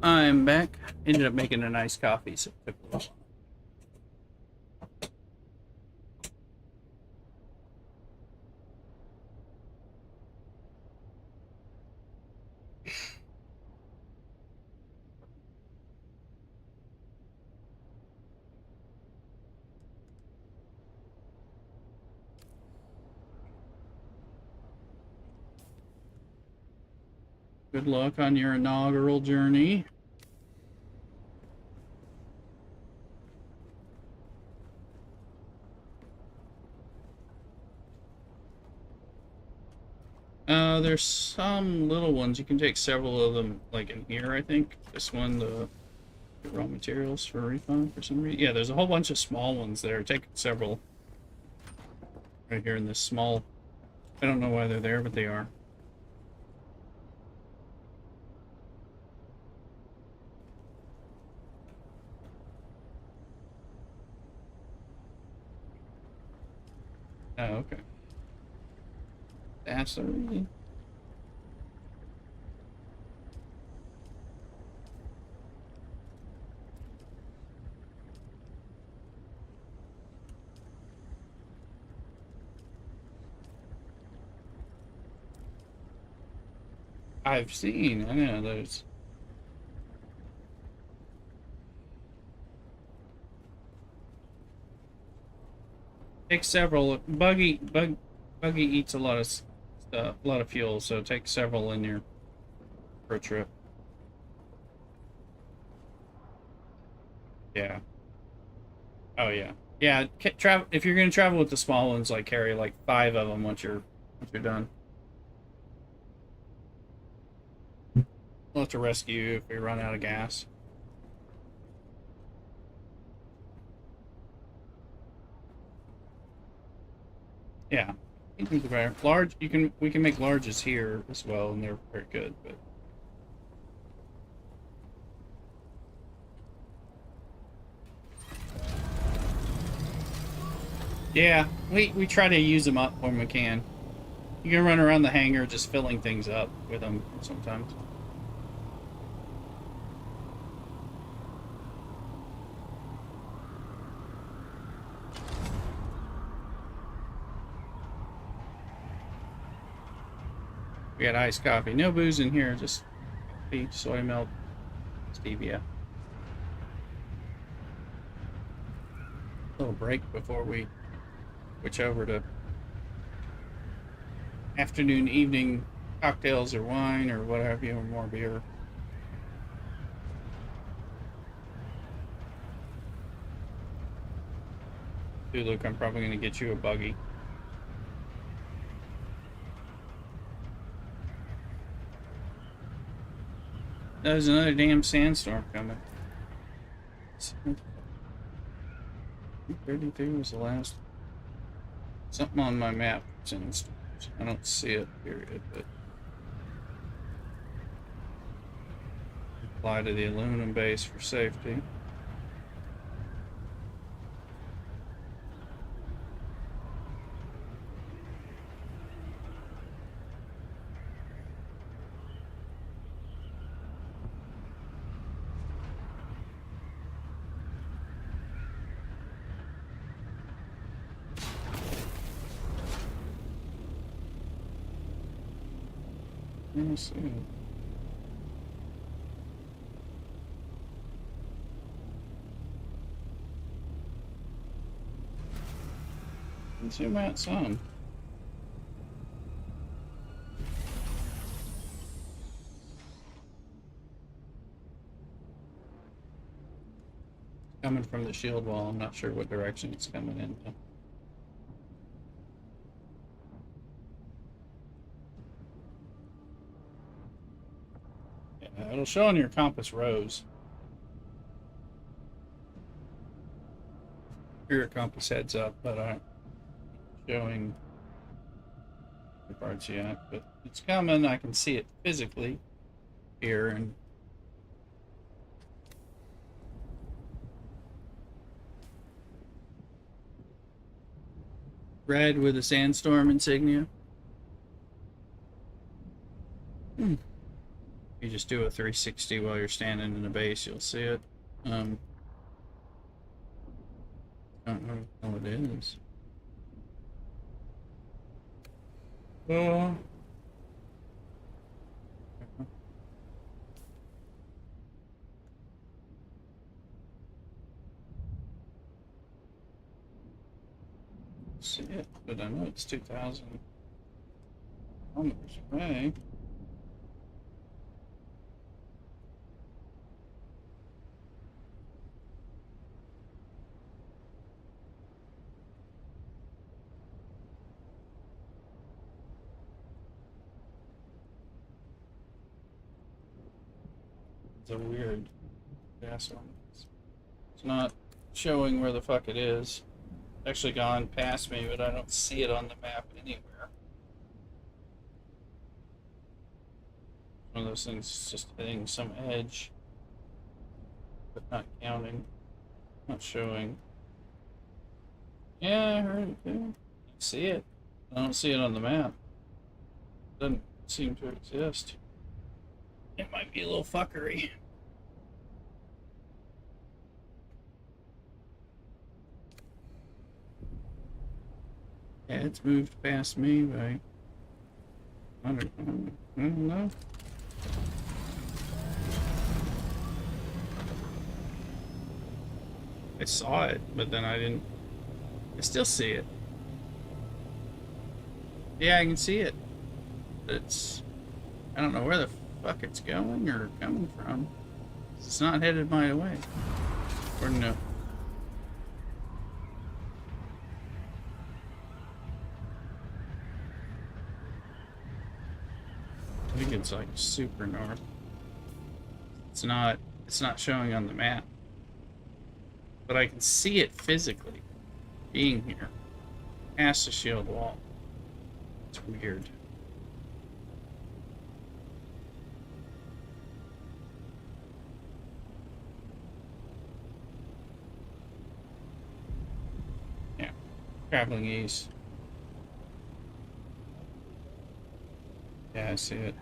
I'm back. Ended up making a nice coffee, so it took a little while. Good luck on your inaugural journey. There's some little ones. You can take several of them, like in here, I think. This one, the raw materials for refund for some reason. Yeah, there's a whole bunch of small ones there. Take several. Right here in this small... I don't know why they're there, but they are. Oh, okay. That's the reason. I've seen, I know, there's... Take several. Buggy eats a lot of stuff, a lot of fuel, so take several in your for a trip. Yeah. Oh yeah. Yeah. Travel if you're gonna travel with the small ones. Like carry like 5 of them once you're done. We'll have to rescue you if we run out of gas. Yeah. Large. We can make larges here as well, and they're very good. But yeah, we try to use them up when we can. You can run around the hangar just filling things up with them sometimes. We got iced coffee. No booze in here, just coffee, soy milk, stevia. Little break before we switch over to afternoon, evening cocktails or wine or what have you, or more beer. Dude, look, I'm probably going to get you a buggy. There's another damn sandstorm coming. 32 was the last. Something on my map. I don't see it, period, but apply to the aluminum base for safety. Let's see. Let's zoom out some. Coming from the shield wall, I'm not sure what direction it's coming in. It'll show on your compass rose. Here your compass heads up, but I'm showing the parts yet. But it's coming. I can see it physically here, and red with a sandstorm insignia. You just do a 360 while you're standing in the base, you'll see it. Don't know what it is. See it, but I know it's 2,000 kilometers away. It's a weird gas one. It's not showing where the fuck it is. It's actually gone past me, but I don't see it on the map anywhere. One of those things just hitting some edge, but not counting, not showing. Yeah, I heard it too. I see it. I don't see it on the map. It doesn't seem to exist. It might be a little fuckery. Yeah, it's moved past me by 100. I don't know. I saw it, but then I didn't. I still see it. Yeah, I can see it. It's. I don't know where the fuck it's going or coming from. It's not headed my way. Or no. I think it's like super north. It's not showing on the map. But I can see it physically being here. Past the shield wall. It's weird. Yeah. Traveling east. Yeah, I see it.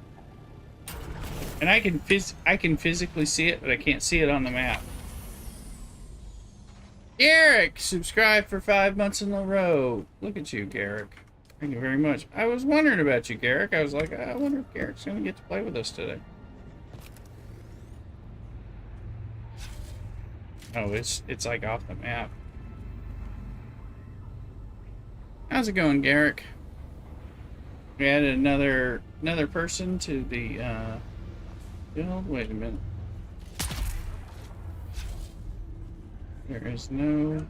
And I can physically see it, but I can't see it on the map. Garrick, subscribe for 5 months in a row. Look at you, Garrick. Thank you very much. I was wondering about you, Garrick. I was like, I wonder if Garrick's gonna get to play with us today. Oh, it's like off the map. How's it going, Garrick? We added another person to the guild. Wait a minute. There is no.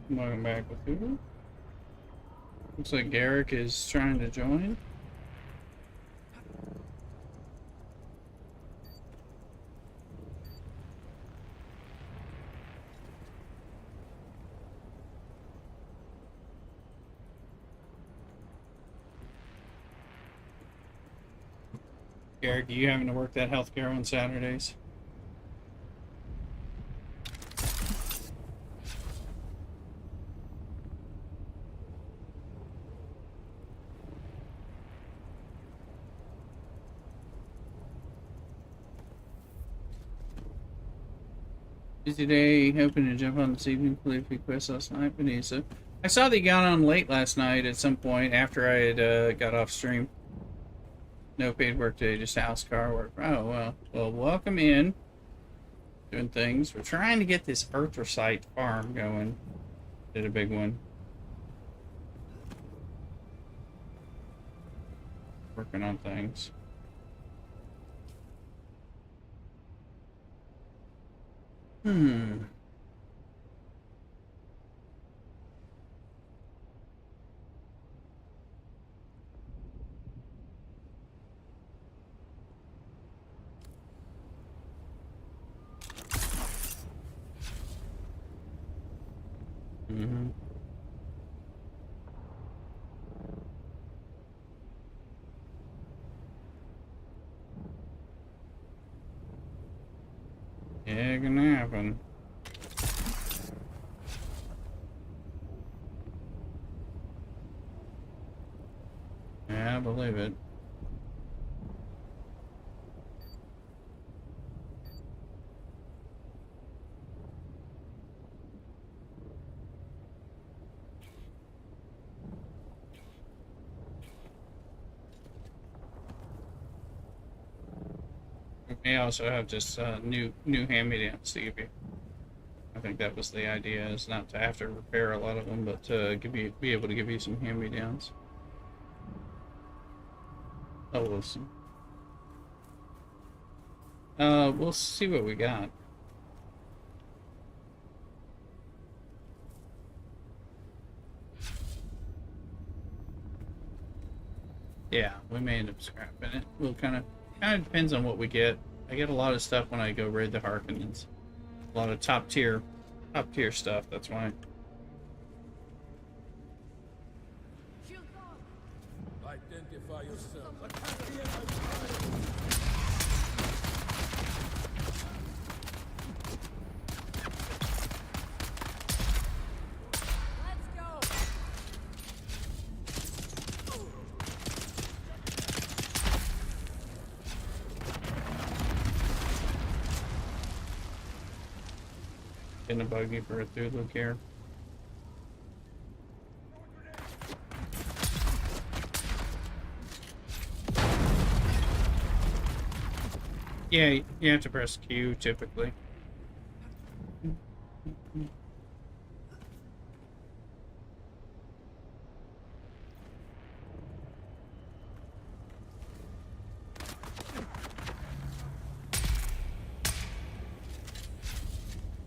Welcome back with you. Looks like Garrick is trying to join. Garrick, are you having to work that healthcare on Saturdays? Busy day, hoping to jump on this evening. Play a quest last night, but I saw that you got on late last night at some point after I had got off stream. No paid work today, just house car work. Oh, well. Well, welcome in. Doing things. We're trying to get this erythrocyte farm going. Did a big one. Working on things. can happen. Yeah, I believe it. We may also have just new hand-me-downs to give you. I think that was the idea, is not to have to repair a lot of them, but to be able to give you some hand-me-downs. Oh, we'll see. We'll see what we got. Yeah, we may end up scrapping it. We'll kind of depends on what we get. I get a lot of stuff when I go raid the Harkonnens. A lot of top tier stuff. That's why. Identify yourself. Getting a buggy for a Thulu here. Yeah, you have to press Q typically.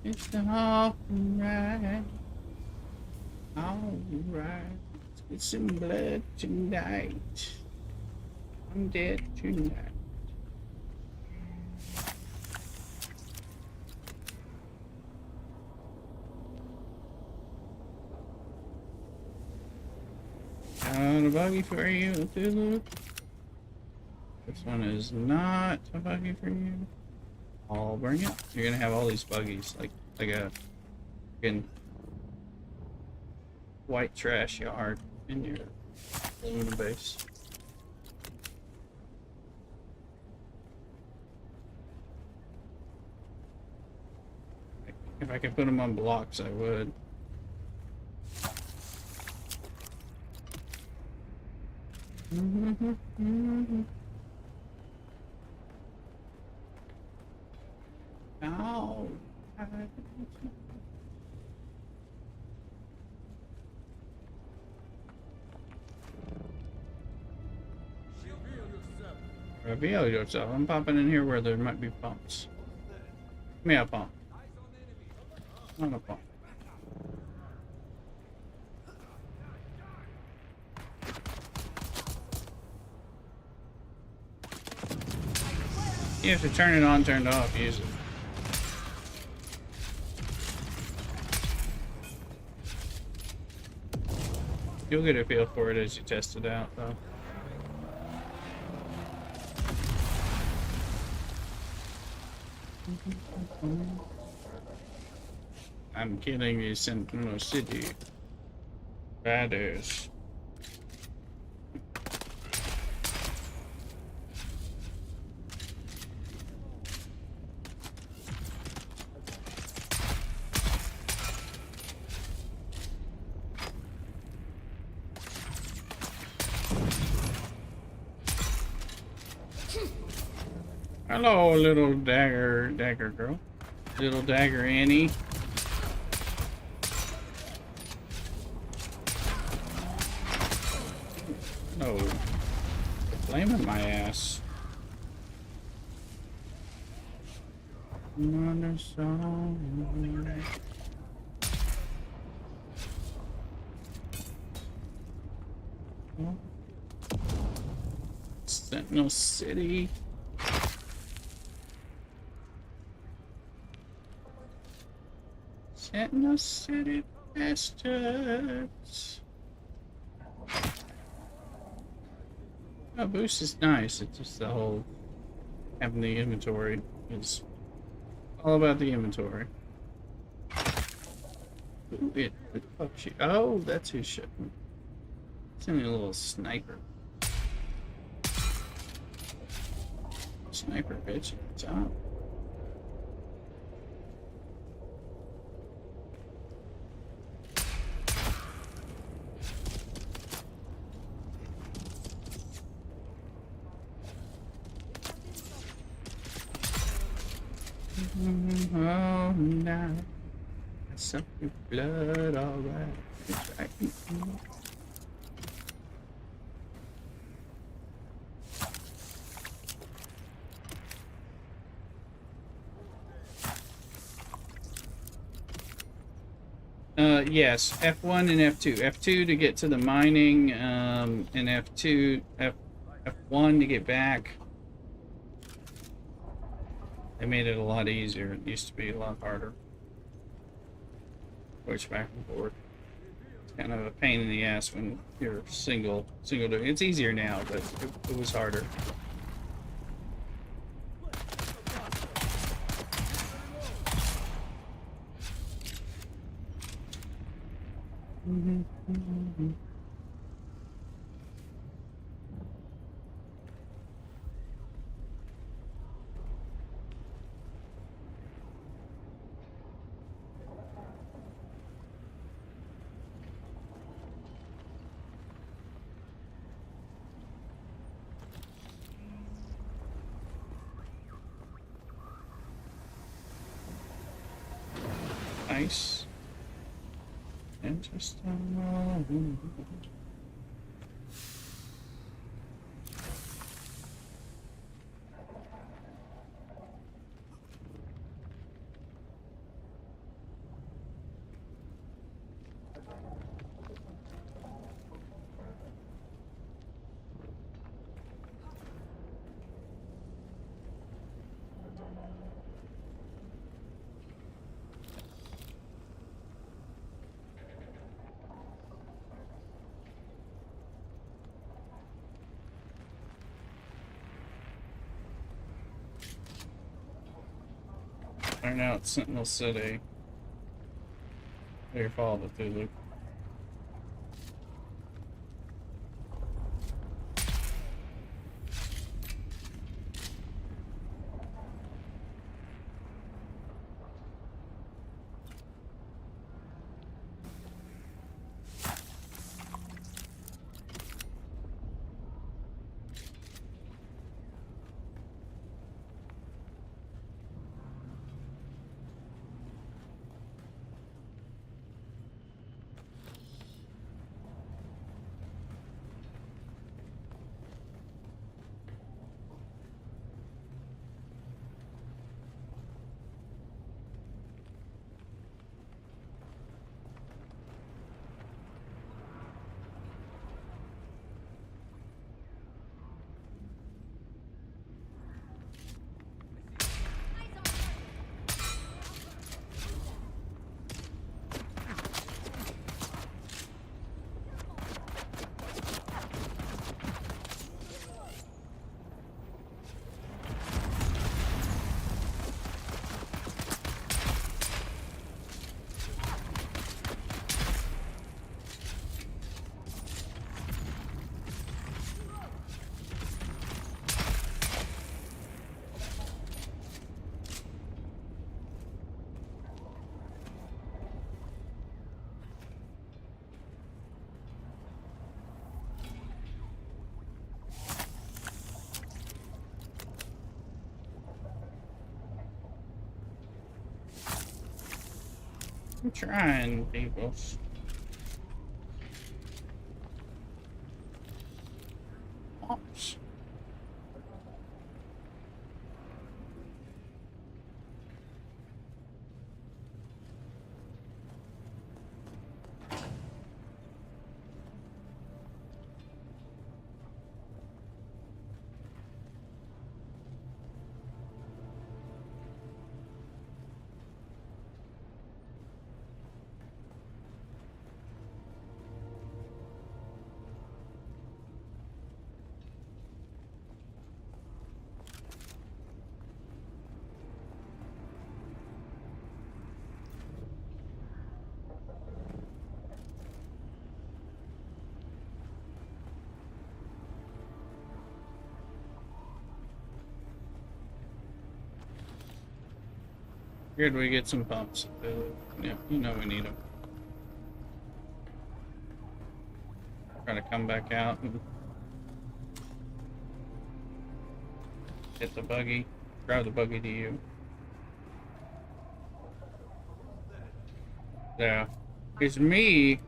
It's alright. Alright. Let's get some blood tonight. I'm dead tonight. Got a buggy for you, Thulu. This one is not a buggy for you. I'll bring it. You're gonna have all these buggies, like a fucking white trash yard in your aluminum base. If I could put them on blocks, I would. No. Reveal yourself. I'm popping in here where there might be pumps. Give me a pump. Not a pump. You have to turn it on, turn it off, use it. You'll get a feel for it as you test it out, though. I'm killing you, Sentinel City. Riders. Hello, little dagger girl. Little dagger Annie. No. Flaming my ass. Another song. Sentinel City. Sentinel City bastards. Oh, boost is nice. It's just the whole having the inventory is All about the inventory. Ooh, who the fuck she? Oh, that's who's shooting. It's only a little sniper. Sniper bitch at the top. Oh, now I suck your blood, alright. It's right. Yes, F1 and F2. F2 to get to the mining, and F1 to get back. They made it a lot easier. It used to be a lot harder. Switch back and forth. It's kind of a pain in the ass when you're single. It's easier now, but it was harder. Nice. And just Turn out Sentinel City. Your fault, Cthulhu. I'm trying, people. Oops. Figured we get some pumps. Yeah, you know we need them. Try to come back out and hit the buggy. Drive the buggy to you. Yeah. It's me.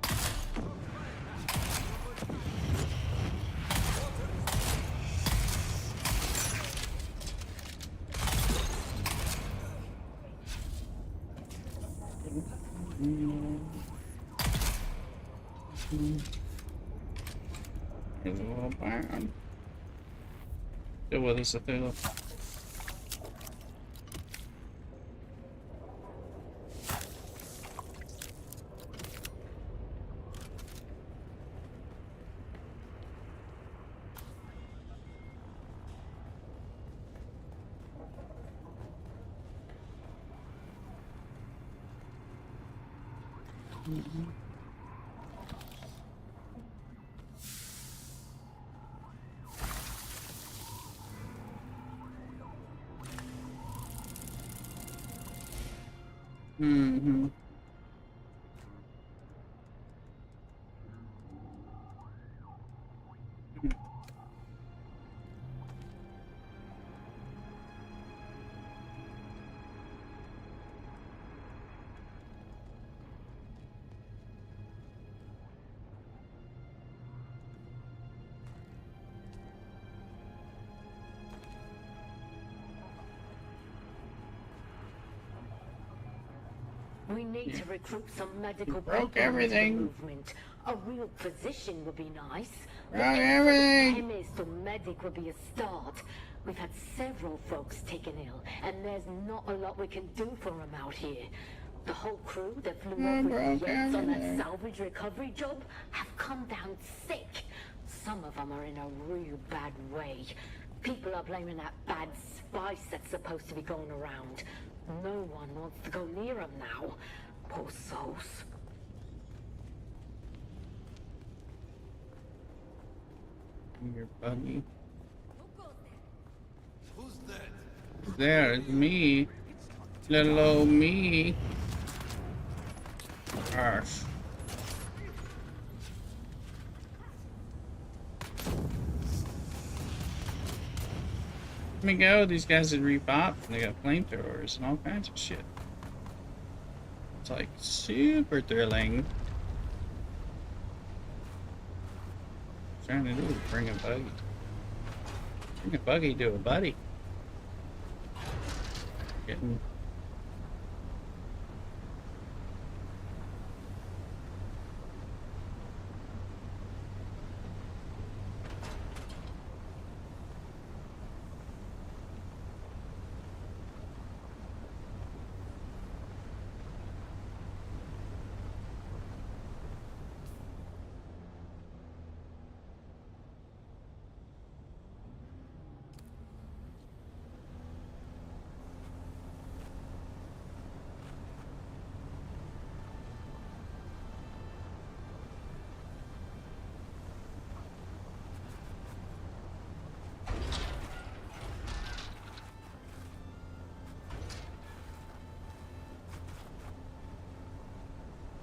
Here's a little barn. Still with us, Athula. Mm-hmm. We need to recruit some medical broke people into the everything. movement. A real physician would be nice. Broke Looking for a everything. chemist or medic would be a start. We've had several folks taken ill, and there's not a lot we can do for them out here. The whole crew that flew I off broke with jets on that everything. salvage recovery job have come down sick. Some of them are in a real bad way. People are blaming that bad spice that's supposed to be going around. No one wants to go near them now. Poor souls. Your buggy. Who's that? There, it's me. Little old me. Gosh. Let me go. These guys had repopped and they got flamethrowers and all kinds of shit. It's like super thrilling. Trying to do is bring a buggy. Bring a buggy to a buddy. Getting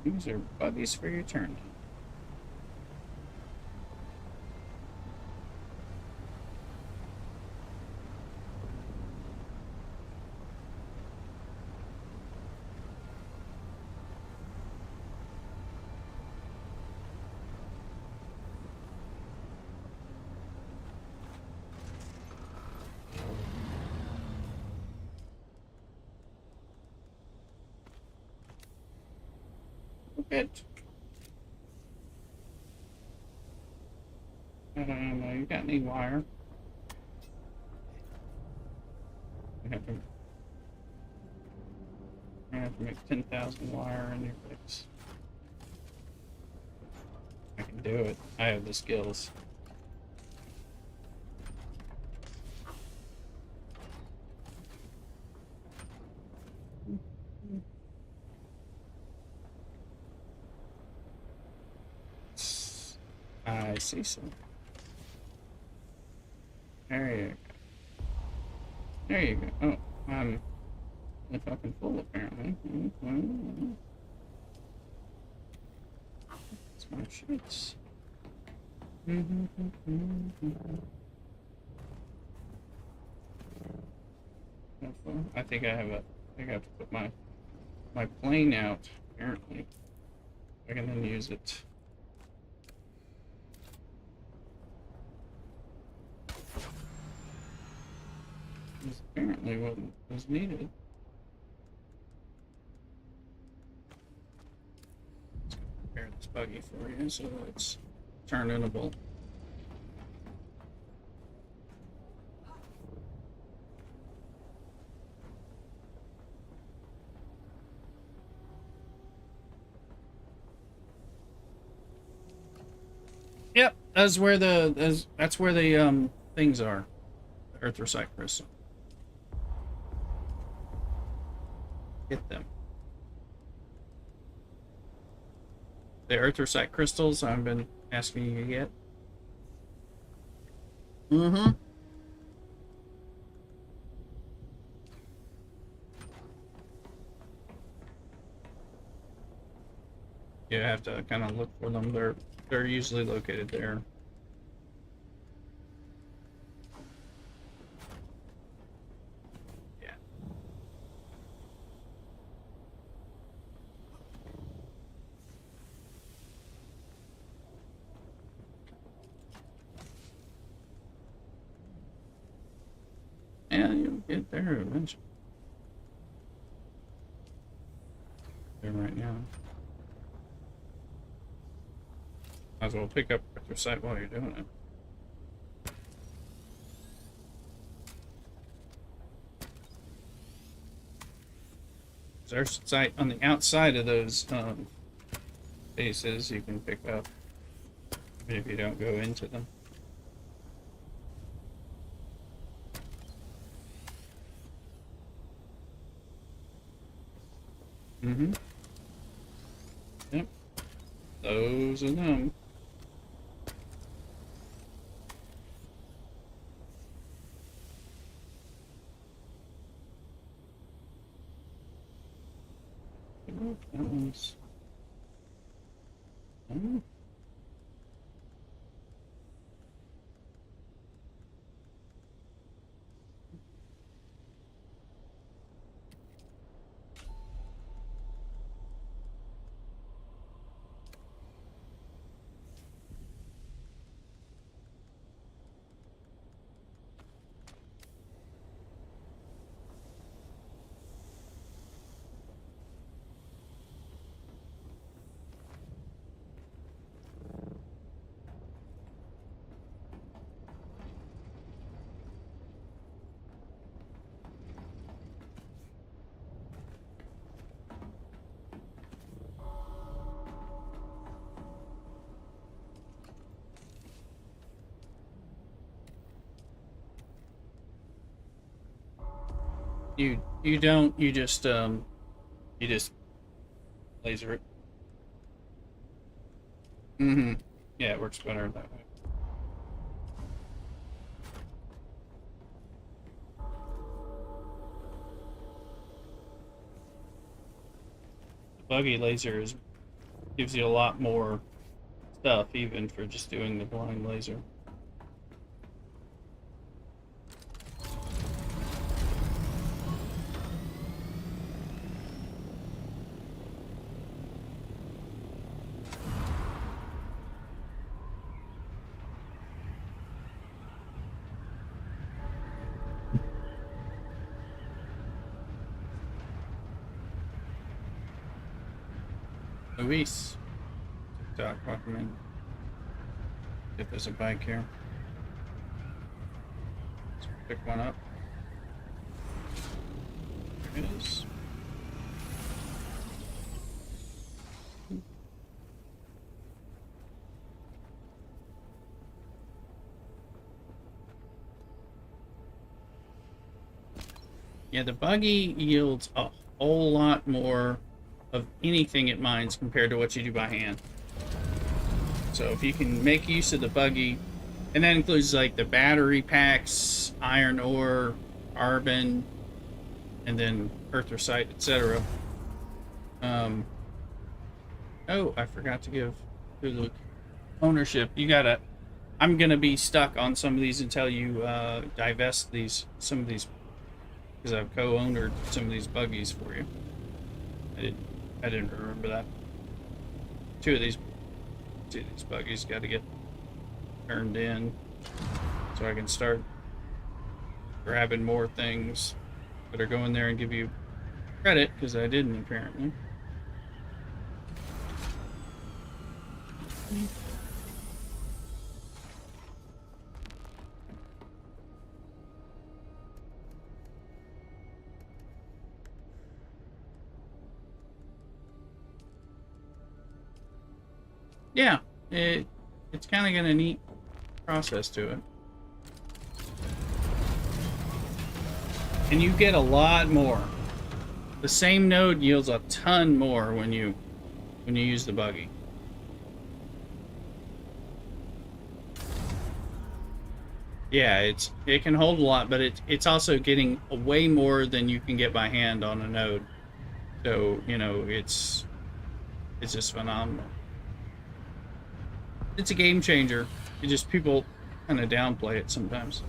these are buggies for your turn. It. You got any wire? I have to make 10,000 wire in your face. I can do it. I have the skills. I see some. There you go. There you go. Oh, fucking full, apparently. That's my shits. I think I have to put my plane out, apparently. I can then use it. That's apparently what was needed. Let's prepare this buggy for you so it's turnable. Yep, that's where the things are. The erythrocyte crystal. Get them. The erythrocyte crystals I've been asking you to get. You have to kind of look for them. They're usually located there. Yeah. Yeah, you'll get there eventually. There right now. Might as well pick up your site while you're doing it. There's a site on the outside of those bases you can pick up, even if you don't go into them. Yep. Those are them. That one's... You just laser it. Yeah, it works better that way. The buggy laser gives you a lot more stuff, even for just doing the blind laser. Luis. TikTok, welcome in. If there's a bike here. Let's pick one up. There it is. Yeah, the buggy yields a whole lot more of anything it mines compared to what you do by hand. So if you can make use of the buggy, and that includes like the battery packs, iron ore, carbon, and then erythrocyte, etc. Oh, I forgot to give Luke ownership. You gotta. I'm gonna be stuck on some of these until you divest some of these, because I've co-ownered some of these buggies for you. I didn't remember that. Two of these buggies got to get turned in, so I can start grabbing more things that are going there and give you credit, because I didn't apparently. Yeah, it's kind of got a neat process to it. And you get a lot more. The same node yields a ton more when you use the buggy. Yeah, it can hold a lot, but it's also getting way more than you can get by hand on a node. So, you know, it's just phenomenal. It's a game changer. It just, people kind of downplay it sometimes.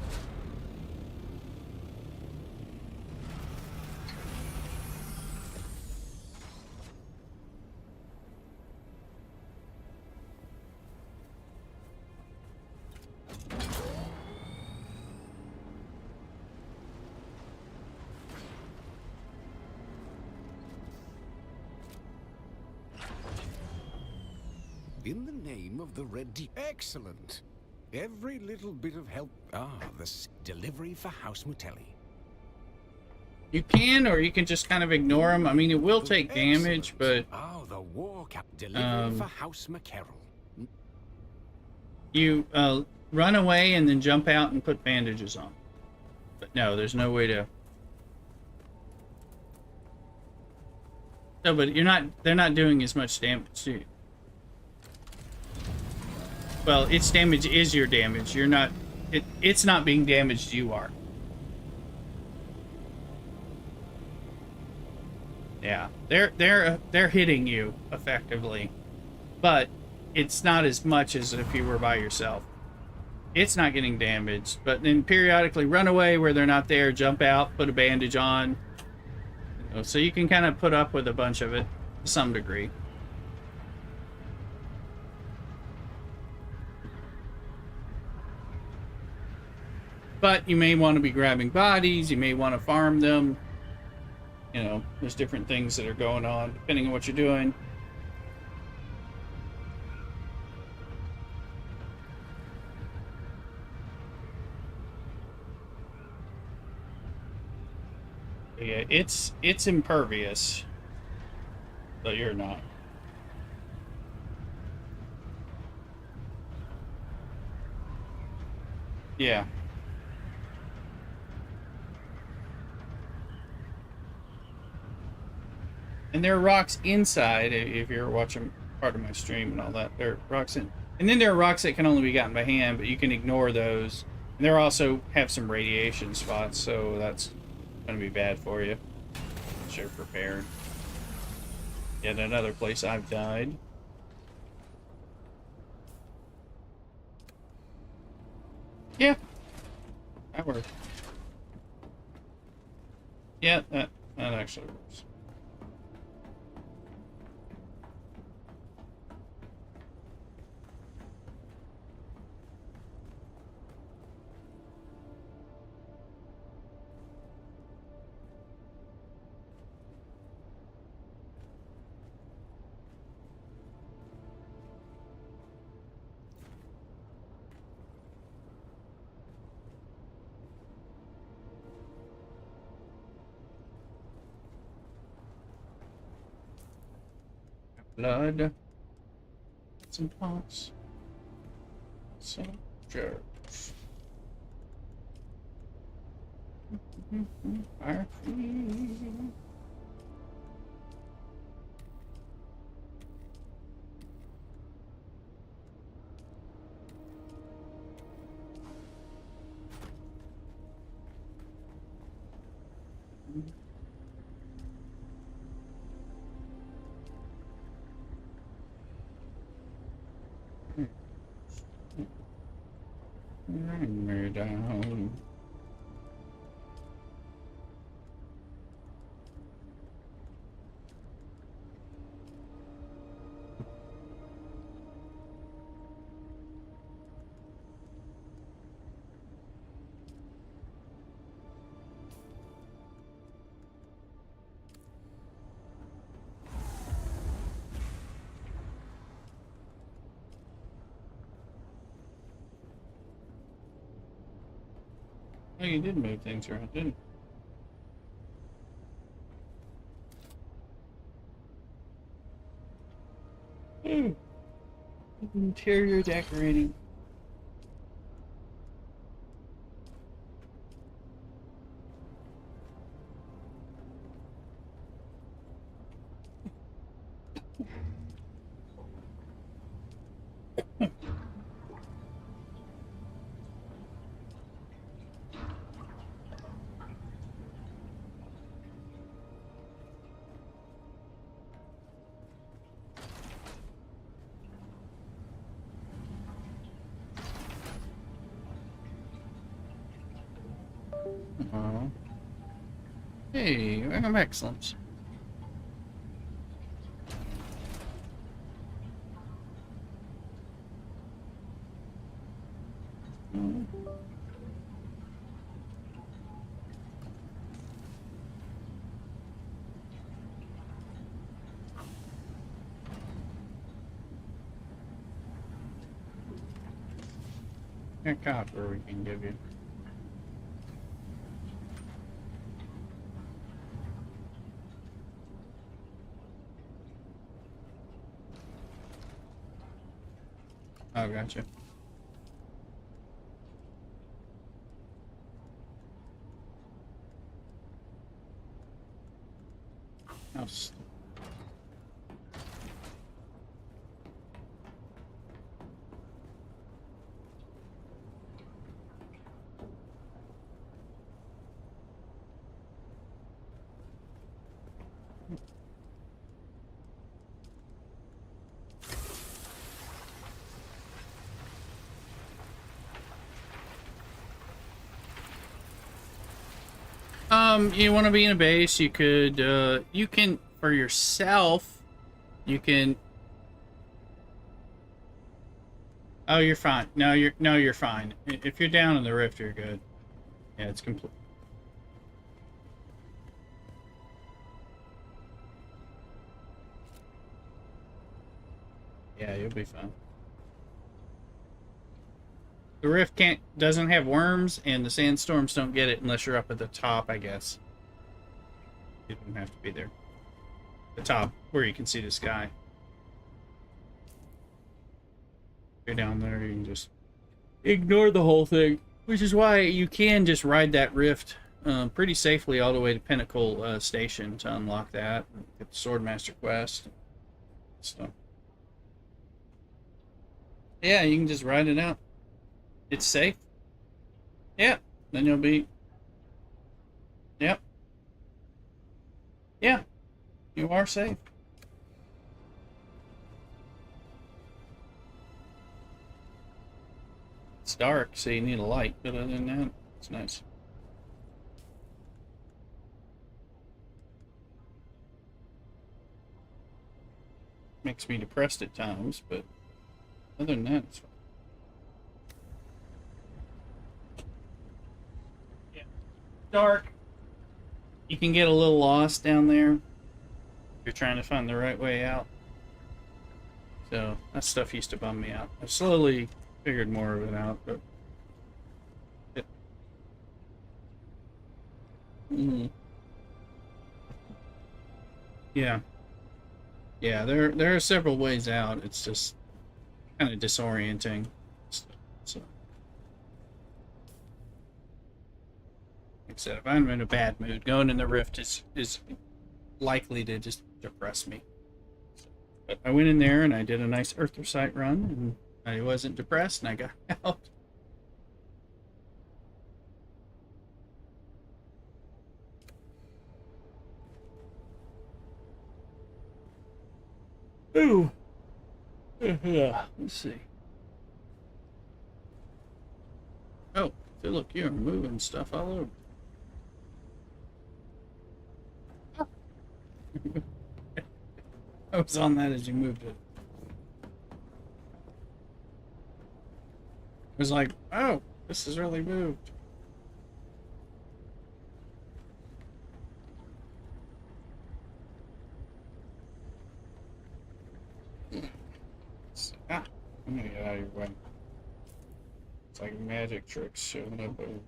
In the name of the Red Deep. Excellent. Every little bit of help. The delivery for House Mutelli. You can, or you can just kind of ignore them. I mean, it will take damage, but the war cap delivery for House McCarroll. You run away and then jump out and put bandages on. But no, there's no way to. No, but you're not. They're not doing as much damage to you. Well, its damage is your damage. You're not. It's not being damaged. You are. Yeah, they're hitting you effectively, but it's not as much as if you were by yourself. It's not getting damaged, but then periodically run away where they're not there, jump out, put a bandage on. You know, so you can kind of put up with a bunch of it to some degree. But you may want to be grabbing bodies, you may want to farm them. You know, there's different things that are going on depending on what you're doing. Yeah, it's impervious, but you're not. Yeah. And there are rocks inside, if you're watching part of my stream and all that. There are rocks in. And then there are rocks that can only be gotten by hand, but you can ignore those. And there also have some radiation spots, so that's going to be bad for you. So you're prepared. Yet another place I've died. Yeah. That works. Yeah, that actually works. Blood. Some pots. Some jars. Fire. Run me down. Oh, you did move things around, didn't you? Interior decorating. Oh. Hey, I'm excellent. A copper we can give you. Oh, gotcha. House. You want to be in a base, you could, you can, for yourself, you can... Oh, you're fine. No, you're fine. If you're down in the rift, you're good. Yeah, it's complete. Yeah, you'll be fine. The rift doesn't have worms, and the sandstorms don't get it unless you're up at the top, I guess. You don't have to be there. The top, where you can see the sky. If you're down there, you can just ignore the whole thing. Which is why you can just ride that rift pretty safely all the way to Pinnacle Station to unlock that. Get the Swordmaster quest. So, yeah, you can just ride it out. It's safe. Yeah, then you'll be... Yep. Yeah, you are safe. It's dark, so you need a light, but other than that, it's nice. Makes me depressed at times, but other than that, it's fine. Yeah. Dark. You can get a little lost down there if you're trying to find the right way out. So, that stuff used to bum me out. I've slowly figured more of it out, but... Yeah. Yeah, there are several ways out. It's just kind of disorienting. So, like I said, if I'm in a bad mood, going in the rift is likely to just depress me. But I went in there and I did a nice Earthricite run, and I wasn't depressed, and I got out. Ooh. Yeah. Let's see. Oh, see, look, you're moving stuff all over. I was on that as you moved it. I was like, oh, this has really moved. Ah, I'm gonna get out of your way. It's like magic tricks showing up over.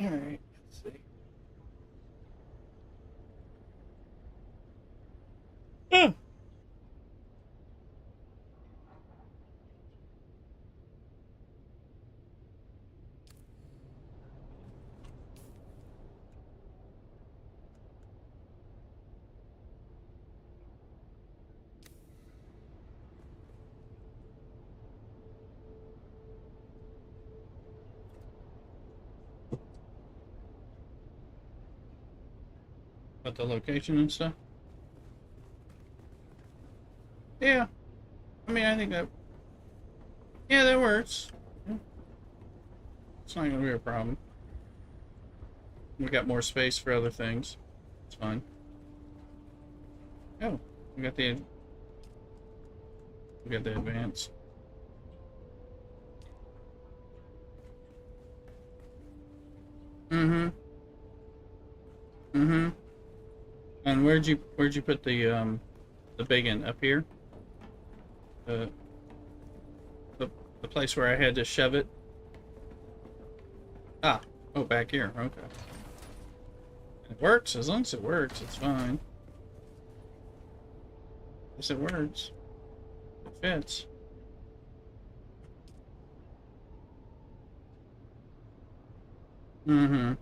Alright, let's see. Ah! But the location and stuff? Yeah. I mean, I think that... Yeah, that works. It's not gonna be a problem. We got more space for other things. It's fine. Oh, we got the advance. Mm-hmm. Mm-hmm. And where'd you put the big one? Up here? The the place where I had to shove it? Ah. Oh, back here. Okay. It works. As long as it works, it's fine. Yes, it works. It fits. Mm-hmm.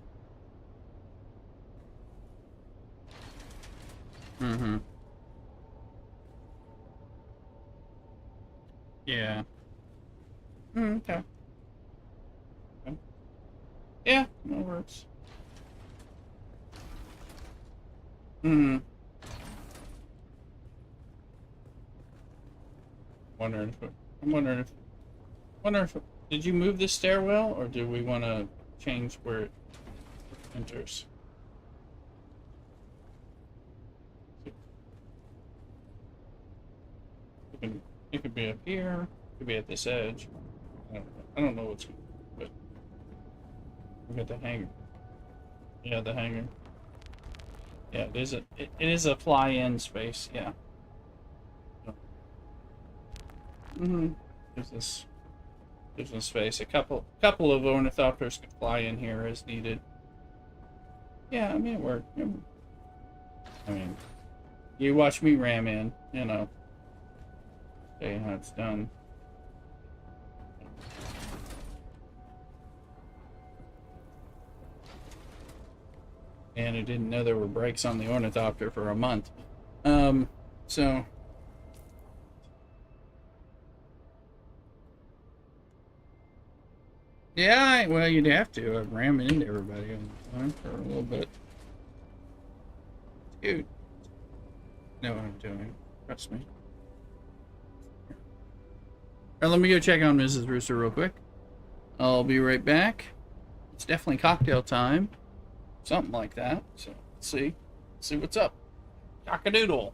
Mm-hmm. Yeah. Okay. Okay. Yeah, that works. Mm-hmm. Wondering if I'm wondering if did you move the stairwell or do we want to change where it enters? It could be up here. It could be at this edge. I don't know what's, but we got the hanger. Yeah, the hanger. Yeah, it is a fly-in space. Yeah. Mm-hmm. There's this space. A couple of ornithopters could fly in here as needed. Yeah, I mean it worked. I mean, you watch me ram in, you know. Okay, how it's done. And I didn't know there were brakes on the ornithopter for a month. So yeah, well, you'd have to. I'd ram into everybody on the time for a little bit. Dude, know what I'm doing. Trust me. Alright, let me go check on Mrs. Rooster real quick. I'll be right back. It's definitely cocktail time. Something like that. So, let's see. Let's see what's up. Cock-a-doodle.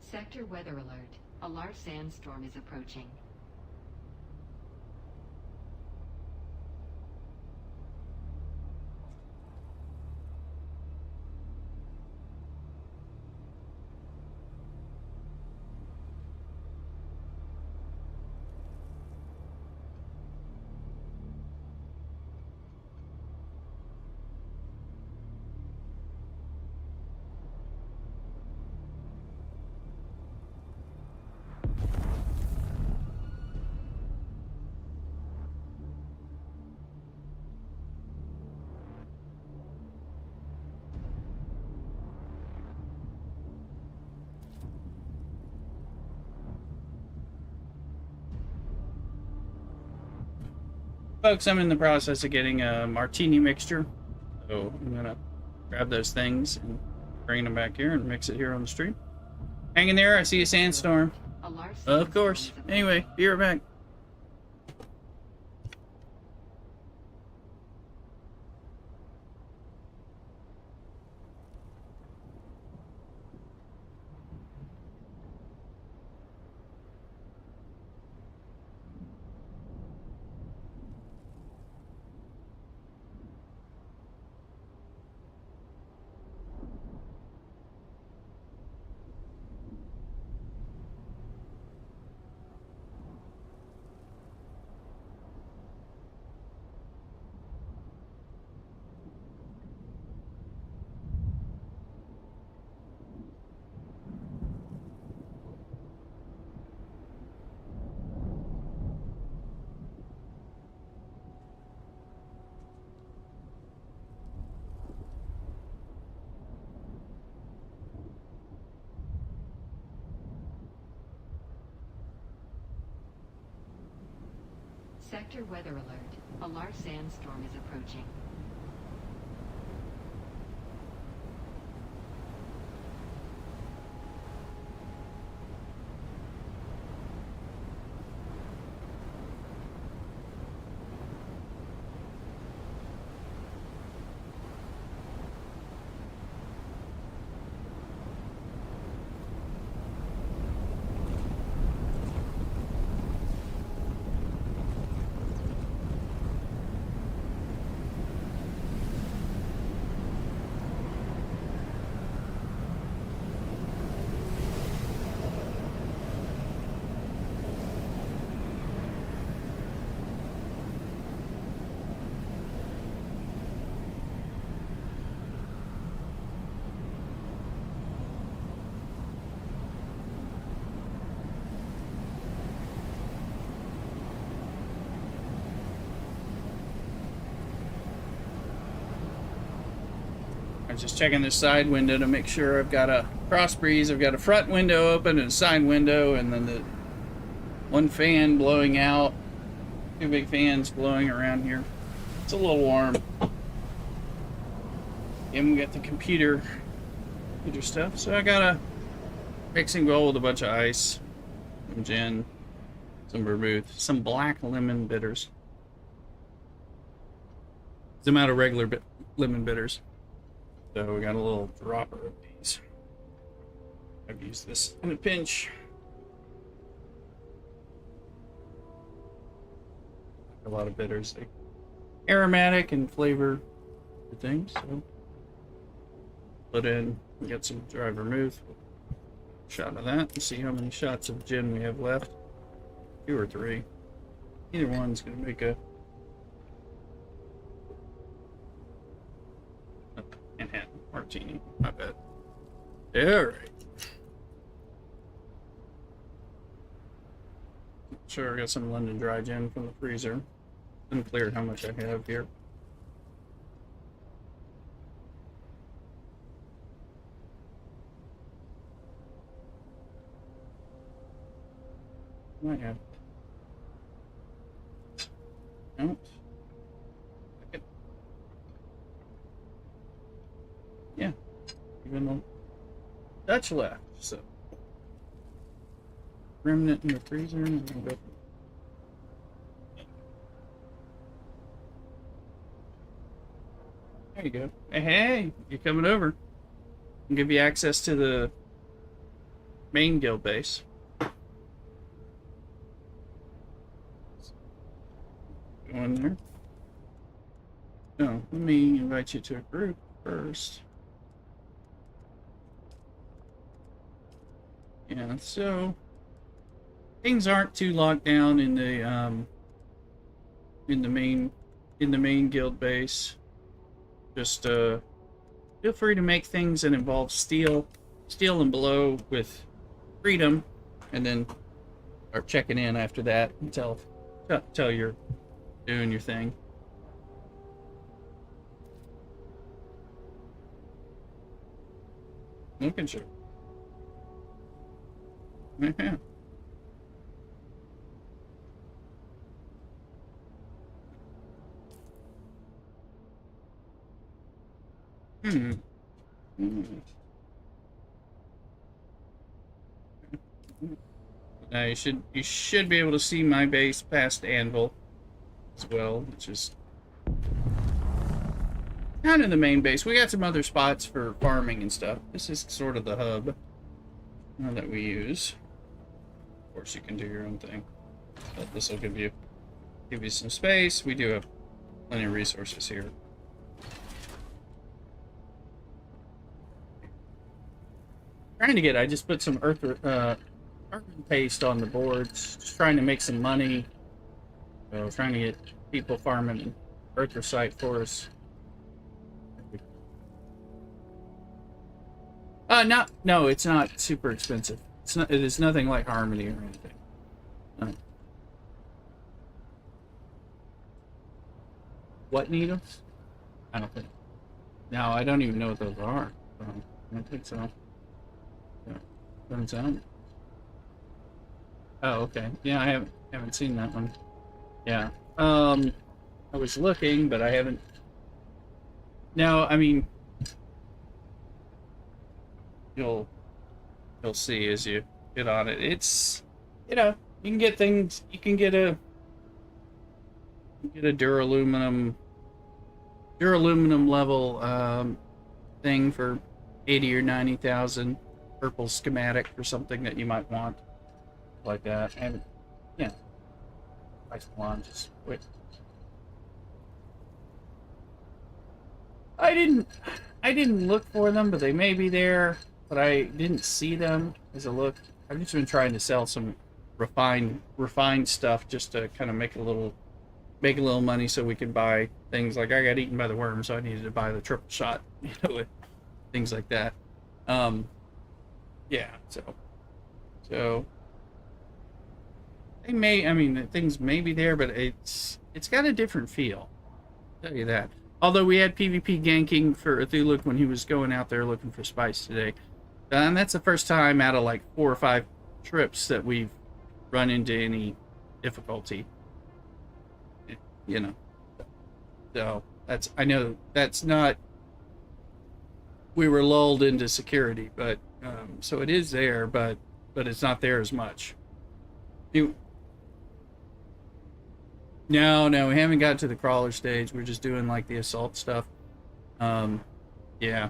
Sector weather alert. A large sandstorm is approaching. Folks, I'm in the process of getting a martini mixture, so I'm gonna grab those things and bring them back here and mix it here on the stream. Hang in there, I see a sandstorm. A large Of sandstorm course. is approaching. Anyway, be right back. Sector weather alert. A large sandstorm is approaching. I'm just checking this side window to make sure I've got a cross breeze. I've got a front window open and a side window, and then the one fan blowing out. Two big fans blowing around here. It's a little warm. And we got the computer stuff. So I got a mixing bowl with a bunch of ice, some gin, some vermouth, some black lemon bitters. Some out of regular lemon bitters. So we got a little dropper of these. I've used this in a pinch. A lot of bitters. They aromatic and flavor things. So put in, we got some dry vermouth. Shot of that. Let's see how many shots of gin we have left. 2 or 3. Either one's gonna make a Manhattan martini, I bet. Alright. Sure, I got some London dry gin from the freezer. Unclear how much I have here. I have. Count. Yeah, even though Dutch left, so remnant in the freezer, and we'll go. There you go. Hey, you're coming over. I'll give you access to the main guild base. Go in there. No, let me invite you to a group first. Yeah, so things aren't too locked down in the main guild base. Just feel free to make things that involve steel and below with freedom, and then start checking in after that until you're doing your thing. Looking sure. Yeah. Hmm. Now you should be able to see my base past Anvil as well, which is kind of the main base. We got some other spots for farming and stuff. This is sort of the hub that we use. Of course, you can do your own thing, but this will give you some space. We do have plenty of resources here. I just put some carbon paste on the boards, just trying to make some money. So trying to get people farming earthrosite for us. No, it's not super expensive. It is nothing like Harmony or anything. What needles? I don't think. No, I don't even know what those are. So I don't think so. Yeah. Doesn't sound. Oh, okay. Yeah, I haven't seen that one. Yeah. I was looking, but I haven't. No, I mean, you'll see as you get on it. It's, you can get things. You can get a duraluminum level thing for 80 or 90,000. Purple schematic or something that you might want, like that. And yeah, price one. Just wait. I didn't look for them, but they may be there. But I didn't see them as a look. I've just been trying to sell some refined stuff just to kind of make a little money so we can buy things. Like I got eaten by the worm, so I needed to buy the triple shot, things like that. Yeah, so they may. I mean, the things may be there, but it's got a different feel. I'll tell you that. Although we had PvP ganking for Cthulhu when he was going out there looking for spice today. And that's the first time out of like 4 or 5 trips that we've run into any difficulty. So I know that's not. We were lulled into security, but so it is there, but it's not there as much. No, we haven't got to the crawler stage. We're just doing like the assault stuff. Yeah.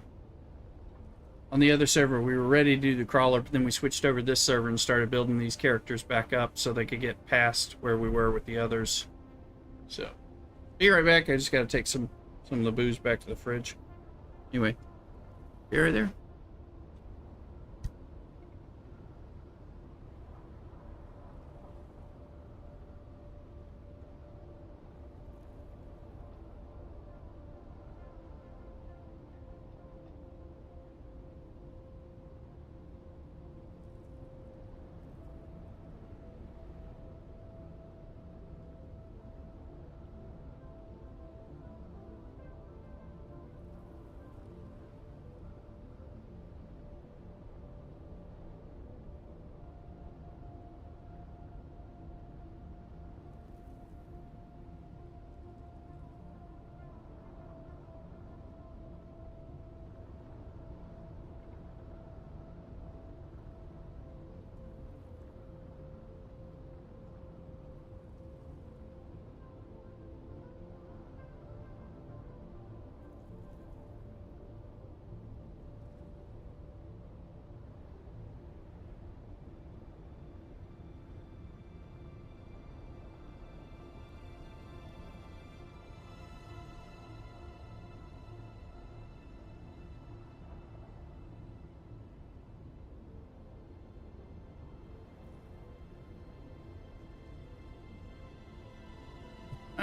On the other server, we were ready to do the crawler, but then we switched over to this server and started building these characters back up so they could get past where we were with the others. So, be right back. I just got to take some of the booze back to the fridge. Anyway, be right there.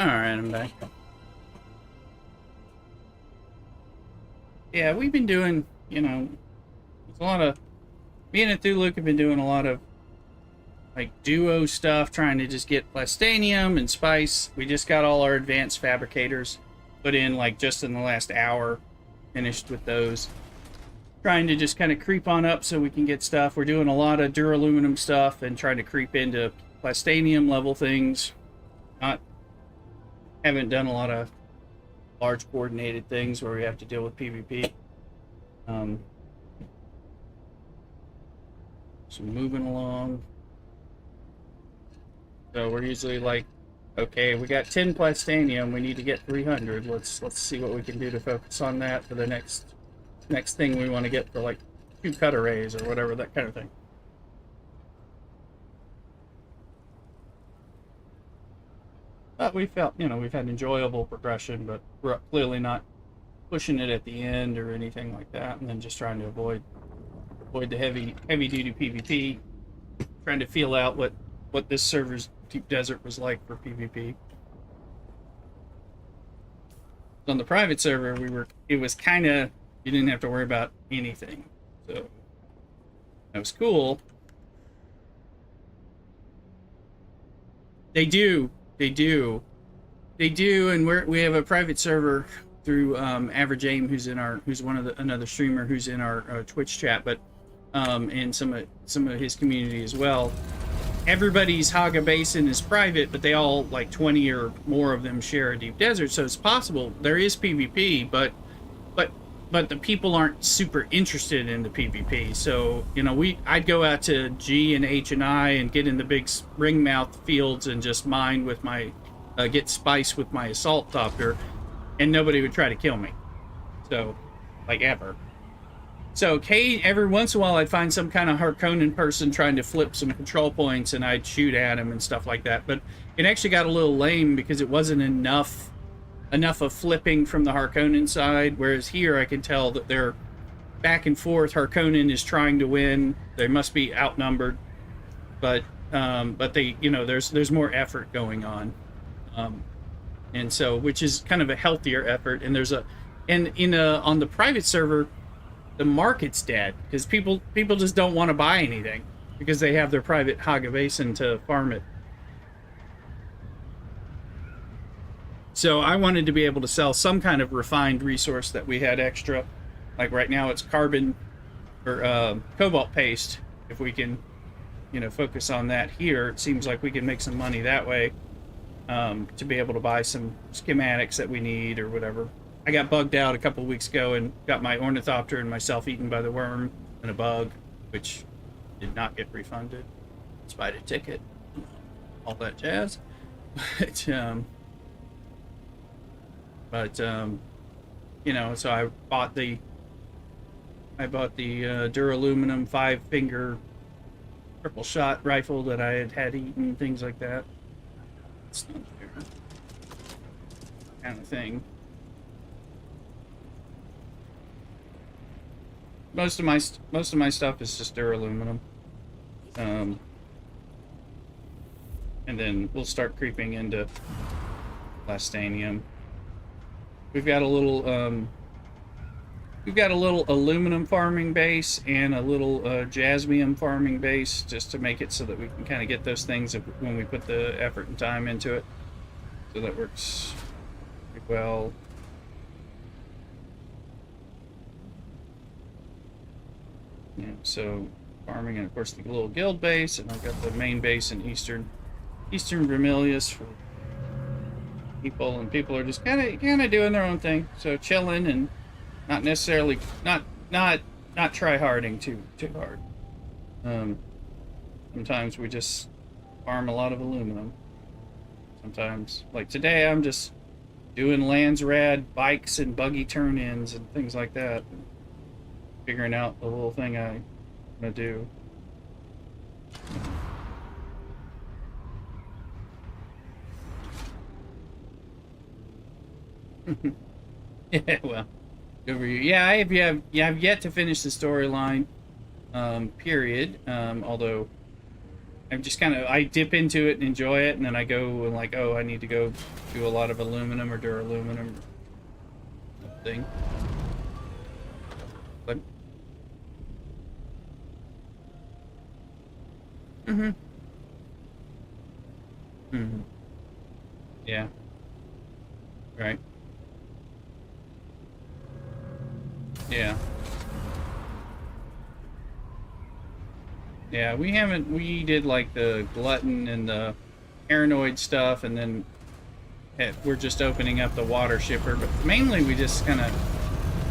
Alright, I'm back. Yeah, we've been doing, you know, there's a lot of... Me and Luke have been doing a lot of, like, duo stuff, trying to just get plastanium and spice. We just got all our advanced fabricators put in, like, just in the last hour. Finished with those. Trying to just kind of creep on up so we can get stuff. We're doing a lot of duraluminum stuff and trying to creep into plastanium level things. Haven't done a lot of large coordinated things where we have to deal with PvP. So moving along. So we're usually like, okay, we got 10 plastanium, we need to get 300. Let's see what we can do to focus on that for the next thing we want to get for, like, 2 cut arrays or whatever, that kind of thing. But we felt, you know, we've had enjoyable progression, but we're clearly not pushing it at the end or anything like that, and then just trying to avoid the heavy duty PvP, trying to feel out what this server's deep desert was like for PvP. On the private server, it was kind of, you didn't have to worry about anything, so that was cool. They do, and we have a private server through Average Aim, who's another streamer who's in our Twitch chat, but and some of his community as well. Everybody's Haga Basin is private, but they all, like, 20 or more of them share a deep desert, so it's possible there is PvP, but the people aren't super interested in the PvP. So, you know, I'd go out to G and H and I and get in the big ringmouth fields and just mine with my get spice with my assault copter, and nobody would try to kill me. So, like, ever. So, every once in a while, I'd find some kind of Harkonnen person trying to flip some control points, and I'd shoot at him and stuff like that. But it actually got a little lame because it wasn't enough of flipping from the Harkonnen side, whereas here I can tell that they're back and forth. Harkonnen is trying to win. They must be outnumbered, but they, you know, there's more effort going on, and so, which is kind of a healthier effort. And on the private server, the market's dead because people just don't want to buy anything because they have their private Haga Basin to farm it. So I wanted to be able to sell some kind of refined resource that we had extra. Like right now it's carbon or cobalt paste. If we can, you know, focus on that here, it seems like we can make some money that way, to be able to buy some schematics that we need or whatever. I got bugged out a couple of weeks ago and got my ornithopter and myself eaten by the worm and a bug, which did not get refunded, despite a ticket, all that jazz. But you know, so I bought the duraluminum 5-finger triple shot rifle that I had eaten, things like that. It's not there, kind of thing. Most of my stuff is just duraluminum, and then we'll start creeping into plastanium. We've got a little aluminum farming base and a little jasmium farming base, just to make it so that we can kind of get those things when we put the effort and time into it. So that works pretty well. Yeah, so farming, and of course the little guild base, and I've got the main base in Eastern Vermilius for people, and people are just kind of doing their own thing, so chilling and not necessarily not try harding too hard. Sometimes we just farm a lot of aluminum. Sometimes, like today, I'm just doing Landsraad bikes and buggy turn-ins and things like that, figuring out the little thing I'm gonna do. Yeah, well, good for you. Yeah, I have yet to finish the storyline, period. Although I'm just kind of, I dip into it and enjoy it, and then I go and like, oh, I need to go do a lot of aluminum or duraluminum thing. But yeah, right, yeah. Yeah, we did like the glutton and the paranoid stuff, and then we're just opening up the water shipper, but mainly we just kind of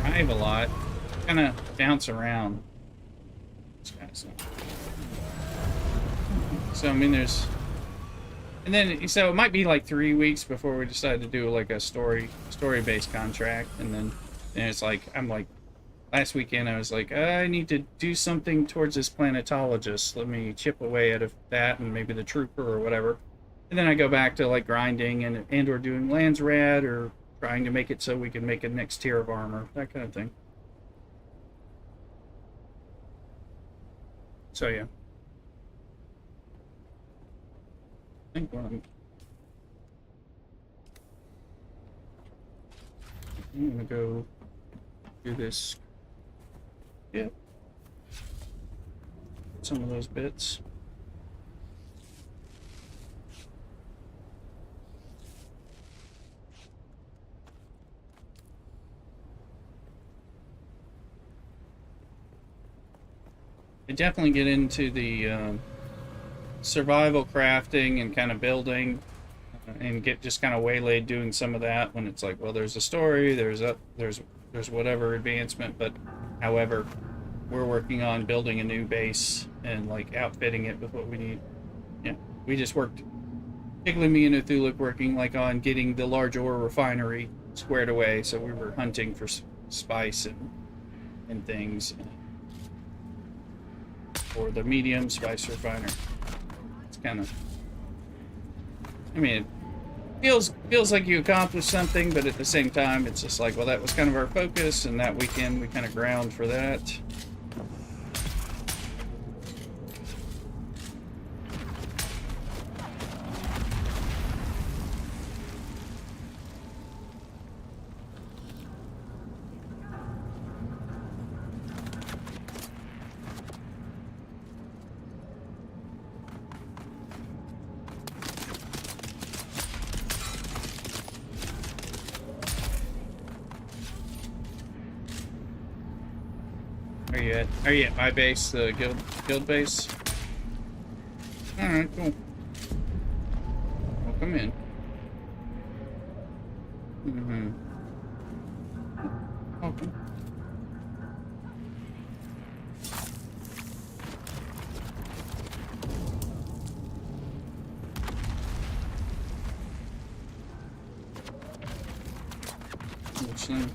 drive a lot, kind of bounce around. So, I mean, there's, and then, so it might be like 3 weeks before we decide to do like a story-based contract, and then it's like, I'm like, last weekend, I was like, I need to do something towards this planetologist. Let me chip away at that and maybe the trooper or whatever. And then I go back to like grinding and or doing Landsraad or trying to make it so we can make a next tier of armor, that kind of thing. So yeah. I think I'm gonna go do this. Yep. Some of those bits. I definitely get into the survival crafting and kind of building, and get just kind of waylaid doing some of that when it's like, well, there's a story, there's whatever advancement, but however, we're working on building a new base and like outfitting it with what we need. Yeah, we just worked, particularly me and Uthuluk, working like on getting the large ore refinery squared away. So we were hunting for spice and things, or the medium spice refiner. It's kind of, I mean, it feels like you accomplished something, but at the same time, it's just like, well, that was kind of our focus, and that weekend we kind of ground for that. Are you at my base, the guild base? Alright, cool. Welcome in. Okay. Which thing?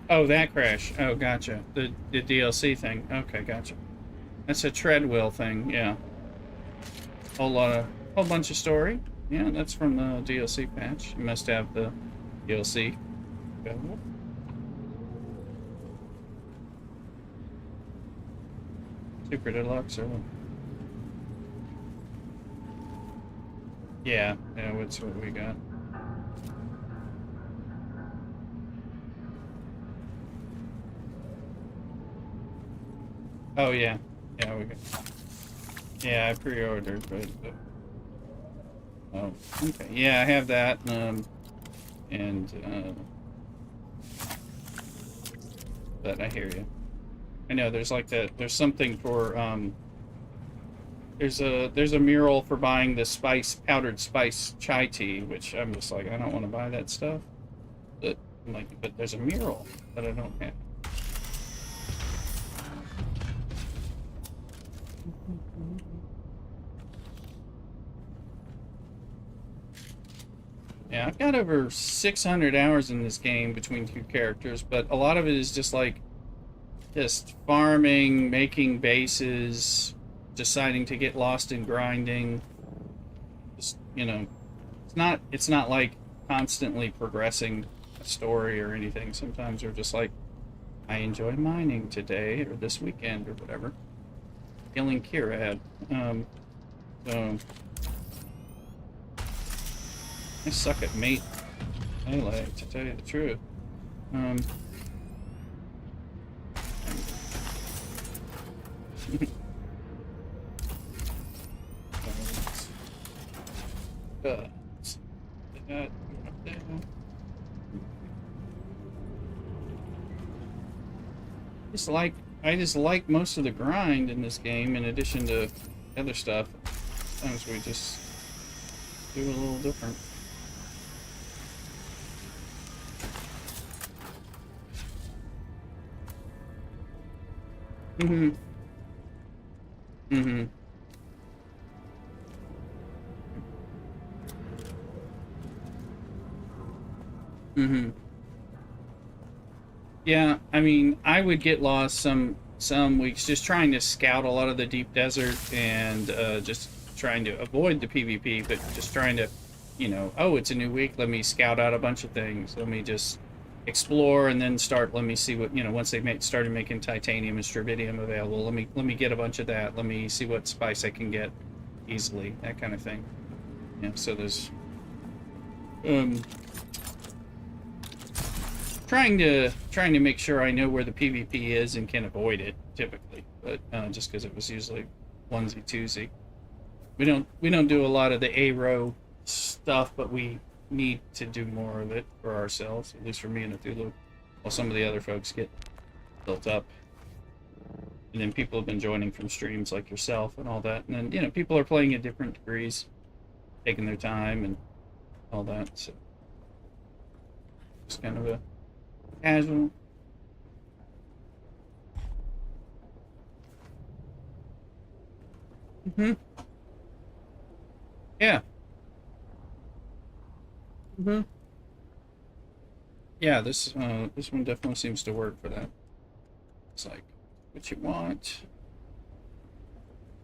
Oh, that crash. Oh, gotcha. The DLC thing. Okay, gotcha. That's a treadwheel thing, yeah. Whole bunch of story. Yeah, that's from the DLC patch. You must have the DLC available. Super Deluxe or what? Yeah, what's what we got. Oh yeah, we got. Yeah, I pre-ordered, but oh, okay. Yeah, I have that, but I hear you. I know there's like that. There's something for There's a mural for buying the powdered spice chai tea, which I'm just like, I don't want to buy that stuff. But I'm like, but there's a mural that I don't have. Yeah, I've got over 600 hours in this game between two characters, but a lot of it is just like, just farming, making bases, deciding to get lost in grinding. Just, you know, it's not like constantly progressing a story or anything. Sometimes we're just like, I enjoy mining today or this weekend or whatever. killing Kirad. So I suck at melee, to tell you the truth. I just like most of the grind in this game, in addition to other stuff. Sometimes we just do a little different. Mm-hmm. Mm-hmm. Mm-hmm. Yeah, I mean, I would get lost some weeks just trying to scout a lot of the deep desert and just trying to avoid the PvP, but just trying to, you know, oh, it's a new week, let me scout out a bunch of things. Let me just explore and then let me see what, you know, once they started making titanium and strontium available, let me get a bunch of that. Let me see what spice I can get easily, that kind of thing. Yeah, so there's trying to make sure I know where the PvP is and can avoid it typically, but just because it was usually onesie twosie. We don't do a lot of the A-row stuff, but we need to do more of it for ourselves, at least for me and Cthulhu, while some of the other folks get built up. And then people have been joining from streams like yourself and all that, and then, you know, people are playing at different degrees, taking their time and all that, so it's kind of a casual. Mm-hmm. Yeah. Mm-hmm. Yeah, this one definitely seems to work for that. It's like what you want.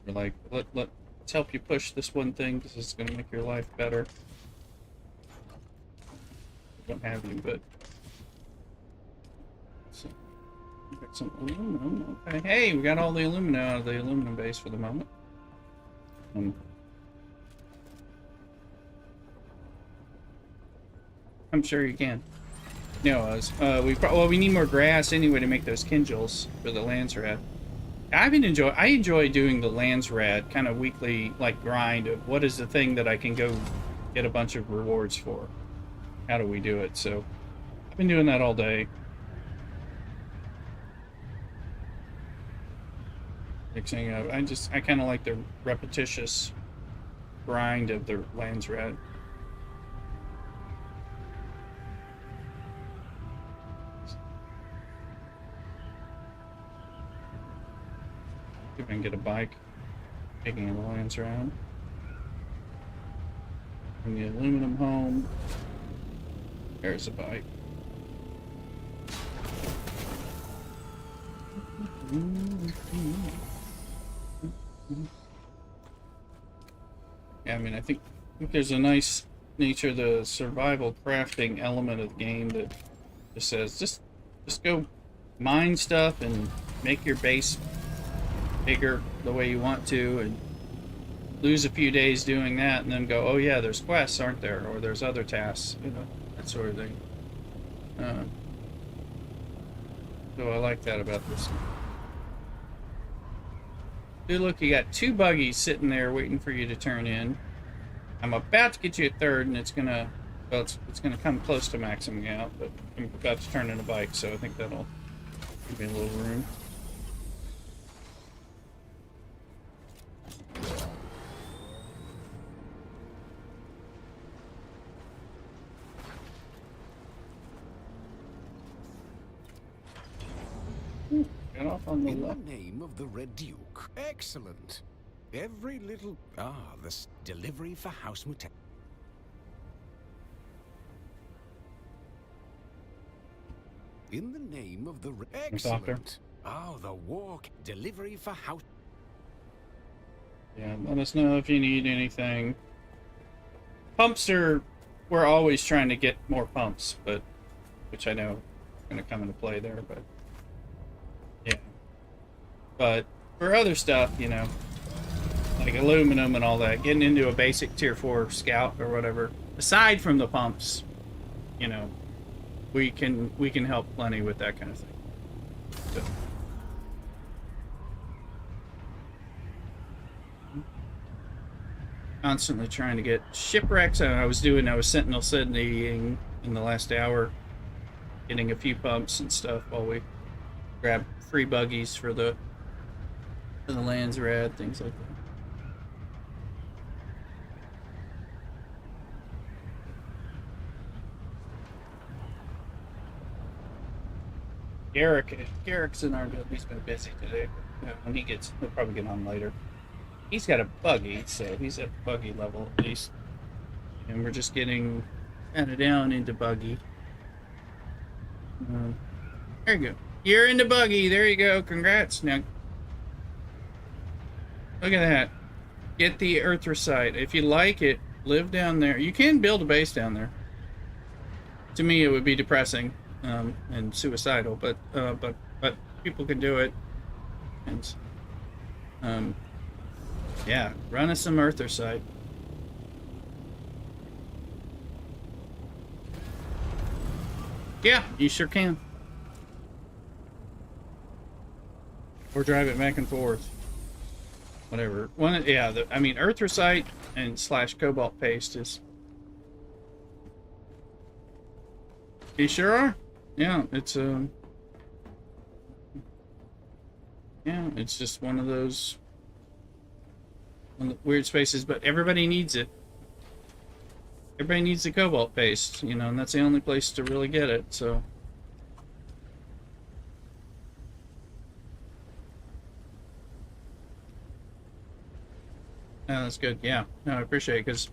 You're like, let's help you push this one thing because it's gonna make your life better. I don't have you, but so we got some aluminum. Okay, hey, we got all the aluminum out of the aluminum base for the moment. I'm sure you can. No, we need more grass anyway to make those kindles for the Landsraad. I enjoy doing the Landsraad kind of weekly like grind of what is the thing that I can go get a bunch of rewards for. How do we do it? So I've been doing that all day. Mixing up. I kind of like the repetitious grind of the Landsraad. See if I can get a bike, taking the Landsraad. Bring the aluminum home. There's a bike. Yeah, I mean, I think there's a nice nature of the survival crafting element of the game that just says just go mine stuff and make your base bigger the way you want to, and lose a few days doing that, and then go, oh yeah, there's quests, aren't there, or there's other tasks, you know, that sort of thing. So I like that about this one. Dude, look, you got 2 buggies sitting there waiting for you to turn in. I'm about to get you a third, and it's gonna come close to maximum out, but I'm about to turn in a bike, so I think that'll give me a little room. Get off on the left. In the name of the Red Duke. Excellent. Every little... this delivery for House Mutet. In the name of the... Excellent. The walk. Delivery for House... Yeah, let us know if you need anything. Pumps we're always trying to get more pumps, but... Which I know is going to come into play there, but... Yeah. But for other stuff, you know, like aluminum and all that, getting into a basic tier 4 scout or whatever, aside from the pumps, you know, we can help plenty with that kind of thing. So. Constantly trying to get shipwrecks. I was Sentinel Sydneying in the last hour, getting a few pumps and stuff while we grab free buggies for the Landsraad, things like that. Garrick's in our guild. He's been busy today. When he'll probably get on later. He's got a buggy, so he's at buggy level at least. And we're just getting kind of down into buggy. There you go. You're into buggy. There you go. Congrats. Now, look at that. Get the Earthricite. If you like it, live down there. You can build a base down there. To me, it would be depressing. And suicidal, but people can do it, and yeah, run us some Earthricite. Yeah, you sure can. Or drive it back and forth. Whatever. I mean, Earthricite and / cobalt paste is. You sure are? Yeah, it's just one of those weird spaces, but everybody needs it. Everybody needs the cobalt paste, you know, and that's the only place to really get it, so. Oh, that's good, yeah. No, I appreciate it, because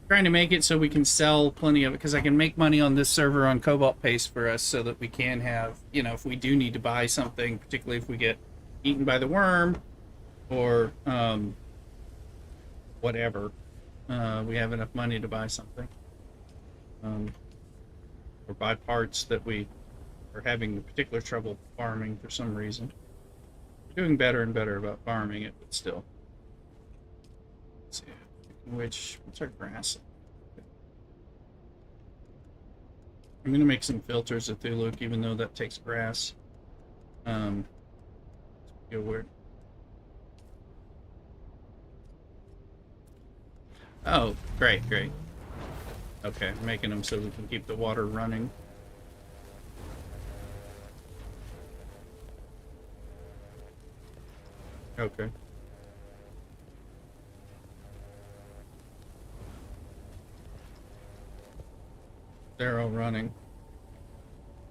trying to make it so we can sell plenty of it, because I can make money on this server on cobalt paste for us so that we can have, you know, if we do need to buy something, particularly if we get eaten by the worm or whatever, we have enough money to buy something, or buy parts that we are having particular trouble farming for some reason. We're doing better and better about farming it, but still. Let's see. What's our grass? I'm gonna make some filters at Thuluk, even though that takes grass. Go where? Oh, great. Okay, making them so we can keep the water running. Okay. They're all running.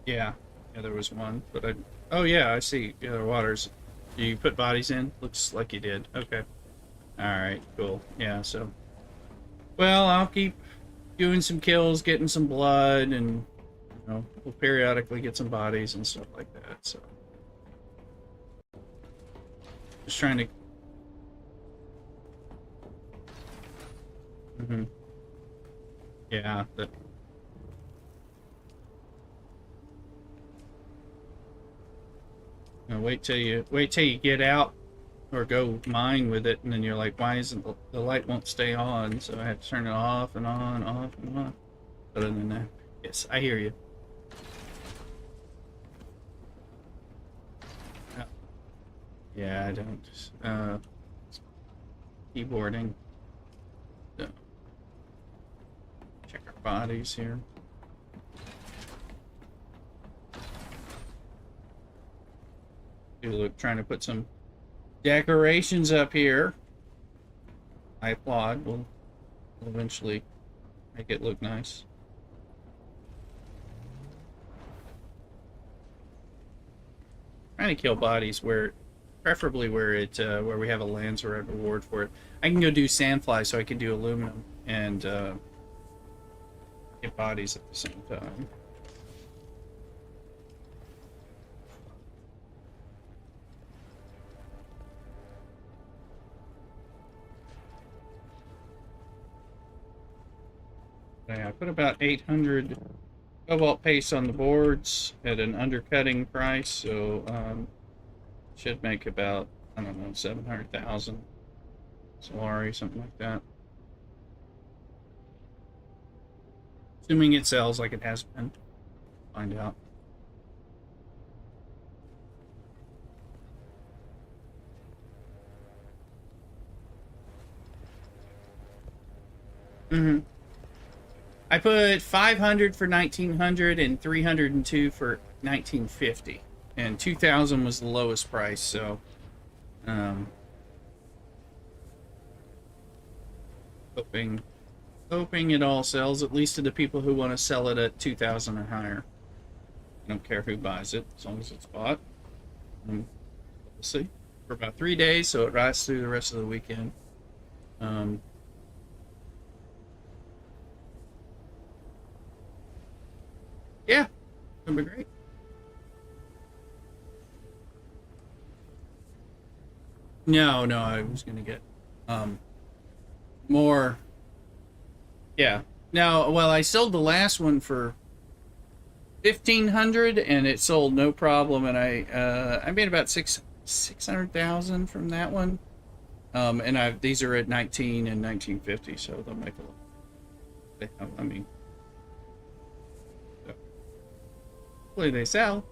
Yeah, there was one, but oh yeah, I see. Yeah, the water's. You put bodies in? Looks like you did. Okay. Alright, cool. Yeah, so. Well, I'll keep doing some kills, getting some blood, and, you know, we'll periodically get some bodies and stuff like that, so. Just trying to. Yeah, that. Wait till you get out or go mine with it, and then you're like, why isn't the light won't stay on? So I had to turn it off and on, off and on. Other than that, yes, I hear you. Yeah, I don't. Keyboarding. So, check our bodies here. Look, trying to put some decorations up here. I applaud. We'll eventually make it look nice. Trying to kill bodies preferably where we have a Landsraad reward for it. I can go do sandfly, so I can do aluminum and get bodies at the same time. I put about 800 cobalt paste on the boards at an undercutting price, so should make about I don't know, 700,000 Solari, something like that. Assuming it sells like it has been. Find out. I put 500 for 1900 and 302 for 1950. And 2000 was the lowest price, so hoping it all sells, at least to the people who want to sell it at 2000 or higher. I don't care who buys it, as long as it's bought. We'll see. For about 3 days, so it rides through the rest of the weekend. Yeah, it'll be great. No, I was gonna get more. Yeah. Now, well, I sold the last one for 1,500, and it sold no problem, and I made about 600,000 from that one. And these are at 19 and 1950, so they'll make a little. I mean, hopefully they sell.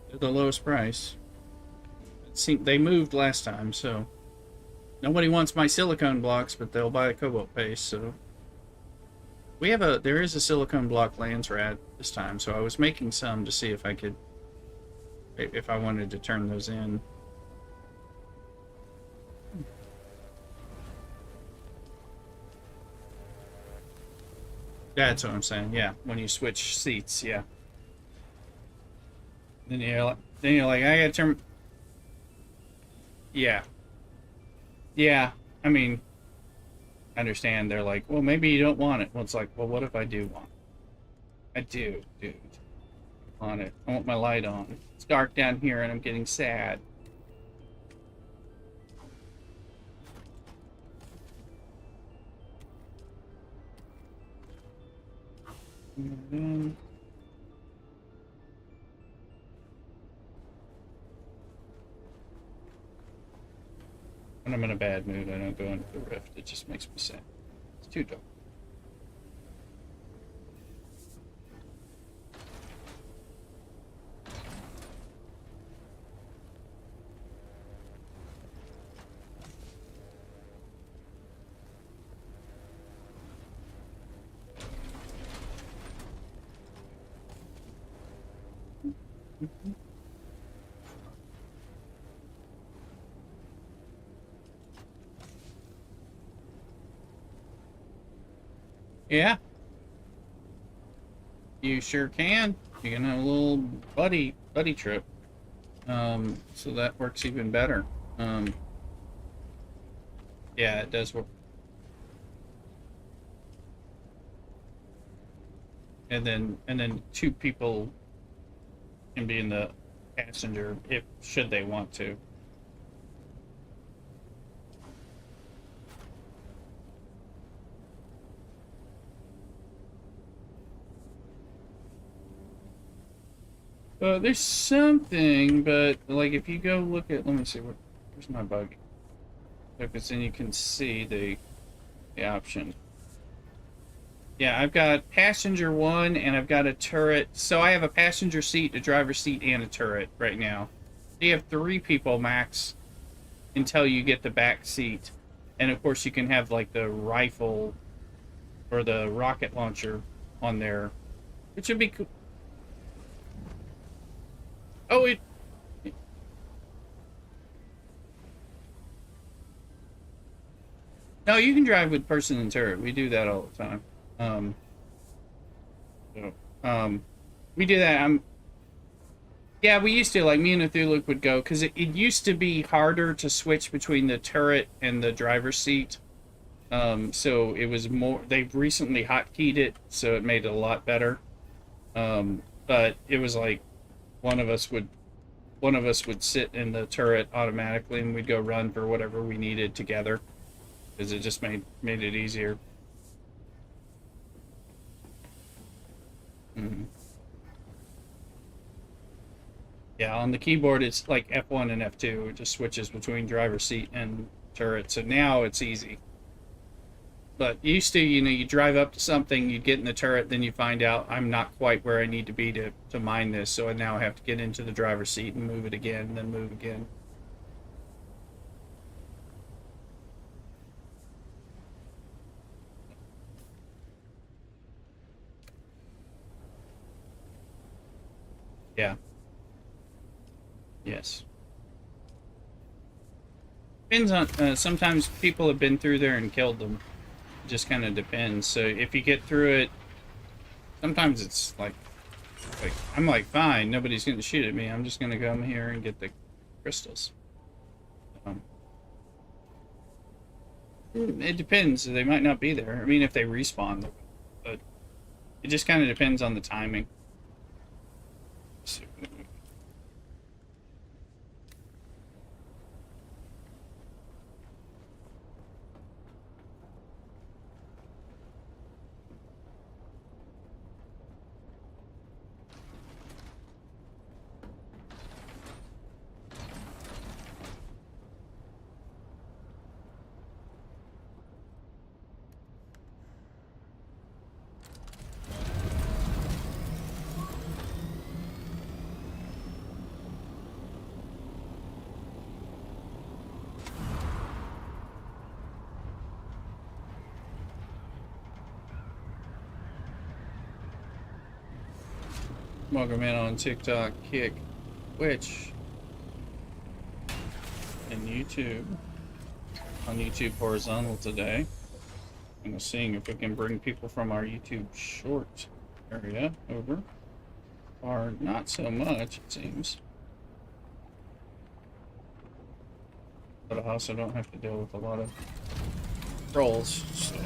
They're the lowest price. They moved last time, so nobody wants my silicone blocks, but they'll buy the cobalt paste. So there is a silicone block Landsraad this time, so I was making some to see if I wanted to turn those in. That's what I'm saying. Yeah, when you switch seats, yeah. Then you're like, I gotta turn. Yeah. Yeah. I mean, I understand. They're like, well, maybe you don't want it. Well, it's like, well, what if I do want it? I do, dude. I want it. I want my light on. It's dark down here, and I'm getting sad. And when I'm in a bad mood, I don't go into the rift. It just makes me sad. It's too dark. Yeah. You sure can. You can have a little buddy trip. So that works even better. Yeah, it does work. And then two people can be in the passenger should they want to. There's something, but like if you go look at, let me see, where's my buggy? Because then you can see the option. Yeah, I've got passenger one, and I've got a turret. So I have a passenger seat, a driver's seat, and a turret right now. You have 3 people max until you get the back seat, and of course you can have like the rifle or the rocket launcher on there, which would be cool. Oh, no, you can drive with person and turret. We do that all the time. We do that. Yeah, we used to. Like me and Athuluk would go because it used to be harder to switch between the turret and the driver's seat. So it was more. They've recently hotkeyed it, so it made it a lot better. But it was like one of us would sit in the turret automatically, and we'd go run for whatever we needed together, because it just made it easier. Yeah, on the keyboard it's like F1 and F2. It just switches between driver's seat and turret. So now it's easy. But used to, you drive up to something, you get in the turret, then you find out I'm not quite where I need to be to mine this. So I now have to get into the driver's seat and move it again, and then move again. Yeah. Yes. Depends on, sometimes people have been through there and killed them. It just kind of depends. So if you get through it, sometimes it's like I'm like, fine, nobody's going to shoot at me. I'm just going to come here and get the crystals. It depends. They might not be there. I mean, if they respawn, but it just kind of depends on the timing. Welcome in on TikTok, Kick, Twitch, and YouTube. On YouTube horizontal today. And we're seeing if we can bring people from our YouTube short area over. Or not so much, it seems. But I also don't have to deal with a lot of trolls. So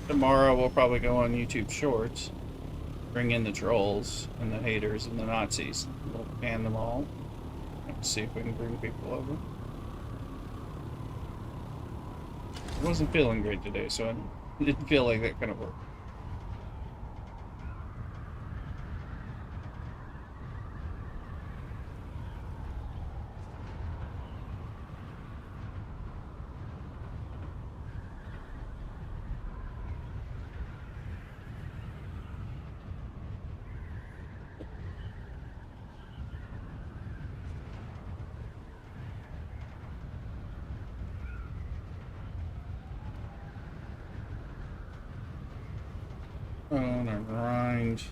tomorrow we'll probably go on YouTube Shorts. Bring in the trolls and the haters and the Nazis. We'll ban them all. Let's see if we can bring people over. I wasn't feeling great today, so I didn't feel like that kind of work. On a grind.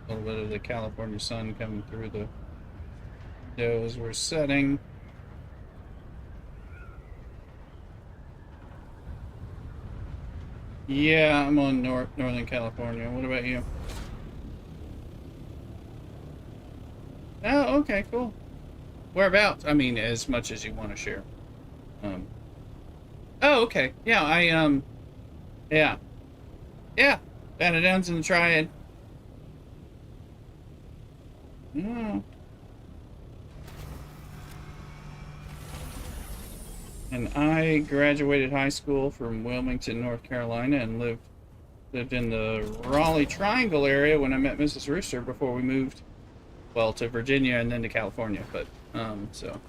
A little bit of the California sun coming through the windows we're setting. Yeah, I'm on Northern California. What about you? Oh, okay, cool. Whereabouts? I mean, as much as you want to share. Oh, okay. Yeah, yeah. Yeah, Banadowns in the Triad. Yeah. And I graduated high school from Wilmington, North Carolina, and lived in the Raleigh Triangle area when I met Mrs. Rooster before we moved, well, to Virginia and then to California. But so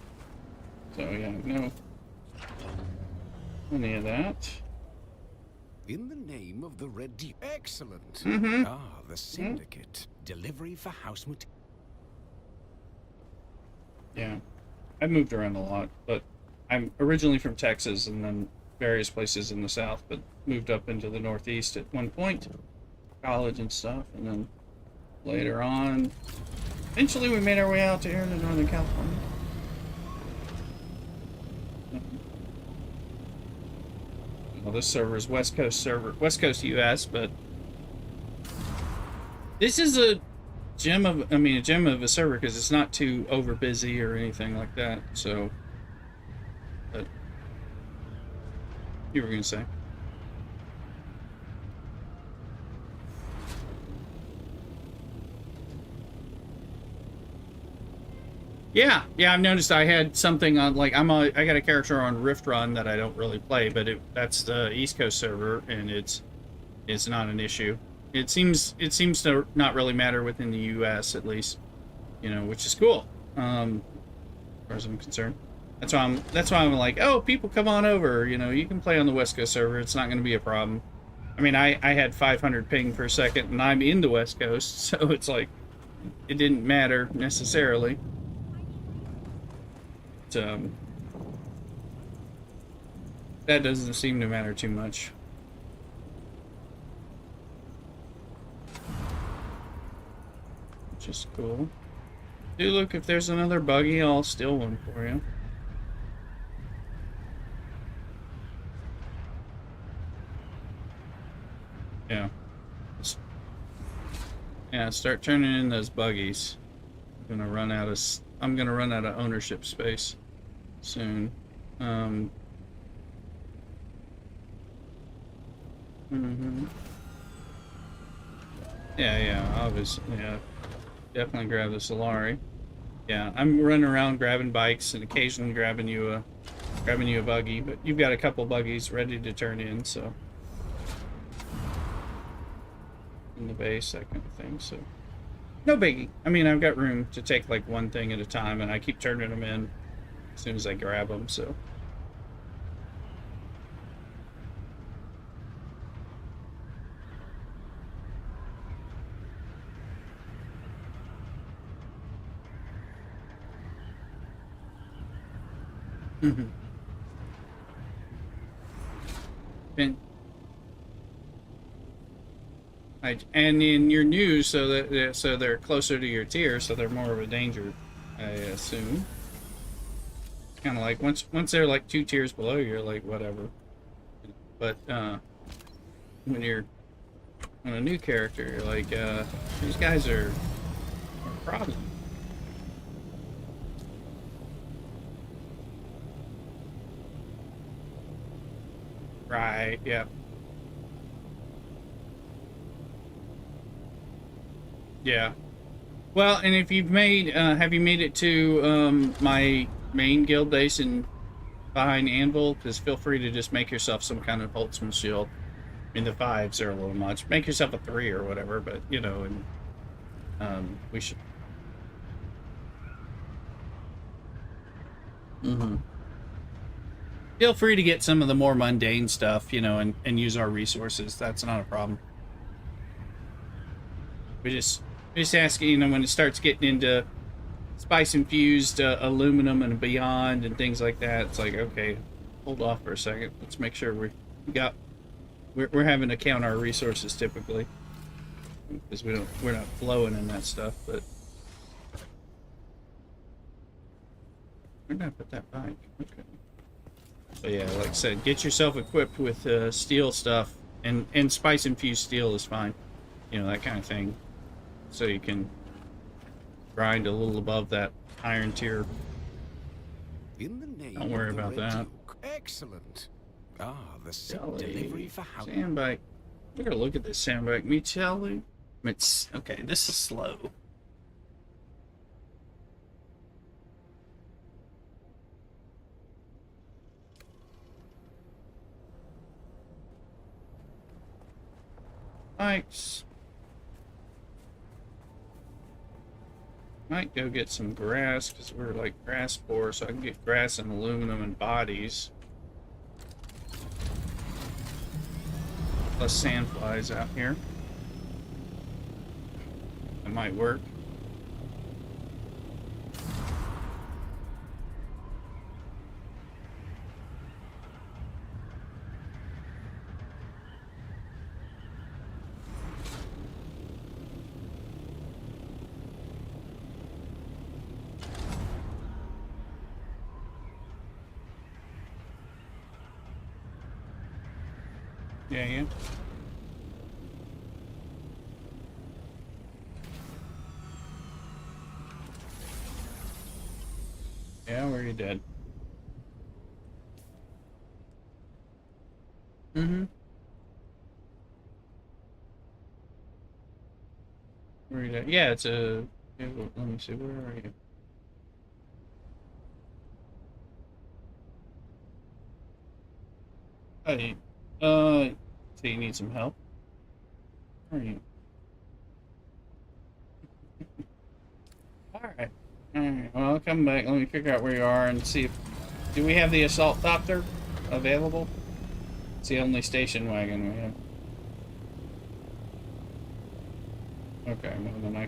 yeah, no, any of that. In the name of the Red Deep. Excellent. Mm-hmm. Ah, the Syndicate. Delivery for House Mut. Yeah, I've moved around a lot, but I'm originally from Texas and then various places in the South, but moved up into the Northeast at one point, college and stuff, and then later on, eventually we made our way out to here to Northern California. Well, this server is West Coast US, but this is a gem of a server because it's not too over busy or anything like that. So, but you were gonna say? Yeah, I've noticed I had something on, like, I got a character on Rift Run that I don't really play, but that's the East Coast server, and it's not an issue. It seems to not really matter within the US, at least, you know, which is cool. As far as I'm concerned. That's why I'm like, oh, people come on over, you know, you can play on the West Coast server, it's not going to be a problem. I mean, I had 500 ping per second, and I'm in the West Coast, so it's like, it didn't matter necessarily. That doesn't seem to matter too much. Which is cool. Do look, if there's another buggy, I'll steal one for you. Yeah. Yeah, start turning in those buggies. I'm gonna run out of ownership space soon. Yeah, obviously, yeah. Definitely grab the Solari. Yeah, I'm running around grabbing bikes and occasionally grabbing you a buggy, but you've got a couple buggies ready to turn in, so in the base, that kind of thing, so no biggie. I mean, I've got room to take like one thing at a time, and I keep turning them in as soon as I grab them, so. And and in your news, so that they're closer to your tier, so they're more of a danger, I assume. It's kind of like once they're like 2 tiers below, you're like whatever. But when you're on a new character, you're like these guys are a problem. Right, yeah. Yeah. Well, and if you've made, have you made it to my main guild base in behind Anvil? Because feel free to just make yourself some kind of Holtzman shield. I mean, the 5s are a little much. Make yourself a 3 or whatever, but, you know, and we should... Feel free to get some of the more mundane stuff, you know, and use our resources. That's not a problem. We just ask, you know, when it starts getting into spice-infused aluminum and beyond and things like that, it's like, okay, hold off for a second. Let's make sure we're having to count our resources typically, because we're not flowing in that stuff. But where did I put that bike? Okay. But yeah, like I said, get yourself equipped with steel stuff, and spice-infused steel is fine, you know, that kind of thing, so you can grind a little above that iron tier. In the name Don't worry of the about Red that. Duke. Excellent. Ah, the Jelly. delivery for house. Sandbike. We gotta look at this sandbike. Me jelly. It's okay. This is slow. Bikes. Might go get some grass because we're like grass poor, so I can get grass and aluminum and bodies. Plus sandflies out here. That might work. Yeah. Yeah, we're already dead. Where are you at? Yeah, it's a... Let me see, where are you? Hey, so you need some help? Where are you? Alright. Alright, well, I'll come back. Let me figure out where you are and see if... Do we have the assault copter available? It's the only station wagon we have. Okay, well then I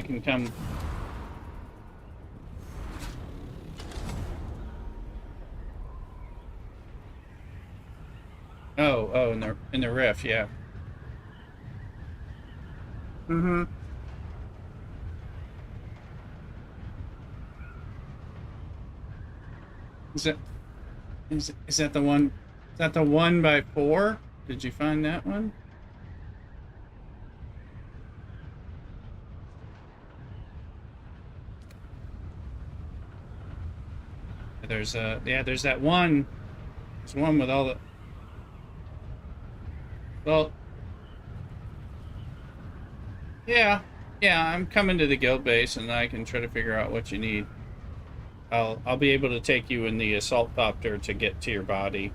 can come... Oh, in the rift, yeah. Mm-hmm. Is that the one? Is that the 1x4? Did you find that one? There's there's that one. There's one with all the... Well, yeah, I'm coming to the guild base and I can try to figure out what you need. I'll be able to take you in the assault copter to get to your body.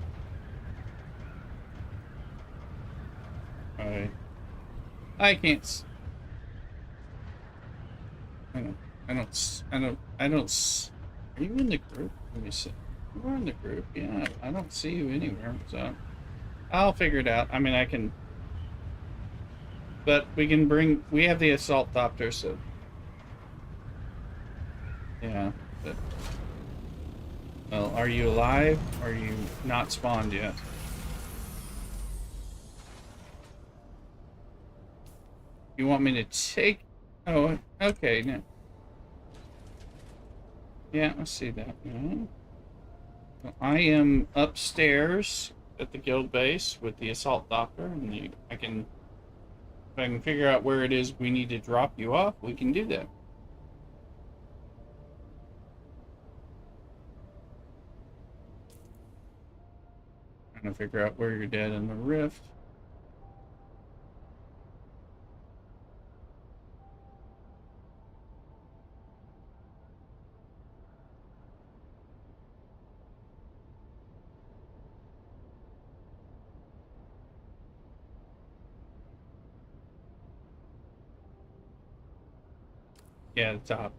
Alright. I can't. I don't. Are you in the group? Let me see. You're in the group. Yeah, I don't see you anywhere. So I'll figure it out. I mean, I can. But we can bring. We have the assault copter, so. Yeah. But, well, are you alive? Or are you not spawned yet? You want me to take... Oh, okay. No. Yeah, I see that. No. Well, I am upstairs at the guild base with the assault doctor, and if I can figure out where it is we need to drop you off, we can do that. Trying to figure out where you're dead in the rift. Yeah, the top.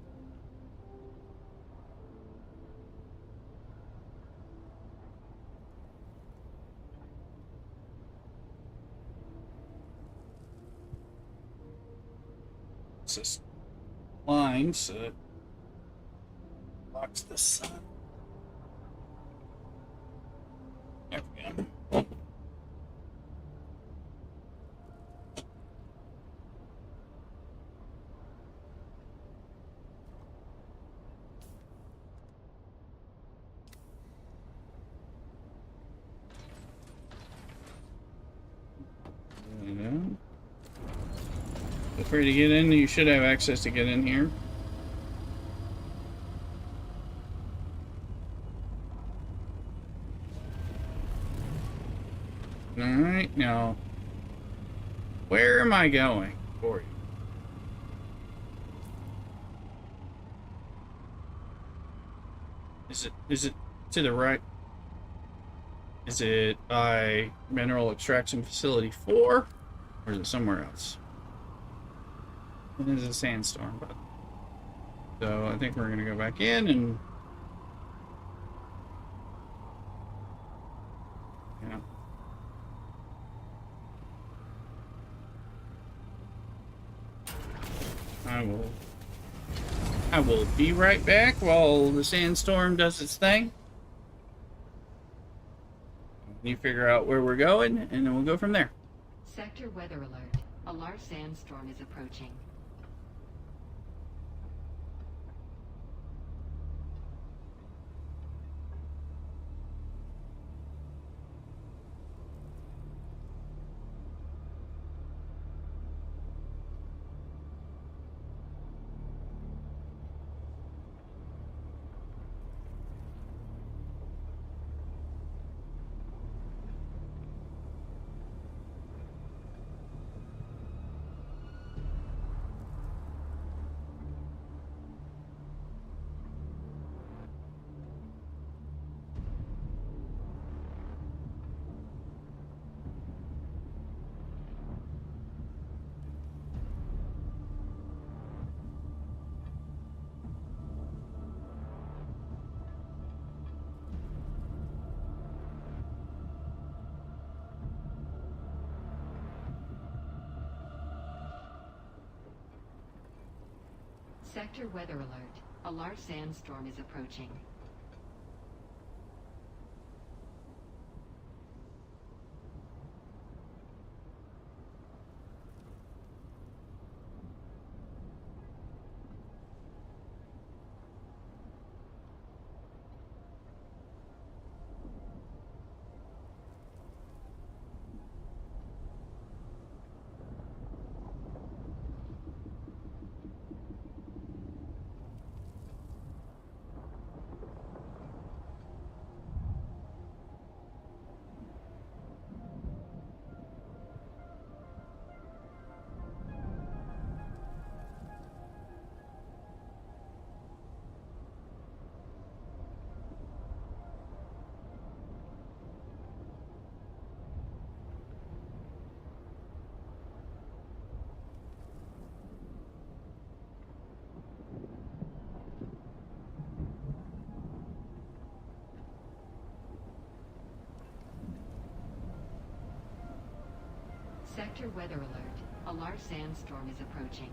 It's this line, so it blocks the sun. There we go. Feel free to get in. You should have access to get in here. Alright, now, where am I going for you? Is it to the right? Is it by Mineral Extraction Facility 4? Or is it somewhere else? It is a sandstorm, but... So, I think we're gonna go back in and... Yeah. I will be right back while the sandstorm does its thing. You figure out where we're going, and then we'll go from there. Sector weather alert. A large sandstorm is approaching. Sector weather alert. A large sandstorm is approaching. Sector weather alert. A large sandstorm is approaching.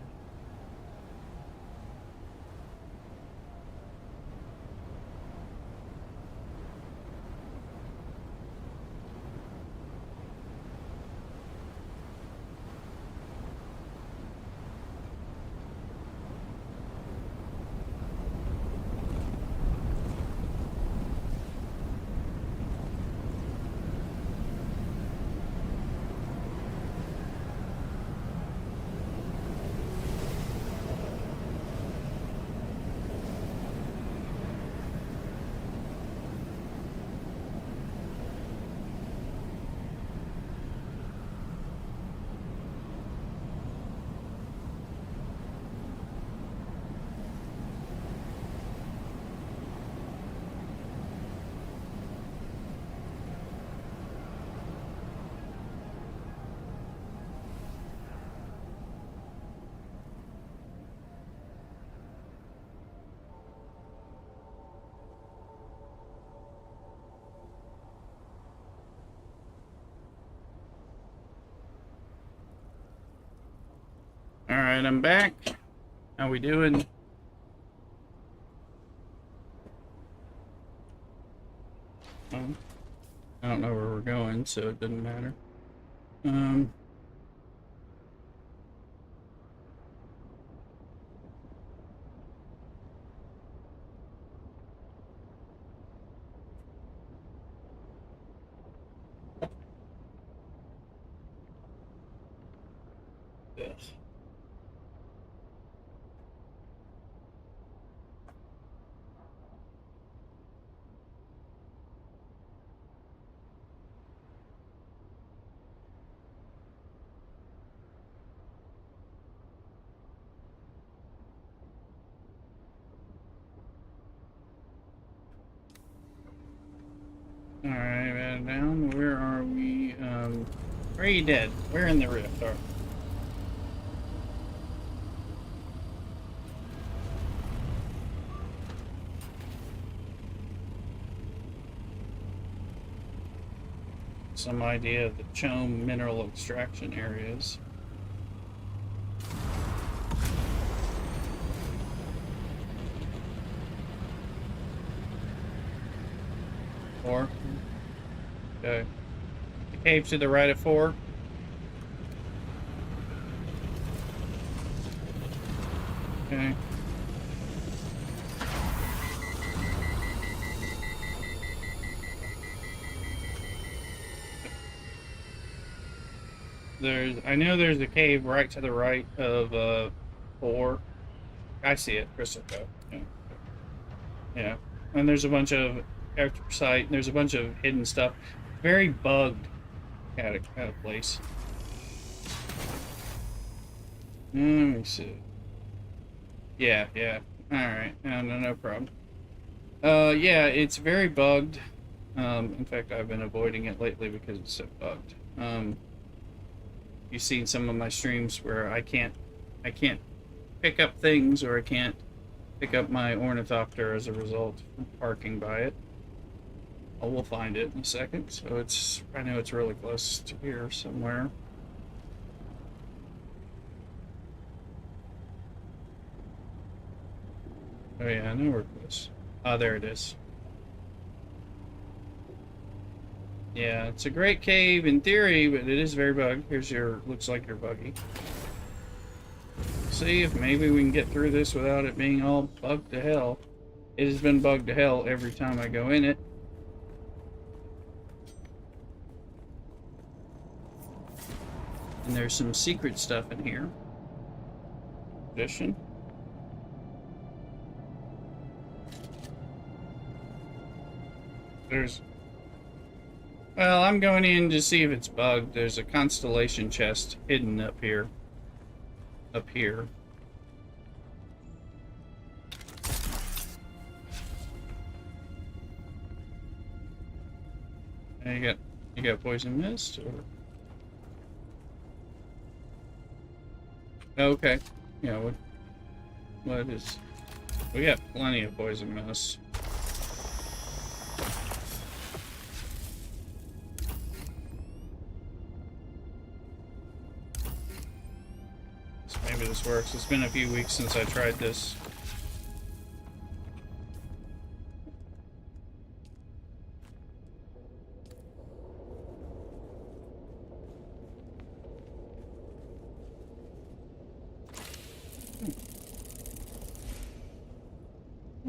Alright, I'm back. How we doing? I don't know where we're going, so it doesn't matter. Ugh. Alright, man, down. Where are we? Where are you dead? Where in the rift are? Some idea of the Chome mineral extraction areas. Four. Okay. The cave to the right of 4. Okay. I know there's a cave right to the right of 4. I see it, crystal cove. Yeah. Yeah. And there's a bunch of character site, there's a bunch of hidden stuff. Very bugged at a place. Let me see. Yeah. Alright, no problem. Yeah, it's very bugged. In fact, I've been avoiding it lately because it's so bugged. You've seen some of my streams where I can't pick up things, or I can't pick up my ornithopter as a result of parking by it. Oh, we'll find it in a second. So I know it's really close to here somewhere. Oh yeah, I know where it is. Oh, there it is. Yeah, it's a great cave in theory, but it is very bugged. Here's your, looks like your buggy. See if maybe we can get through this without it being all bugged to hell. It has been bugged to hell every time I go in it. And there's some secret stuff in here. Tradition. There's... Well, I'm going in to see if it's bugged. There's a constellation chest hidden up here. Up here. And you got poison mist or... Okay. Yeah, what is... We got plenty of poison mist. So maybe this works. It's been a few weeks since I tried this.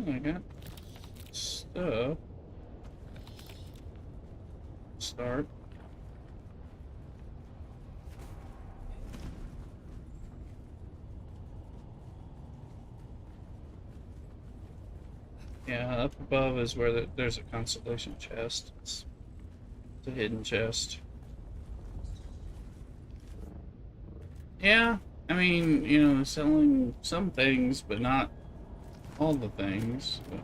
I got stuff. Start. Yeah, up above is where there's a constellation chest. It's a hidden chest. Yeah, I mean, you know, selling some things, but not all the things. But...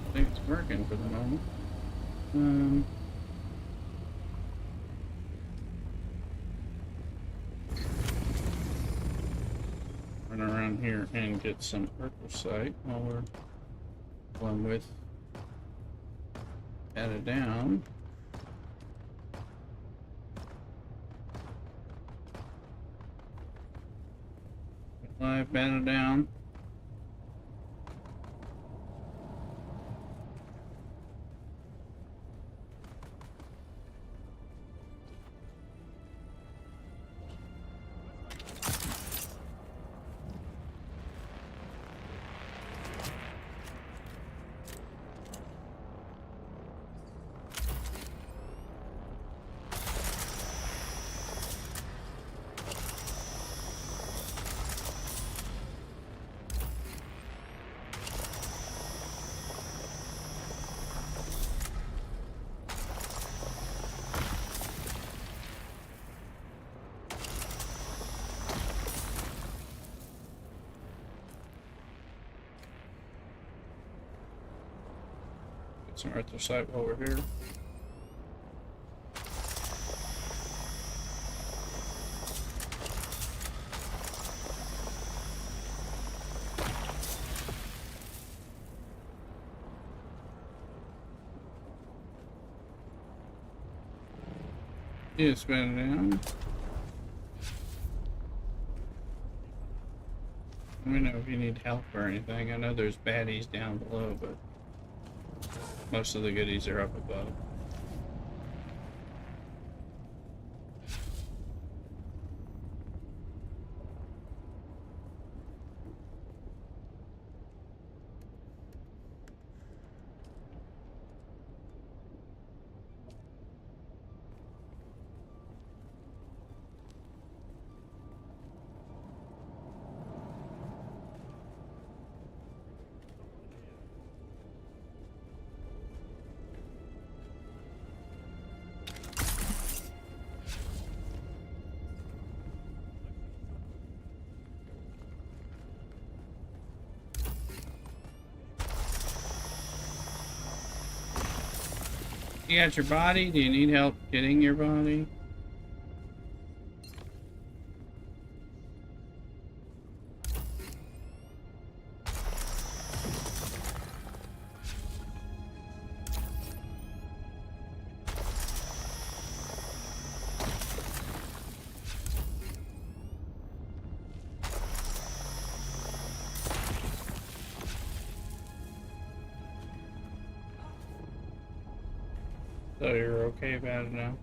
I think it's working for the moment. Run around here and get some arcosite while I'm with added down. Live battle down. Some arthosite while we're here. Yeah, spin it down. Let me know if you need help or anything. I know there's baddies down below, but most of the goodies are up above. You got your body? Do you need help getting your body? So you're okay about it now?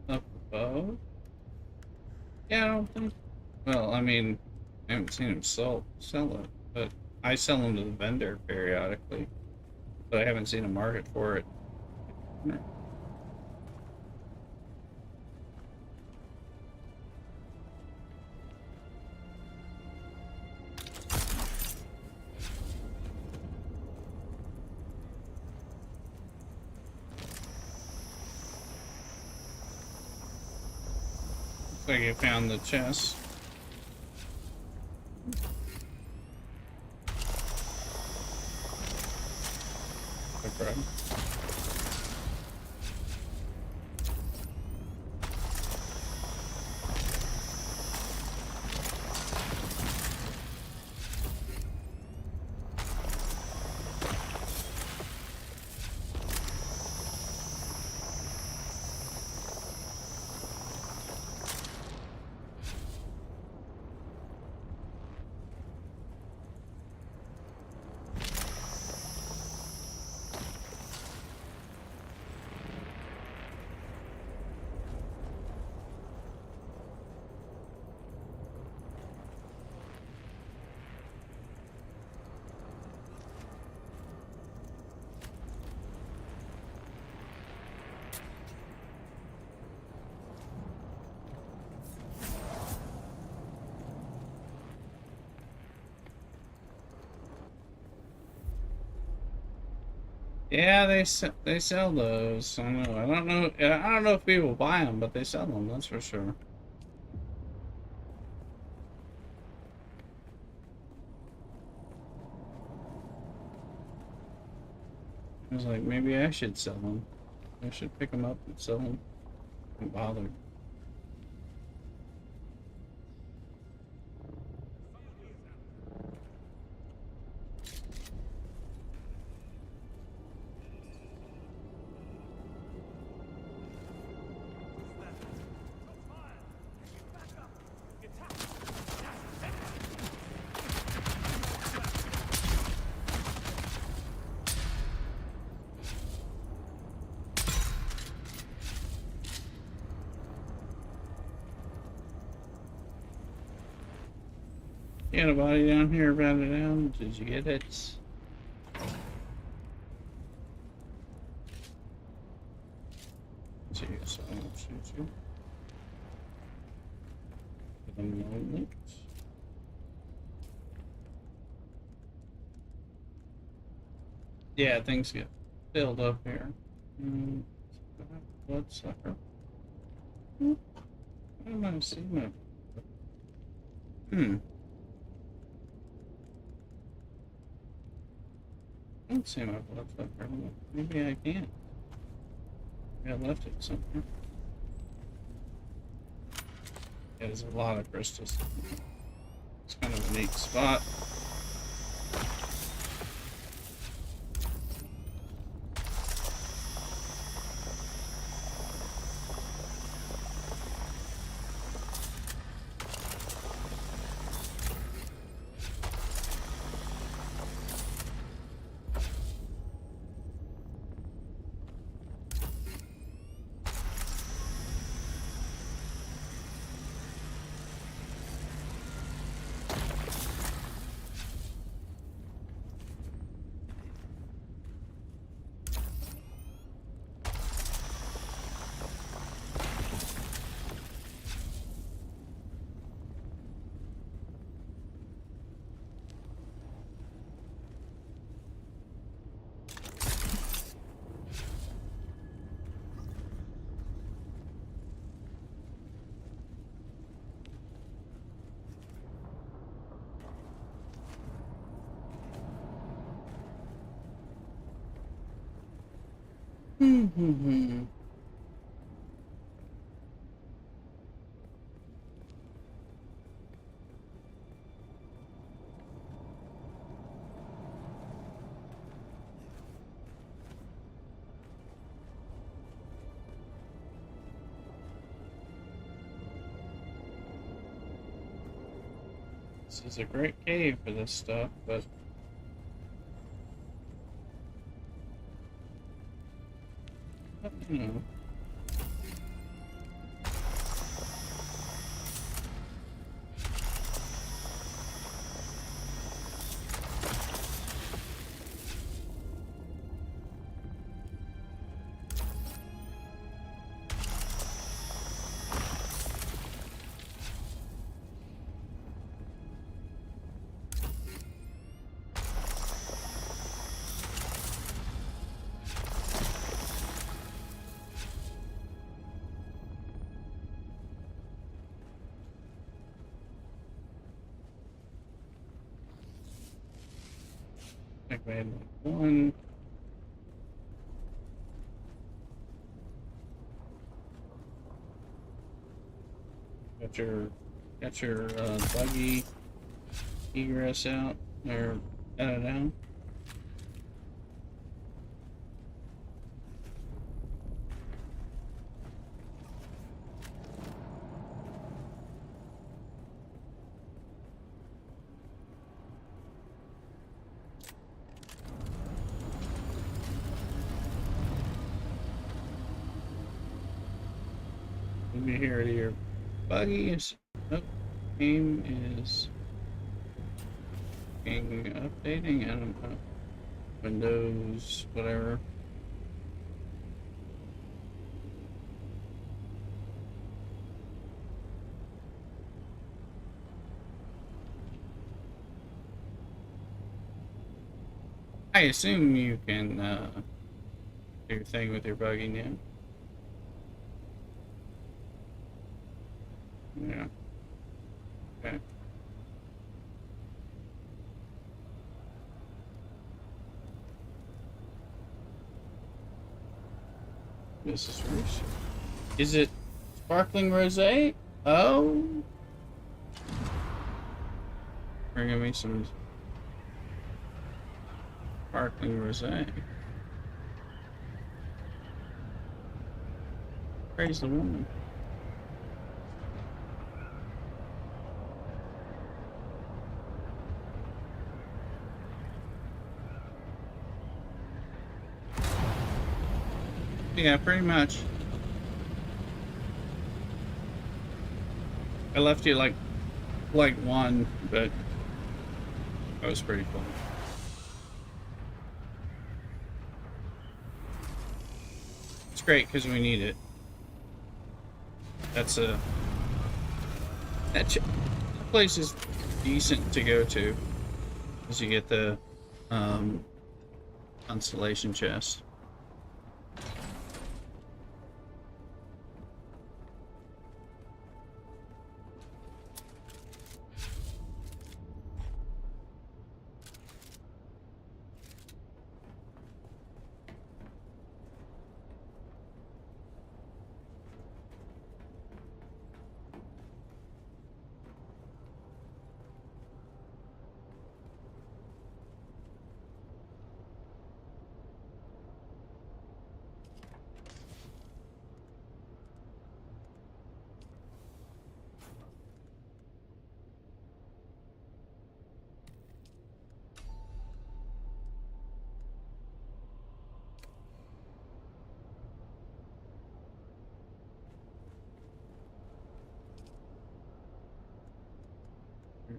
Up above? Yeah, I don't think. Well, I mean, I haven't seen him sell it, but I sell them to the vendor periodically, but I haven't seen a market for it. Looks like you found the chest. No problem. Yeah, they sell those. I don't know. I don't know if people buy them, but they sell them. That's for sure. I was like, maybe I should sell them. I should pick them up and sell them. I'm bothered. You got a body down here, ran it down. Did you get it? Let's see, so I won't shoot you. For the moment. Yeah, things get filled up here. Bloodsucker. I don't know, see my. I don't see my bloodsucker. Maybe I can't. Maybe I left it somewhere. Yeah, there's a lot of crystals. It's kind of a neat spot. This is a great cave for this stuff, but you know. I think we had like one. Got your buggy egress out or out. Let me hear it here. Buggy is oh, game is updating. I don't know. Windows, whatever. I assume you can do your thing with your buggy now. Yeah. Okay. This is rose. Is it sparkling rosé? Oh. Bringing me some sparkling rosé. Praise the woman. Yeah, pretty much. I left you like one, but that was pretty cool. It's great because we need it. That's that place is decent to go to, as you get the constellation chest.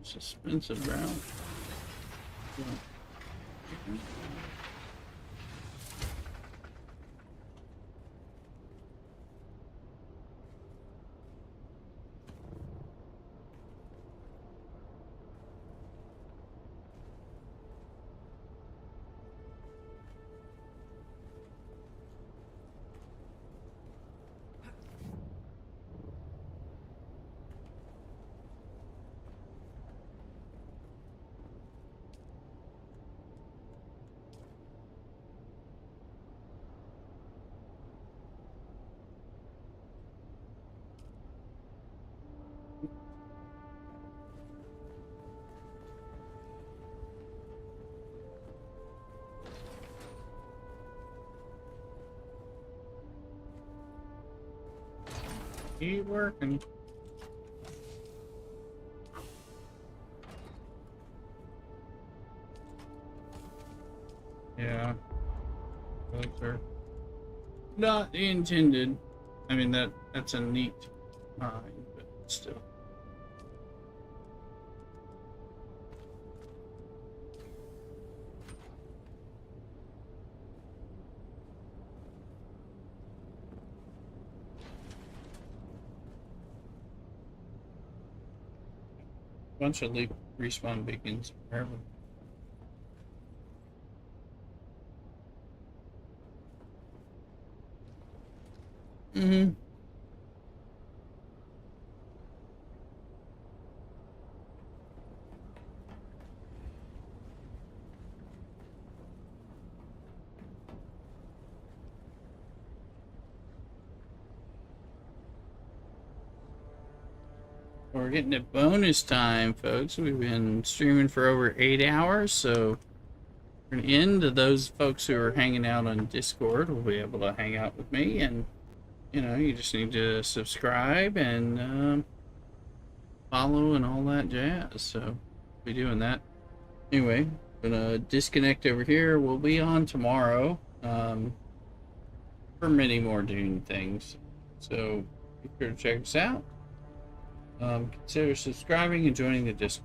Suspensive route. Yeah. Keep working. Yeah. Those are not the intended. I mean, that's a neat mind, but still. Bunch of respawn beacons forever. Mm-hmm. We're getting to bonus time, folks. We've been streaming for over 8 hours, so we're going to end. To those folks who are hanging out on Discord will be able to hang out with me, and you know, you just need to subscribe and follow and all that jazz. So we'll be doing that. Anyway, gonna disconnect over here. We'll be on tomorrow for many more Dune things. So be sure to check us out. Consider subscribing and joining the Discord.